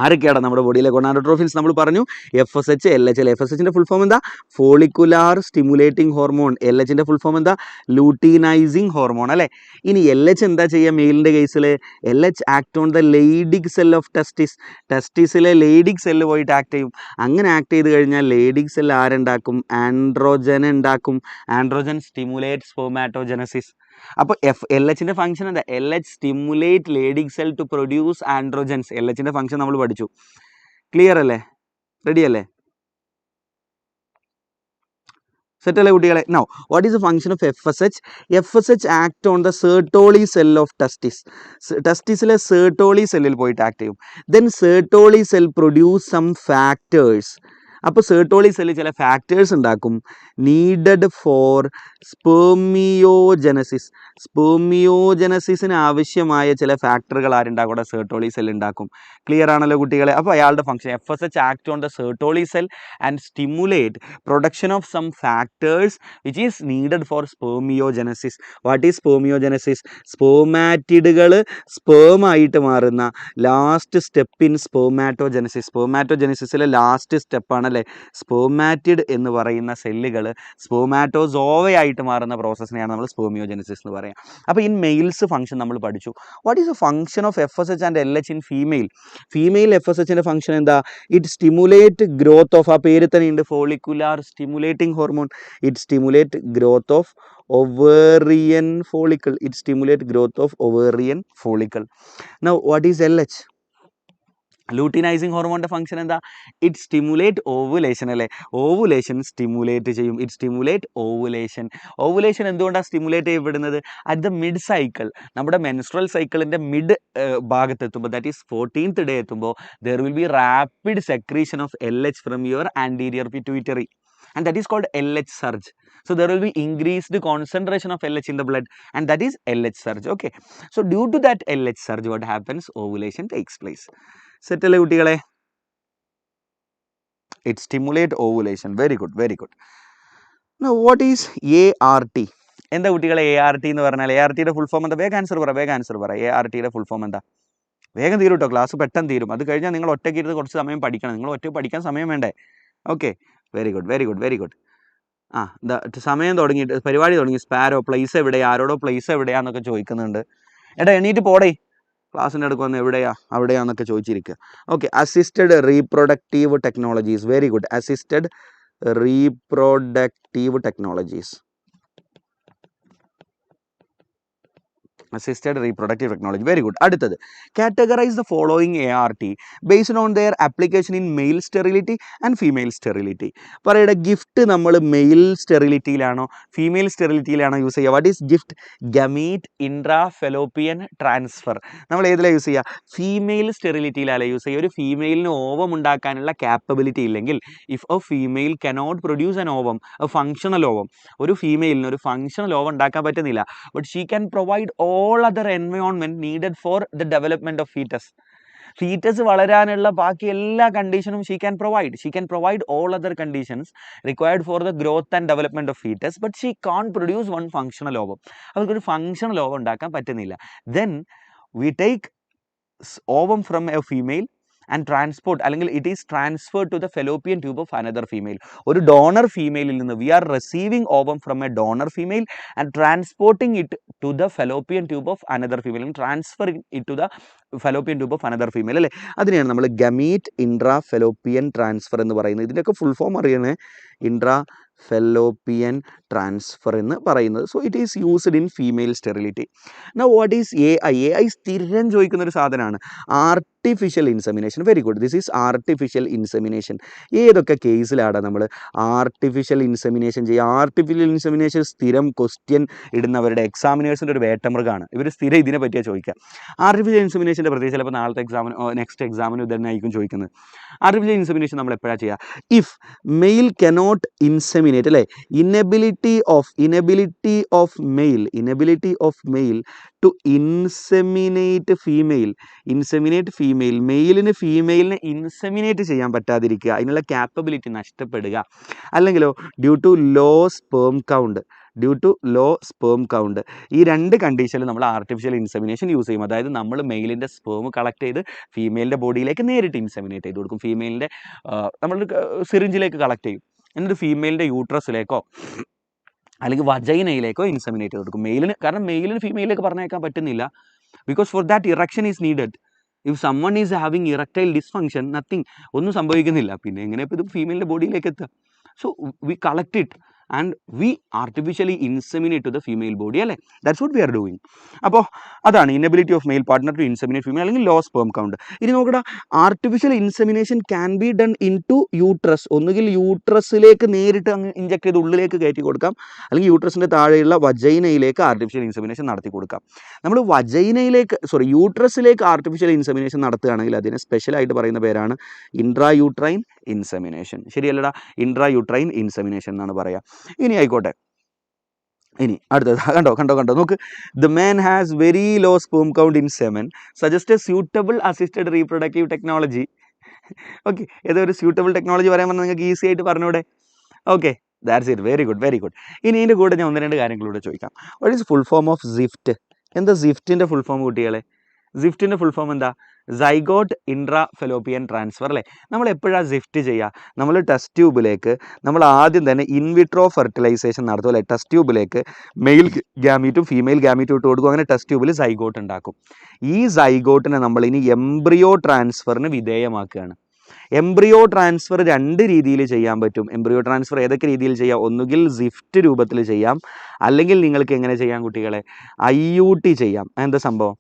ആരൊക്കെയാണ് നമ്മുടെ ബോഡിയിലെ ഗൊണാഡോട്രോഫിൻസ്? നമ്മൾ പറഞ്ഞു FSH, LH. FSHന്റെ ഫുൾ ഫോം എന്താ? Follicular stimulating hormone. LHന്റെ ഫുൾ ഫോം എന്താ? ലൂട്ടീനൈസിങ് ഹോർമോൺ അല്ലേ. ഇനി LH എന്താ ചെയ്യുക മെയിലിൻ്റെ കേസിൽ? LH act on the Leydig cell of testis. ടെസ്റ്റിസിലെ ലേഡിക് സെല്ല് പോയിട്ട് ആക്ട് ചെയ്യും. അങ്ങനെ ആക്ട് ചെയ്ത് കഴിഞ്ഞാൽ ലേഡിക് സെല്ല് ആരുണ്ടാക്കും? ആൻഡ്രോജൻ ഉണ്ടാക്കും. Androgen stimulate spermatogenesis. അപ്പോൾ LHന്റെ ഫംഗ്ഷൻ എന്താ? LH stimulate Leydig cell to produce androgens. LHന്റെ ഫംഗ്ഷൻ നമ്മൾ പഠിച്ചു. ക്ലിയർ അല്ലേ? റെഡി അല്ലേ? സെറ്റ് അല്ലേ കുട്ടികളെ? Now what is the function of FSH? FSH act on the Sertoli cell of testis. ടെസ്റ്റിസിലെ സെർട്ടോളി സെല്ലിൽ പോയിട്ട് ആക്ട് ചെയ്യും. Then Sertoli cell produce some factors. അപ്പോൾ സെർട്ടോളി സെല്ല് ചില ഫാക്ടേഴ്സ് ഉണ്ടാക്കും നീഡഡ് ഫോർ സ്പെർമിയോജനസിസ്. സ്പെർമിയോജനസിന് ആവശ്യമായ ചില ഫാക്ടറുകൾ ആരുണ്ടാക്കും? അവിടെ സെർട്ടോളി സെൽ ഉണ്ടാക്കും. ക്ലിയർ ആണല്ലോ കുട്ടികളെ? അപ്പോൾ അയാളുടെ function FSH act on the Sertoli cell and stimulate production of some factors which is needed for spermiogenesis. What is spermiogenesis? സ്പെർമാറ്റിഡുകൾ സ്പേമായിട്ട് മാറുന്ന ലാസ്റ്റ് സ്റ്റെപ്പ് ഇൻ സ്പെർമാറ്റോജനസിസ്. സ്പെർമാറ്റോജനസിസിലെ ലാസ്റ്റ് സ്റ്റെപ്പാണ് അല്ലേ സ്പെർമാറ്റിഡ് എന്ന് പറയുന്ന സെല്ലുകൾ സ്പെർമാറ്റോസോവയായിട്ട് മാറുന്ന പ്രോസസ്സിനെയാണ് നമ്മൾ സ്പെർമിയോജനസിസ് എന്ന് പറയാം. അപ്പോൾ ഇൻ മെയിൽസ് ഫംഗ്ഷൻ നമ്മൾ പഠിച്ചു. What is the function of FSH and LH in female? Female FSHന്റെ ഫംഗ്ഷൻ എന്താ? ഇറ്റ് സ്റ്റിമുലേറ്റ് ഗ്രോത്ത് ഓഫ്, ആ പേര് തന്നെ ഉണ്ട്, follicular stimulating hormone. It stimulate growth of ovarian follicle. It stimulate growth of ovarian follicle. Now what is LH? Luteinising ഹോർമോണിൻ്റെ function എന്താ? It stimulate ovulation അല്ലേ. Ovulation stimulate ചെയ്യും. It stimulate ovulation. Ovulation എന്തുകൊണ്ടാണ് stimulate ചെയ്യപ്പെടുന്നത്? At the mid cycle, നമ്മുടെ menstrual സൈക്കിളിൻ്റെ mid ഭാഗത്തെത്തുമ്പോൾ, that is 14th day എത്തുമ്പോൾ, there will be rapid secretion of LH from your anterior pituitary and that is called LH surge. So there will be increased concentration of LH in the blood and that is LH surge. Okay, so due to that LH surge what happens? Ovulation takes place. Set alle kutigale, it stimulate ovulation. Very good, very good. Now what is ART? എന്താ കുട്ടികളെ ART എന്ന് പറഞ്ഞാൽ? ARTയുടെ full form എന്താ? വേഗം answer പറ. ARTയുടെ full form എന്താ? വേഗം തീരും കേട്ടോ, ക്ലാസ് പെട്ടെന്ന് തീരും. അത് കഴിഞ്ഞാൽ നിങ്ങൾ ഒറ്റയ്ക്ക് ഇരുന്ന് കുറച്ച് സമയം പഠിക്കണം. നിങ്ങൾ ഒറ്റ പഠിക്കാൻ സമയം വേണ്ടേ? Okay, very good, very good, very good. സമയം തുടങ്ങിയിട്ട് പരിപാടി തുടങ്ങി. സ്പാരോ പ്ലേസ് എവിടെയാ, ആരോടോ പ്ലേസ് എവിടെയാന്നൊക്കെ ചോദിക്കുന്നുണ്ട്. എടാ എണീറ്റ് പോടേ, ക്ലാസ്സിൻ്റെ അടുക്ക് വന്ന് അവിടെയാന്നൊക്കെ ചോദിച്ചിരിക്കുക. Okay, assisted reproductive technologies. Very good, assisted reproductive technologies. assisted reproductive technology. Very good. അടുത്തത്, categorize the following ART based on their application in male sterility and female sterility. പറയട്ടെ, ഗിഫ്റ്റ് നമ്മൾ മെയിൽ സ്റ്റെറിലിറ്റിയിലാണോ ഫീമെയിൽ സ്റ്റെറിലിറ്റിയിലാണോ use ചെയ്യുക? What is GIFT? Gamete intrafallopian transfer. നമ്മൾ ഏതിലാണ് use ചെയ്യുക? Female സ്റ്റെറിലിറ്റിയിലല്ലേ യൂസ് ചെയ്യുക. ഒരു ഫീമെയിലിന് ഓവം ഉണ്ടാക്കാനുള്ള ക്യാപ്പബിലിറ്റി ഇല്ലെങ്കിൽ, if a female cannot produce an ovum, a functional ovum, ഒരു ഫീമെയിലിന് ഒരു ഫങ്ഷണൽ ഓവം ഉണ്ടാക്കാൻ പറ്റുന്നില്ല, but she can provide all other environment needed for the development of fetus. Fetus വളരാനുള്ള ബാക്കി എല്ലാ കണ്ടീഷനും she can provide all other conditions required for the growth and development of fetus, but she can't produce one functional ovum. അവർക്കൊരു functional ovum ഉണ്ടാക്കാൻ പറ്റുന്നില്ല. Then we take ovum from a female and transport, അല്ലെങ്കിൽ it is transferred to the fallopian tube of another female. ഒരു donor ഫീമെയിലിൽ നിന്ന് we are receiving ovum from a donor female and transporting it to the fallopian tube of another female and transferring it to the fallopian tube of another female അല്ലേ. അതിനെയാണ് നമ്മൾ gamete intra fallopian transfer എന്ന് പറയുന്നത്. ഇതിൻ്റെയൊക്കെ full form അറിയണേ, intra fallopian transfer എന്ന് പറയുന്നത്. So it is used in female sterility. Now what is AI? സ്ഥിരം ചോദിക്കുന്ന ഒരു സാധനമാണ്, artificial insemination. Very good, this is artificial insemination. ഏതൊക്കെ കേസിലാണ് നമ്മൾ ആർട്ടിഫിഷ്യൽ ഇൻസെമിനേഷൻ ചെയ്യുക? ആർട്ടിഫിഷ്യൽ ഇൻസെമിനേഷൻ സ്ഥിരം ക്വസ്റ്റ്യൻ ഇടുന്നവരുടെ എക്സാമിനേഴ്സിൻ്റെ ഒരു വേട്ടമൃഗമാണ്. ഇവർ സ്ഥിരം ഇതിനെ പറ്റിയാണ് ചോദിക്കുക. ആർട്ടിഫിഷ്യൽ ഇൻസെമിനേഷൻ്റെ പ്രത്യേകിച്ച് ചിലപ്പോൾ നാളത്തെ എക്സാമിന് നെക്സ്റ്റ് എക്സാമിന് ഇതന്നെ ആയിരിക്കും ചോദിക്കുന്നത്. ആർട്ടിഫിഷ്യൽ ഇൻസെമിനേഷൻ നമ്മൾ എപ്പോഴാണ് ചെയ്യുക? ഇഫ് മെയിൽ കനോട്ട് ഇൻസെമിനേറ്റ് അല്ലേ, inability of male to inseminate female, മെയിലിന് ഫീമെയിലിനെ ഇൻസെമിനേറ്റ് ചെയ്യാൻ പറ്റാതിരിക്കുക, അതിനുള്ള ക്യാപ്പബിലിറ്റി നഷ്ടപ്പെടുക. അല്ലെങ്കിലോ due to low sperm count, due to low sperm count. ഈ രണ്ട് കണ്ടീഷനിൽ നമ്മൾ ആർട്ടിഫിഷ്യൽ ഇൻസെമിനേഷൻ യൂസ് ചെയ്യും. അതായത് നമ്മൾ മെയിലിൻ്റെ സ്പേം കളക്ട് ചെയ്ത് ഫീമെയിലിൻ്റെ ബോഡിയിലേക്ക് നേരിട്ട് ഇൻസെമിനേറ്റ് ചെയ്ത് കൊടുക്കും. ഫീമെയിലിൻ്റെ നമ്മൾ സിറിഞ്ചിലേക്ക് കളക്ട് ചെയ്യും, എന്നിട്ട് ഫീമെയിലിൻ്റെ യൂട്രസിലേക്കോ അല്ലെങ്കിൽ വജൈനയിലേക്കോ ഇൻസെമിനേറ്റ് ചെയ്ത് കൊടുക്കും. മെയിലിന്, കാരണം മെയിലിന് ഫീമെയിലേക്ക് പറഞ്ഞേക്കാൻ പറ്റുന്നില്ല, because for that erection is needed. If someone is having erectile dysfunction, nothing, ഒന്നും സംഭവിക്കുന്നില്ല, പിന്നെ എങ്ങനെ ഇപ്പോൾ ഇത് ഫീമെയിലിൻ്റെ ബോഡിയിലേക്ക് എത്തുക? So we collect it and we artificially inseminate to the female body, അല്ലേ? That's what we are doing. അപ്പോൾ അതാണ് inability of male partner to inseminate female, അല്ലെങ്കിൽ ലോ സ്പേം കൗണ്ട്. ഇനി നോക്കടാ, artificial insemination can be done in to uterus. ഒന്നുകിൽ യൂട്രസിലേക്ക് നേരിട്ട് അങ്ങ് ഇഞ്ചക്ട് ചെയ്ത് ഉള്ളിലേക്ക് കയറ്റി കൊടുക്കാം, അല്ലെങ്കിൽ യൂട്രസിൻ്റെ താഴെയുള്ള വജൈനയിലേക്ക് ആർട്ടിഫിഷ്യൽ ഇൻസെമിനേഷൻ നടത്തി കൊടുക്കാം. നമ്മൾ യൂട്രസിലേക്ക് ആർട്ടിഫിഷ്യൽ ഇൻസെമിനേഷൻ നടത്തുകയാണെങ്കിൽ അതിനെ സ്പെഷ്യലായിട്ട് പറയുന്ന പേരാണ് ഇൻട്രാ യൂട്രൈൻ ഇൻസെമിനേഷൻ. ശരിയല്ലടാ? ഇൻട്രാ യൂട്രൈൻ ഇൻസെമിനേഷൻ എന്നാണ് പറയുക. ഇനി ആയിക്കോട്ടെ, ഇനി അടുത്തത് കണ്ടോ നോക്ക്. The man has very low sperm count in semen, suggest a suitable assisted reproductive technology. Okay, ഏതൊരു സ്യൂട്ടബിൾ ടെക്നോളജി പറയാൻ പറഞ്ഞാൽ നിങ്ങൾക്ക് ഈസി ആയിട്ട് പറഞ്ഞൂടെ? Okay, that's it. Very good, very good. ഇനി ഇതിൻ്റെ കൂടെ ഞാൻ 1-2 കാര്യങ്ങളൂടെ ചോദിക്കാം. What is full form of ZIFT? എന്താ സിഫ്റ്റിൻ്റെ ഫുൾ ഫോം കുട്ടികളെ? സിഫ്റ്റിൻ്റെ ഫുൾ ഫോം എന്താ? സൈഗോട്ട് ഇൻട്രാ ഫെലോപ്പിയൻ ട്രാൻസ്ഫർ, അല്ലേ? നമ്മൾ എപ്പോഴാണ് സിഫ്റ്റ് ചെയ്യുക? നമ്മൾ ടെസ്റ്റ് ട്യൂബിലേക്ക് നമ്മൾ ആദ്യം തന്നെ ഇൻവിട്രോ ഫെർട്ടിലൈസേഷൻ നടത്തും, അല്ലേ? ടെസ്റ്റ് ട്യൂബിലേക്ക് മെയിൽ ഗാമീറ്റും ഫീമെയിൽ ഗാമീറ്റും ഇട്ട് കൊടുക്കും. അങ്ങനെ ടെസ്റ്റ് ട്യൂബിൽ സൈഗോട്ട് ഉണ്ടാക്കും. ഈ സൈഗോട്ടിനെ നമ്മൾ ഇനി എംബ്രിയോ ട്രാൻസ്ഫറിന് വിധേയമാക്കുകയാണ്. എംബ്രിയോ ട്രാൻസ്ഫർ 2 രീതിയിൽ ചെയ്യാൻ പറ്റും. എംബ്രിയോ ട്രാൻസ്ഫർ ഏതൊക്കെ രീതിയിൽ ചെയ്യാം? ഒന്നുകിൽ സിഫ്റ്റ് രൂപത്തിൽ ചെയ്യാം, അല്ലെങ്കിൽ നിങ്ങൾക്ക് എങ്ങനെ ചെയ്യാം കുട്ടികളെ? IUT ചെയ്യാം. എന്താ സംഭവം?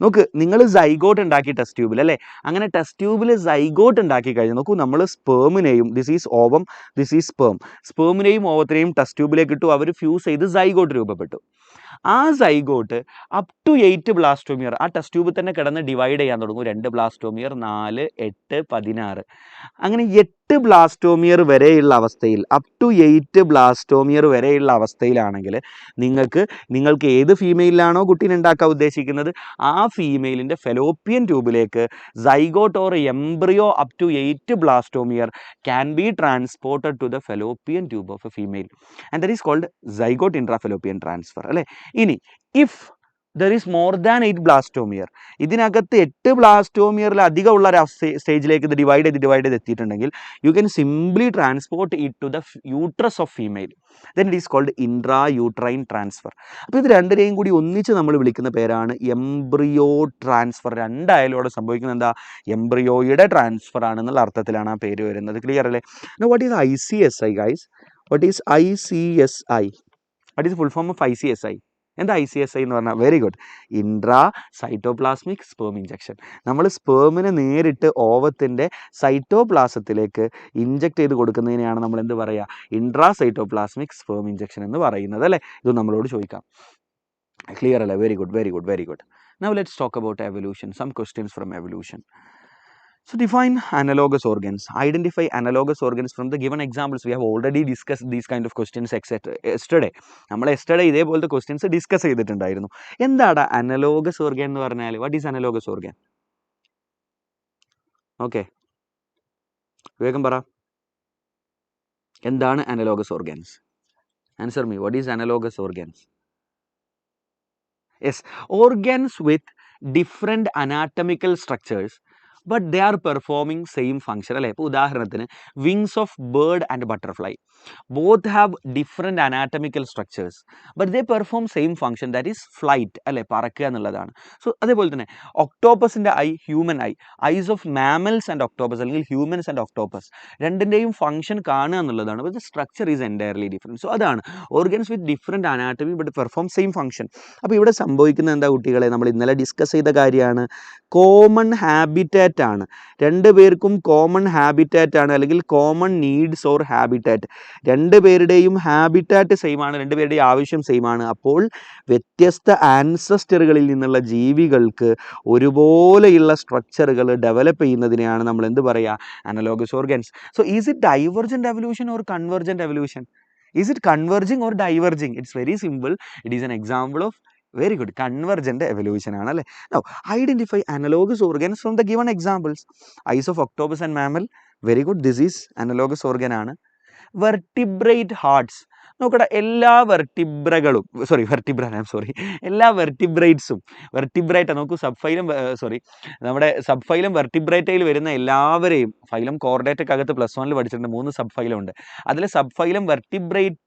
നോക്ക്, നിങ്ങൾ സൈഗോട്ട് ഉണ്ടാക്കി ടെസ്റ്റ് ട്യൂബിൽ, അല്ലേ? അങ്ങനെ ടെസ്റ്റ് ട്യൂബിൽ സൈഗോട്ട് ഉണ്ടാക്കി കഴിഞ്ഞാൽ നോക്കൂ, നമ്മൾ സ്പേമിനെയും, this is ovum, this is സ്പേമിനെയും ഓവത്തിനെയും ടെസ്റ്റ് ട്യൂബിലേക്ക് ഇട്ടു, അവർ ഫ്യൂസ് ചെയ്ത് സൈഗോട്ട് രൂപപ്പെട്ടു. ആ സൈഗോട്ട് അപ് ടു 8 ബ്ലാസ്റ്റോമിയർ ആ ടെസ്റ്റ് ട്യൂബിൽ തന്നെ കിടന്ന് ഡിവൈഡ് ചെയ്യാൻ തുടങ്ങും. 2 ബ്ലാസ്റ്റോമിയർ, 4, 8, 16, അങ്ങനെ 8 ബ്ലാസ്റ്റോമിയർ വരെയുള്ള അവസ്ഥയിൽ, അപ് ടു 8 ബ്ലാസ്റ്റോമിയർ വരെയുള്ള അവസ്ഥയിലാണെങ്കിൽ നിങ്ങൾക്ക് ഏത് ഫീമെയിലാണോ കുട്ടീനെ ഉണ്ടാക്കാൻ ഉദ്ദേശിക്കുന്നത് ആ ഫീമെയിലിൻ്റെ ഫെലോപ്പിയൻ ട്യൂബിലേക്ക് zygote or embryo up to 8 blastomere can be transported to the fallopian tube of a female, and that is called zygote intrafallopian transfer, അല്ലേ? ഇനി if there is more than 8 blastomere, ഇതിനകത്ത് 8 ബ്ലാസ്റ്റോമിയറിൽ അധികമുള്ള ഒരു സ്റ്റേജിലേക്ക് ഇത് ഡിവൈഡ് ചെയ്ത് എത്തിയിട്ടുണ്ടെങ്കിൽ you can simply transport it to the uterus of female, then it is called intra uterine transfer. അപ്പോൾ ഇത് രണ്ടിനെയും കൂടി ഒന്നിച്ച് നമ്മൾ വിളിക്കുന്ന പേരാണ് എംബ്രിയോ ട്രാൻസ്ഫർ. രണ്ടായാലും ഇവിടെ സംഭവിക്കുന്നത് എന്താ? എംബ്രിയോയുടെ ട്രാൻസ്ഫർ ആണെന്നുള്ള അർത്ഥത്തിലാണ് ആ പേര് വരുന്നത്. ക്ലിയർ അല്ലേ? No, what is ICSI guys? What is ICSI? What is full form of ICSI? എന്താ ICSI എന്ന് പറഞ്ഞാൽ? Very good, intra cytoplasmic sperm injection. നമ്മൾ സ്പേമിനെ നേരിട്ട് ഓവത്തിൻ്റെ സൈറ്റോപ്ലാസത്തിലേക്ക് ഇഞ്ചക്ട് ചെയ്ത് കൊടുക്കുന്നതിനെയാണ് നമ്മൾ എന്ത് പറയുക? ഇൻട്രാ സൈറ്റോപ്ലാസ്മിക് സ്പേം ഇഞ്ചക്ഷൻ എന്ന് പറയുന്നത്, അല്ലേ? ഇത് നമ്മളോട് ചോദിക്കാം. ക്ലിയർ അല്ലേ? Very good, very good, very good. Now let's talk about evolution. Some questions from evolution. So define analogous organs. Identify analogous organs from the given examples. We have already discussed these kind of questions yesterday. നമ്മൾ yesterday ഇതേപോലത്തെ questions discuss ചെയ്തിട്ടുണ്ടായിരുന്നു. എന്താണ് analogous organ എന്ന് പറഞ്ഞാൽ? What is analogous organ? Okay, വേഗം പറ, എന്താണ് analogous organs? Answer me. What is analogous organs? Yes, organs with different anatomical structures but they are performing same function, അല്ലേ? ഇപ്പോൾ ഉദാഹരണത്തിന് wings of bird and butterfly both have different anatomical structures but they perform same function, that is flight, അല്ലേ? പറക്കുക എന്നുള്ളതാണ്. So അതേപോലെ തന്നെ ഒക്ടോപ്പസിൻ്റെ human ice of mammals and octopus, അല്ലെങ്കിൽ humans and octopus, രണ്ടിൻ്റെയും function കാണുക എന്നുള്ളതാണ്. But the structure is entirely different. So അതാണ് organs with different anatomy but perform same function. അപ്പോൾ ഇവിടെ സംഭവിക്കുന്നത് എന്താ കുട്ടികളെ? നമ്മൾ ഇന്നലെ ഡിസ്കസ് ചെയ്ത കാര്യമാണ്. കോമൺ ഹാബിറ്റാറ്റ് ആണ്, രണ്ടുപേർക്കും കോമൺ ഹാബിറ്റാറ്റ് ആണ്, അല്ലെങ്കിൽ കോമൺ നീഡ്സ് ഓർ ഹാബിറ്റാറ്റ്. രണ്ടുപേരുടെയും ഹാബിറ്റാറ്റ് സെയിം ആണ്, രണ്ടുപേരുടെയും ആവശ്യം സെയിം ആണ്. അപ്പോൾ വ്യത്യസ്ത ആൻസസ്റ്ററുകളിൽ നിന്നുള്ള ജീവികൾക്ക് ഒരുപോലെയുള്ള സ്ട്രക്ചറുകൾ ഡെവലപ്പ് ചെയ്യുന്നതിനെയാണ് നമ്മൾ എന്ത് പറയുക? Analogous organs. So is it divergent evolution or convergent evolution? Is it converging or diverging? It's very simple. It is an example of very good convergent evolution ആണ്, അല്ലേ? Now identify analogous organs from the given examples. Eyes of octopus and mammal, very good, this is analogous organ ആണ്. Vertebrate hearts, നോക്കട്ടെ, എല്ലാ എല്ലാ വെർട്ടിബ്രേറ്റ്സും നോക്കൂ, നമ്മുടെ sub phylum വെർട്ടിബ്രേറ്റയിൽ വരുന്ന എല്ലാവരെയും, ഫൈലം കോർഡേറ്റക്കകത്ത് +1 പഠിച്ചിട്ടുണ്ട്, 3 സബ് ഫൈലം ഉണ്ട്. അതിൽ സബ് ഫൈലം വെർട്ടിബ്രേറ്റ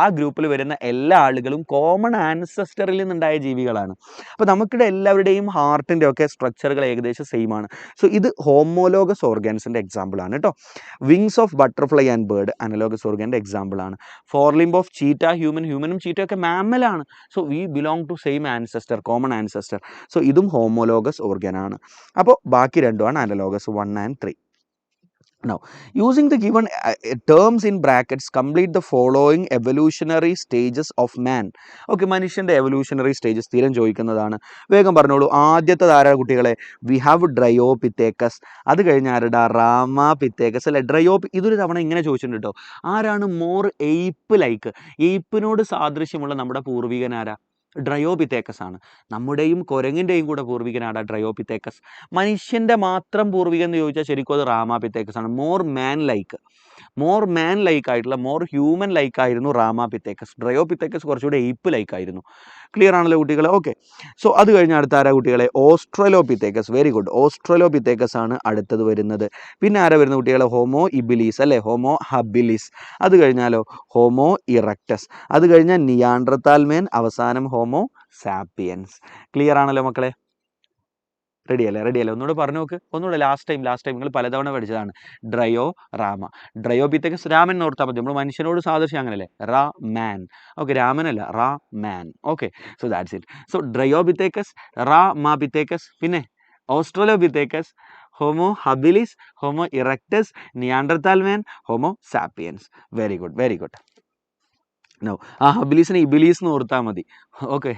ആ ഗ്രൂപ്പിൽ വരുന്ന എല്ലാ ആളുകളും കോമൺ ആൻസസ്റ്ററിൽ നിന്നുണ്ടായ ജീവികളാണ്. അപ്പോൾ നമുക്കിടെ എല്ലാവരുടെയും ഹാർട്ടിൻ്റെ ഒക്കെ സ്ട്രക്ചറുകൾ ഏകദേശം സെയിം ആണ്. സോ ഇത് ഹോമോലോഗസ് ഓർഗാൻസിൻ്റെ എക്സാമ്പിൾ ആണ് കേട്ടോ. Wings of butterfly and bird analogous ഓർഗാൻ്റെ എക്സാമ്പിൾ ആണ്. ഫോർ ലിംബ് ഓഫ് ചീറ്റ, ഹ്യൂമനും ചീറ്റയും ഒക്കെ മാമ്മലാണ്. So we belong to same ancestor, common ancestor. So ഇതും ഹോമോലോഗസ് ഓർഗൻ ആണ്. അപ്പോൾ ബാക്കി രണ്ടുമാണ് analogous 1 and 3. Now, using the given terms in brackets, complete the following evolutionary stages of man. Okay, മനുഷ്യൻ്റെ എവല്യൂഷണറി സ്റ്റേജസ് സ്ഥിരം ചോദിക്കുന്നതാണ്. വേഗം പറഞ്ഞോളൂ. ആദ്യത്തെ ആരാ കുട്ടികളെ? We have Dryopithecus. അത് കഴിഞ്ഞ ആരുടെ? റാമാപിത്തേക്കസ് അല്ലെ. ഇതൊരു തവണ ഇങ്ങനെ ചോദിച്ചിട്ടുണ്ട് കേട്ടോ. ആരാണ് മോർ എയ്പ്പ് ലൈക്ക്? എയ്പ്പിനോട് സാദൃശ്യമുള്ള നമ്മുടെ പൂർവികൻ ആരാ? ഡ്രയോപിത്തേക്കസ് ആണ്. നമ്മുടെയും കുരങ്ങിൻ്റെയും കൂടെ പൂർവികനാണ് ഡ്രയോപിത്തേക്കസ്. മനുഷ്യൻ്റെ മാത്രം പൂർവികൻ എന്ന് ചോദിച്ചാൽ ശരിക്കും അത് റാമാപിത്തേക്കസ് ആണ്. മോർ മാൻ ലൈക്ക് ആയിട്ടുള്ള, മോർ ഹ്യൂമൻ ലൈക്ക് ആയിരുന്നു റാമാപിത്തേക്കസ്. ഡ്രയോപിത്തേക്കസ് കുറച്ചുകൂടെ എയ്പ്പ് ലൈക്ക് ആയിരുന്നു. ക്ലിയർ ആണല്ലോ കുട്ടികളെ? ഓക്കെ. സോ അത് കഴിഞ്ഞ അടുത്ത ആരാ കുട്ടികളെ? ഓസ്ട്രലോപിത്തേക്കസ്. Very good. ഓസ്ട്രലോപിത്തേക്കസ് ആണ് അടുത്തത് വരുന്നത്. പിന്നെ ആരാ വരുന്നത് കുട്ടികളെ? ഹോമോ ഇബിലീസ് അല്ലേ, ഹോമോ ഹബിലിസ്. അത് കഴിഞ്ഞാലോ ഹോമോ ഇറക്ടസ്. അത് കഴിഞ്ഞാൽ നിയാൻഡർതാൽമേൻ, അവസാനം ഹോമോ സാപ്പിയൻസ്. ക്ലിയർ ആണല്ലോ മക്കളെ? റെഡി അല്ലേ? ഒന്നുകൂടെ പറഞ്ഞു നോക്ക്. ഒന്നുകൂടെ ലാസ്റ്റ് ടൈം നിങ്ങൾ പലതവണ പഠിച്ചതാണ്. ഡ്രയോപിത്തേക്കസ് രാമൻ എന്ന് ഓർത്താൽ മതി. നമ്മൾ മനുഷ്യനോട് സാദൃശ്യം അങ്ങനല്ലേ, മാൻ. ഓക്കെ, രാമനല്ല, man. Okay, so that's it. So Dryopithecus, Ramapithecus, പിന്നെ Australopithecus, Homo habilis, Homo erectus, Neanderthal man, Homo sapiens. Very good. No, ആ ഹബിലീസിനെ ഇബിലീസ് എന്ന് ഓർത്താൽ മതി. ഓക്കെ,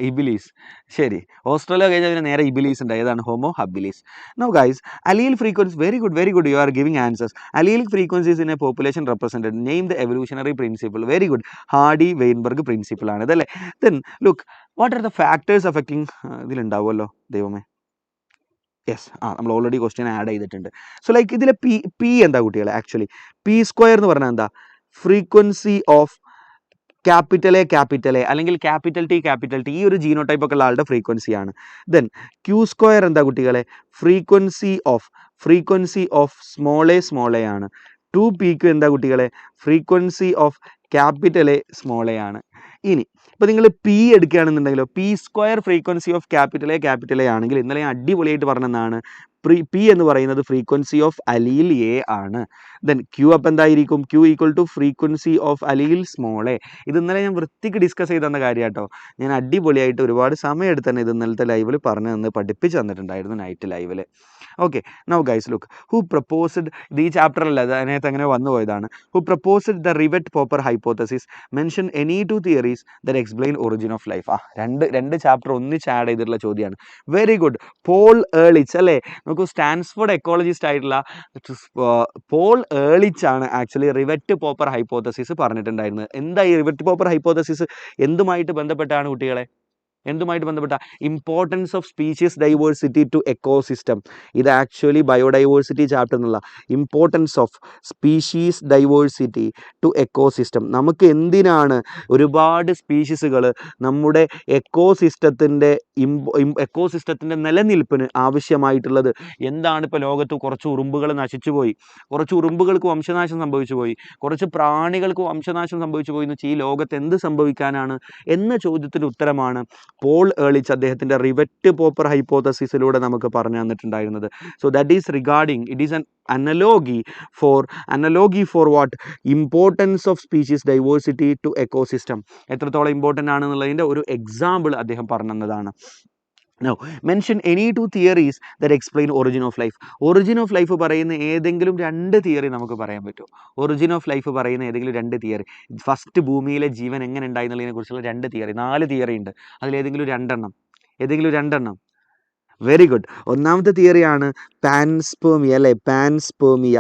ഇബിലീസ്. ശരി, ഓസ്ട്രേലിയ കഴിഞ്ഞാൽ അതിന് നേരെ ഇബിലീസ് ഉണ്ട്. ഏതാണ്? Homo habilis. No guys, allele frequency. Very good, you are giving answers. Allele frequencies in a population represented. Name the evolutionary principle. Very good, Hardy Weinberg principle ആണ് ഇതല്ലേ. Then look, what are the factors affecting? ഇതിലുണ്ടാവുമല്ലോ ദൈവമേ. Yes, നമ്മൾ already question add ചെയ്തിട്ടുണ്ട്. So like ഇതിലെ P എന്താ കുട്ടികളെ? Actually p² എന്ന് പറഞ്ഞാൽ എന്താ? ഫ്രീക്വൻസി ഓഫ് ക്യാപിറ്റൽ എ അല്ലെങ്കിൽ ക്യാപിറ്റൽ ടി ഈ ഒരു ജീനോടൈപ്പ് ഒക്കെ ഉള്ള ആളുടെ ഫ്രീക്വൻസിയാണ്. ദെൻ Q² എന്താ കുട്ടികളെ? ഫ്രീക്വൻസി ഓഫ് സ്മോൾ എ ആണ്. 2pക്ക് എന്താ കുട്ടികളെ? ഫ്രീക്വൻസി ഓഫ് ക്യാപിറ്റൽ എ ആണ്. ഇനി ഇപ്പോൾ നിങ്ങൾ പി എടുക്കുകയാണെന്നുണ്ടെങ്കിലോ, p² frequency of capital A ആണെങ്കിൽ ഇന്നലെ ഞാൻ അടിപൊളിയായിട്ട് പറഞ്ഞതാണ്, പി എന്ന് പറയുന്നത് ഫ്രീക്വൻസി ഓഫ് അലീൽ എ ആണ്. ദെൻ ക്യൂ അപ്പം എന്തായിരിക്കും? Q equal to frequency of allele small a. ഇത് ഇന്നലെ ഞാൻ വൃത്തിക്ക് ഡിസ്കസ് ചെയ്ത് തന്ന കാര്യം കേട്ടോ. ഞാൻ അടിപൊളിയായിട്ട് ഒരുപാട് സമയം എടുത്ത് തന്നെ ഇത് ഇന്നലത്തെ ലൈവിൽ പറഞ്ഞു തന്ന് പഠിപ്പിച്ച് തന്നിട്ടുണ്ടായിരുന്നു, നൈറ്റ് ലൈവിൽ. Okay, now guys look, who proposed, ഇത് ഈ ചാപ്റ്ററല്ല, അതിനകത്ത് അങ്ങനെ വന്നു പോയതാണ്. Who proposed the rivet popper hypothesis, mention any 2 theories that explain origin of life. രണ്ട് ചാപ്റ്റർ ഒന്നിച്ച് ആഡ് ചെയ്തിട്ടുള്ള ചോദ്യമാണ്. Very good. പോൾ ഏർലിച്ച് അല്ലേ? നമുക്ക് സ്റ്റാൻസ്ഫോർഡ് എക്കോളജിസ്റ്റ് ആയിട്ടുള്ള പോൾ ഏർലിച്ച് ആണ് ആക്ച്വലി റിവറ്റ് പോപ്പർ ഹൈപ്പോത്തസിസ് പറഞ്ഞിട്ടുണ്ടായിരുന്നത്. എന്താ ഈ റിവറ്റ് പോപ്പർ ഹൈപ്പോത്തസിസ്? എന്തുമായിട്ട് ബന്ധപ്പെട്ടാണ് കുട്ടികളെ? Importance of species diversity to ecosystem. ഇത് ആക്ച്വലി ബയോഡൈവേഴ്സിറ്റി ചാപ്റ്റർ എന്നുള്ള importance of species diversity to ecosystem. നമുക്ക് എന്തിനാണ് ഒരുപാട് സ്പീഷീസുകൾ നമ്മുടെ എക്കോസിസ്റ്റത്തിൻ്റെ നിലനിൽപ്പിന് ആവശ്യമായിട്ടുള്ളത്? എന്താണ് ഇപ്പോൾ ലോകത്ത് കുറച്ച് ഉറുമ്പുകൾ നശിച്ചുപോയി, കുറച്ച് ഉറുമ്പുകൾക്ക് വംശനാശം സംഭവിച്ചു പോയി, കുറച്ച് പ്രാണികൾക്ക് വംശനാശം സംഭവിച്ചു പോയി എന്ന് വെച്ചാൽ ഈ ലോകത്ത് എന്ത് സംഭവിക്കാനാണ് എന്ന ചോദ്യത്തിൻ്റെ ഉത്തരമാണ് പോൾ ഏർലിച്ച് അദ്ദേഹത്തിൻ്റെ റിവറ്റ് പോപ്പർ ഹൈപ്പോത്തസിസിലൂടെ നമുക്ക് പറഞ്ഞു തന്നിട്ടുണ്ടായിരുന്നത്. So that is regarding, it is an analogy for what? Importance of species diversity to ecosystem. എത്രത്തോളം ഇമ്പോർട്ടൻ്റ് ആണെന്നുള്ളതിൻ്റെ ഒരു എക്സാമ്പിൾ അദ്ദേഹം പറഞ്ഞു തന്നതാണ്. Now, mention any 2 theories that explain origin of life. Origin of life പറയുന്ന ഏതെങ്കിലും 2 തിയറി നമുക്ക് പറയാൻ പറ്റുമോ? ഒറിജിൻ ഓഫ് ലൈഫ് പറയുന്ന ഏതെങ്കിലും 2 തിയറി, ഫസ്റ്റ് ഭൂമിയിലെ ജീവൻ എങ്ങനെ ഉണ്ടായി എന്നുള്ളതിനെ കുറിച്ചുള്ള 2 തിയറി, 4 തിയറി ഉണ്ട്, അതിലേതെങ്കിലും രണ്ടെണ്ണം. Very good. ഒന്നാമത്തെ തിയറിയാണ് പാൻസ്പേമിയ അല്ലേ, പാൻസ്പേമിയ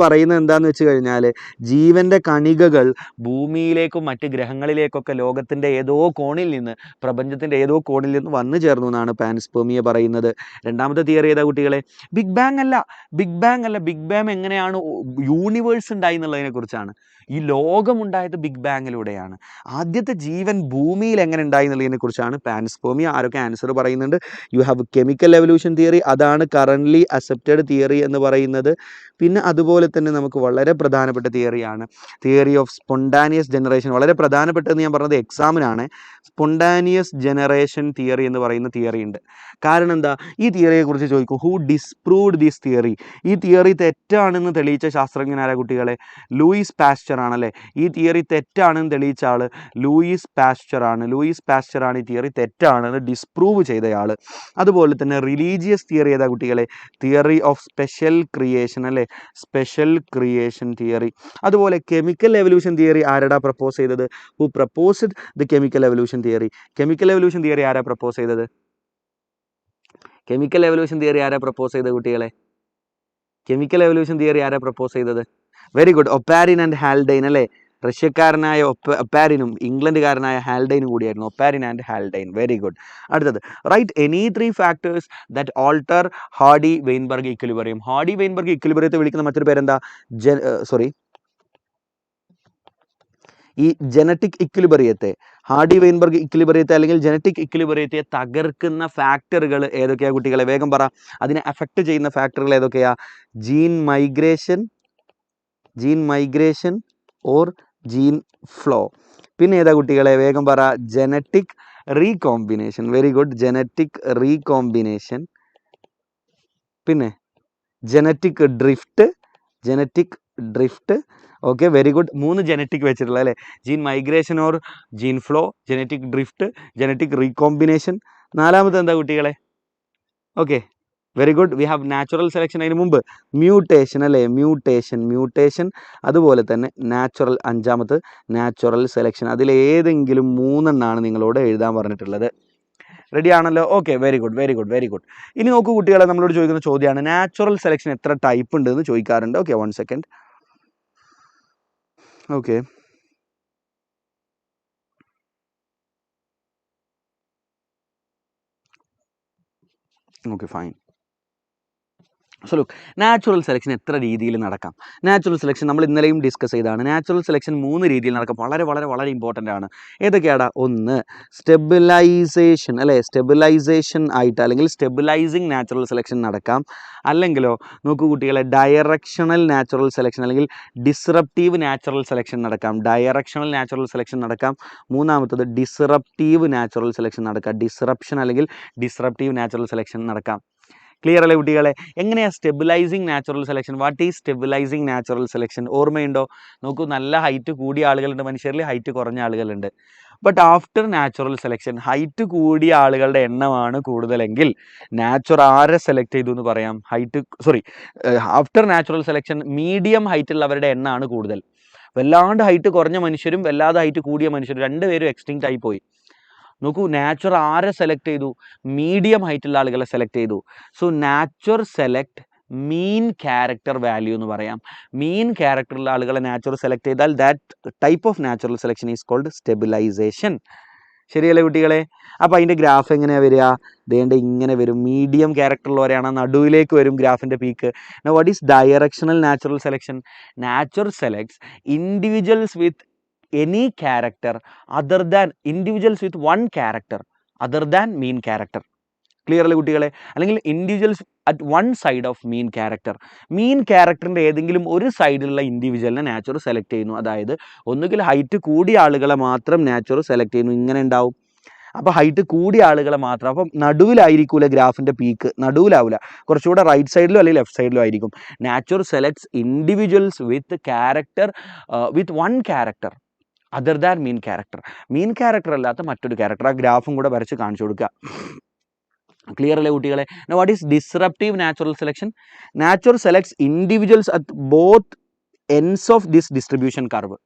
പറയുന്നത് എന്താണെന്ന് വെച്ച് കഴിഞ്ഞാൽ ജീവൻ്റെ കണികകൾ ഭൂമിയിലേക്കും മറ്റ് ഗ്രഹങ്ങളിലേക്കൊക്കെ ലോകത്തിൻ്റെ ഏതോ കോണിൽ നിന്ന്, പ്രപഞ്ചത്തിൻ്റെ ഏതോ കോണിൽ നിന്ന് വന്നു ചേർന്നു എന്നാണ് പാൻസ്പേമിയ പറയുന്നത്. രണ്ടാമത്തെ തിയറി ഏതാ കുട്ടികളെ? ബിഗ് ബാങ് അല്ല. ബിഗ് ബാങ് എങ്ങനെയാണ് യൂണിവേഴ്സ് ഉണ്ടായി എന്നുള്ളതിനെ കുറിച്ചാണ്. ഈ ലോകമുണ്ടായത് ബിഗ് ബാങ്ങിലൂടെയാണ്. ആദ്യത്തെ ജീവൻ ഭൂമിയിൽ എങ്ങനെ ഉണ്ടായി എന്നുള്ളതിനെ കുറിച്ചാണ് പാൻസ്പേമിയ. ആരൊക്കെ ആൻസർ പറയുന്നുണ്ട്? You have chemical evolution theory, അതാണ് കറൻ്റ്ലി അക്സെപ്റ്റഡ് തിയറി എന്ന് പറയുന്നത്. പിന്നെ അതുപോലെ തന്നെ നമുക്ക് വളരെ പ്രധാനപ്പെട്ട തിയറിയാണ് തിയറി ഓഫ് സ്പോണ്ടാനിയസ് ജനറേഷൻ. വളരെ പ്രധാനപ്പെട്ടതെന്ന് ഞാൻ പറഞ്ഞത് എക്സാമിനാണ്. സ്പോണ്ടാനിയസ് ജനറേഷൻ തിയറി എന്ന് പറയുന്ന തിയറി ഉണ്ട്. കാരണം എന്താ? ഈ തിയറിയെക്കുറിച്ച് ചോദിക്കും, ഹൂ ഡിസ്പ്രൂവ്ഡ് ദിസ് തിയറി? ഈ തിയറി തെറ്റാണെന്ന് തെളിയിച്ച ശാസ്ത്രജ്ഞനായ കുട്ടികളെ ലൂയിസ് പാസ്ചർ ആണല്ലേ. ഈ തിയറി തെറ്റാണെന്ന് തെളിയിച്ച ആൾ ലൂയിസ് പാസ്ചർ ആണ് ഈ തിയറി തെറ്റാണെന്ന് ഡിസ്പ്രൂവ് ചെയ്തയാൾ. അതുപോലെ തന്നെ റിലീജിയസ് തിയറി ഏതാ കുട്ടികളെ? തിയറി ഓഫ് സ്പെഷ്യൽ ക്രിയേഷൻ അല്ലേ, സ്പെഷ്യൽ ക്രിയേഷൻ തിയറി. അതുപോലെ കെമിക്കൽ എവല്യൂഷൻ തിയറി ആരാടാ പ്രപ്പോസ് ചെയ്തത്? Who proposed the chemical evolution theory? Chemical evolution theory ആരാ പ്രപ്പോസ് ചെയ്തത്? കെമിക്കൽ എവല്യൂഷൻ തിയറി ആരാ പ്രപ്പോസ് ചെയ്തത് കുട്ടികളെ? കെമിക്കൽ എവല്യൂഷൻ തിയറി ആരാ പ്രപ്പോസ് ചെയ്തത്? Very good, Oparin and Haldane അല്ലേ. റഷ്യക്കാരനായ ഒപ്പാരിനും ഇംഗ്ലണ്ടുകാരനായ ഹാൽഡെയ്നും കൂടിയായിരുന്നു. Oparin and Haldane. Very good. അടുത്തത്, write any 3 factors that alter Hardy Weinberg equilibrium. Hardy Weinberg ഇക്വിലിബ്രിയത്തെ വിളിക്കുന്ന മറ്റൊരു പേരെന്താ? ഈ ജനറ്റിക് ഇക്വിലിബ്രിയത്തെ, ഹാർഡി വെയിൻബർഗ് ഇക്വിലിബ്രിയത്തെ അല്ലെങ്കിൽ ജനറ്റിക് ഇക്വിലിബ്രിയത്തെ തകർക്കുന്ന ഫാക്ടറുകൾ ഏതൊക്കെയാണ് കുട്ടികളെ? വേഗം പറ. അതിനെ അഫക്റ്റ് ചെയ്യുന്ന ഫാക്ടറുകൾ ഏതൊക്കെയാ? Gene migration or gene flow. പിന്നെ ഏതാ കുട്ടികളെ? വേഗം പറ. Genetic recombination. Very good, genetic recombination. പിന്നെ genetic drift. Okay, very good. 3 genetic വെച്ചിട്ടുള്ള അല്ലേ? Gene migration or gene flow, genetic drift, genetic recombination. നാലാമത് എന്താ കുട്ടികളെ? Okay, very good. We have natural selection. അതിന് മുമ്പ് മ്യൂട്ടേഷൻ അല്ലേ, മ്യൂട്ടേഷൻ. അതുപോലെ തന്നെ അഞ്ചാമത് നാച്ചുറൽ സെലക്ഷൻ. അതിലേതെങ്കിലും 3 നിങ്ങളോട് എഴുതാൻ പറഞ്ഞിട്ടുള്ളത്. റെഡി ആണല്ലോ? Okay, very good. ഇനി നോക്കൂ കുട്ടികളെ, നമ്മളോട് ചോദിക്കുന്ന ചോദ്യമാണ് നാച്ചുറൽ സെലക്ഷൻ എത്ര ടൈപ്പ് ഉണ്ട് എന്ന് ചോദിക്കാറുണ്ട്. Okay, 1 second. Okay, fine. So look, natural selection എത്ര രീതിയിൽ നടക്കാം? നാച്ചുറൽ സെലക്ഷൻ നമ്മൾ ഇന്നലെയും ഡിസ്കസ് ചെയ്തതാണ്. നാച്ചുറൽ സെലക്ഷൻ 3 രീതിയിൽ നടക്കാം. വളരെ ഇമ്പോർട്ടൻ്റ് ആണ്. ഏതൊക്കെയാടാ? ഒന്ന്, സ്റ്റെബിലൈസേഷൻ അല്ലേ, സ്റ്റെബിലൈസേഷൻ ആയിട്ട് അല്ലെങ്കിൽ സ്റ്റെബിലൈസിങ് നാച്ചുറൽ സെലക്ഷൻ നടക്കാം. അല്ലെങ്കിലോ നോക്കൂ കുട്ടികളെ, ഡയറക്ഷണൽ നാച്ചുറൽ സെലക്ഷൻ അല്ലെങ്കിൽ ഡിസ്റപ്റ്റീവ് നാച്ചുറൽ സെലക്ഷൻ നടക്കാം. മൂന്നാമത്തത് ഡിസ്റപ്റ്റീവ് നാച്ചുറൽ സെലക്ഷൻ നടക്കാം. ഡിസ്റപ്ഷൻ അല്ലെങ്കിൽ ഡിസ്റപ്റ്റീവ് നാച്ചുറൽ സെലക്ഷൻ നടക്കാം. ക്ലിയർ അല്ലേ കുട്ടികളെ? എങ്ങനെയാണ് stabilising natural selection? What is stabilising natural selection? ഓർമ്മയുണ്ടോ? നോക്കൂ, നല്ല ഹൈറ്റ് കൂടിയ ആളുകളുണ്ട് മനുഷ്യരിൽ, ഹൈറ്റ് കുറഞ്ഞ ആളുകളുണ്ട്. But after natural selection height കൂടിയ ആളുകളുടെ എണ്ണമാണ് കൂടുതലെങ്കിൽ ആരെ സെലക്ട് ചെയ്തു എന്ന് പറയാം? After natural selection medium height ഉള്ളവരുടെ എണ്ണമാണ് കൂടുതൽ. വല്ലാണ്ട് ഹൈറ്റ് കുറഞ്ഞ മനുഷ്യരും വല്ലാതെ ഹൈറ്റ് കൂടിയ മനുഷ്യരും രണ്ടുപേരും എക്സ്റ്റിങ്ക്റ്റ് ആയി പോയി. നോക്കൂ, നാച്ചുറൽ ആരെ സെലക്ട് ചെയ്തു? മീഡിയം ഹൈറ്റുള്ള ആളുകളെ സെലക്ട് ചെയ്തു. So nature select mean character value എന്ന് പറയാം. മീൻ ക്യാരക്ടറുള്ള ആളുകളെ നാച്ചുറൽ സെലക്ട് ചെയ്താൽ that type of natural selection is called stabilisation. ശരിയല്ലേ കുട്ടികളെ? അപ്പോൾ അതിൻ്റെ ഗ്രാഫ് എങ്ങനെയാണ് വരിക? ദേണ്ട ഇങ്ങനെ വരും. മീഡിയം ക്യാരക്ടറുള്ളവരെയാണ് നടുവിലേക്ക് വരും ഗ്രാഫിൻ്റെ peak. What is directional natural selection? Nature selects individuals with any character other than individuals with one character other than mean character. Clear അല്ലേ കുട്ടികളെ? അല്ലെങ്കിൽ individuals at one side of mean ക്യാരക്ടറിൻ്റെ ഏതെങ്കിലും ഒരു സൈഡിലുള്ള ഇൻഡിവിജ്വലിനെ നാച്ചുറൽ സെലക്ട് ചെയ്യുന്നു. അതായത് ഒന്നുകിൽ ഹൈറ്റ് കൂടിയ ആളുകളെ മാത്രം നാച്ചുറൽ സെലക്ട് ചെയ്യുന്നു, ഇങ്ങനെ ഉണ്ടാവും. അപ്പോൾ ഹൈറ്റ് കൂടിയ ആളുകളെ മാത്രം. അപ്പം നടുവിലായിരിക്കൂല ഗ്രാഫിൻ്റെ പീക്ക്, നടുവിലാവില്ല, കുറച്ചുകൂടെ റൈറ്റ് സൈഡിലോ അല്ലെങ്കിൽ ലെഫ്റ്റ് സൈഡിലോ ആയിരിക്കും. Natural selects individuals with character with one character other than mean character അല്ലാത്ത മറ്റൊരു ക്യാരക്ടർ. ആ ഗ്രാഫും കൂടെ വരച്ച് കാണിച്ചു കൊടുക്കുക. ക്ലിയർ അല്ലേ കുട്ടികളെ? What is disruptive natural selection? Natural selects individuals at both ends of this distribution curve.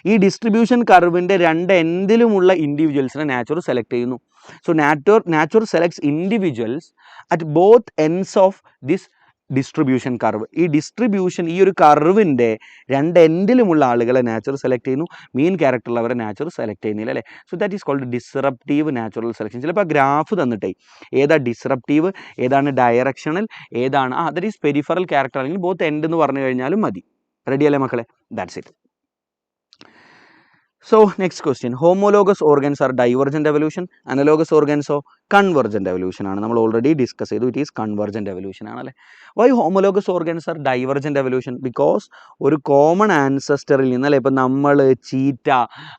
ഈ ഡിസ്ട്രിബ്യൂഷൻ കർവിൻ്റെ 2 എൻഡിലുമുള്ള ഇൻഡിവിജ്വൽസിനെ നാച്ചുറൽ സെലക്ട് ചെയ്യുന്നു. So nature selects individuals at both ends of this distribution curve. ഈ ഡിസ്ട്രിബ്യൂഷൻ ഈ ഒരു കർവിൻ്റെ രണ്ട് എൻഡിലുമുള്ള ആളുകളെ നാച്ചുറൽ സെലക്ട് ചെയ്യുന്നു, മെയിൻ ക്യാരക്ടറുള്ളവരെ നാച്ചുറൽ സെലക്ട് ചെയ്യുന്നില്ല അല്ലേ. So that is called disruptive natural selection. ചിലപ്പോൾ ഗ്രാഫ് തന്നിട്ടേ ഏതാ ഡിസ്റപ്റ്റീവ്, ഏതാണ് ഡയറക്ഷണൽ, ഏതാണ് ദാറ്റ് ഈസ് പെരിഫറൽ ക്യാരക്ടർ അല്ലെങ്കിൽ ബോത്ത് എൻഡ് എന്ന് പറഞ്ഞു കഴിഞ്ഞാലും മതി. റെഡി അല്ലേ മക്കളെ? That's it. So next question, homologous organs are divergent evolution, analogous organs or convergent evolution ആണ്. നമ്മൾ ഓൾറെഡി ഡിസ്കസ് ചെയ്തു, ഇറ്റ് ഈസ് കൺവെർജൻറ്റ് എവല്യൂഷൻ ആണല്ലേ. Why homologous organs are divergent evolution? Because ഒരു കോമൺ ആൻസസ്റ്ററിൽ നിന്നല്ലേ, ഇപ്പം നമ്മൾ, ചീറ്റ,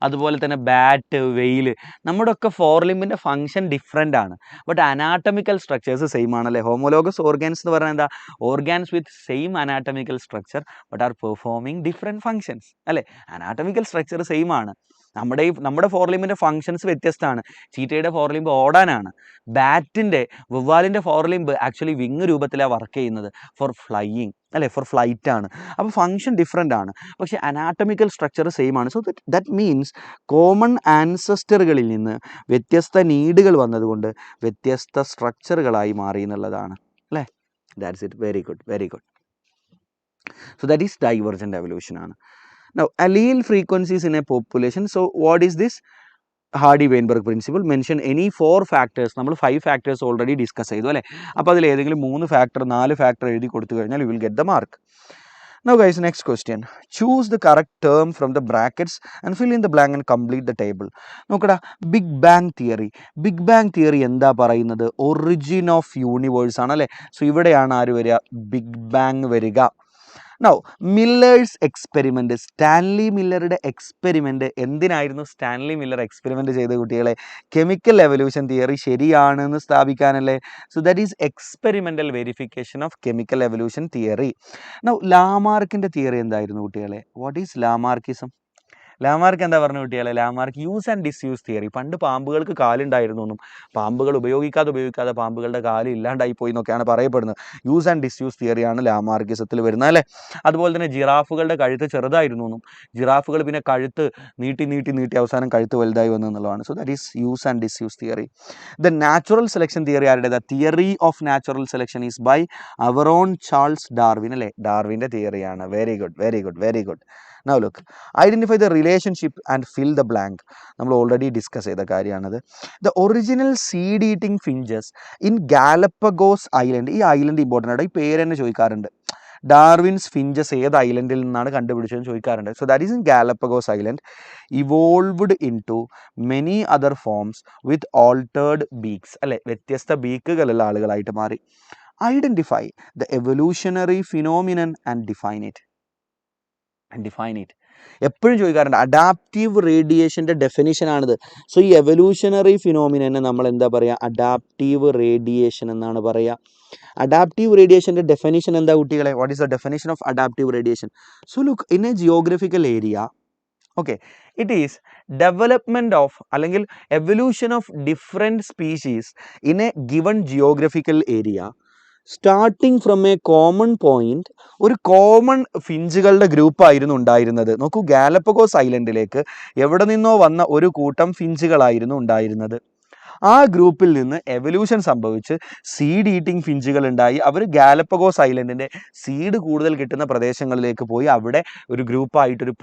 അതുപോലെ തന്നെ ബാറ്റ്, വെയിൽ, നമ്മുടെ ഒക്കെ ഫോർലിമ്പിൻ്റെ ഫംഗ്ഷൻ ഡിഫറെൻ്റ് ആണ്, ബട്ട് അനാട്ടമിക്കൽ സ്ട്രക്ചേഴ്സ് സെയിം ആണല്ലേ. ഹോമോലോഗസ് ഓർഗൻസ് എന്ന് പറഞ്ഞാൽ എന്താ? Organs with same anatomical structure but are performing different functions അല്ലേ. അനാട്ടമിക്കൽ സ്ട്രക്ചർ സെയിം ആണ്, നമ്മുടെ ഫോർലിമ്പിൻ്റെ ഫംഗ്ഷൻസ് വ്യത്യസ്തമാണ്. ചീറ്റയുടെ ഫോർലിമ്പ് ഓടാനാണ്, ബാറ്റിൻ്റെ, വവ്വാലിൻ്റെ ഫോർലിമ്പ് ആക്ച്വലി വിങ് രൂപത്തിലാണ് വർക്ക് ചെയ്യുന്നത് ഫോർ ഫ്ലൈയിങ് അല്ലേ, ഫോർ ഫ്ലൈറ്റ് ആണ്. അപ്പോൾ ഫംഗ്ഷൻ ഡിഫറെൻ്റ് ആണ്, പക്ഷേ അനാട്ടമിക്കൽ സ്ട്രക്ചർ സെയിം ആണ്. സോ ദാറ്റ് മീൻസ് കോമൺ ആൻസസ്റ്ററുകളിൽ നിന്ന് വ്യത്യസ്ത നീഡുകൾ വന്നതുകൊണ്ട് വ്യത്യസ്ത സ്ട്രക്ചറുകളായി മാറി എന്നുള്ളതാണ് അല്ലേ. That's it. Very good, very good. So that is divergent evolution ആണ്. Now, allele frequencies in a population. So, what is this? Hardy-Weinberg principle. Mention any 4 factors. നമ്മൾ 5 factors already discuss ചെയ്തു അല്ലേ. അപ്പോൾ അതിൽ ഏതെങ്കിലും 3 factor 4 factor എഴുതി കൊടുത്തു കഴിഞ്ഞാൽ you will get the mark. Now guys, next question. Choose the correct term from the brackets and fill in the blank and complete the table. നോക്കടാ, big bang theory. Big bang theory എന്താ പറയുന്നത്? Origin of universe ആണ് അല്ലേ. So ഇവിടെയാണ് ആര് വരിക? Big bang വരിക. Now Miller's experiment, Stanley മില്ലറുടെ എക്സ്പെരിമെൻറ്റ് എന്തിനായിരുന്നു സ്റ്റാൻലി മില്ലർ എക്സ്പെരിമെൻറ്റ് ചെയ്ത കുട്ടികളെ? കെമിക്കൽ എവല്യൂഷൻ തിയറി ശരിയാണെന്ന് സ്ഥാപിക്കാനല്ലേ. So that is experimental verification of chemical evolution theory. Now ലാമാർക്കിൻ്റെ തിയറി എന്തായിരുന്നു കുട്ടികളെ? What is Lamarckism? ലാമാർക്ക് എന്താ പറഞ്ഞു കുട്ടികളെ? Lamarck use and disuse theory. പണ്ട് പാമ്പുകൾക്ക് കാലുണ്ടായിരുന്നു എന്നും പാമ്പുകൾ ഉപയോഗിക്കാതെ പാമ്പുകളുടെ കാല് ഇല്ലാണ്ടായി പോയി എന്നൊക്കെയാണ് പറയപ്പെടുന്നത്. യൂസ് ആൻഡ് ഡിസ്യൂസ് തിയറിയാണ് ലാമാർക്കിസത്തിൽ വരുന്നത് അല്ലേ. അതുപോലെ തന്നെ ജിറാഫുകളുടെ കഴുത്ത് ചെറുതായിരുന്നു എന്നും ജിറാഫുകൾ പിന്നെ കഴുത്ത് നീട്ടി അവസാനം കഴുത്ത് വലുതായി വന്നു എന്നുള്ളതാണ്. So that is use and disuse theory. The natural selection theory ആരുടേത്? Theory of natural selection is by our own Charles Darwin അല്ലേ. ഡാർവിൻ്റെ തിയറിയാണ്. Very good, very good, very good. Now look, identify the relationship and fill the blank. നമ്മൾ already discuss ചെയ്ത കാര്യമാണത്. The original seed eating finches in Galapagos island. ഈ island important ആണ്, ഈ പേര് തന്നെ ചോദിക്കാറുണ്ട്. ഡാർവിൻസ് ഫിഞ്ചസ് ഏത് ഐലൻഡിൽ നിന്നാണ് കണ്ടുപിടിച്ചതെന്ന് ചോദിക്കാറുണ്ട്. So that is in Galapagos island. Evolved into many other forms with altered beaks അല്ലെ, വ്യത്യസ്ത ബീക്കുകളുള്ള ആളുകളായിട്ട് മാറി. Identify the evolutionary phenomenon and define it. എപ്പോഴും ചോദിക്കാറുണ്ട്. അഡാപ്റ്റീവ് റേഡിയേഷൻ്റെ ഡെഫിനിഷനാണിത്. സോ ഈ എവല്യൂഷണറി ഫിനോമിനനെ നമ്മൾ എന്താ പറയുക? അഡാപ്റ്റീവ് റേഡിയേഷൻ എന്നാണ് പറയുക. അഡാപ്റ്റീവ് റേഡിയേഷൻ്റെ ഡെഫിനിഷൻ എന്താ കുട്ടികളെ? What is the definition of adaptive radiation? So look, in a geographical area, okay, it is development of അല്ലെങ്കിൽ evolution of different species in a given geographical area starting from a common point. ഒരു common ഫിഞ്ചുകളുടെ ഗ്രൂപ്പായിരുന്നു ഉണ്ടായിരുന്നത്. നോക്കൂ, Galapagos ഐലൻഡിലേക്ക് എവിടെ നിന്നോ വന്ന ഒരു കൂട്ടം ഫിഞ്ചുകളായിരുന്നു ഉണ്ടായിരുന്നത്. ആ ഗ്രൂപ്പിൽ നിന്ന് എവല്യൂഷൻ സംഭവിച്ച് സീഡ് ഈറ്റിംഗ് ഫിഞ്ചുകൾ ഉണ്ടായി. അവർ ഗാലപ്പഗോസ് ഐലൻഡിൻ്റെ സീഡ് കൂടുതൽ കിട്ടുന്ന പ്രദേശങ്ങളിലേക്ക് പോയി അവിടെ ഒരു ഗ്രൂപ്പായിട്ടൊരു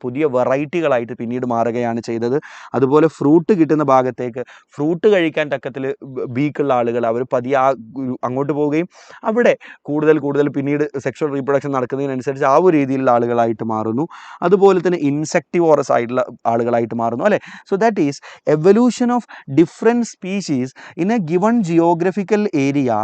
പുതിയ വെറൈറ്റികളായിട്ട് പിന്നീട് മാറുകയാണ് ചെയ്തത്. അതുപോലെ ഫ്രൂട്ട് കിട്ടുന്ന ഭാഗത്തേക്ക് ഫ്രൂട്ട് കഴിക്കാൻ തക്കത്തിൽ ബീക്കുള്ള ആളുകൾ അവർ പതിയെ അങ്ങോട്ട് പോവുകയും അവിടെ കൂടുതൽ പിന്നീട് സെക്ഷൽ റീപ്രൊഡക്ഷൻ നടക്കുന്നതിനനുസരിച്ച് ആ ഒരു രീതിയിലുള്ള ആളുകളായിട്ട് മാറുന്നു. അതുപോലെ തന്നെ ഇൻസെക്ടിവോറസ് ആയിട്ടുള്ള ആളുകളായിട്ട് മാറുന്നു അല്ലേ. So that is evolution of different species in a given geographical area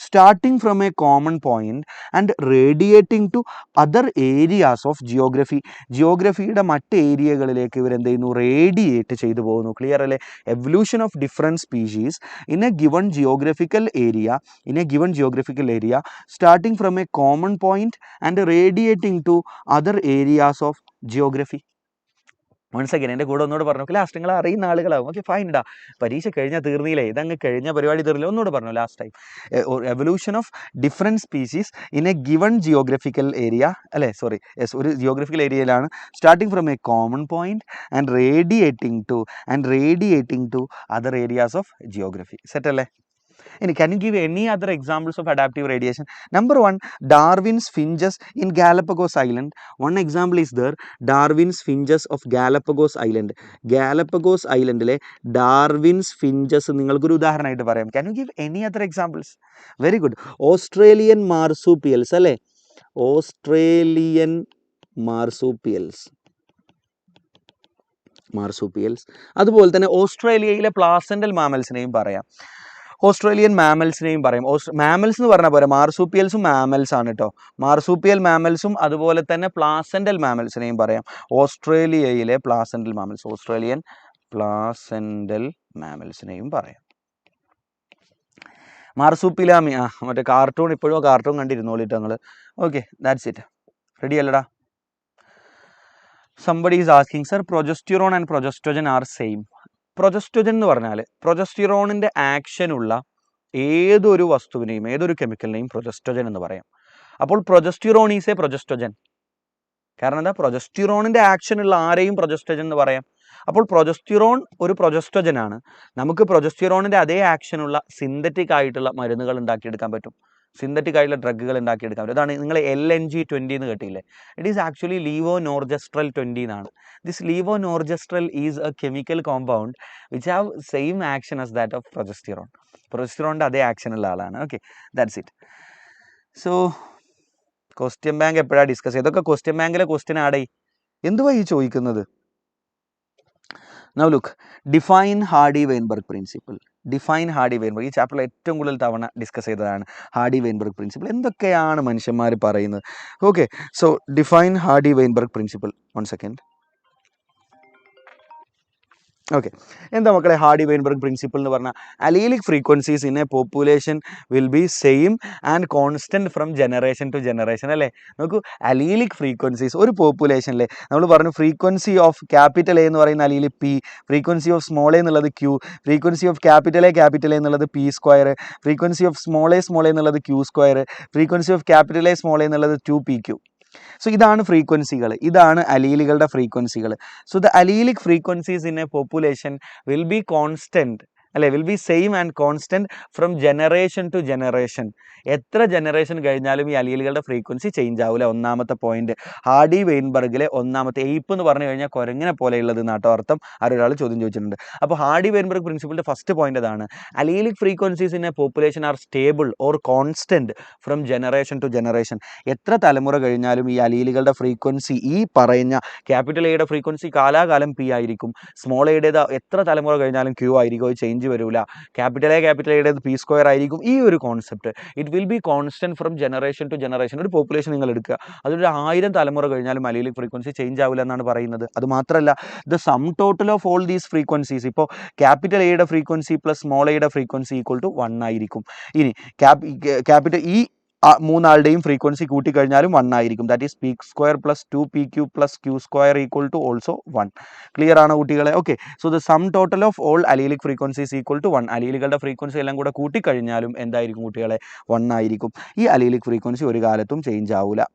starting from a common point and radiating to other areas of geography. ജിയോഗ്രഫിയുടെ മറ്റ് ഏരിയകളിലേക്ക് ഇവർ എന്ത് ചെയ്യുന്നു? റേഡിയേറ്റ് ചെയ്തു പോകുന്നു. ക്ലിയർ അല്ലേ? Evolution of different species in a given geographical area starting from a common point and radiating to other areas of geography. Once again എൻ്റെ കൂടെ ഒന്നുകൂടെ പറഞ്ഞു. ലാസ്റ്റ് നിങ്ങൾ അറിയുന്ന ആളുകളാവും. ഓക്കെ ഫൈൻ ഇടാ, പരീക്ഷ കഴിഞ്ഞാൽ തീർന്നില്ലേ, ഇതങ്ങ് കഴിഞ്ഞ പരിപാടി തീർന്നില്ല, ഒന്നുകൂടെ പറഞ്ഞു last time. Evolution of different species in a given geographical area, അല്ലേ സോറി യെസ്, ഒരു ജിയോഗ്രഫിക്കൽ ഏരിയയിലാണ്, starting from a common point and radiating to other areas of geography. Set അല്ലേ? ഇനി can you give any other examples of adaptive radiation? Number one, Darwin's finches in Galapagos Island. One example is there, Darwin's finches of Galapagos Island. Galapagos Islandലെ Darwin's finches നിങ്ങൾക്കൊരു ഉദാഹരണമായിട്ട് പറയാം. Can you give any other examples? Very good. Australian marsupials അല്ലേ, Australian marsupials. അതുപോലെ തന്നെ ഓസ്ട്രേലിയയിലെ placental മാമൽസിനെയും പറയാം, Australian മാമൽസിനെയും പറയും. മാമൽസ് എന്ന് പറഞ്ഞാൽ പോരാ, മാർസൂപ്പിയൽസും മാമൽസ് ആണ് കേട്ടോ. മാർസൂപ്പിയൽ മാമൽസും അതുപോലെ തന്നെ പ്ലാസന്റൽ മാമൽസിനെയും പറയാം. ഓസ്ട്രേലിയയിലെ പ്ലാസന്റൽ മാമൽസ്, ഓസ്ട്രേലിയൻ പ്ലാസന്റൽ മാമൽസിനെയും പറയാം. മാർസൂപ്പിലാമി മറ്റേ കാർട്ടൂൺ, ഇപ്പോഴും കാർട്ടൂൺ കണ്ടിരുന്നോളിട്ടോ നിങ്ങൾ. Okay that's it. റെഡി അല്ലടാ? Somebody is asking sir progesterone and progestogen are same. Progestogen എന്ന് പറഞ്ഞാൽ പ്രൊജസ്റ്റിറോണിൻ്റെ ആക്ഷനുള്ള ഏതൊരു വസ്തുവിനെയും ഏതൊരു കെമിക്കലിനെയും പ്രൊജസ്ട്രോജൻ എന്ന് പറയാം. അപ്പോൾ പ്രൊജസ്റ്റിറോൺ ഈസ് എ പ്രൊജസ്ട്രോജൻ. കാരണം എന്താ, പ്രൊജസ്റ്റിറോണിൻ്റെ ആക്ഷനുള്ള ആരെയും പ്രൊജസ്ട്രോജൻ എന്ന് പറയാം. അപ്പോൾ പ്രൊജസ്റ്റിറോൺ ഒരു പ്രൊജസ്ട്രോജൻ ആണ്. നമുക്ക് പ്രൊജസ്റ്റിറോണിൻ്റെ അതേ ആക്ഷനുള്ള സിന്തറ്റിക് ആയിട്ടുള്ള മരുന്നുകൾ ഉണ്ടാക്കിയെടുക്കാൻ പറ്റും, സിന്തറ്റിക് ആയിട്ടുള്ള ഡ്രഗുകൾ ഉണ്ടാക്കിയെടുക്കാൻ പറ്റും. അതാണ് നിങ്ങൾ LNG-20 എന്ന് കേട്ടില്ലേ, ഇറ്റ് ഈസ് ആക്ച്വലി ലീവോനോർജസ്ട്രൽ 20 എന്നാണ്. This levonorgestrel is a chemical compound which have same action as that of progesterone. പ്രൊജസ്റ്റിറോണിൻ്റെ അതേ ആക്ഷനുള്ള ആളാണ്. Okay that's it. So question bank എപ്പോഴാണ് ഡിസ്കസ് ചെയ്ത്? ഇതൊക്കെ ക്വസ്റ്റ്യൻ ബാങ്കിലെ ക്വസ്റ്റ്യൻ ആടേ, എന്തുവാ ഈ ചോദിക്കുന്നത്? Now look, define Hardy-Weinberg principle. Define Hardy Weinberg. ഈ ചാപ്റ്ററിൽ ഏറ്റവും കൂടുതൽ തവണ ഡിസ്കസ് ചെയ്തതാണ് ഹാർഡി വെയിൻബർഗ് പ്രിൻസിപ്പിൾ. എന്തൊക്കെയാണ് മനുഷ്യന്മാർ പറയുന്നത്? Okay, so define Hardy Weinberg principle. 1 second. Okay, എന്താ മക്കളെ ഹാർഡി വെയിൻബർഗ് പ്രിൻസിപ്പിൾ എന്ന് പറഞ്ഞാൽ? Allelic frequencies in a population will be same and constant from generation to generation. അല്ലേ, നോക്കൂ, അലീലിക് ഫ്രീക്വൻസീസ് ഒരു പോപ്പുലേഷനിലെ നമ്മൾ പറഞ്ഞു, ഫ്രീക്വൻസി ഓഫ് ക്യാപിറ്റൽ എ എന്ന് പറയുന്ന allele P, frequency of small a എന്നുള്ളത് Q, frequency of capital A എന്നുള്ളത് P square, frequency of small a എന്നുള്ളത് Q square, frequency of capital A small a എന്നുള്ളത് 2pq. സോ ഇതാണ് ഫ്രീക്വൻസികൾ, ഇതാണ് അലീലുകളുടെ ഫ്രീക്വൻസികൾ. So the allelic frequencies in a population will be constant, അല്ലെ, will be same and constant from generation to generation. എത്ര generation കഴിഞ്ഞാലും ഈ അലീലുകളുടെ ഫ്രീക്വൻസി ചേഞ്ച് ആവില്ല. ഒന്നാമത്തെ പോയിന്റ് ഹാർഡി വെയിൻബർഗിലെ ഒന്നാമത്തെ എയ്പ്പ് എന്ന് പറഞ്ഞു കഴിഞ്ഞാൽ കുരങ്ങനെ പോലെയുള്ളത് നാട്ടോ അർത്ഥം. ആരൊരാൾ ചോദ്യം ചോദിച്ചിട്ടുണ്ട്. അപ്പോൾ ഹാർഡി വെയിൻബർഗ് പ്രിൻസിപ്പിളിൻ്റെ ഫസ്റ്റ് പോയിന്റ് അതാണ്, allelic frequencies in a population are stable or constant from generation to generation. എത്ര തലമുറ കഴിഞ്ഞാലും ഈ അലീലുകളുടെ ഫ്രീക്വൻസി, ഈ പറയുന്ന ക്യാപിറ്റൽ എയുടെ ഫ്രീക്വൻസി കാലാകാലം പി ആയിരിക്കും, സ്മോൾ എയുടേത് എത്ര തലമുറ കഴിഞ്ഞാലും ക്യൂ ആയിരിക്കും, ചേഞ്ച് വരില്ല. ക്യാപിറ്റൽ എയുടേത് പി സ്ക്വയർ ആയിരിക്കും. ഈ ഒരു concept it will be constant from generation to generation. ഒരു പോപ്പുലേഷൻ നിങ്ങൾ എടുക്കുക, അതൊരു 1000 തലമുറ കഴിഞ്ഞാലും അലീലിക് ഫ്രീക്വൻസി ചേഞ്ച് ആവില്ല എന്നാണ് പറയുന്നത്. അത് മാത്രമല്ല, the sum total of all these frequencies, ഇപ്പോൾ ക്യാപിറ്റൽ എയുടെ ഫ്രീക്വൻസി പ്ലസ് സ്മോൾ എയുടെ ഫ്രീക്വൻസി ഈക്വൽ ടു 1 ആയിരിക്കും. ഇനി ക്യാപിറ്റൽ ഈ മൂന്നാളുടെയും ഫ്രീക്വൻസി കൂട്ടിക്കഴിഞ്ഞാലും 1 ആയിരിക്കും. That is p square plus 2pq plus q square equal to also 1. Clear ആണോ കുട്ടികളെ? Okay, so the sum total of all allelic frequencies equal to 1. അലീലുകളുടെ frequency എല്ലാം കൂടെ കൂട്ടിക്കഴിഞ്ഞാലും എന്തായിരിക്കും കുട്ടികളെ? 1 ആയിരിക്കും. ഈ അലീലിക് ഫ്രീക്വൻസി ഒരു കാലത്തും ചേഞ്ച് ആവില്ല.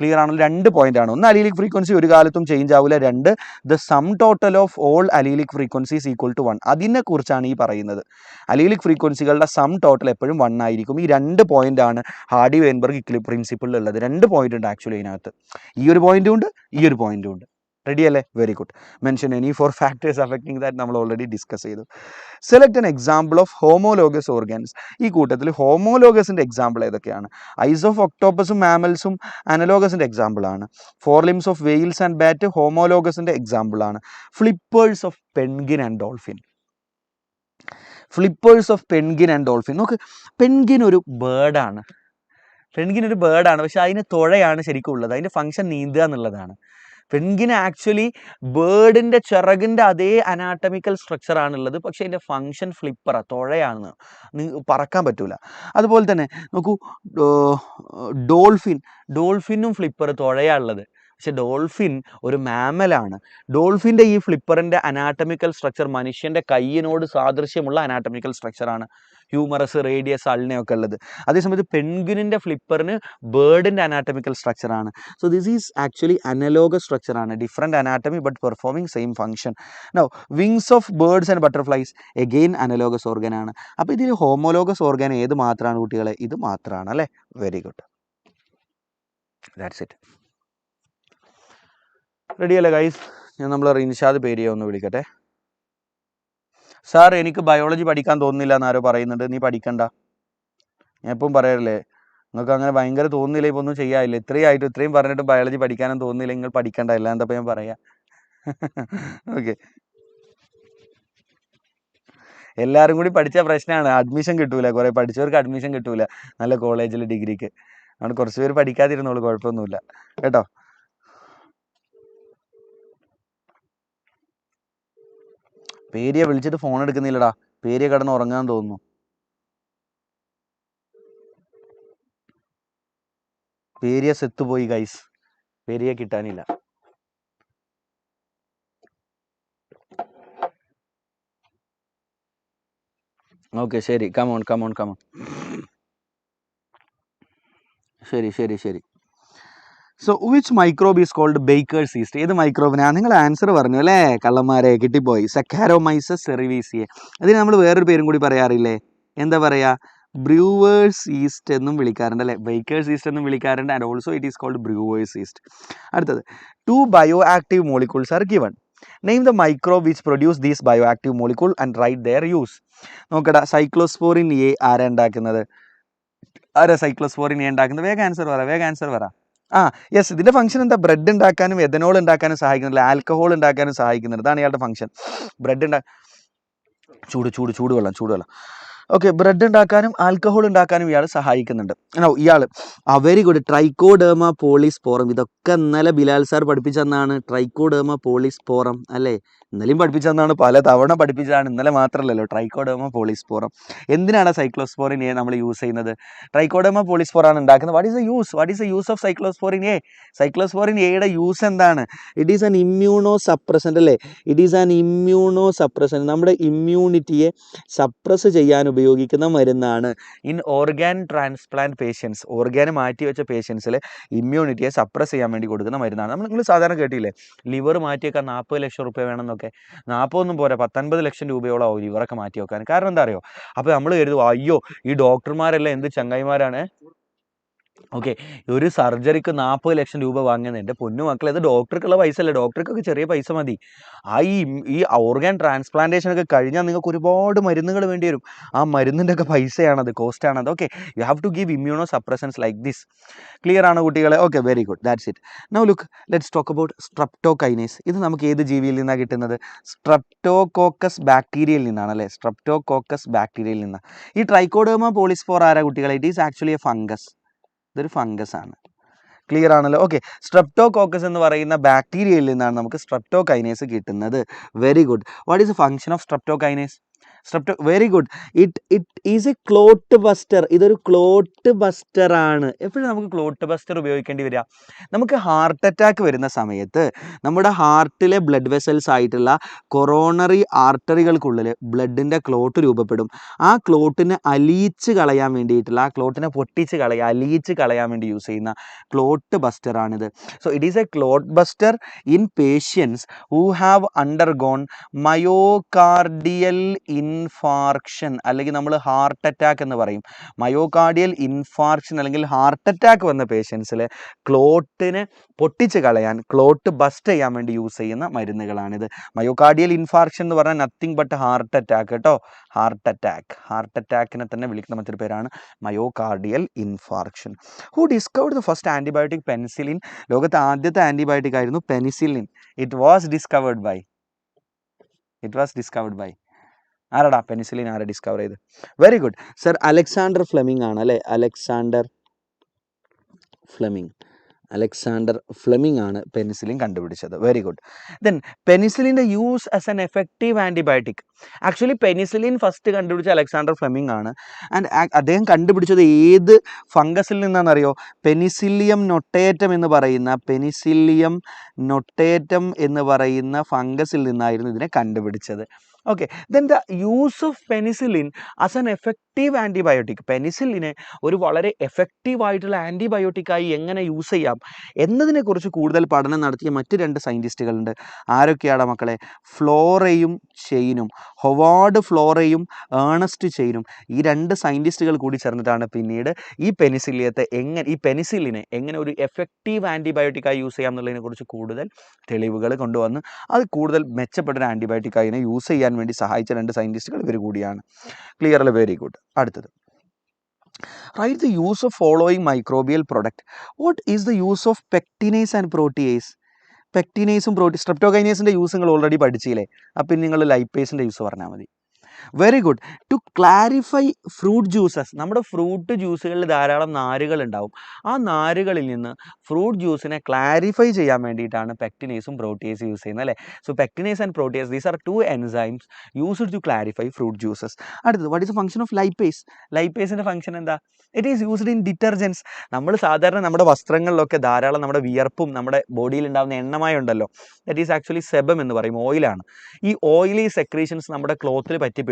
ക്ലിയർ ആണല്ലോ? 2 പോയിന്റാണ്. ഒന്ന്, അലീലിക് ഫ്രീക്വൻസി ഒരു കാലത്തും ചേഞ്ച് ആവില്ല. 2, the sum total of all allelic frequencies equal to 1. അതിനെക്കുറിച്ചാണ് ഈ പറയുന്നത്. അലീലിക് ഫ്രീക്വൻസികളുടെ സം ടോട്ടൽ എപ്പോഴും 1 ആയിരിക്കും. ഈ 2 പോയിന്റാണ് ഹാർഡി വെയിൻബർഗ് പ്രിൻസിപ്പിളിൽ ഉള്ളത്. 2 പോയിന്റ് ഉണ്ട് ആക്ച്വലി ഇതിനകത്ത്. ഈ ഒരു പോയിന്റും ഉണ്ട്, ഈ ഒരു പോയിന്റും ഉണ്ട്. റെഡി അല്ലേ? Very good. Mention any 4 factors affecting that നമ്മൾ ഓൾറെഡി ഡിസ്കസ് ചെയ്തു. Select an example of homologous organs. ഈ കൂട്ടത്തിൽ ഹോമോലോഗസിൻ്റെ എക്സാമ്പിൾ ഏതൊക്കെയാണ്? ഐസ് ഓഫ് ഒക്ടോപ്പസും മാമൽസും അനലോഗസിൻ്റെ എക്സാമ്പിളാണ്. 4 limbs of whales and bat ഹോമോലോഗസിൻ്റെ എക്സാമ്പിളാണ്. Flippers of penguin and dolphin. Flippers of penguin and dolphin. നോക്ക്, പെൻഗിൻ ഒരു ബേർഡാണ്. പെൻഗിൻ ഒരു ബേർഡാണ്, പക്ഷെ അതിന് തുഴയാണ് ശരിക്കും ഉള്ളത്. അതിൻ്റെ ഫംഗ്ഷൻ നീന്തുക എന്നുള്ളതാണ്. പെൻഗിന് ആക്ച്വലി ബേർഡിൻ്റെ ചിറകിൻ്റെ അതേ അനാട്ടമിക്കൽ സ്ട്രക്ചറാണുള്ളത്, പക്ഷേ അതിൻ്റെ ഫംഗ്ഷൻ ഫ്ലിപ്പറാണ്, തുഴയാണ്, പറക്കാൻ പറ്റൂല. അതുപോലെ തന്നെ നോക്കൂ, ഡോൾഫിനും ഫ്ലിപ്പർ തുഴയാണുള്ളത്, പക്ഷെ ഡോൾഫിൻ ഒരു മാമലാണ്. ഡോൾഫിൻ്റെ ഈ ഫ്ലിപ്പറിൻ്റെ അനാട്ടമിക്കൽ സ്ട്രക്ചർ മനുഷ്യൻ്റെ കയ്യിനോട് സാദൃശ്യമുള്ള അനാട്ടമിക്കൽ സ്ട്രക്ചറാണ്. ഹ്യൂമറസ്, റേഡിയസ്, അൾനയൊക്കെ ഉള്ളത്. അതേസമയത്ത് പെൻഗ്വിനിൻ്റെ ഫ്ലിപ്പറിന് ബേർഡിൻ്റെ അനാട്ടമിക്കൽ സ്ട്രക്ചറാണ്. So this is actually analogous സ്ട്രക്ചറാണ്. Different anatomy but performing same function. Now wings of birds and butterflies again analogous ഓർഗനാണ്. അപ്പോൾ ഇതിൽ ഹോമോലോഗസ് ഓർഗൻ ഏത് മാത്രമാണ് കുട്ടികളെ? ഇത് മാത്രമാണ് അല്ലേ? Very good, that's it. Ready അല്ലേ ഗൈസ്? ഞാൻ നമ്മൾ റിൻഷാദ് പേരിയെ ഒന്ന് വിളിക്കട്ടെ. സാർ എനിക്ക് ബയോളജി പഠിക്കാൻ തോന്നുന്നില്ല എന്നാരോ പറയുന്നുണ്ട്. നീ പഠിക്കണ്ട. ഞാൻ എപ്പം പറയാറില്ലേ, നിങ്ങൾക്ക് അങ്ങനെ ഭയങ്കര തോന്നുന്നില്ല, ഇപ്പോൾ ഒന്നും ചെയ്യാനില്ല. ഇത്രയും പറഞ്ഞിട്ട് ബയോളജി പഠിക്കാനും തോന്നുന്നില്ല, നിങ്ങൾ പഠിക്കണ്ട. അല്ല എന്താ ഞാൻ പറയാം. ഓക്കെ, എല്ലാവരും കൂടി പഠിച്ച പ്രശ്നമാണ്, അഡ്മിഷൻ കിട്ടൂല. കുറേ പഠിച്ചവർക്ക് അഡ്മിഷൻ കിട്ടൂല നല്ല കോളേജിൽ, ഡിഗ്രിക്ക്. അതുകൊണ്ട് കുറച്ച് പേര് പഠിക്കാതിരുന്നോളൂ, കുഴപ്പമൊന്നുമില്ല കേട്ടോ. പേരിയെ വിളിച്ചിട്ട് ഫോൺ എടുക്കുന്നില്ലടാ. പേരിയെ കിടന്ന് ഉറങ്ങാൻ തോന്നുന്നു. പേരിയെ സെത്തുപോയി ഗൈസ്, പേരിയെ കിട്ടാനില്ല. ഓക്കെ ശരി, കമോൺ. ശരി. So which microbe is called baker's yeast? ഏത് മൈക്രോബിനാണ്? നിങ്ങൾ ആൻസർ പറഞ്ഞു അല്ലേ കള്ളന്മാരെ, കിട്ടിപ്പോയി. സക്കാരോമൈസസ് സെറിവീസിയെ. അതിന് നമ്മൾ വേറൊരു പേരും കൂടി പറയാറില്ലേ? എന്താ പറയുക? ബ്രൂവേഴ്സ് ഈസ്റ്റ് എന്നും വിളിക്കാറുണ്ട് അല്ലേ? ബേക്കേഴ്സ് ഈസ്റ്റ് എന്നും വിളിക്കാറുണ്ട്. And also it is called brewer's yeast. അടുത്തത്, 2 bio active molecules are given. Name the microbe which produce these bio active molecule and write their use. നോക്കടാ, സൈക്ലോസ്പോറിൻ എ ആരാ ഉണ്ടാക്കുന്നത്? Cyclosporin A ഉണ്ടാക്കുന്നത്? വേഗം answer പറ. Yes, ഇതിൻ്റെ function എന്താ? Bread ഉണ്ടാക്കാനും എഥനോൾ ഉണ്ടാക്കാനും സഹായിക്കുന്നില്ല, ആൽക്കഹോൾ ഉണ്ടാക്കാനും സഹായിക്കുന്നുണ്ട്. ഇതാണ് ഇയാളുടെ ഫംഗ്ഷൻ. ബ്രെഡ് ചൂടുവെള്ളം. ഓക്കെ, ബ്രെഡ് ഉണ്ടാക്കാനും ആൽക്കഹോൾ ഉണ്ടാക്കാനും ഇയാൾ സഹായിക്കുന്നുണ്ട്. ഇയാൾ വെരി ഗുഡ്. ട്രൈക്കോഡേർമ പോളിസ്പോറം. ഇതൊക്കെ ഇന്നലെ ബിലാൽ സാർ പഠിപ്പിച്ചെന്നാണ്. ട്രൈക്കോഡേർമ പോളിസ്പോറം അല്ലേ? ഇന്നലെയും പഠിപ്പിച്ചെന്നാണ്, പല തവണ പഠിപ്പിച്ചതാണ്. ഇന്നലെ മാത്രമല്ലല്ലോ. ട്രൈക്കോഡേർമ പോളിസ്പോറം. എന്തിനാണ് സൈക്ലോസ്പോറിൻ എ നമ്മൾ യൂസ് ചെയ്യുന്നത്? ട്രൈക്കോഡേർമ പോളിസ്പോറാണ് ഉണ്ടാക്കുന്നത്. What is the use of cyclosporin A? Cyclosporin എയുടെ യൂസ് എന്താണ്? It is an immuno suppressant അല്ലേ? It is an immuno suppressant. നമ്മുടെ ഇമ്മ്യൂണിറ്റിയെ സപ്രസ് ചെയ്യാൻ ഉപയോഗിക്കുന്ന മരുന്നാണ്. ഇൻ ഓർഗാൻ ട്രാൻസ്പ്ലാന്റ് പേഷ്യൻസ്, ഓർഗാന് മാറ്റി വെച്ച പേഷ്യൻസിൽ ഇമ്മ്യൂണിറ്റിയെ സപ്രസ് ചെയ്യാൻ വേണ്ടി കൊടുക്കുന്ന മരുന്നാണ്. നിങ്ങൾ സാധാരണ കേട്ടില്ലേ, ലിവർ മാറ്റിവെക്കാൻ 40 ലക്ഷം റുപ്യ വേണമെന്നൊക്കെ? 40 പോരാ, 19 ലക്ഷം രൂപയോളം ആവും ലിവറൊക്കെ മാറ്റി വെക്കാൻ. കാരണം എന്താ അറിയോ? അപ്പോൾ നമ്മൾ കരുതും, അയ്യോ ഈ ഡോക്ടർമാരെല്ലാം എന്ത് ചങ്ങായിമാരാണ്. ഓക്കെ, ഒരു സർജറിക്ക് 40 ലക്ഷം രൂപ വാങ്ങുന്നത് എൻ്റെ പൊന്നു മക്കളെ, അത് ഡോക്ടർക്കുള്ള പൈസ അല്ല. ഡോക്ടർക്കൊക്കെ ചെറിയ പൈസ മതി. ഈ ഓർഗൻ ട്രാൻസ്പ്ലാന്റേഷൻ ഒക്കെ കഴിഞ്ഞാൽ നിങ്ങൾക്ക് ഒരുപാട് മരുന്നുകൾ വേണ്ടി വരും. ആ മരുന്നിൻ്റെ ഒക്കെ പൈസയാണത്, കോസ്റ്റാണത്. Okay, you have to give immuno suppressants like this. Clear ആണ് കുട്ടികളെ? Okay, very good, that's it. Now look, let's talk about streptokinase. ഇത് നമുക്ക് ഏത് ജീവിയിൽ നിന്നാണ് കിട്ടുന്നത്? സ്ട്രെപ്റ്റോകോക്കസ് ബാക്ടീരിയയിൽ നിന്നാണ് അല്ലേ? സ്ട്രെപ്റ്റോകോക്കസ് ബാക്ടീരിയയിൽ നിന്നാണ്. ഈ ട്രൈക്കോഡേർമ പോളിസ്പോർ ആരാ കുട്ടികളെ? It is actually A fungus. ഇതൊരു ഫംഗസ് ആണ്. ക്ലിയർ ആണല്ലോ? ഓക്കെ, സ്ട്രെപ്റ്റോകോക്കസ് എന്ന് പറയുന്ന ബാക്ടീരിയയിൽ നിന്നാണ് നമുക്ക് സ്ട്രെപ്റ്റോകൈനേസ് കിട്ടുന്നത്. Very good. What is the function of streptokinase? Very good. It is a clot buster. ഇതൊരു ക്ലോട്ട് ബസ്റ്റർ ആണ്. എപ്പോഴും നമുക്ക് ക്ലോട്ട് ബസ്റ്റർ ഉപയോഗിക്കേണ്ടി വരിക? നമുക്ക് ഹാർട്ട് അറ്റാക്ക് വരുന്ന സമയത്ത് നമ്മുടെ ഹാർട്ടിലെ ബ്ലഡ് വെസൽസ് ആയിട്ടുള്ള കൊറോണറി ആർട്ടറികൾക്കുള്ളിൽ ബ്ലഡിൻ്റെ ക്ലോട്ട് രൂപപ്പെടും. ആ ക്ലോട്ടിനെ അലിയിച്ച് കളയാൻ വേണ്ടിയിട്ടുള്ള, ആ ക്ലോട്ടിനെ അലിയിച്ച് കളയാൻ വേണ്ടി യൂസ് ചെയ്യുന്ന ക്ലോട്ട് ബസ്റ്റർ ആണിത്. So it is a clot buster in patients who have undergone myocardial infarction, അല്ലെങ്കിൽ നമ്മൾ ഹാർട്ട് അറ്റാക്ക് എന്ന് പറയും. മയോകാർഡിയൽ ഇൻഫാർക്ഷൻ അല്ലെങ്കിൽ ഹാർട്ട് അറ്റാക്ക് വന്ന പേഷ്യൻസിൽ ക്ലോട്ടിനെ പൊട്ടിച്ച് കളയാൻ, ക്ലോട്ട് ബസ്റ്റ് ചെയ്യാൻ വേണ്ടി യൂസ് ചെയ്യുന്ന മരുന്നുകളാണിത്. മയോകാർഡിയൽ ഇൻഫാർക്ഷൻ എന്ന് പറഞ്ഞാൽ നത്തിങ് ബട്ട് ഹാർട്ട് അറ്റാക്ക് കേട്ടോ. ഹാർട്ട് അറ്റാക്കിനെ തന്നെ വിളിക്കുന്ന മറ്റൊരു പേരാണ് myocardial infarction. Who discovered the first antibiotic? Penicillin. ലോകത്തെ ആദ്യത്തെ ആൻറ്റിബയോട്ടിക് ആയിരുന്നു penicillin. It was discovered by ആരാടാ? പെനിസിലിൻ ആരാ ഡിസ്കവർ ചെയ്ത്? Very good sir, Alexander Fleming ആണ് അല്ലേ? Alexander Fleming. അലക്സാണ്ടർ ഫ്ലെമിംഗ് ആണ് പെനിസിലിൻ കണ്ടുപിടിച്ചത്. Very good. ദെൻ പെനിസിലിൻ്റെ use as an effective antibiotic. Actually penicillin first കണ്ടുപിടിച്ച അലക്സാണ്ടർ ഫ്ലെമിംഗ് ആണ്. ആൻഡ് അദ്ദേഹം കണ്ടുപിടിച്ചത് ഏത് ഫംഗസിൽ നിന്നാണെന്നറിയോ? പെനിസിലിയം നൊട്ടേറ്റം എന്ന് പറയുന്ന ഫംഗസിൽ നിന്നായിരുന്നു ഇതിനെ കണ്ടുപിടിച്ചത്. Okay, then the use of penicillin as an effective antibiotic. പെനിസിലിനെ ഒരു വളരെ എഫക്റ്റീവായിട്ടുള്ള ആൻറ്റിബയോട്ടിക്കായി എങ്ങനെ യൂസ് ചെയ്യാം എന്നതിനെക്കുറിച്ച് കൂടുതൽ പഠനം നടത്തിയ മറ്റ് 2 സയൻറ്റിസ്റ്റുകളുണ്ട്. ആരൊക്കെയാണ് മക്കളെ? ഫ്ലോറയും ചെയിനും. ഹൊവാർഡ് ഫ്ലോറയും ഏണസ്റ്റ് ചെയിനും. ഈ 2 സയൻറ്റിസ്റ്റുകൾ കൂടി ചേർന്നിട്ടാണ് പിന്നീട് ഈ പെനിസിലിനെ എങ്ങനെ ഒരു എഫക്റ്റീവ് ആൻറ്റിബയോട്ടിക്കായി യൂസ് ചെയ്യാം എന്നുള്ളതിനെക്കുറിച്ച് കൂടുതൽ തെളിവുകൾ കൊണ്ടുവന്ന് അത് കൂടുതൽ മെച്ചപ്പെട്ടൊരു ആൻറ്റിബയോട്ടിക്കായി ഇതിനെ യൂസ് ചെയ്യാൻ വേണ്ടി സഹായിച്ച 2 സയൻറ്റിസ്റ്റുകൾ ഇവർ കൂടിയാണ്. ക്ലിയർ അല്ലേ? Very good. അടുത്തത്, write the use of following microbial product. What is the use of pectinase and protease? പെക്റ്റിനേസും സ്ട്രെപ്റ്റോകൈനേസിൻ്റെ യൂസ് നിങ്ങൾ ഓൾറെഡി പഠിച്ചില്ലേ. അപ്പം നിങ്ങൾ ലൈപ്പേസിൻ്റെ യൂസ് പറഞ്ഞാൽ മതി. Very good. To clarify fruit juices. നമ്മുടെ ഫ്രൂട്ട് ജ്യൂസുകളിൽ ധാരാളം നാരുകൾ ഉണ്ടാവും. ആ നാരുകളിൽ നിന്ന് ഫ്രൂട്ട് ജ്യൂസിനെ ക്ലാരിഫൈ ചെയ്യാൻ വേണ്ടിയിട്ടാണ് പെക്റ്റിനേസും പ്രോട്ടിയേസും യൂസ് ചെയ്യുന്നത് അല്ലേ. So pectinase and protease, these are 2 enzymes used to clarify fruit juices. അടുത്തത്, what is the function of lipase? ലൈപ്പേസിൻ്റെ ഫംഗ്ഷൻ എന്താ? It is used in detergents. നമ്മൾ സാധാരണ നമ്മുടെ വസ്ത്രങ്ങളിലൊക്കെ ധാരാളം നമ്മുടെ വിയർപ്പും നമ്മുടെ ബോഡിയിൽ ഉണ്ടാകുന്ന എണ്ണമയം ഉണ്ടല്ലോ, ദറ്റ് ഈസ് ആക്ച്വലി സെബം എന്ന് പറയും, ഓയിലാണ്. ഈ ഓയിലി സെക്രീഷൻസ് നമ്മുടെ ക്ലോത്തിൽ പറ്റിപ്പിടിക്കും.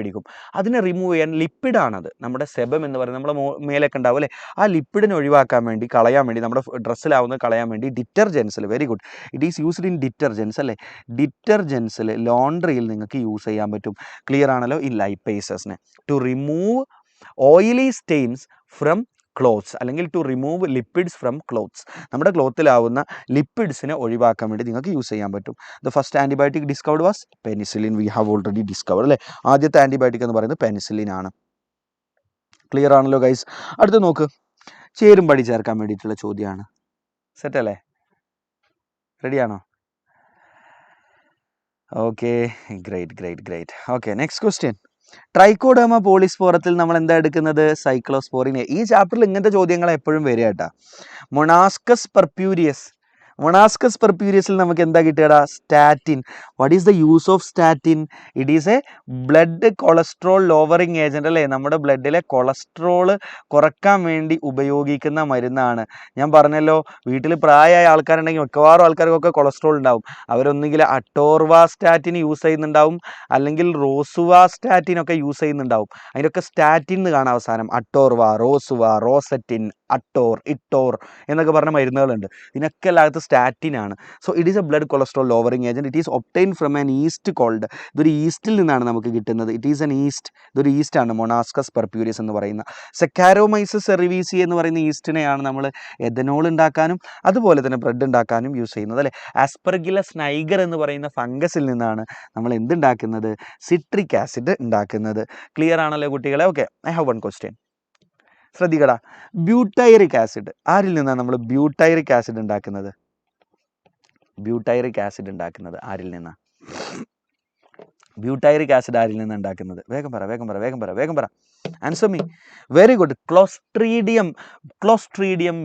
അതിനെ റിമൂവ് ചെയ്യാൻ ലിപ്പിഡാണത്. നമ്മുടെ സെബം എന്ന് പറയുന്നത് നമ്മുടെ മേലൊക്കെ ഉണ്ടാവും അല്ലേ, ആ ലിപ്പിഡിനെ ഒഴിവാക്കാൻ വേണ്ടി, കളയാൻ വേണ്ടി, നമ്മുടെ ഡ്രസ്സിലാവുന്നത് കളയാൻ വേണ്ടി ഡിറ്റർജൻസിൽ, very good, it is used in detergents അല്ലേ. ഡിറ്റർജൻസിൽ, ലോണ്ട്രിയിൽ നിങ്ങൾക്ക് യൂസ് ചെയ്യാൻ പറ്റും. ക്ലിയർ ആണല്ലോ? ഈ ലൈപ്പേസസിനെ to remove oily stains from clothes, അല്ലെങ്കിൽ to remove lipids from clothes. നമ്മുടെ ക്ലോത്തിലാവുന്ന ലിപ്പിഡ്സിനെ ഒഴിവാക്കാൻ വേണ്ടി നിങ്ങൾക്ക് യൂസ് ചെയ്യാൻ പറ്റും. The first antibiotic discovered was penicillin. We have already discovered അല്ലേ. ആദ്യത്തെ ആൻറ്റിബയോട്ടിക് എന്ന് പറയുന്നത് പെനിസിലിൻ ആണ്. ക്ലിയർ ആണല്ലോ ഗൈസ്? അടുത്ത് നോക്ക്, ചേരുംപടി ചേർക്കാൻ വേണ്ടിയിട്ടുള്ള ചോദ്യമാണ്. സെറ്റ് അല്ലേ? റെഡിയാണോ? Okay, great. Okay, next question. Trichoderma പോളിസ്പോറത്തിൽ നമ്മൾ എന്താ എടുക്കുന്നത്? സൈക്ലോസ്പോറിനെ. ഈ ചാപ്റ്ററിൽ ഇങ്ങനത്തെ ചോദ്യങ്ങൾ എപ്പോഴും വരിക കേട്ടാ. മൊണാസ്കസ് പെർപ്യൂരിയസിൽ നമുക്ക് എന്താ കിട്ടുക? Statin. What is the use of statin? It is a blood cholesterol lowering agent അല്ലേ. നമ്മുടെ ബ്ലഡിലെ കൊളസ്ട്രോള് കുറക്കാൻ വേണ്ടി ഉപയോഗിക്കുന്ന മരുന്നാണ്. ഞാൻ പറഞ്ഞല്ലോ, വീട്ടിൽ പ്രായമായ ആൾക്കാരുണ്ടെങ്കിൽ മിക്കവാറും ആൾക്കാർക്കൊക്കെ കൊളസ്ട്രോൾ ഉണ്ടാവും. അവരൊന്നുകിൽ അട്ടോർവാസ്റ്റാറ്റിൻ യൂസ് ചെയ്യുന്നുണ്ടാവും, അല്ലെങ്കിൽ റോസുവാസ്റ്റാറ്റിനൊക്കെ യൂസ് ചെയ്യുന്നുണ്ടാവും. അതിനൊക്കെ സ്റ്റാറ്റിൻ എന്ന് കാണാം അവസാനം. അട്ടോർവ, റോസുവ, റോസറ്റിൻ, അട്ടോർ, ഇട്ടോർ എന്നൊക്കെ പറഞ്ഞ മരുന്നുകളുണ്ട്. ഇതിനൊക്കെ എല്ലായിടത്തും സ്റ്റാറ്റിൻ ആണ്. So it is a blood cholesterol lowering agent. It is obtain from an yeast called. ഇതൊരു ഈസ്റ്റിൽ നിന്നാണ് നമുക്ക് കിട്ടുന്നത്. It is an yeast. ഇതൊരു ഈസ്റ്റാണ് മൊണാസ്കസ് പെർപ്യൂരിയസ് എന്ന് പറയുന്ന. സെക്കാരോമൈസസ് സെറിവീസി എന്ന് പറയുന്ന ഈസ്റ്റിനെയാണ് നമ്മൾ എഥനോൾ ഉണ്ടാക്കാനും അതുപോലെ തന്നെ ബ്രെഡ് ഉണ്ടാക്കാനും യൂസ് ചെയ്യുന്നത് അല്ലേ. ആസ്പെർഗില്ലസ് നൈഗർ എന്ന് പറയുന്ന ഫംഗസിൽ നിന്നാണ് നമ്മൾ എന്തുണ്ടാക്കുന്നത്? സിട്രിക് ആസിഡ് ഉണ്ടാക്കുന്നത്. ക്ലിയർ ആണല്ലോ കുട്ടികളെ? Okay, I have one question. ശ്രദ്ധിക്കടാ, ബ്യൂട്ടൈറിക് ആസിഡ്. ആരിൽ നിന്നാണ് നമ്മൾ ബ്യൂട്ടൈറിക് ആസിഡ് ഉണ്ടാക്കുന്നത്? ആരിൽ നിന്നാണ്? ബ്യൂട്ടൈറിക് ആസിഡ് ആരിൽ നിന്ന് ഉണ്ടാക്കുന്നത്? വേഗം പറ. Answer me. Very good. Clostridium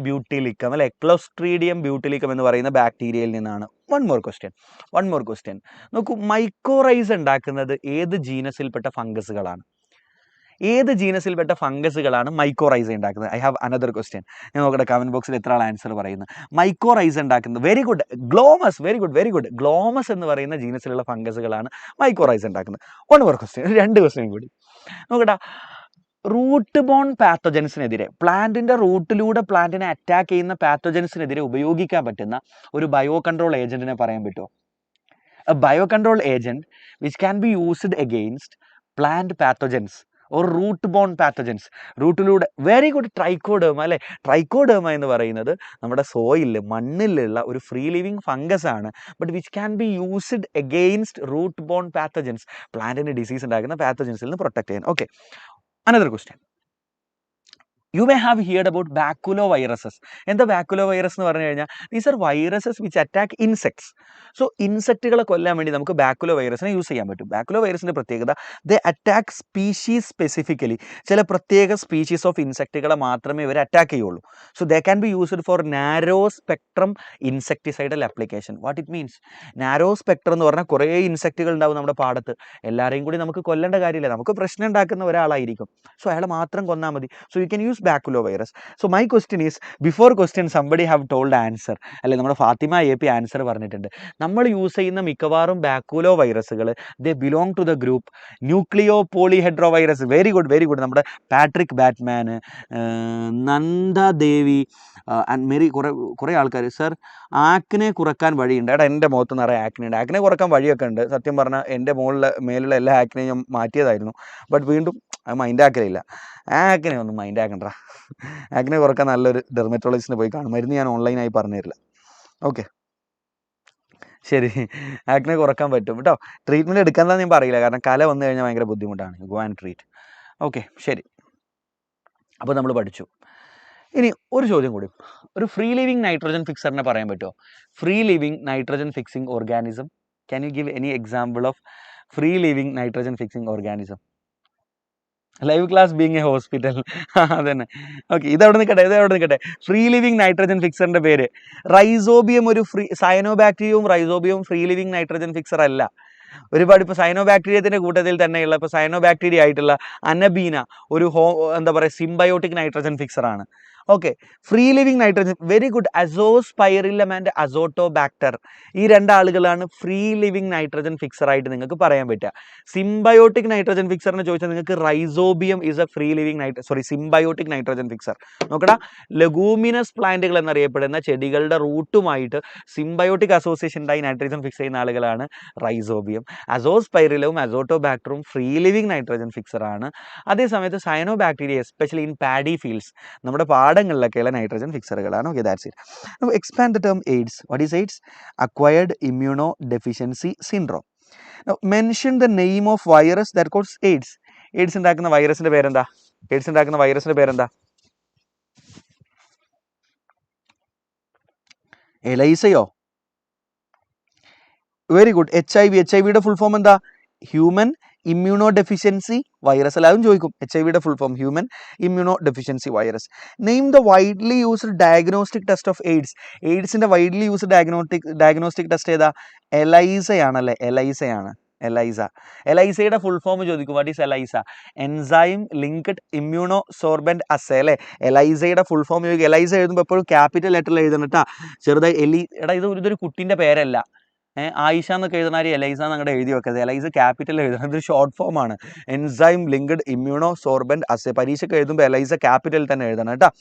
butylicum അല്ലെ. ക്ലോസ്ട്രീഡിയം ബ്യൂട്ടിലിക്കം എന്ന് പറയുന്ന ബാക്ടീരിയയിൽ നിന്നാണ്. One more question. നോക്കൂ, മൈക്കോറൈസ് ഉണ്ടാക്കുന്നത് ഏത് ജീനസിൽപ്പെട്ട ഫംഗസുകളാണ്? മൈക്കോറൈസ ഉണ്ടാക്കുന്നത്? I have another question. ഞാൻ നോക്കട്ടെ കമന്റ് ബോക്സിൽ എത്ര ആൾ ആൻസർ പറയുന്നത്. മൈക്കോറൈസ ഉണ്ടാക്കുന്നത്, വെരി ഗുഡ്, ഗ്ലോമസ്. ഗ്ലോമസ് എന്ന് പറയുന്ന ജീനസിലുള്ള ഫംഗസുകളാണ് മൈക്കോറൈസ ഉണ്ടാക്കുന്നത്. വൺ മോർ ക്വസ്റ്റ്യൻ, 2 ക്വസ്റ്റ്യൻ കൂടി നോക്കട്ടെ. റൂട്ട് ബോൺ പാത്തോജൻസിനെതിരെ, പ്ലാന്റിന്റെ റൂട്ടിലൂടെ പ്ലാന്റിനെ അറ്റാക്ക് ചെയ്യുന്ന പാത്തോജൻസിനെതിരെ ഉപയോഗിക്കാൻ പറ്റുന്ന ഒരു ബയോ കൺട്രോൾ ഏജന്റിനെ പറയാൻ പറ്റുമോ? A bio control agent which can be used against plant pathogens or root borne pathogens. റൂട്ടിലൂടെ, വെരി ഗുഡ്, ട്രൈക്കോഡേമ അല്ലേ. ട്രൈക്കോഡേമ എന്ന് പറയുന്നത് നമ്മുടെ സോയിലിൽ, മണ്ണിലുള്ള ഒരു ഫ്രീ ലിവിങ് ഫംഗസ് ആണ്. But which can be used against root borne pathogens, പ്ലാന്റിന് ഡിസീസ് ഉണ്ടാക്കുന്ന പാത്തോജൻസിൽ നിന്ന് പ്രൊട്ടക്ട് ചെയ്യാൻ. Okay, another question. You may have heard about baculo viruses. എന്താ ബാക്കുലോ വൈറസ് എന്ന് പറഞ്ഞു കഴിഞ്ഞാൽ these are viruses which attack insects. So ഇൻസെക്റ്റുകളെ കൊല്ലാൻ വേണ്ടി നമുക്ക് ബാക്കുലോ വൈറസിനെ യൂസ് ചെയ്യാൻ പറ്റും. ബാക്കുലോ വൈറസിൻ്റെ പ്രത്യേകത ദ അറ്റാക്ക് സ്പീഷീസ് സ്പെസിഫിക്കലി. ചില പ്രത്യേക സ്പീഷീസ് ഓഫ് ഇൻസെക്റ്റുകളെ മാത്രമേ ഇവർ അറ്റാക്ക് ചെയ്യുള്ളൂ. So they can be used for narrow spectrum insecticidal application. What it means, narrow spectrum എന്ന് പറഞ്ഞാൽ കുറേ ഇൻസെക്റ്റുകൾ ഉണ്ടാവും നമ്മുടെ പാടത്ത്. എല്ലാവരെയും കൂടി നമുക്ക് കൊല്ലേണ്ട കാര്യമില്ല, നമുക്ക് പ്രശ്നം ഉണ്ടാക്കുന്ന ഒരാളായിരിക്കും. സോ അയാളെ മാത്രം കൊന്നാൽ മതി. So you can use baculo virus. So my question is, before question somebody have told answer, അല്ലെ നമ്മുടെ ഫാത്തിമ AP ആൻസർ പറഞ്ഞിട്ടുണ്ട്. നമ്മൾ യൂസ് ചെയ്യുന്ന മിക്കവാറും ബാക്കുലോ വൈറസുകൾ they belong to the group nucleo polyhedro virus. Very good, very good. നമ്മുടെ Patrick Batman, Nanda Devi and Mary, കുറേ ആൾക്കാർ സർ ആക്കിനെ കുറക്കാൻ വഴിയുണ്ട്. എടാ എൻ്റെ മുഖത്ത് നിറയെ ആക്കിനെ ഉണ്ട്. ആക്കിനെ കുറക്കാൻ വഴിയൊക്കെ ഉണ്ട്. സത്യം പറഞ്ഞാൽ എൻ്റെ മേലുള്ള എല്ലാ ആക്കിനെയും ഞാൻ മാറ്റിയതായിരുന്നു. ബട്ട് വീണ്ടും അത് മൈൻഡാക്കലില്ല. ആക്കിനെ ഒന്നും മൈൻഡാക്കണ്ട. ആക്കിനെ കുറക്കാൻ നല്ലൊരു ഡെർമറ്റോളജിസ്റ്റിനെ പോയി കാണും. മരുന്ന് ഞാൻ ഓൺലൈനായി പറഞ്ഞു തരില്ല. ഓക്കെ, ശരി. ആക്കിനെ കുറക്കാൻ പറ്റും കേട്ടോ. ട്രീറ്റ്മെൻറ്റ് എടുക്കാമെന്ന് ഞാൻ പറയില്ല, കാരണം കല വന്നു കഴിഞ്ഞാൽ ഭയങ്കര ബുദ്ധിമുട്ടാണ്. Go and treat. ഓക്കെ, ശരി. അപ്പോൾ നമ്മൾ പഠിച്ചു. ഇനി ഒരു ചോദ്യം കൂടി. ഒരു ഫ്രീ ലിവിങ് നൈട്രോജൻ ഫിക്സറിനെ പറയാൻ പറ്റുമോ? Free living nitrogen fixing organism. Can you give any example of free living nitrogen fixing organism? Live class being A hospital. അതന്നെ. ഓക്കെ, ഇതവിടെ നിൽക്കട്ടെ. ഫ്രീ ലിവിങ് നൈട്രോജൻ ഫിക്സറിന്റെ പേര് റൈസോബിയം. ഒരു സയനോബാക്ടീരിയവും റൈസോബിയവും ഫ്രീ ലിവിങ് നൈട്രോജൻ ഫിക്സർ അല്ല. ഒരുപാട് ഇപ്പോൾ സയനോബാക്ടീരിയത്തിൻ്റെ കൂട്ടത്തിൽ തന്നെയുള്ള ഇപ്പോൾ സയനോബാക്ടീരിയ ആയിട്ടുള്ള അനബീന ഒരു എന്താ പറയുക സിംബയോട്ടിക് നൈട്രോജൻ ഫിക്സറാണ്. Okay, free living nitrogen, very good. Azospirillum and Azotobacter, ഈ രണ്ടാളുകളാണ് ഫ്രീ ലിവിങ് നൈട്രോജൻ ഫിക്സർ ആയിട്ട് നിങ്ങൾക്ക് പറയാൻ പറ്റുക. സിംബയോട്ടിക് നൈട്രോജൻ ഫിക്സറിനെ ചോദിച്ചാൽ നിങ്ങൾക്ക് Rhizobium is a free living symbiotic nitrogen fixer. നോക്കടാ, ലഗൂമിനസ് പ്ലാന്റുകൾ എന്നറിയപ്പെടുന്ന ചെടികളുടെ റൂട്ടുമായിട്ട് സിംബയോട്ടിക് അസോസിയേഷൻ ഉണ്ടായി നൈട്രോജൻ ഫിക്സ് ചെയ്യുന്ന ആളുകളാണ് റൈസോബിയം. അസോസ്പൈറിലവും അസോട്ടോബാക്ടറും ഫ്രീ ലിവിങ് നൈട്രോജൻ ഫിക്സറാണ്. അതേസമയത്ത് cyanobacteria especially in paddy fields, നമ്മുടെ പാടങ്ങളിലൊക്കെയുള്ള നൈട്രോജൻ ഫിക്സറുകളാണ്. Okay, that's it. Now expand the term AIDS. What is AIDS? Acquired immunodeficiency syndrome. Now mention the name of virus that causes AIDS. AIDS ഉണ്ടാക്കുന്ന വൈറസിന്റെ പേരെന്താ? എലൈസയോ? Very good. HIV യുടെ full form എന്താ? Human immuno deficiency virus. എല്ലാവരും ചോദിക്കും HIV യുടെ full form human immuno deficiency virus. Name the widely used diagnostic test of എയ്ഡ്സിന്റെ വൈഡ്ലി യൂസ്ഡ് ഡയഗ്നോസ്റ്റിക് ടെസ്റ്റ് ഏതാ? എലൈസയാണല്ലേ? എലൈസയുടെ ഫുൾ ഫോം ചോദിക്കും. What is ELISA? Enzyme linked immuno sorbent assay അല്ലേ? എലൈസയുടെ ഫുൾ ഫോം ചോദിക്കും. എലൈസ എഴുതുമ്പോൾ എപ്പോഴും ക്യാപിറ്റൽ ലെറ്ററിൽ എഴുതണം കേട്ടാ. ചെറുതായി ഇതൊരു കുട്ടിൻ്റെ പേരല്ല. ആയിഷ എന്നൊക്കെ എഴുതുന്ന എലൈസ എന്നങ്ങോട്ട് എഴുതി വെക്കരുത്. എലൈസ ക്യാപിറ്റൽ എഴുതണം. ഇതൊരു ഷോർട്ട് ഫോം ആണ്. Enzyme linked immuno sorbent assay. പരീക്ഷയ്ക്ക് എഴുതുമ്പോൾ എലൈസ ക്യാപിറ്റൽ തന്നെ എഴുതണം കേട്ടോ.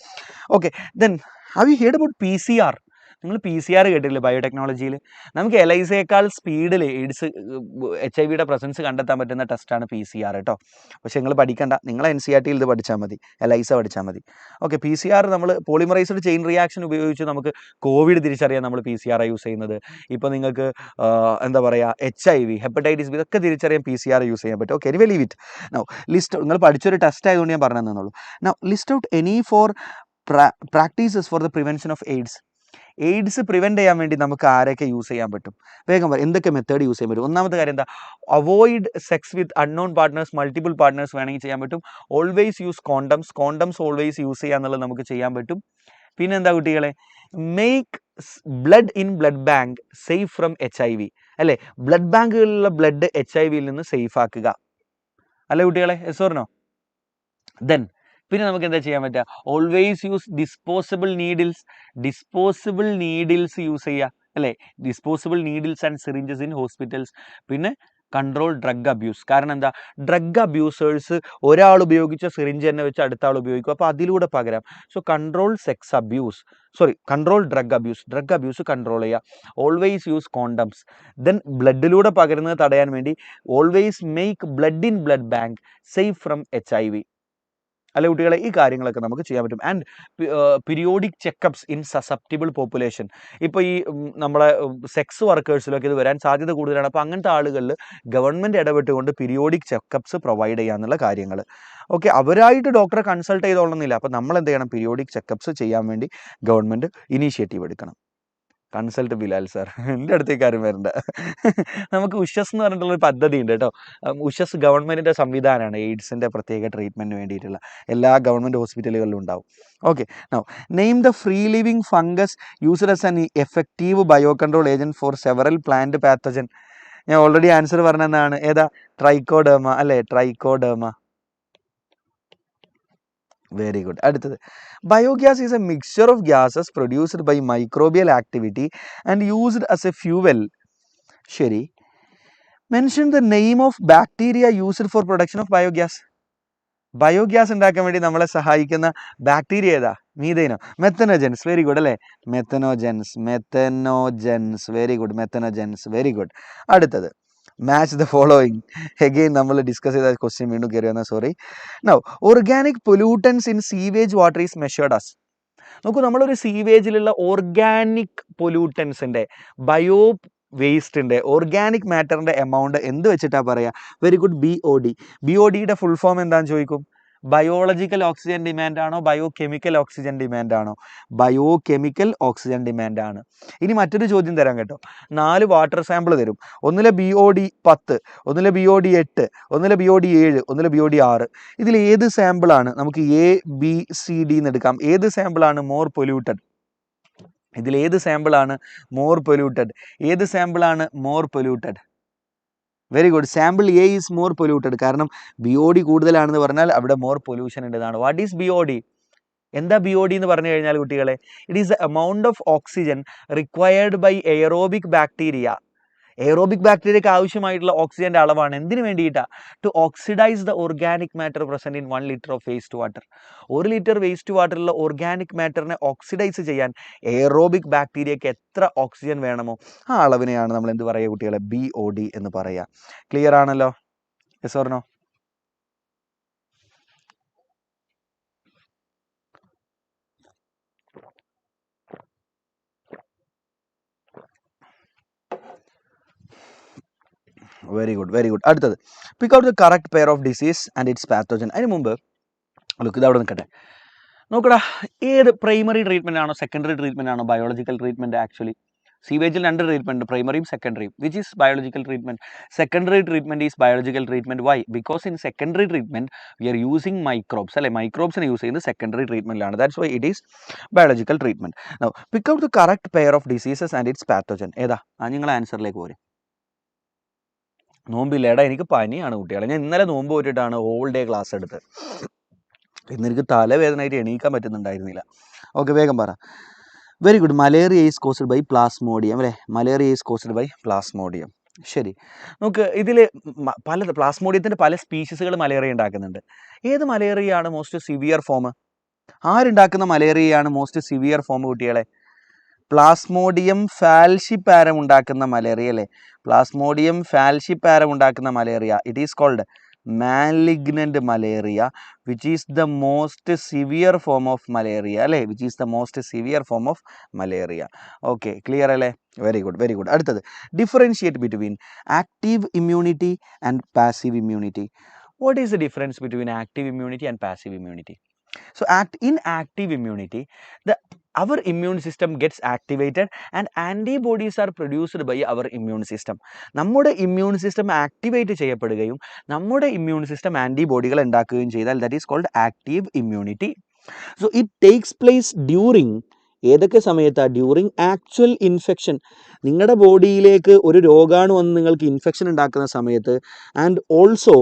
Okay, then have you heard about PCR? നിങ്ങൾ PCR കേട്ടില്ലേ ബയോടെക്നോളജിയിൽ? നമുക്ക് എലൈസയേക്കാൾ സ്പീഡിൽ HIV പ്രസൻസ് കണ്ടെത്താൻ പറ്റുന്ന ടെസ്റ്റാണ് PCR കേട്ടോ. പക്ഷേ നിങ്ങൾ പഠിക്കണ്ട, നിങ്ങൾ NCERTയിൽ ഇത് പഠിച്ചാൽ മതി, എലൈസ പഠിച്ചാൽ മതി. ഓക്കെ, PCR നമ്മൾ പോളിമറൈസ്ഡ് ചെയിൻ റിയാക്ഷൻ ഉപയോഗിച്ച് നമുക്ക് കോവിഡ് തിരിച്ചറിയാൻ നമ്മൾ PCR യൂസ് ചെയ്യുന്നത്. ഇപ്പോൾ നിങ്ങൾക്ക് എന്താ പറയുക HIV, ഹെപ്പറ്റൈറ്റിസ് ബി ഇതൊക്കെ തിരിച്ചറിയാൻ PCR യൂസ് ചെയ്യാൻ പറ്റും. Okay, anyway leave it. Now list, നിങ്ങൾ പഠിച്ചൊരു ടെസ്റ്റ് ആയതുകൊണ്ട് ഞാൻ പറഞ്ഞു തന്നുള്ളൂ. Now list out any four practices for the prevention of AIDS prevent ചെയ്യാൻ വേണ്ടി നമുക്ക് ആരൊക്കെ യൂസ് ചെയ്യാൻ പറ്റും? വേഗം എന്തൊക്കെ മെത്തേഡ് യൂസ് ചെയ്യാൻ പറ്റും? ഒന്നാമത്തെ കാര്യം എന്താ? Avoid sex with unknown partners, multiple partners വേണമെങ്കിൽ ചെയ്യാൻ പറ്റും. Always use condoms always use ചെയ്യുക എന്നുള്ളത് നമുക്ക് ചെയ്യാൻ പറ്റും. പിന്നെ എന്താ കുട്ടികളെ? Make blood in blood bank safe from HIV അല്ലേ? ബ്ലഡ് ബാങ്കുകളിലുള്ള ബ്ലഡ് HIV-യിൽ നിന്ന് സേഫ് ആക്കുക അല്ലേ കുട്ടികളെ? Yes or no? ദെൻ പിന്നെ നമുക്ക് എന്താ ചെയ്യാൻ പറ്റുക? Always use disposable needles use ചെയ്യുക അല്ലേ? Disposable needles and syringes in hospitals. പിന്നെ കൺട്രോൾ ഡ്രഗ് അബ്യൂസ്. കാരണം എന്താ? ഡ്രഗ് അബ്യൂസേഴ്സ് ഒരാൾ ഉപയോഗിച്ച സിറിഞ്ച് തന്നെ വെച്ച് അടുത്ത ആൾ ഉപയോഗിക്കും, അപ്പോൾ അതിലൂടെ പകരാം. So control drug abuse control ചെയ്യുക. Always use condoms. ദെൻ ബ്ലഡിലൂടെ പകരുന്നത് തടയാൻ വേണ്ടി always make blood in blood bank safe from HIV. അല്ലെ കുട്ടികളെ? ഈ കാര്യങ്ങളൊക്കെ നമുക്ക് ചെയ്യാൻ പറ്റും. And periodic checkups in susceptible population. ഇപ്പോൾ ഈ നമ്മളെ സെക്സ് വർക്കേഴ്സിലൊക്കെ ഇത് വരാൻ സാധ്യത കൂടുതലാണ്. അപ്പോൾ അങ്ങനത്തെ ആളുകളിൽ ഗവൺമെൻറ് ഇടപെട്ടുകൊണ്ട് പീരിയോഡിക് ചെക്കപ്സ് പ്രൊവൈഡ് ചെയ്യാന്നുള്ള കാര്യങ്ങൾ. ഓക്കെ, അവരായിട്ട് ഡോക്ടറെ കൺസൾട്ട് ചെയ്തോളുന്നില്ല. അപ്പോൾ നമ്മൾ എന്ത് ചെയ്യണം? പീരിയോഡിക് ചെക്കപ്സ് ചെയ്യാൻ വേണ്ടി ഗവൺമെൻറ് ഇനീഷ്യേറ്റീവ് എടുക്കണം. കൺസൾട്ട് ബിലാൽ സാർ, എൻ്റെ അടുത്തേക്ക് ആരും വരണ്ട. നമുക്ക് ഉഷസ് എന്ന് പറഞ്ഞിട്ടുള്ളൊരു പദ്ധതി ഉണ്ട് കേട്ടോ. ഉഷസ് ഗവൺമെൻറ്റിൻ്റെ സംവിധാനമാണ് എയ്ഡ്സിൻ്റെ പ്രത്യേക ട്രീറ്റ്മെൻറ്റിന് വേണ്ടിയിട്ടുള്ള. എല്ലാ ഗവൺമെൻറ് ഹോസ്പിറ്റലുകളിലും ഉണ്ടാവും. Okay, now name the free living fungus used as an effective bio control agent for several plant pathogen. ഞാൻ ഓൾറെഡി ആൻസർ പറഞ്ഞതാണ്. ഏതാ? ട്രൈക്കോഡേമ അല്ലേ? ട്രൈക്കോഡേമ. Very good. അടുത്തത്, biogas is a mixture of gases produced by microbial activity and used as a fuel. ശരി. Mention the name of bacteria used for production of biogas. Biogas ഉണ്ടാക്കാൻ വേണ്ടി നമ്മളെ സഹായിക്കുന്ന bacteria ഏതാ? മീഥേനോ? Methanogens. Very good അല്ലേ? Methanogens. Very good. Methanogens. Very good. അടുത്തത്, match the following. Again നമ്മൾ ഡിസ്കസ് ചെയ്ത ക്വസ്റ്റ്യൻ വീണ്ടും കയറി വന്ന, sorry. Now, organic pollutants in sewage water is measured as. നോക്കൂ, നമ്മളൊരു സീവേജിലുള്ള ഓർഗാനിക് പൊല്യൂട്ടൻസിൻ്റെ, ബയോ വേസ്റ്റിൻ്റെ, ഓർഗാനിക് മാറ്ററിൻ്റെ എമൗണ്ട് എന്ത് വെച്ചിട്ടാണ് പറയുക? Very good, BOD. BODയുടെ ഫുൾ ഫോം എന്താണെന്ന് ചോദിക്കും. ബയോളജിക്കൽ ഓക്സിജൻ ഡിമാൻഡ് ആണോ ബയോ കെമിക്കൽ ഓക്സിജൻ ഡിമാൻഡ് ആണോ? ബയോ കെമിക്കൽ ഓക്സിജൻ ഡിമാൻഡ് ആണ്. ഇനി മറ്റൊരു ചോദ്യം തരാം കേട്ടോ. 4 വാട്ടർ സാമ്പിൾ തരും. ഒന്നിലെ BOD 10, ഒന്നിലെ BOD 8, ഒന്നിലെ BOD 7, ഒന്നിലെ BOD 6. ഇതിൽ ഏത് സാമ്പിളാണ് നമുക്ക് ABCD എന്ന് എടുക്കാം? ഏത് സാമ്പിളാണ് മോർ പൊല്യൂട്ടഡ്? ഇതിൽ ഏത് സാമ്പിളാണ് മോർ പൊല്യൂട്ടഡ്? ഏത് സാമ്പിളാണ് more polluted? Very good. Sample A is more polluted. കാരണം BOD കൂടുതലാണെന്ന് പറഞ്ഞാൽ അവിടെ മോർ പൊല്യൂഷൻ ഉണ്ടെന്നാണ്. What is BOD? എന്താ BOD എന്ന് പറഞ്ഞു കഴിഞ്ഞാൽ കുട്ടികളെ, it is the amount of oxygen required by aerobic bacteria. Aerobic ബാക്ടീരിയക്ക് ആവശ്യമായിട്ടുള്ള ഓക്സിജൻ്റെ അളവാണ്. എന്തിനു വേണ്ടിയിട്ടാണ്? To oxidise the organic matter present in 1 litre of waste water. 1 litre waste വാട്ടറിലുള്ള ഓർഗാനിക് മാറ്ററിനെ ഓക്സിഡൈസ് ചെയ്യാൻ എയറോബിക് ബാക്ടീരിയക്ക് എത്ര ഓക്സിജൻ വേണമോ ആ അളവിനെയാണ് നമ്മൾ എന്ത് പറയുക കുട്ടികളെ? BOD എന്ന് പറയുക. ക്ലിയർ ആണല്ലോ? Yes or no? Very good, very good. അടുത്തത്, pick out the correct pair of disease and its pathogen. അതിന് മുമ്പ് ലുക്ക് ഇത് അവിടെ നിൽക്കട്ടെ. നോക്കടാ, ഏത് പ്രൈമറി ട്രീറ്റ്മെൻ്റ് ആണോ സെക്കൻഡറി ട്രീറ്റ്മെൻ്റ് ആണോ ബയോളജിക്കൽ ട്രീറ്റ്മെൻറ്റ്? ആക്ച്വലി സീവേജിൽ 2 ട്രീറ്റ്മെൻറ്റ്, പ്രൈമറിയും സെക്കൻഡറിയും. Which is biological treatment? Secondary treatment is biological treatment. Why? Because in secondary treatment we are using microbes അല്ലെ? മൈക്രോബ്സിനെ യൂസ് ചെയ്യുന്നത് സെക്കൻഡറി ട്രീറ്റ്മെൻറ്റിലാണ്. That's why it is biological treatment. Now pick out the correct pair of diseases and its pathogen. ഏതാ? നിങ്ങളെ ആൻസറിലേക്ക് പോരെ. നോമ്പില്ല എടാ, എനിക്ക് പനിയാണ് കുട്ടികളെ. ഞാൻ ഇന്നലെ നോമ്പ് പോയിട്ടാണ് ഹോൾ ഡേ ക്ലാസ് എടുത്തത്. ഇന്ന് എനിക്ക് തലവേദനയായിട്ട് എണീക്കാൻ പറ്റുന്നുണ്ടായിരുന്നില്ല. ഓക്കെ, വേഗം പറ. Very good. Malaria is caused by plasmodium അല്ലേ? Malaria is caused by plasmodium. ശരി. നമുക്ക് ഇതിൽ പ്ലാസ്മോഡിയത്തിൻ്റെ പല സ്പീഷീസുകൾ മലേറിയ ഉണ്ടാക്കുന്നുണ്ട്. ഏത് മലേറിയയാണ് മോസ്റ്റ് സിവിയർ ഫോം? ആരുണ്ടാക്കുന്ന മലേറിയയാണ് മോസ്റ്റ് സിവിയർ ഫോം കുട്ടികളെ? പ്ലാസ്മോഡിയം ഫാൽഷിപ്പാരം ഉണ്ടാക്കുന്ന മലേറിയ അല്ലേ? പ്ലാസ്മോഡിയം ഫാൽഷിപ്പാരം ഉണ്ടാക്കുന്ന malaria, it is called malignant malaria, which is the most severe form of malaria അല്ലേ? Which is the most severe form of malaria. Okay, clear അല്ലേ? Very good, very good. അടുത്തത്, differentiate between active immunity and passive immunity. What is the difference between active immunity and passive immunity? So in active immunity, our immune system gets activated and antibodies are produced by our immune system. നമ്മുടെ immune system activate ചെയ്യപ്പെടുകയും നമ്മുടെ immune system ആൻറ്റിബോഡികൾ ഉണ്ടാക്കുകയും ചെയ്താൽ that is called active immunity. So it takes place during ഏതൊക്കെ സമയത്താണ്? During actual infection. നിങ്ങളുടെ ബോഡിയിലേക്ക് ഒരു രോഗാണു വന്ന് നിങ്ങൾക്ക് ഇൻഫെക്ഷൻ ഉണ്ടാക്കുന്ന സമയത്ത്, and also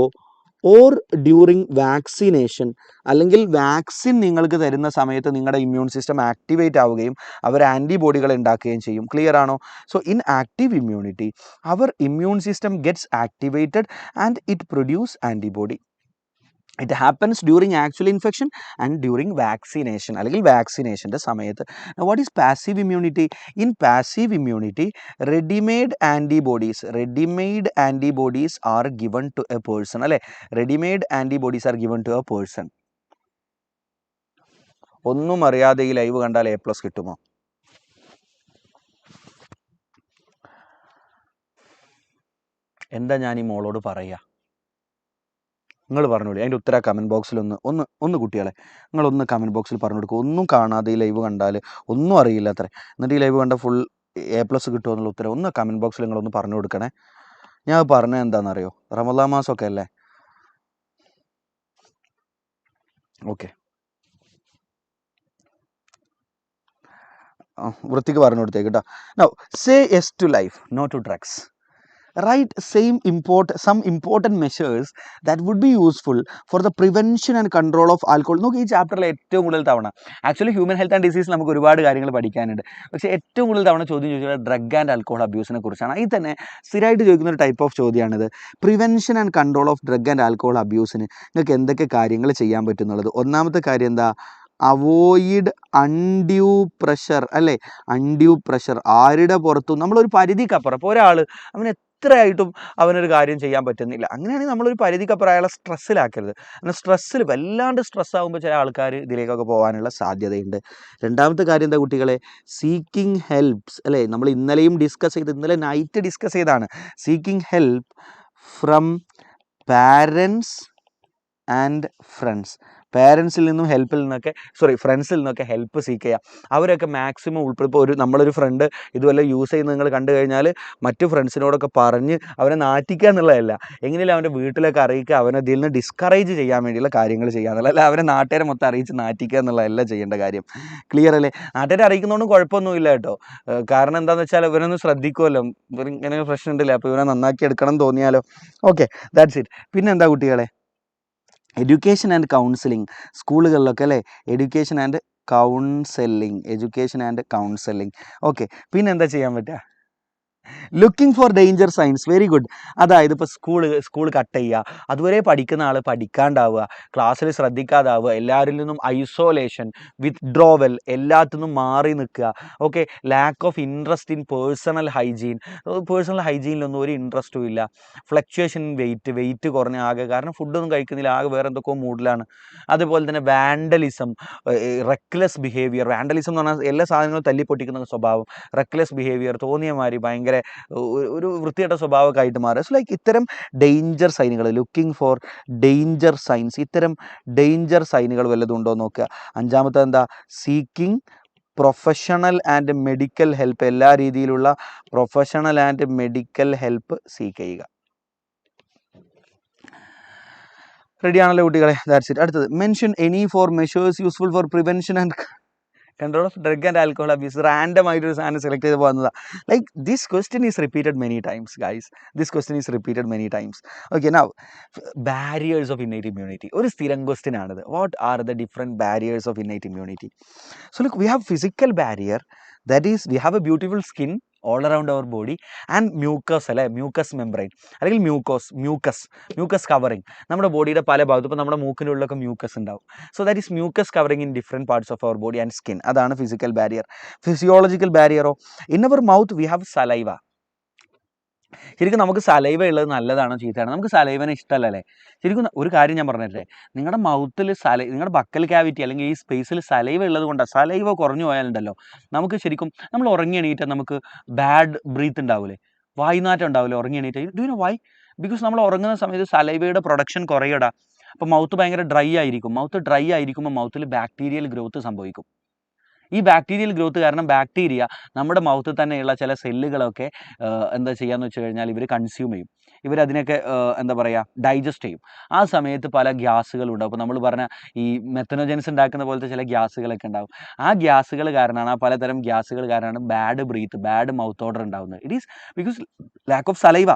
or during vaccination, അല്ലെങ്കിൽ വാക്സിൻ നിങ്ങൾക്ക് തരുന്ന സമയത്ത് നിങ്ങളുടെ ഇമ്മ്യൂൺ സിസ്റ്റം ആക്ടിവേറ്റ് ആവുകയും അവർ ആൻറ്റിബോഡികൾ ഉണ്ടാക്കുകയും ചെയ്യും. ക്ലിയർ ആണോ? So in active immunity our immune system gets activated and it produce antibody. It happens during actual infection and during vaccination, അല്ലെങ്കിൽ വാക്സിനേഷൻ്റെ സമയത്ത്. What is passive immunity? In passive immunity readymade antibodies are given to a person അല്ലേ? Readymade antibodies are given to a person. ഒന്നും അറിയാതെ ഈ live കണ്ടാൽ A+ കിട്ടുമോ? എന്താ ഞാൻ ഈ മോളോട് പറയുക? നിങ്ങൾ പറഞ്ഞോളൂ. അതിൻ്റെ ഉത്തരം കമൻറ്റ് ബോക്സിൽ ഒന്ന് കുട്ടികളെ നിങ്ങളൊന്ന് കമൻറ്റ് ബോക്സിൽ പറഞ്ഞു കൊടുക്കുക. ഒന്നും കാണാതെ ഈ ലൈവ് കണ്ടാൽ ഒന്നും അറിയില്ല അത്ര, എന്നിട്ട് ഈ ലൈവ് കണ്ട ഫുൾ A+ കിട്ടുമോ എന്നുള്ള ഉത്തരം ഒന്ന് കമൻറ്റ് ബോക്സിൽ നിങ്ങളൊന്ന് പറഞ്ഞു കൊടുക്കണേ. ഞാൻ പറഞ്ഞത് എന്താണെന്നറിയോ? റമദാൻ മാസമൊക്കെ അല്ലേ? ഓക്കെ, വൃത്തിക്ക് പറഞ്ഞു കൊടുത്തേക്ക് കേട്ടോ. Now say yes to life, no to drugs. Write some important measures that would be useful for the prevention and control of alcohol. നോക്കി, ഈ ചാപ്റ്ററിൽ ഏറ്റവും കൂടുതൽ തവണ actually human health and disease നമുക്ക് ഒരുപാട് കാര്യങ്ങൾ പഠിക്കാനുണ്ട്. പക്ഷേ ഏറ്റവും കൂടുതൽ തവണ ചോദ്യം ചോദിച്ചാൽ ഡ്രഗ് ആൻഡ് ആൽക്കഹോൾ അബ്യൂസിനെ കുറിച്ചാണ്. ഇത് തന്നെ സ്ഥിരമായിട്ട് ചോദിക്കുന്ന ഒരു ടൈപ്പ് ഓഫ് ചോദ്യമാണിത്. Prevention and control of drug and alcohol അബ്യൂസിന് നിങ്ങൾക്ക് എന്തൊക്കെ കാര്യങ്ങൾ ചെയ്യാൻ പറ്റുന്നുള്ളത്. ഒന്നാമത്തെ കാര്യം എന്താ? അവോയ്ഡ് അൺഡ്യൂ പ്രഷർ, അല്ലേ? അൺഡ്യൂ പ്രഷർ ആരുടെ പുറത്തും നമ്മളൊരു പരിധിക്കപ്പുറം. ഇപ്പോൾ ഒരാൾ അവന് എത്രയായിട്ടും അവനൊരു കാര്യം ചെയ്യാൻ പറ്റുന്നില്ല, അങ്ങനെയാണെങ്കിൽ നമ്മളൊരു പരിധിക്കപ്പുറം അയാളെ സ്ട്രെസ്സിലാക്കരുത്. അങ്ങനെ സ്ട്രെസ്സിൽ വല്ലാണ്ട് സ്ട്രെസ്സാകുമ്പോൾ ചില ആൾക്കാർ ഇതിലേക്കൊക്കെ പോകാനുള്ള സാധ്യതയുണ്ട്. രണ്ടാമത്തെ കാര്യം എന്താ കുട്ടികളെ? സീക്കിംഗ് ഹെൽപ്സ്, അല്ലേ? നമ്മൾ ഇന്നലെ നൈറ്റ് ഡിസ്കസ് ചെയ്താണ്. Seeking help from parents and friends. പാരൻസിൽ നിന്നും ഫ്രണ്ട്സിൽ നിന്നൊക്കെ ഹെൽപ്പ് സീക്ക് ചെയ്യുക. അവരൊക്കെ മാക്സിമം ഇപ്പോൾ നമ്മളൊരു ഫ്രണ്ട് ഇതുവല്ല യൂസ് ചെയ്യുന്നത് നിങ്ങൾ കണ്ടു കഴിഞ്ഞാൽ മറ്റു ഫ്രണ്ട്സിനോടൊക്കെ പറഞ്ഞ് അവനെ നാറ്റിക്കുക എന്നുള്ളതല്ല, എങ്ങനെയും അവൻ്റെ വീട്ടിലൊക്കെ അറിയിക്കുക, അവനെ ഇതിൽ നിന്ന് ഡിസ്കറേജ് ചെയ്യാൻ വേണ്ടിയുള്ള കാര്യങ്ങൾ ചെയ്യുക എന്നുള്ളത്, അല്ല അവരെ നാട്ടുകാരെ മൊത്തം അറിയിച്ച് നാറ്റിക്കുക എന്നുള്ളതല്ല ചെയ്യേണ്ട കാര്യം. ക്ലിയർ അല്ലേ? നാട്ടുകാരെ അറിയിക്കുന്നതുകൊണ്ട് കുഴപ്പമൊന്നുമില്ല കേട്ടോ. കാരണം എന്താണെന്ന് വെച്ചാൽ ഇവരൊന്ന് ശ്രദ്ധിക്കുമല്ലോ, ഇങ്ങനെ പ്രശ്നം ഉണ്ടല്ലേ, അപ്പോൾ ഇവനെ നന്നാക്കി എടുക്കണം എന്ന് തോന്നിയാലോ. Okay, that's it. പിന്നെന്താ കുട്ടികളെ? എഡ്യൂക്കേഷൻ ആൻഡ് കൗൺസിലിംഗ് സ്കൂളുകളിലൊക്കെ, അല്ലേ? Education and counselling. ഓക്കെ, പിന്നെ എന്താ ചെയ്യാൻ പറ്റുക? Looking for danger signs. Very good. അതായത് ഇപ്പോൾ സ്കൂൾ കട്ട് ചെയ്യുക, അതുവരെ പഠിക്കുന്ന ആൾ പഠിക്കാണ്ടാവുക, ക്ലാസ്സിൽ ശ്രദ്ധിക്കാതാവുക, എല്ലാവരിൽ നിന്നും ഐസോലേഷൻ, വിത്ഡ്രോവൽ, എല്ലാത്തിൽ നിന്നും മാറി നിൽക്കുക. Okay, lack of interest in personal ഹൈജീനിലൊന്നും ഒരു ഇൻട്രസ്റ്റും ഇല്ല. ഫ്ലക്ച്വേഷൻ വെയിറ്റ് കുറഞ്ഞ ആകെ, കാരണം ഫുഡൊന്നും കഴിക്കുന്നില്ല, ആകെ വേറെ എന്തൊക്കെയോ മൂഡിലാണ്. അതുപോലെ തന്നെ വാൻഡലിസം, റെക്ലെസ് ബിഹേവിയർ. വാൻഡലിസം എന്ന് പറഞ്ഞാൽ എല്ലാ സാധനങ്ങളും തല്ലിപ്പൊട്ടിക്കുന്ന സ്വഭാവം, റെക്ലെസ് ബിഹേവിയർ, തോന്നിയ മാതിരി ഭയങ്കര ഒരു വൃത്തികെട്ട സ്വഭാവമൊക്കെ ആയിട്ട് മാറുക. സോ ലൈക്ക് ഇത്തരം ഡേഞ്ചർ സൈനുകൾ, ലുക്കിംഗ് ഫോർ ഡേഞ്ചർ സൈൻസ്, ഇത്തരം ഡേഞ്ചർ സൈനുകൾ വല്ലതും ഉണ്ടോ നോക്കുക. അഞ്ചാമത്തെ എന്താ? Seeking professional and medical help. എല്ലാ രീതിയിലുള്ള professional and medical help seek ചെയ്യുക. റെഡിയാണല്ലോ കുട്ടികളെ? That's it. അടുത്തത്, mention any four measures useful for prevention and control of drug and alcohol abuse. Random ആയിട്ടൊരു സാധനം സെലക്ട് ചെയ്ത് പോകുന്നതാണ്. Like this question is repeated many times guys. Okay, now barriers of innate immunity. ഒരു സ്ഥിരം question ആണിത്. What are the different barriers of innate immunity? So look, we have physical barrier, that is we have a beautiful skin all around our body and mucus, അല്ലെ? Mucus membrane അല്ലെങ്കിൽ mucus covering. നമ്മുടെ ബോഡിയുടെ പല ഭാഗത്തും, ഇപ്പോൾ നമ്മുടെ മൂക്കിൻ്റെ ഉള്ളിലൊക്കെ മ്യൂക്കസ് ഉണ്ടാവും. So that is mucus covering in different parts of our body and skin. അതാണ് ഫിസിക്കൽ ബാരിയർ. ഫിസിയോളജിക്കൽ ബാരിയറോ? In our mouth we have saliva. ശരിക്കും നമുക്ക് സലൈവ ഉള്ളത് നല്ലതാണോ ചീത്തയാണോ? നമുക്ക് സലൈവനെ ഇഷ്ടമല്ലേ? ശരിക്കും ഒരു കാര്യം ഞാൻ പറഞ്ഞില്ലേ, നിങ്ങളുടെ മൗത്തിൽ നിങ്ങളുടെ ബക്കൽ ക്യാവിറ്റി അല്ലെങ്കിൽ ഈ സ്പേസിൽ സലൈവ ഉള്ളത് കൊണ്ടാണ്. സലൈവ കുറഞ്ഞു പോയാലുണ്ടല്ലോ നമുക്ക് ശരിക്കും, നമ്മൾ ഉറങ്ങി എണീറ്റാൽ നമുക്ക് ബാഡ് ബ്രീത്ത് ഉണ്ടാവില്ലേ, വായുനാറ്റം ഉണ്ടാവില്ലേ ഉറങ്ങി എണീറ്റാൽ? Do you know why? Because നമ്മൾ ഉറങ്ങുന്ന സമയത്ത് സലൈവയുടെ പ്രൊഡക്ഷൻ കുറയടാ. അപ്പോൾ മൗത്ത് ഭയങ്കര ഡ്രൈ ആയിരിക്കും. ആയിരിക്കുമ്പോൾ മൗത്തിൽ ബാക്ടീരിയൽ ഗ്രോത്ത് സംഭവിക്കും. ഈ ബാക്ടീരിയൽ ഗ്രോത്ത് കാരണം ബാക്ടീരിയ നമ്മുടെ മൗത്തിൽ തന്നെയുള്ള ചില സെല്ലുകളൊക്കെ എന്താ ചെയ്യാന്ന് വെച്ച് കഴിഞ്ഞാൽ ഇവർ കൺസ്യൂം ചെയ്യും. ഇവരതിനൊക്കെ എന്താ പറയുക, ഡൈജസ്റ്റ് ചെയ്യും. ആ സമയത്ത് പല ഗ്യാസുകളുണ്ടാവും. അപ്പോൾ നമ്മൾ പറഞ്ഞ ഈ മെത്തനോജൻസ് ഉണ്ടാക്കുന്ന പോലത്തെ ചില ഗ്യാസുകളൊക്കെ ഉണ്ടാവും. ആ ഗ്യാസുകൾ കാരണമാണ്, ആ പലതരം ഗ്യാസുകൾ കാരണമാണ് ബാഡ് മൗത്ത് ഓർഡർ ഉണ്ടാകുന്നത്. It is because lack of saliva.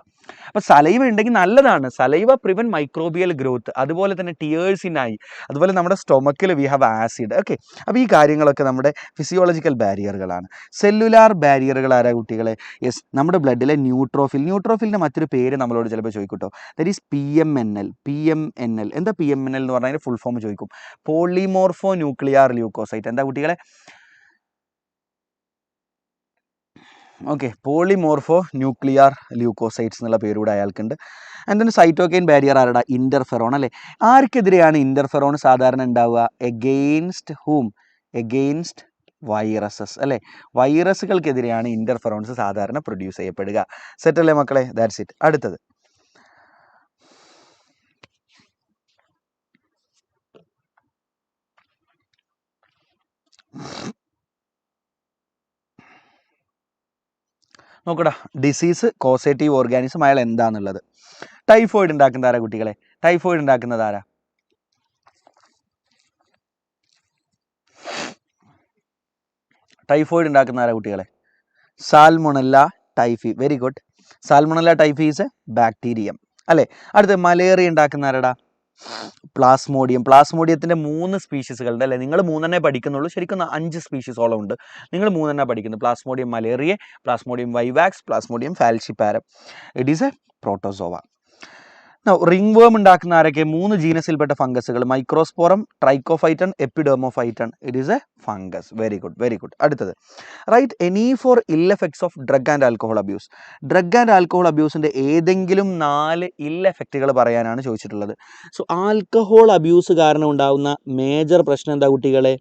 അപ്പോൾ സലൈവ ഉണ്ടെങ്കിൽ നല്ലതാണ്. Saliva prevent microbial growth. അതുപോലെ തന്നെ ടിയേഴ്സ് ഇൻ ഐ, അതുപോലെ നമ്മുടെ സ്റ്റൊമക്കിൽ വി ഹാവ് ആസിഡ്. ഓക്കെ, അപ്പോൾ ഈ കാര്യങ്ങളൊക്കെ നമ്മുടെ ഫിസിയോളജിക്കൽ ബാരിയറുകളാണ്. സെല്ലുലാർ ബാരിയറുകൾ ആരാ കുട്ടികളെ? യെസ്, നമ്മുടെ ബ്ലഡിലെ ന്യൂട്രോഫിലിൻ്റെ മറ്റൊരു പേര് നമ്മളോട് ചിലപ്പോൾ ചോദിക്കൂട്ടോ. That is PMNL. എന്താ PMNL എന്ന് പറഞ്ഞാൽ ഫുൾ ഫോം ചോദിക്കും. Polymorphonuclear leukocyte. എന്താ കുട്ടികളെ? ഓക്കെ, പോളിമോർഫോ ന്യൂക്ലിയർ ല്യൂക്കോസൈറ്റ്സ് എന്നുള്ള പേരൂടെ അയാൾക്കുണ്ട്. ആൻഡ് then സൈറ്റോകൈൻ ബാരിയർ ആരുടെ? ഇന്റർഫെറോൺ, അല്ലേ? ആർക്കെതിരെയാണ് ഇന്റർഫെറോൺ സാധാരണ ഉണ്ടാവുക? എഗെയിൻസ്റ്റ് ഹൂം? എഗെയിൻസ്റ്റ് വൈറസസ് അല്ലേ, വൈറസുകൾക്കെതിരെയാണ് ഇൻ്റർഫെറോൺസ് സാധാരണ പ്രൊഡ്യൂസ് ചെയ്യപ്പെടുക. സെറ്റല്ലേ മക്കളെ? That's it. അടുത്തത് നോക്കടാ, ഡിസീസ് കോസേറ്റീവ് ഓർഗാനിസം അയാൾ എന്താണെന്നുള്ളത്. ടൈഫോയിഡ് ഉണ്ടാക്കുന്ന ആരാ കുട്ടികളെ? ടൈഫോയിഡ് ഉണ്ടാക്കുന്നത് ആരാ? ടൈഫോയിഡ് ഉണ്ടാക്കുന്ന ആരാ കുട്ടികളെ? Salmonella typhi. Very good. Salmonella typhi is A bacterium അല്ലേ. അടുത്ത് മലേറിയ ഉണ്ടാക്കുന്ന ആരാടാ? പ്ലാസ്മോഡിയം. പ്ലാസ്മോഡിയത്തിൻ്റെ 3 സ്പീഷീസുകളുണ്ട് അല്ലേ. നിങ്ങൾ 3 പഠിക്കുന്നുള്ളൂ, ശരിക്കും 5 സ്പീഷീസോളം ഉണ്ട്. നിങ്ങൾ 3 പഠിക്കുന്നു. Plasmodium malaria, plasmodium vivax, plasmodium falciparum. It is a protozoa. Ringworm ഉണ്ടാക്കുന്ന ആരൊക്കെ? 3 ജീനസിൽപ്പെട്ട ഫംഗസുകൾ, microsporum, trichophyton, epidermophyton. It is a fungus. Very good, very good. അടുത്തത് write any four ill effects of drug and alcohol abuse. Drug and alcohol അബ്യൂസിൻ്റെ ഏതെങ്കിലും 4 ഇൽ എഫക്റ്റുകൾ പറയാനാണ് ചോദിച്ചിട്ടുള്ളത്. സോ ആൽക്കഹോൾ അബ്യൂസ് കാരണം ഉണ്ടാകുന്ന മേജർ പ്രശ്നം എന്താ കുട്ടികളെ?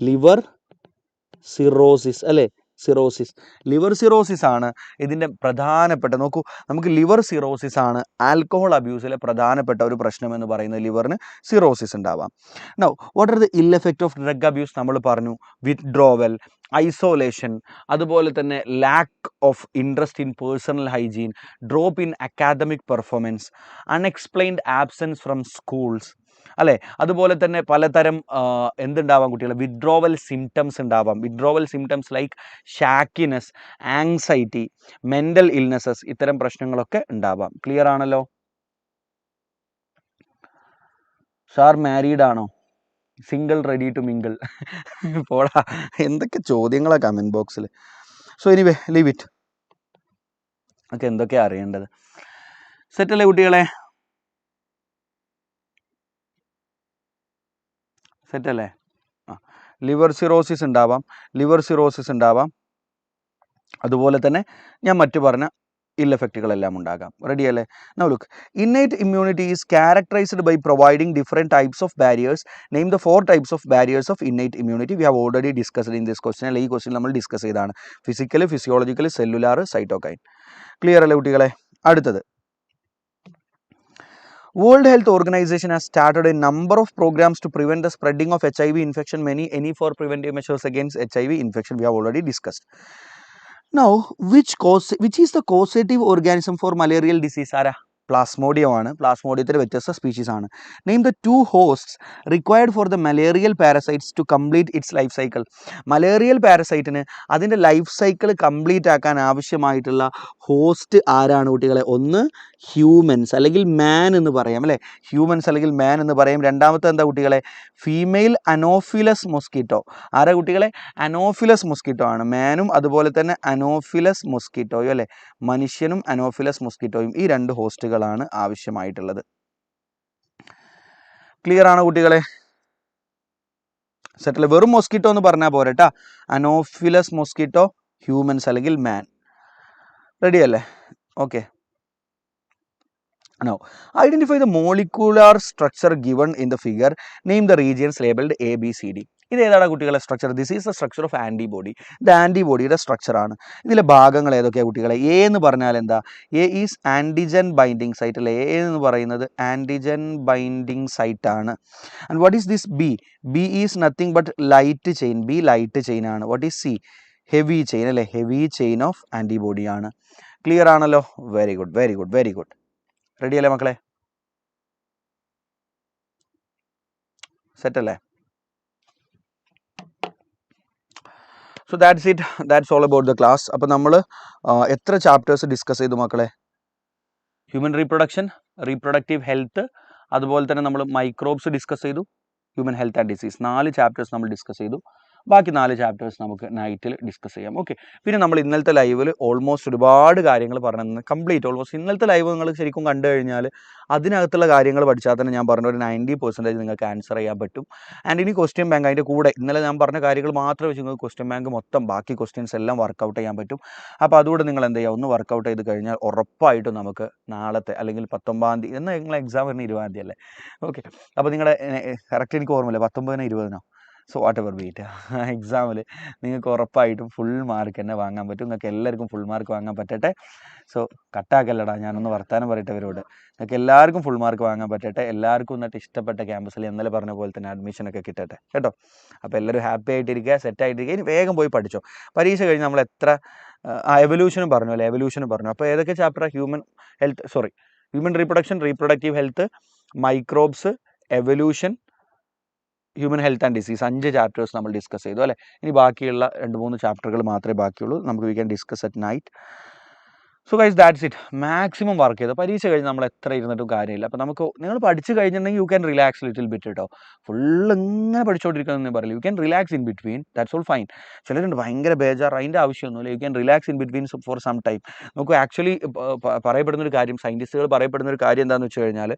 ലിവർ സിറോസിസ് അല്ലേ. സിറോസിസ്, ലിവർ സിറോസിസ് ആണ് ഇതിൻ്റെ പ്രധാനപ്പെട്ട. നോക്കൂ, നമുക്ക് ലിവർ സിറോസിസ് ആണ് ആൽക്കഹോൾ അബ്യൂസിലെ പ്രധാനപ്പെട്ട ഒരു പ്രശ്നം എന്ന് പറയുന്നത്. ലിവറിന് സിറോസിസ് ഉണ്ടാവാം. Now what are the ill effect of drug abuse? നമ്മൾ പറഞ്ഞു വിത്ഡ്രോവൽ, ഐസോലേഷൻ, അതുപോലെ തന്നെ lack of interest in personal hygiene, drop in academic performance, unexplained absence from schools അല്ലേ. അതുപോലെ തന്നെ പലതരം എന്തുണ്ടാവാം കുട്ടികളെ? വിത്ഡ്രോവൽ സിംറ്റംസ് ഉണ്ടാവാം. Withdrawal symptoms like ഷാക്കിനെസ്, anxiety, mental illnesses, ഇത്തരം പ്രശ്നങ്ങളൊക്കെ ഉണ്ടാവാം. ക്ലിയർ ആണല്ലോ? സാർ മാരീഡ് ആണോ? Single ready to mingle? പോടാ, എന്തൊക്കെ ചോദ്യങ്ങളാണ് കമൻറ്റ് ബോക്സിൽ. So anyway leave it. Okay എന്തൊക്കെയാണ് അറിയേണ്ടത്? സെറ്റല്ലേ കുട്ടികളെ? സെറ്റല്ലേ? ലിവർ സിറോസിസ് ഉണ്ടാവാം, ലിവർ സിറോസിസ് ഉണ്ടാവാം. അതുപോലെ തന്നെ ഞാൻ മറ്റു പറഞ്ഞ ഇൽ എഫക്റ്റുകളെല്ലാം ഉണ്ടാകാം. റെഡി അല്ലേ? Now look, innate immunity is characterized by providing different types of barriers. Name the 4 types of barriers of innate immunity. We have already discussed in this question. അല്ലെ, ഈ ക്വസ്റ്റ്യൻ നമ്മൾ ഡിസ്കസ് ചെയ്താണ്. Physical, physiological, cellular, cytokine. Clear അല്ലേ കുട്ടികളെ? അടുത്തത്, World Health Organization has started a number of programs to prevent the spreading of HIV infection. Any for preventive measures against HIV infection we have already discussed. Now, which is the causative organism for malarial disease? Ara? Plasmodium ആണ്. പ്ലാസ്മോഡിയത്തിൻ്റെ വ്യത്യസ്ത species ആണ്. Name the 2 hosts required for the malarial parasites to complete its life cycle. Malarial പാരസൈറ്റിന് അതിൻ്റെ life cycle complete ആക്കാൻ ആവശ്യമായിട്ടുള്ള host ആരാണ് കുട്ടികളെ? ഒന്ന് ഹ്യൂമൻസ് അല്ലെങ്കിൽ മാൻ എന്ന് പറയാം അല്ലേ. ഹ്യൂമൻസ് അല്ലെങ്കിൽ മാൻ എന്ന് പറയും. രണ്ടാമത്തെ എന്താ കുട്ടികളെ? Female anopheles mosquito. ആരാ കുട്ടികളെ? അനോഫിലസ് മൊസ്കിറ്റോ ആണ്. മാനും അതുപോലെ തന്നെ അനോഫിലസ് മൊസ്കിറ്റോയും അല്ലേ. മനുഷ്യനും അനോഫിലസ് മൊസ്കിറ്റോയും, ഈ 2 ഹോസ്റ്റുകളാണ് ആവശ്യമായിട്ടുള്ളത്. ക്ലിയർ ആണോ കുട്ടികളെ? സെറ്റല്ലേ? വെറും മൊസ്കിറ്റോ എന്ന് പറഞ്ഞാൽ പോരട്ടാ. അനോഫിലസ് മൊസ്കിറ്റോ, ഹ്യൂമൻസ് അല്ലെങ്കിൽ മാൻ. റെഡി അല്ലേ? Okay. Now, identify the molecular structure given in the figure. Name the regions labeled A, B, C, D. ഇത് ഏതാണ് കുട്ടികളെ structure? This is the structure of antibody. ഇത് ആൻറ്റിബോഡിയുടെ സ്ട്രക്ചറാണ്. ഇതിലെ ഭാഗങ്ങൾ ഏതൊക്കെയാണ് കുട്ടികളെ? എ എന്ന് പറഞ്ഞാൽ എന്താ? A is antigen binding site അല്ലേ. എ എന്ന് പറയുന്നത് ആൻറ്റിജൻ ബൈൻഡിങ് സൈറ്റ് ആണ്. And what is this B? B is nothing but light chain. B light chain ആണ്. What is C? Heavy chain അല്ലേ. ഹെവി ചെയിൻ ഓഫ് ആൻറ്റിബോഡി ആണ്. Clear ആണല്ലോ? Very good, very good, very good. Ready അല്ലേ മക്കളെ? Set അല്ലേ? So that's it. That's all about the class. അപ്പോൾ നമ്മൾ എത്ര ചാപ്റ്റേഴ്സ് ഡിസ്കസ് ചെയ്തു മക്കളെ? ഹ്യൂമൻ റീപ്രൊഡക്ഷൻ, റീപ്രൊഡക്റ്റീവ് ഹെൽത്ത്, അതുപോലെ തന്നെ നമ്മൾ മൈക്രോബ്സ് ഡിസ്കസ് ചെയ്തു, human health and disease. 4 chapters നമ്മൾ ഡിസ്കസ് ചെയ്തു. ബാക്കി 4 ചാപ്റ്റേഴ്സ് നമുക്ക് നൈറ്റിൽ ഡിസ്കസ് ചെയ്യാം. ഓക്കെ. പിന്നെ നമ്മൾ ഇന്നലത്തെ ലൈവിൽ ഓൾമോസ്റ്റ് ഒരുപാട് കാര്യങ്ങൾ പറഞ്ഞു. കംപ്ലീറ്റ് ഓൾമോസ്റ്റ് ഇന്നലത്തെ ലൈവ് നിങ്ങൾ ശരിക്കും കണ്ടു കഴിഞ്ഞാൽ അതിനകത്തുള്ള കാര്യങ്ങൾ പഠിച്ചാൽ തന്നെ ഞാൻ പറഞ്ഞ ഒരു 90% നിങ്ങൾക്ക് ആൻസർ ചെയ്യാൻ പറ്റും. ആൻഡ് ഇനി ക്വസ്റ്റ്യൻ ബാങ്ക് അതിൻ്റെ കൂടെ ഇന്നലെ ഞാൻ പറഞ്ഞ കാര്യങ്ങൾ മാത്രം വെച്ച് നിങ്ങൾക്ക് ക്വസ്റ്റ്യൻ ബാങ്ക് മൊത്തം ബാക്കി ക്വസ്റ്റ്യൻസ് എല്ലാം വർക്കൗട്ട് ചെയ്യാൻ പറ്റും. അപ്പോൾ അതുകൂടെ നിങ്ങൾ എന്ത് ചെയ്യുക, ഒന്ന് വർക്കൗട്ട് ചെയ്ത് കഴിഞ്ഞാൽ ഉറപ്പായിട്ടും നമുക്ക് നാളത്തെ അല്ലെങ്കിൽ 19-ാം തീയതി എന്നാൽ നിങ്ങൾ എക്സാം വരുന്ന 20-ാം തീയതി അല്ലേ. ഓക്കെ. അപ്പോൾ നിങ്ങളുടെ കറക്റ്റ് എനിക്ക് ഓർമ്മയില്ല, 19-നോ 20-നോ സോ വാട്ട് എവർ ബീറ്റ് എക്സാമിൽ നിങ്ങൾക്ക് ഉറപ്പായിട്ടും ഫുൾ മാർക്ക് തന്നെ വാങ്ങാൻ പറ്റും. നിങ്ങൾക്ക് എല്ലാവർക്കും ഫുൾ മാർക്ക് വാങ്ങാൻ പറ്റട്ടെ. സോ കട്ടാക്കല്ലടാ, ഞാനൊന്ന് വർത്താനം പറയട്ടെ ഇവരോട്. നിങ്ങൾക്ക് എല്ലാവർക്കും ഫുൾ മാർക്ക് വാങ്ങാൻ പറ്റട്ടെ. എല്ലാവർക്കും എന്നിട്ട് ഇഷ്ടപ്പെട്ട ക്യാമ്പസിൽ ഇന്നലെ പറഞ്ഞ പോലെ തന്നെ അഡ്മിഷനൊക്കെ കിട്ടട്ടെ കേട്ടോ. അപ്പോൾ എല്ലാവരും ഹാപ്പി ആയിട്ടിരിക്കുക, സെറ്റായിട്ടിരിക്കുക. ഇനി വേഗം പോയി പഠിച്ചോ. പരീക്ഷ കഴിഞ്ഞ് നമ്മൾ എത്ര എവല്യൂഷനും പറഞ്ഞു അല്ലേ, എവല്യൂഷനും പറഞ്ഞു. അപ്പോൾ ഏതൊക്കെ ചാപ്റ്ററാണ്? Human reproduction, reproductive health, microbes, evolution, human health and disease. 5 chapters നമ്മൾ ഡിസ്കസ് ചെയ്തു അല്ലേ. ഇനി ബാക്കിയുള്ള 2-3 ചാപ്റ്ററുകൾ മാത്രമേ ബാക്കിയുള്ളൂ. നമുക്ക് we can discuss at night. So guys that's it. Maximum work ചെയ്തു. പരീക്ഷ കഴിഞ്ഞ് നമ്മൾ എത്ര ഇരുന്നിട്ടും കാര്യമില്ല. അപ്പോൾ നമുക്ക് നിങ്ങൾ പഠിച്ചു കഴിഞ്ഞിട്ടുണ്ടെങ്കിൽ you can relax little bit കേട്ടോ. ഫുള്ള് ഇങ്ങനെ പഠിച്ചുകൊണ്ടിരിക്കുന്നതെന്ന് പറയില്ല. You can relax in between, that's all fine. ചിലരുണ്ട് ഭയങ്കര ബേജാർ, അതിൻ്റെ ആവശ്യമൊന്നുമില്ല. You can relax in between for some time. നമുക്ക് ആക്ച്വലി പറയപ്പെടുന്നൊരു കാര്യം, സയൻറ്റിസ്റ്റുകൾ പറയപ്പെടുന്നൊരു കാര്യം എന്താണെന്ന് വെച്ച് കഴിഞ്ഞാൽ,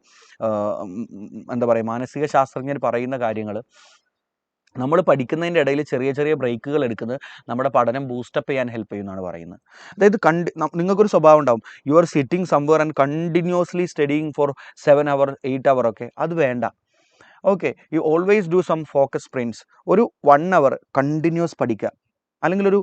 എന്താ പറയുക, മാനസിക ശാസ്ത്രജ്ഞർ പറയുന്ന കാര്യങ്ങൾ, നമ്മൾ പഠിക്കുന്നതിൻ്റെ ഇടയിൽ ചെറിയ ചെറിയ ബ്രേക്കുകൾ എടുക്കുന്നത് നമ്മുടെ പഠനം ബൂസ്റ്റപ്പ് ചെയ്യാൻ ഹെൽപ്പ് ചെയ്യുമെന്നാണ് പറയുന്നത്. അതായത് നിങ്ങൾക്കൊരു സ്വഭാവം ഉണ്ടാവും, you are sitting somewhere and continuously studying for 7 hour 8 hour ഒക്കെ. അത് വേണ്ട. Okay, you always do some focus sprints. ഒരു 1 hour കണ്ടിന്യൂസ് പഠിക്കുക, അല്ലെങ്കിൽ ഒരു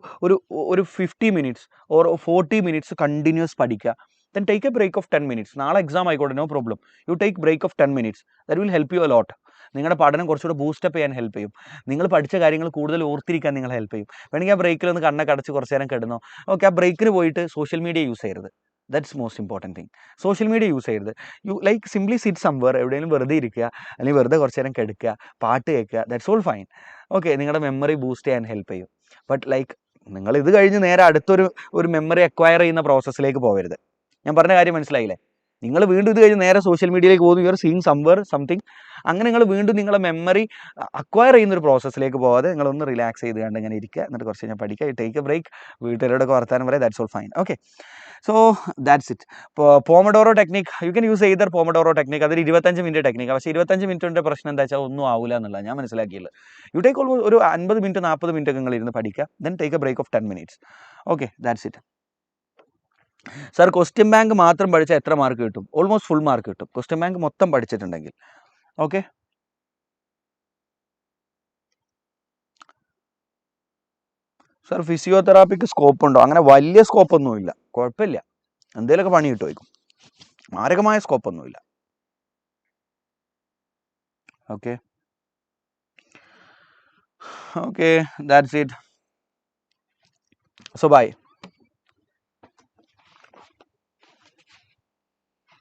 ഒരു 50 minutes ഓർ 40 minutes കണ്ടിന്യൂസ് പഠിക്കുക. Then take a break of 10 minutes. നാളെ എക്സാം ആയിക്കോട്ടെ, no problem. You take break of 10 minutes. That will help you a lot. നിങ്ങളുടെ പഠനം കുറച്ചുകൂടെ ബൂസ്റ്റപ്പ് ചെയ്യാൻ ഹെൽപ്പ് ചെയ്യും. നിങ്ങൾ പഠിച്ച കാര്യങ്ങൾ കൂടുതൽ ഓർത്തിരിക്കാൻ നിങ്ങൾ ഹെൽപ്പ് ചെയ്യും. വേണമെങ്കിൽ ആ ബ്രേക്കിൽ ഒന്ന് കണ്ണൊക്കെ അടച്ച് കുറച്ച് നേരം കിടന്നോ. ഓക്കെ, ആ ബ്രേക്കിന് പോയിട്ട് സോഷ്യൽ മീഡിയ യൂസ് ചെയ്യരുത്. That's most important thing. Social media use ചെയ്യരുത്. You like simply sit somewhere, എവിടെയെങ്കിലും വെറുതെ ഇരിക്കുക, അല്ലെങ്കിൽ വെറുതെ കുറച്ച് നേരം കിടക്കുക, പാട്ട് കേൾക്കുക. That's all fine. ഓക്കെ, നിങ്ങളുടെ മെമ്മറി ബൂസ്റ്റ് ചെയ്യാൻ ഹെൽപ്പ് ചെയ്യും. ബട്ട് ലൈക്ക് നിങ്ങൾ ഇത് കഴിഞ്ഞ് നേരെ അടുത്തൊരു മെമ്മറി അക്വയർ ചെയ്യുന്ന പ്രോസസ്സിലേക്ക് പോകരുത്. ഞാൻ പറഞ്ഞ കാര്യം മനസ്സിലായില്ലേ? നിങ്ങൾ വീണ്ടും ഇത് കഴിഞ്ഞ് നേരെ സോഷ്യൽ മീഡിയയിലേക്ക് പോകുന്നു, you are seeing somewhere something. അങ്ങനെ നിങ്ങൾ വീണ്ടും നിങ്ങളെ മെമ്മറി അക്വയർ ചെയ്യുന്നൊരു പ്രോസസ്സിലേക്ക് പോകാതെ നിങ്ങളൊന്ന് റിലാക്സ് ചെയ്ത് കണ്ട് ഇങ്ങനെ ഇരിക്കുക. എന്നിട്ട് കുറച്ച് കഴിഞ്ഞാൽ പഠിക്കുക. ടേക്ക് എ ബ്രേക്ക്, വീട്ടുകാരോടൊക്കെ വർത്താനം പറയാം. That's all fine. Okay, so that's it. ഇപ്പോൾ pomodoro technique you can use ചെയ്തർ പോമഡോറോ ടെക്നിക്. അതൊരു 25 മിനിറ്റ് ടെക്നിക്ക്. പക്ഷേ 25 മിനിറ്റിൻ്റെ പ്രശ്നം എന്താ വെച്ചാൽ ഒന്നും ആവില്ല എന്നുള്ളത് ഞാൻ മനസ്സിലാക്കിയുള്ളത്. യു ടേക്ക് ഓൾമോസ്റ്റ് ഒരു 50 മിനിറ്റ് 40 മിനിറ്റ് ഒക്കെ നിങ്ങൾ ഇരുന്ന് പഠിക്കുക. Then take a break of 10 minutes. Okay, that's it. Sir question bank മാത്രം പഠിച്ചാൽ എത്ര മാർക്ക് കിട്ടും? ഓൾമോസ്റ്റ് ഫുൾ മാർക്ക് കിട്ടും, ക്വസ്റ്റ്യൻ ബാങ്ക് മൊത്തം പഠിച്ചിട്ടുണ്ടെങ്കിൽ. ഓക്കെ, സാർ ഫിസിയോതെറാപ്പിക്ക് സ്കോപ്പ് ഉണ്ടോ? അങ്ങനെ വലിയ സ്കോപ്പൊന്നുമില്ല, കുഴപ്പമില്ല, എന്തെങ്കിലുമൊക്കെ പണി കിട്ടുമായിരിക്കും. മാരകമായ സ്കോപ്പൊന്നുമില്ല. Okay, okay, that's it. So by.